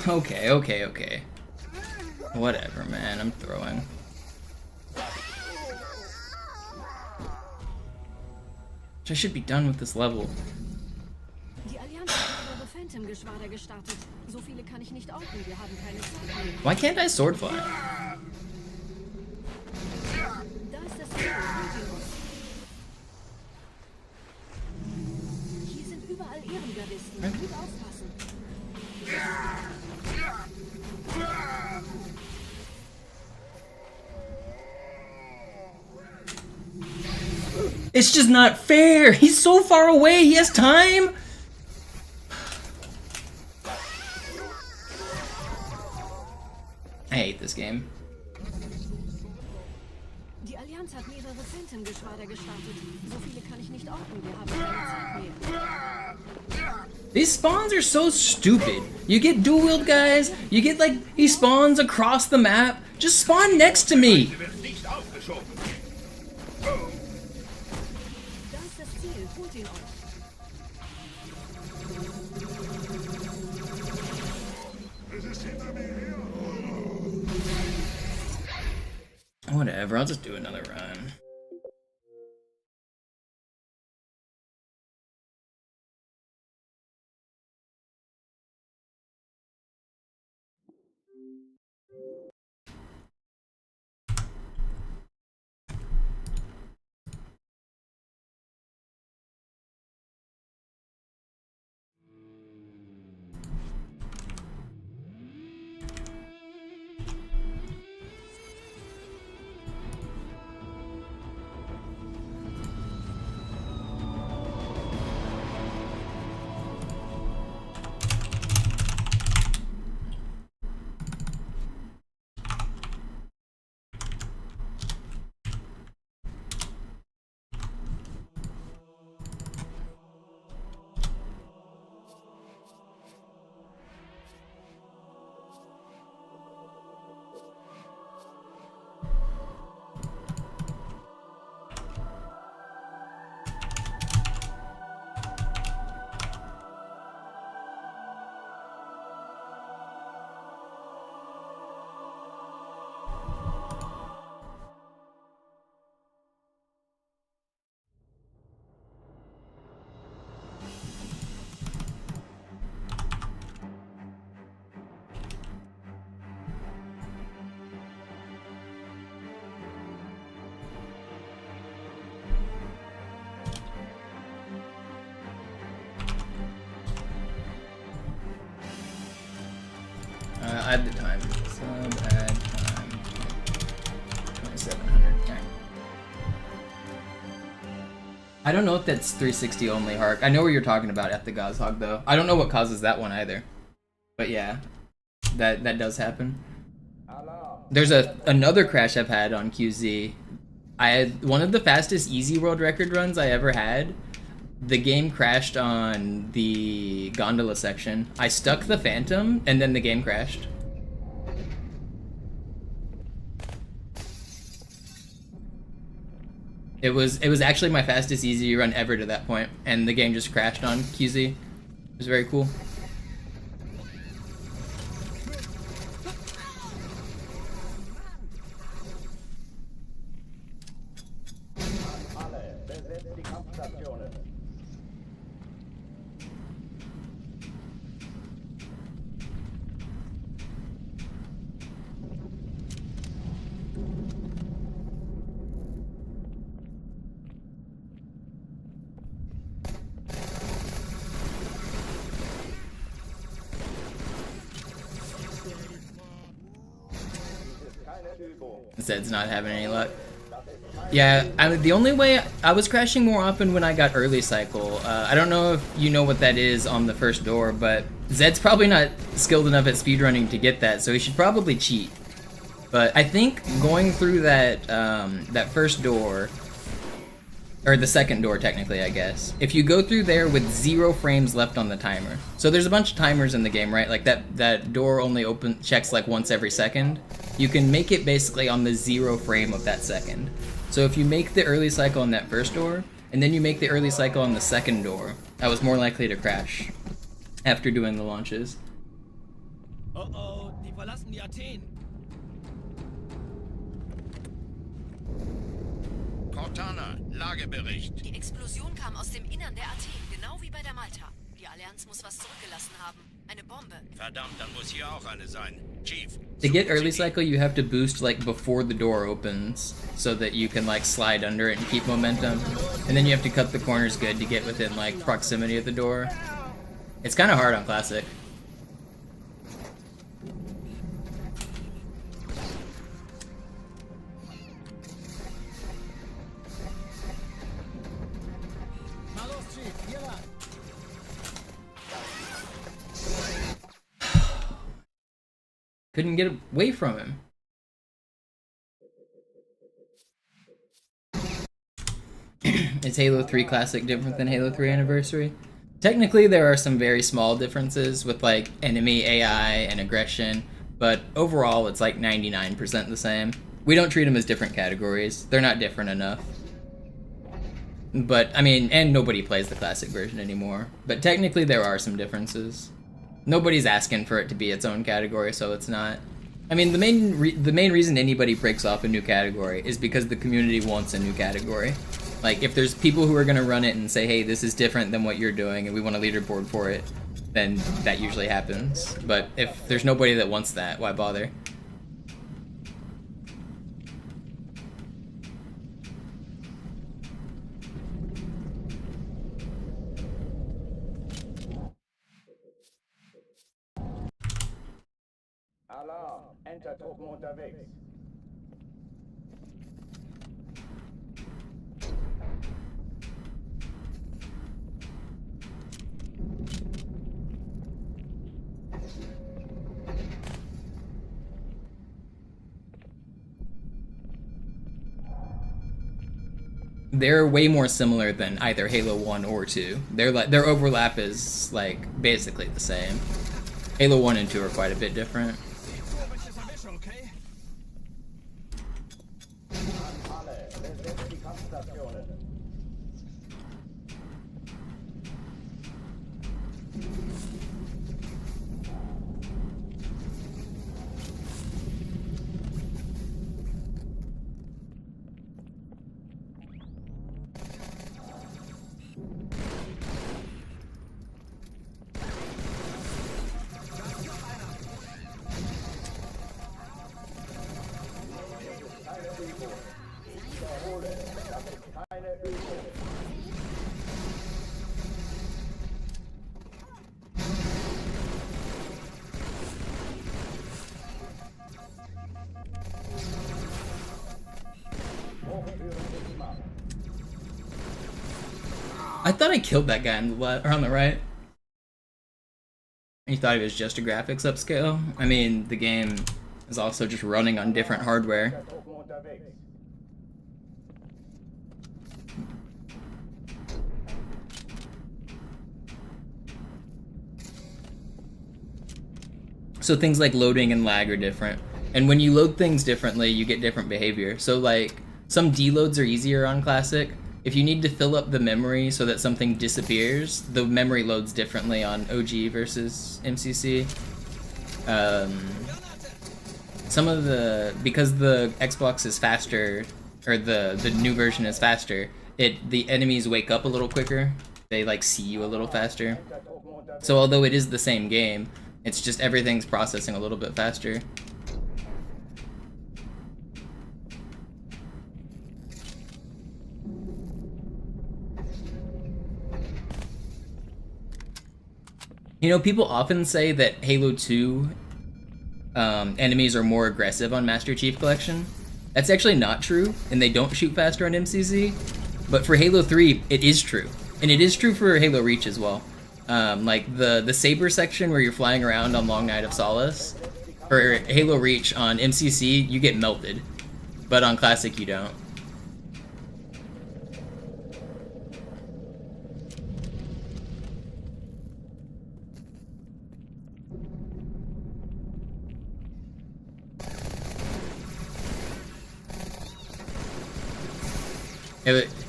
Speaker 1: Okay, okay, okay. Whatever, man. I'm throwing. I should be done with this level.
Speaker 9: Die Allianz hat mehrere Phantom-Geschwader gestartet. So viele kann ich nicht orten. Wir haben keine Zeit mehr.
Speaker 1: Why can't I sword fly?
Speaker 9: Da ist das Ziel. Hier sind überall Ehrengardisten. Gut aufpassen.
Speaker 1: It's just not fair. He's so far away. He has time. I hate this game.
Speaker 9: Die Allianz hat mehrere Phantom-Geschwader gestartet. So viele kann ich nicht orten. Wir haben keine Zeit mehr.
Speaker 1: These spawns are so stupid. You get dual-wield guys, you get like, he spawns across the map. Just spawn next to me.
Speaker 9: Da ist das Ziel. Holt ihn euch.
Speaker 1: Whatever, I'll just do another run. Add the time. Sub add time. 2700. Okay. I don't know if that's 360 only, Hark. I know what you're talking about at the Gazhog though. I don't know what causes that one either. But yeah, that does happen. There's another crash I've had on QZ. I had one of the fastest easy world record runs I ever had. The game crashed on the gondola section. I stuck the Phantom, and then the game crashed. It was actually my fastest easy run ever to that point, and the game just crashed on QZ. It was very cool. Zed's not having any luck. Yeah, the only way I was crashing more often when I got early cycle. I don't know if you know what that is on the first door, but Zed's probably not skilled enough at speedrunning to get that, so he should probably cheat. But I think going through that that first door, or the second door technically, I guess, if you go through there with 0 frames left on the timer. So there's a bunch of timers in the game, right? Like that door only checks like once every second. You can make it basically on the 0 frame of that second. So if you make the early cycle on that first door, and then you make the early cycle on the second door, I was more likely to crash after doing the launches.
Speaker 13: Oh, die verlassen die Athen.
Speaker 7: Cortana, Lagebericht.
Speaker 8: Die Explosion kam aus dem Innern der Athen, genau wie bei der Malta. Die Allianz muss was zurückgelassen haben. Eine Bombe.
Speaker 7: Verdammt, dann muss hier auch eine sein. Chief.
Speaker 1: To get early cycle, you have to boost like before the door opens, so that you can like slide under it and keep momentum. And then you have to cut the corners good to get within like proximity of the door. It's kind of hard on Classic. Couldn't get away from him. Is Halo 3 Classic different than Halo 3 Anniversary? Technically, there are some very small differences with like enemy AI and aggression, but overall it's like 99% the same. We don't treat them as different categories. They're not different enough. But, I mean, and nobody plays the classic version anymore. But technically there are some differences. Nobody's asking for it to be its own category, so it's not. I mean, the main reason anybody breaks off a new category is because the community wants a new category. Like, if there's people who are going to run it and say, hey, this is different than what you're doing and we want a leaderboard for it, then that usually happens. But if there's nobody that wants that, why bother?
Speaker 11: Alarm! Enter-Truppen unterwegs.
Speaker 1: They're way more similar than either Halo 1 or 2. Their overlap is like basically the same. Halo 1 and 2 are quite a bit different. I thought I killed that guy on the left, or on the right. You thought it was just a graphics upscale? I mean, the game is also just running on different hardware. So things like loading and lag are different. And when you load things differently, you get different behavior. So like, some deloads are easier on Classic. If you need to fill up the memory so that something disappears, the memory loads differently on OG versus MCC. Some of the, because the Xbox is faster, or the new version is faster, the enemies wake up a little quicker. They like see you a little faster. So although it is the same game, it's just everything's processing a little bit faster. You know, people often say that Halo 2 enemies are more aggressive on Master Chief Collection. That's actually not true, and they don't shoot faster on MCC. But for Halo 3, it is true. And it is true for Halo Reach as well. Like the Saber section where you're flying around on Long Night of Solace, for Halo Reach on MCC, you get melted. But on Classic, you don't.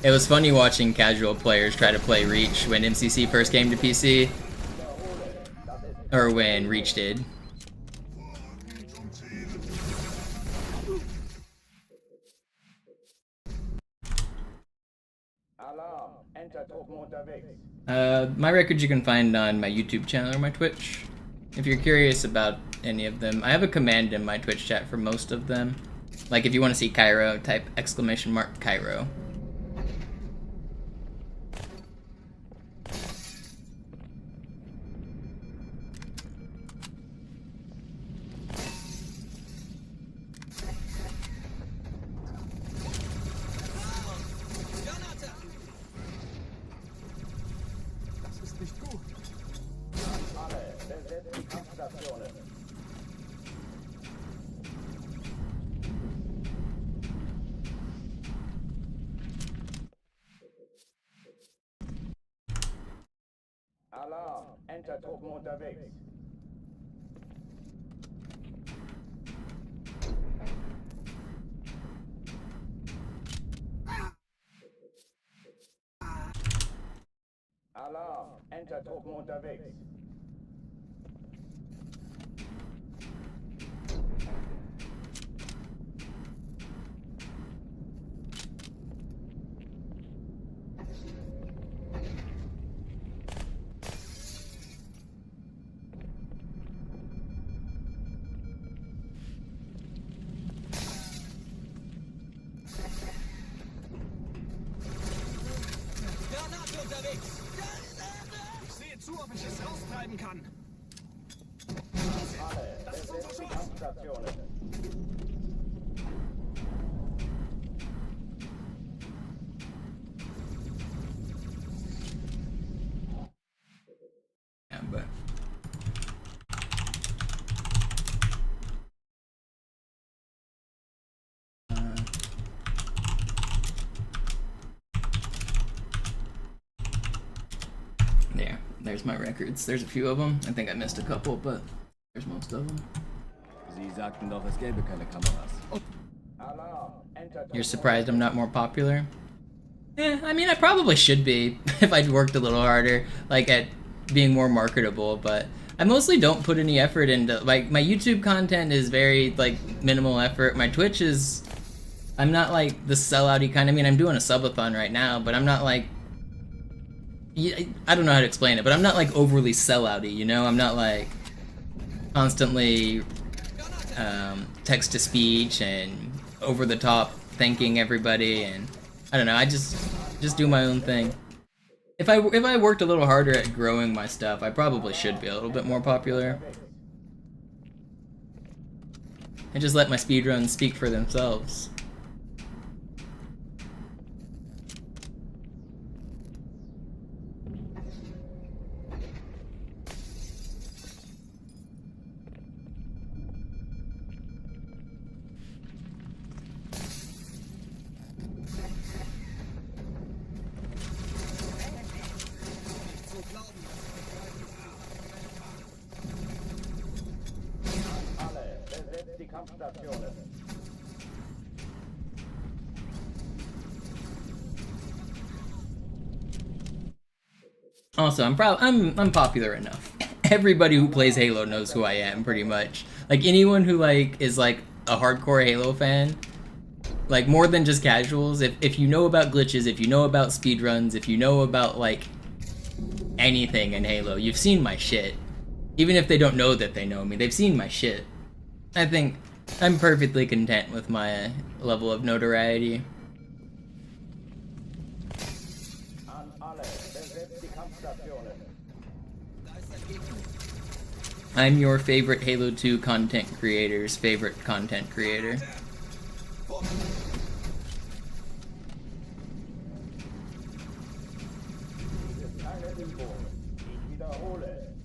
Speaker 1: It was funny watching casual players try to play Reach when MCC first came to PC. Or when Reach did. My records you can find on my YouTube channel or my Twitch. If you're curious about any of them, I have a command in my Twitch chat for most of them. Like if you want to see Cairo, type !Cairo.
Speaker 11: Alarm, Entertruppen unterwegs. Alarm, Entertruppen unterwegs.
Speaker 6: Granate unterwegs! Ich sehe zu, ob ich es raustreiben kann. Das ist unser Schutz!
Speaker 1: Yeah, but there's my records. There's a few of them. I think I missed a couple, but there's most of them.
Speaker 16: Sie sagten doch, es gäbe keine Kameras.
Speaker 1: You're surprised I'm not more popular? I mean, I probably should be if I'd worked a little harder, like at being more marketable, but I mostly don't put any effort into, like, my YouTube content is very, like, minimal effort. My Twitch is, I'm not, like, the sellout-y kind. I mean, I'm doing a subathon right now, but I'm not, like, I don't know how to explain it, but I'm not, like, overly sellout-y, you know? I'm not, like, constantly text-to-speech and over-the-top thanking everybody, and I don't know, I just do my own thing. If I worked a little harder at growing my stuff, I probably should be a little bit more popular. And just let my speedruns speak for themselves. Also, I'm popular enough. Everybody who plays Halo knows who I am, pretty much. Like, anyone who, like, is, like, a hardcore Halo fan, like, more than just casuals, if you know about glitches, if you know about speedruns, if you know about, like, anything in Halo, you've seen my shit. Even if they don't know that they know me, they've seen my shit. I think I'm perfectly content with my level of notoriety. I'm your favorite Halo 2 content creator's favorite content creator.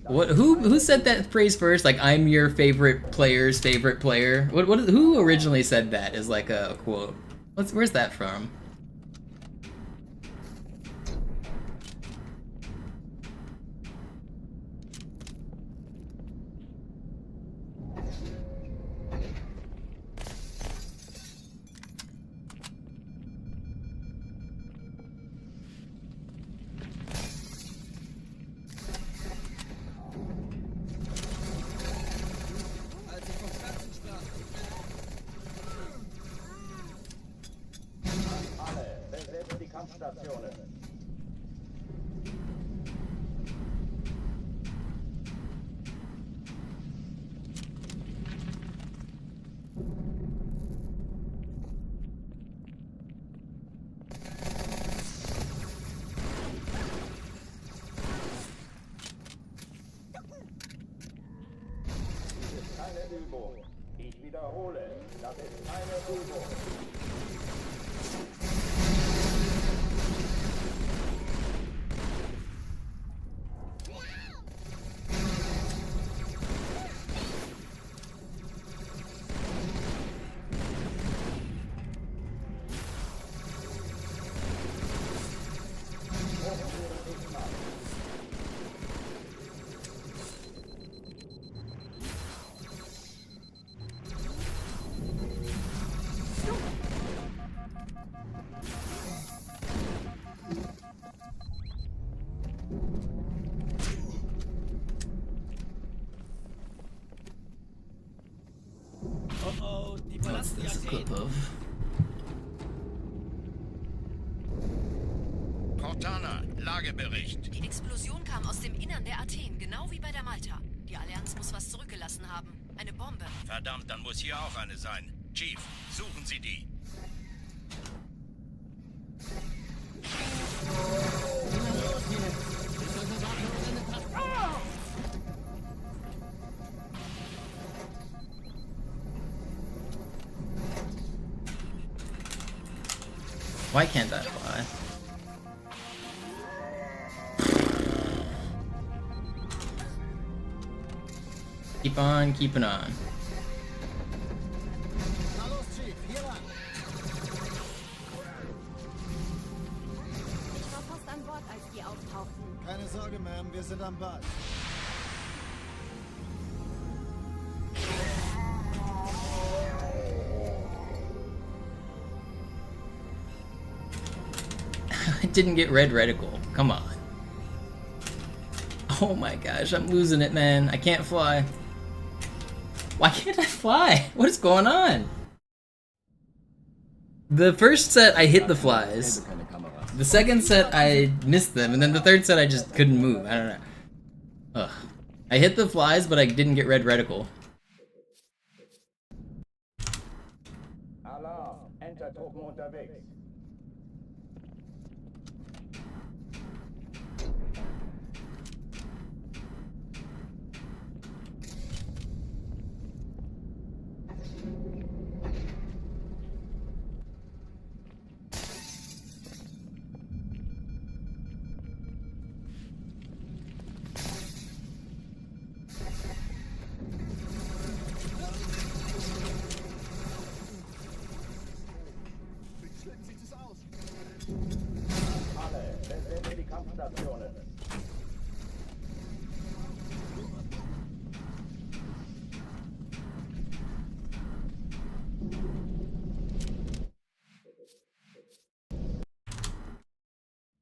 Speaker 1: What? Who said that phrase first? Like, I'm your favorite player's favorite player. Who originally said that as like a quote? Where's that from?
Speaker 11: Ich wiederhole, das ist keine Übung.
Speaker 1: Kopov.
Speaker 7: Cortana, Lagebericht.
Speaker 9: Die Explosion kam aus dem Innern der Athen, genau wie bei der Malta. Die Allianz muss was zurückgelassen haben. Eine Bombe.
Speaker 7: Verdammt, dann muss hier auch eine sein. Chief, suchen Sie die.
Speaker 1: Why can't that fly? Keep on keeping on.
Speaker 2: Na los, Chief, hier lang.
Speaker 15: Ich war fast an Bord, als die auftauchten.
Speaker 2: Keine Sorge, Ma'am, wir sind am Ball.
Speaker 1: I didn't get red reticle. Come on. Oh my gosh, I'm losing it, man. I can't fly. Why can't I fly? What is going on? The first set, I hit the flies. The second set, I missed them. And then the third set, I just couldn't move. I don't know. Ugh. I hit the flies, but I didn't get red reticle.
Speaker 11: Alarm, Enter-Truppen unterwegs. Alle, besetzt die Kampfstationen.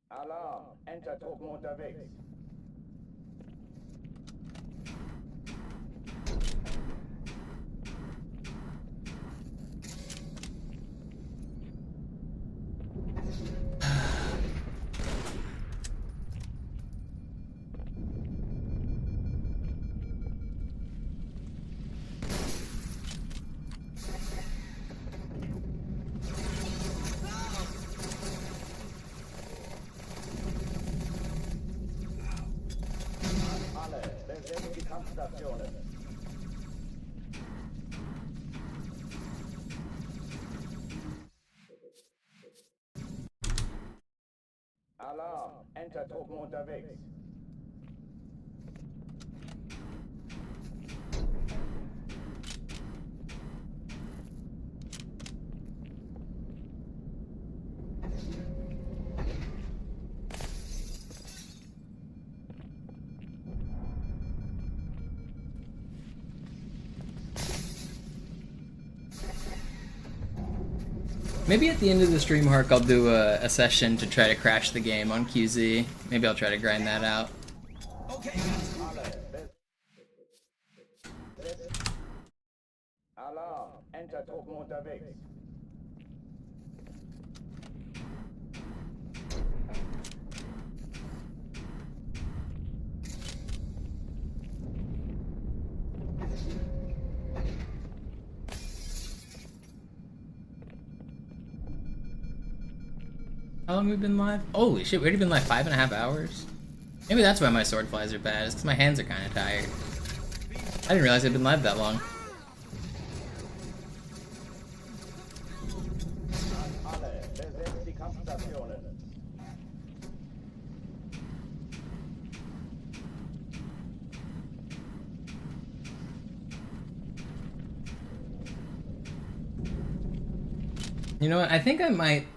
Speaker 11: Alarm, Enter-Truppen unterwegs. Alle, besetzt die Kampfstationen. Alarm, Enter-Truppen unterwegs.
Speaker 1: Maybe at the end of the stream, Hark, I'll do a session to try to crash the game on QZ. Maybe I'll try to grind that out.
Speaker 11: Alarm, Enter-Truppen unterwegs.
Speaker 1: How long have we been live? Holy shit, we've already been live 5.5 hours? Maybe that's why my sword flies are bad, it's because my hands are kind of tired. I didn't realize I'd been live that long.
Speaker 11: Alle, besetzt die Kampfstationen.
Speaker 1: You know what, I think I might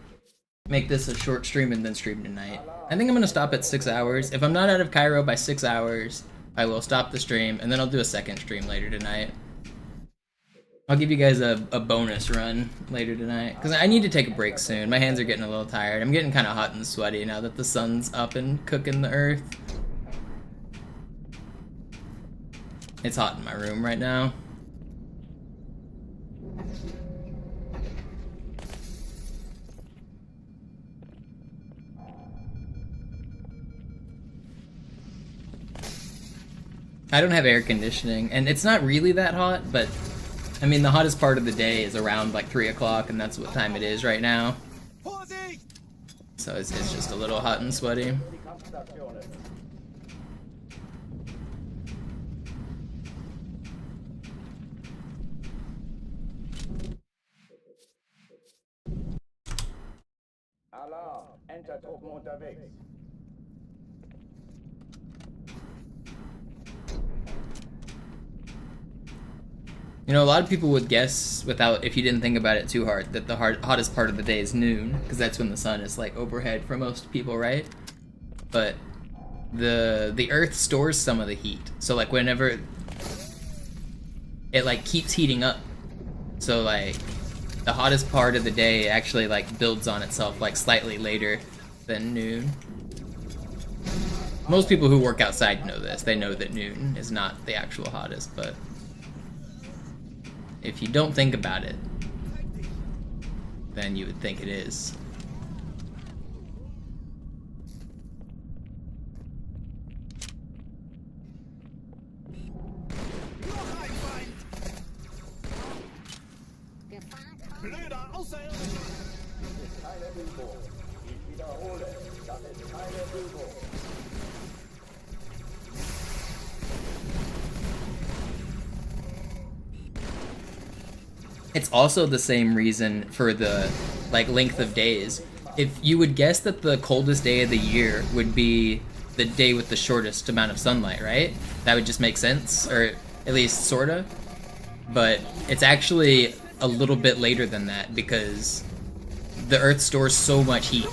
Speaker 1: make this a short stream and then stream tonight. I think I'm gonna stop at 6 hours. If I'm not out of Cairo by 6 hours, I will stop the stream, and then I'll do a second stream later tonight. I'll give you guys a bonus run later tonight, because I need to take a break soon. My hands are getting a little tired. I'm getting kind of hot and sweaty now that the sun's up and cooking the earth. It's hot in my room right now. I don't have air conditioning, and it's not really that hot, but I mean the hottest part of the day is around like 3 o'clock, and that's what time it is right now. So it's just a little hot and sweaty.
Speaker 11: Alarm, Entertruppen unterwegs.
Speaker 1: You know, a lot of people would guess, without, if you didn't think about it too hard, that the hottest part of the day is noon, because that's when the sun is like overhead for most people, right? But the Earth stores some of the heat, so like whenever it like keeps heating up, so like the hottest part of the day actually like builds on itself like slightly later than noon. Most people who work outside know this. They know that noon is not the actual hottest, but if you don't think about it, then you would think it is.
Speaker 3: Blöder Außerirdischer!
Speaker 11: Das ist keine Übung. Ich wiederhole, das ist keine Übung.
Speaker 1: It's also the same reason for the like length of days. If you would guess that the coldest day of the year would be the day with the shortest amount of sunlight, right? That would just make sense, or at least sorta. But it's actually a little bit later than that because the Earth stores so much heat.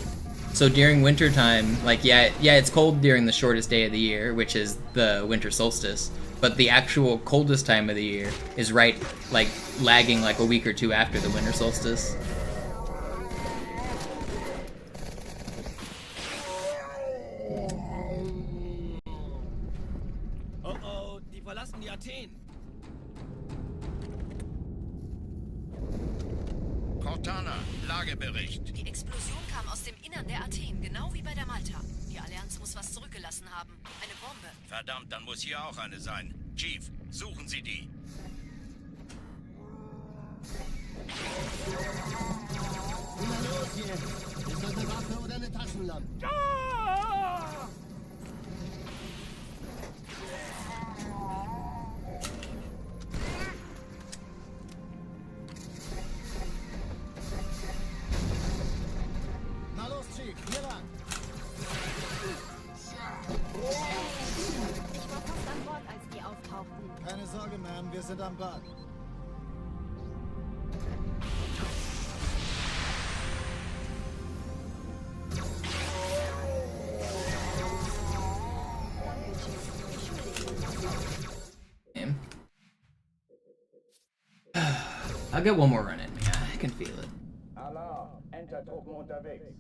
Speaker 1: So during wintertime, like yeah, it's cold during the shortest day of the year, which is the winter solstice. But the actual coldest time of the year is right, like, lagging like a week or two after the winter solstice.
Speaker 13: Oh oh, die verlassen die Athen.
Speaker 7: Cortana, Lagebericht.
Speaker 9: Die Explosion kam aus dem Innern der Athen, genau wie bei der Malta. Die Allianz muss was zurückgelassen haben. Eine Bombe.
Speaker 7: Verdammt, dann muss hier auch eine sein. Chief, suchen Sie die.
Speaker 3: Na los jetzt! Ist das eine Waffe oder eine Taschenlampe?
Speaker 2: Na los, Chief, hier lang!
Speaker 15: Ich war fast an Bord, als die auftauchten.
Speaker 2: Keine Sorge, Ma'am, wir sind am Bad.
Speaker 1: I'll get one more run in. Yeah, I can feel it.
Speaker 11: Alarm, Entertruppen unterwegs.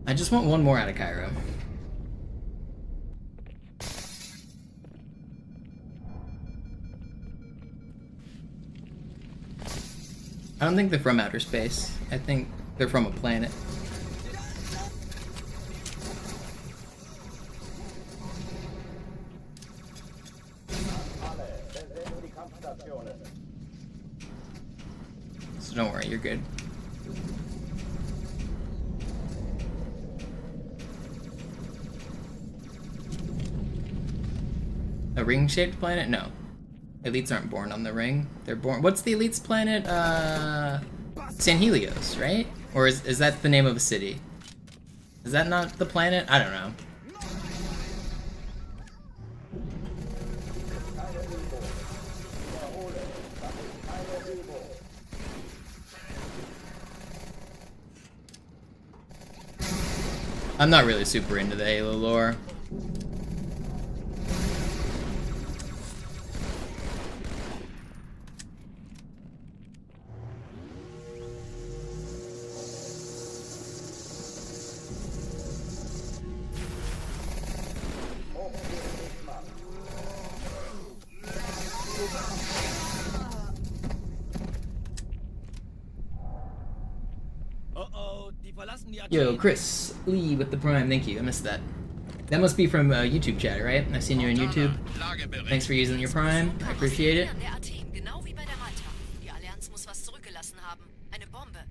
Speaker 1: I just want one more out of Cairo. I don't think they're from outer space. I think they're from a planet. So don't worry, you're good. A ring-shaped planet? No. Elites aren't born on the ring. They're born... What's the Elites planet? San Helios, right? Or is that the name of a city? Is that not the planet? I don't know. I'm not really super into the Halo lore. Yo, Chris Lee with the Prime. Thank you. I missed that. That must be from YouTube chat, right? I've seen you on YouTube. Thanks for using your Prime. I appreciate it.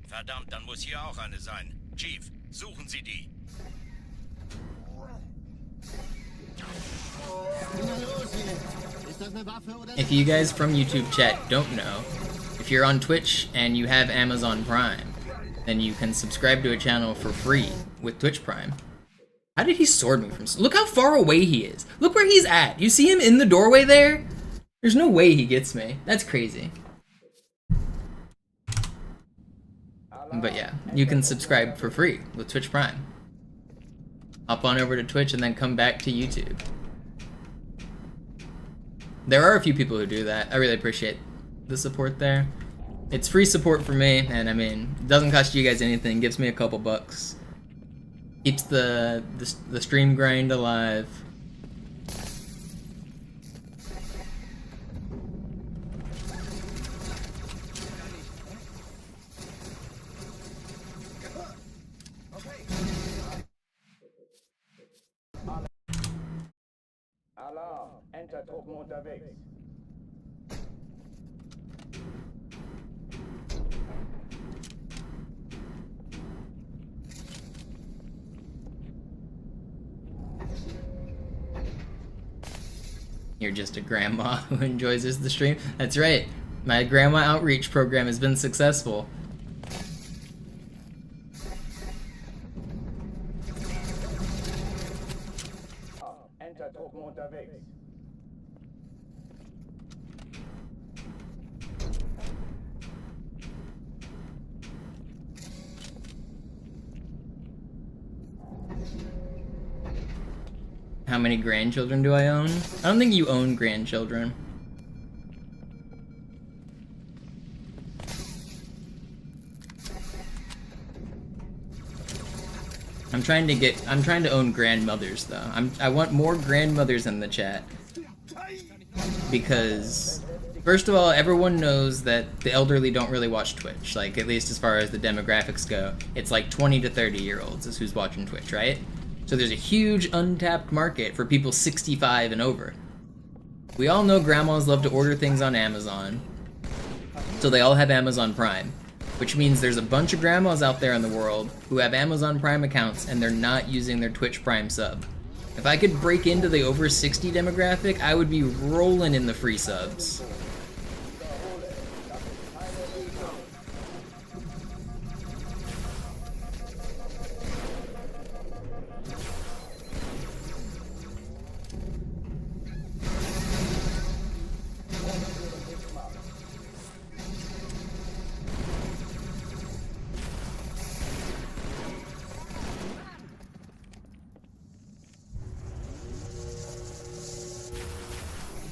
Speaker 7: Verdammt, dann muss hier auch eine sein. Chief, suchen Sie die.
Speaker 1: If you guys from YouTube chat don't know, if you're on Twitch and you have Amazon Prime, then you can subscribe to a channel for free with Twitch Prime. How did he sword me from... Look how far away he is. Look where he's at. You see him in the doorway there? There's no way he gets me. That's crazy. But yeah, you can subscribe for free with Twitch Prime. Hop on over to Twitch and then come back to YouTube. There are a few people who do that. I really appreciate the support there. It's free support for me, and I mean, it doesn't cost you guys anything. Gives me a couple bucks. Keeps the stream grind alive.
Speaker 11: Alarm, Entertruppen unterwegs.
Speaker 1: You're just a grandma who enjoys the stream. That's right. My grandma outreach program has been successful.
Speaker 11: Entertruppen unterwegs.
Speaker 1: How many grandchildren do I own? I don't think you own grandchildren. I'm trying to own grandmothers though. I want more grandmothers in the chat. Because first of all, everyone knows that the elderly don't really watch Twitch. Like, at least as far as the demographics go. It's like 20 to 30-year-olds is who's watching Twitch, right? So there's a huge untapped market for people 65 and over. We all know grandmas love to order things on Amazon, so they all have Amazon Prime, which means there's a bunch of grandmas out there in the world who have Amazon Prime accounts and they're not using their Twitch Prime sub. If I could break into the over 60 demographic, I would be rolling in the free subs.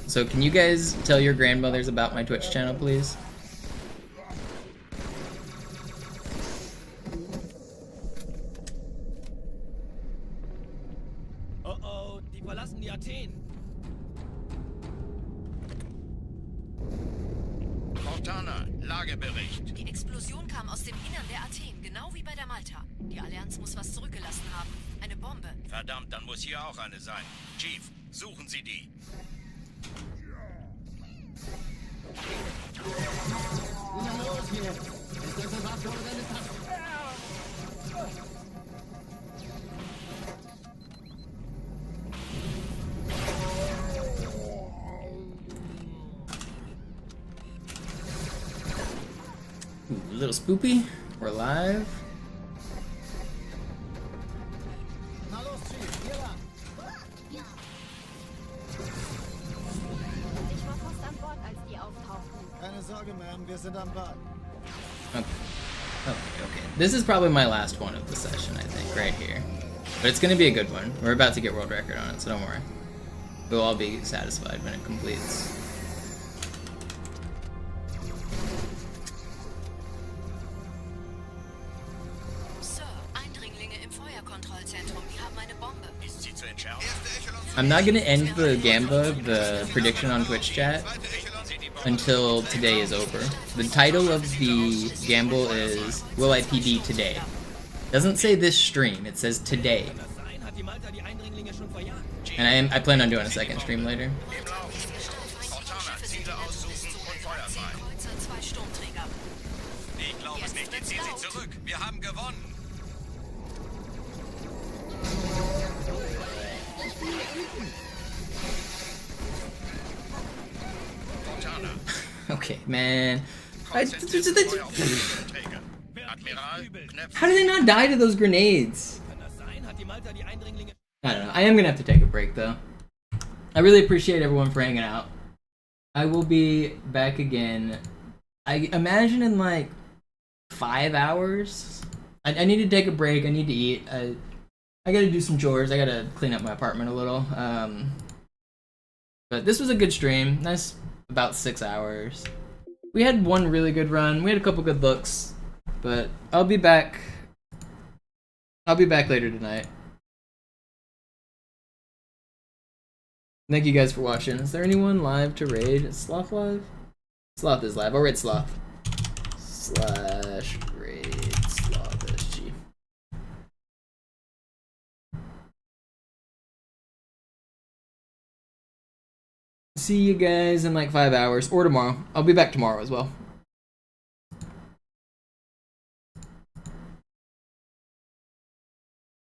Speaker 1: So can you guys tell your grandmothers about my Twitch channel, please?
Speaker 13: Oh oh, die verlassen die Athen.
Speaker 7: Montana, Lagebericht.
Speaker 9: Die Explosion kam aus dem Innern der Athen, genau wie bei der Malta. Die Allianz muss was zurückgelassen haben. Eine Bombe.
Speaker 7: Verdammt, dann muss hier auch eine sein. Chief, suchen Sie die.
Speaker 3: Na los jetzt! Ist das eine Waffe oder eine Tasche?
Speaker 1: Ooh, a little spoopy. We're live.
Speaker 2: Na los, Chief, hier lang.
Speaker 15: Ich war fast an Bord, als die auftauchten.
Speaker 2: Keine Sorge, Ma'am, wir sind am Ball.
Speaker 1: Okay. Okay. This is probably my last one of the session, I think, right here. But it's gonna be a good one. We're about to get world record on it, so don't worry. We'll all be satisfied when it completes. I'm not gonna end the Gamba, the prediction on Twitch chat, until today is over. The title of the gamble is, Will I PB Today? Doesn't say this stream, it says today. And I plan on doing a second stream later.
Speaker 12: Ich glaube es nicht. Jetzt ziehen sie zurück. Wir haben gewonnen.
Speaker 1: Okay, man. How do they not die to those grenades? I don't know. I am gonna have to take a break though. I really appreciate everyone for hanging out. I will be back again. I imagine in like 5 hours. I need to take a break. I need to eat. I gotta do some chores. I gotta clean up my apartment a little. But this was a good stream. Nice, about 6 hours. We had one really good run. We had a couple good looks. But I'll be back. I'll be back later tonight. Thank you guys for watching. Is there anyone live to raid? Is Sloth live? Sloth is live. I'll raid Sloth. /raid Sloth SG. See you guys in like 5 hours or tomorrow. I'll be back tomorrow as well.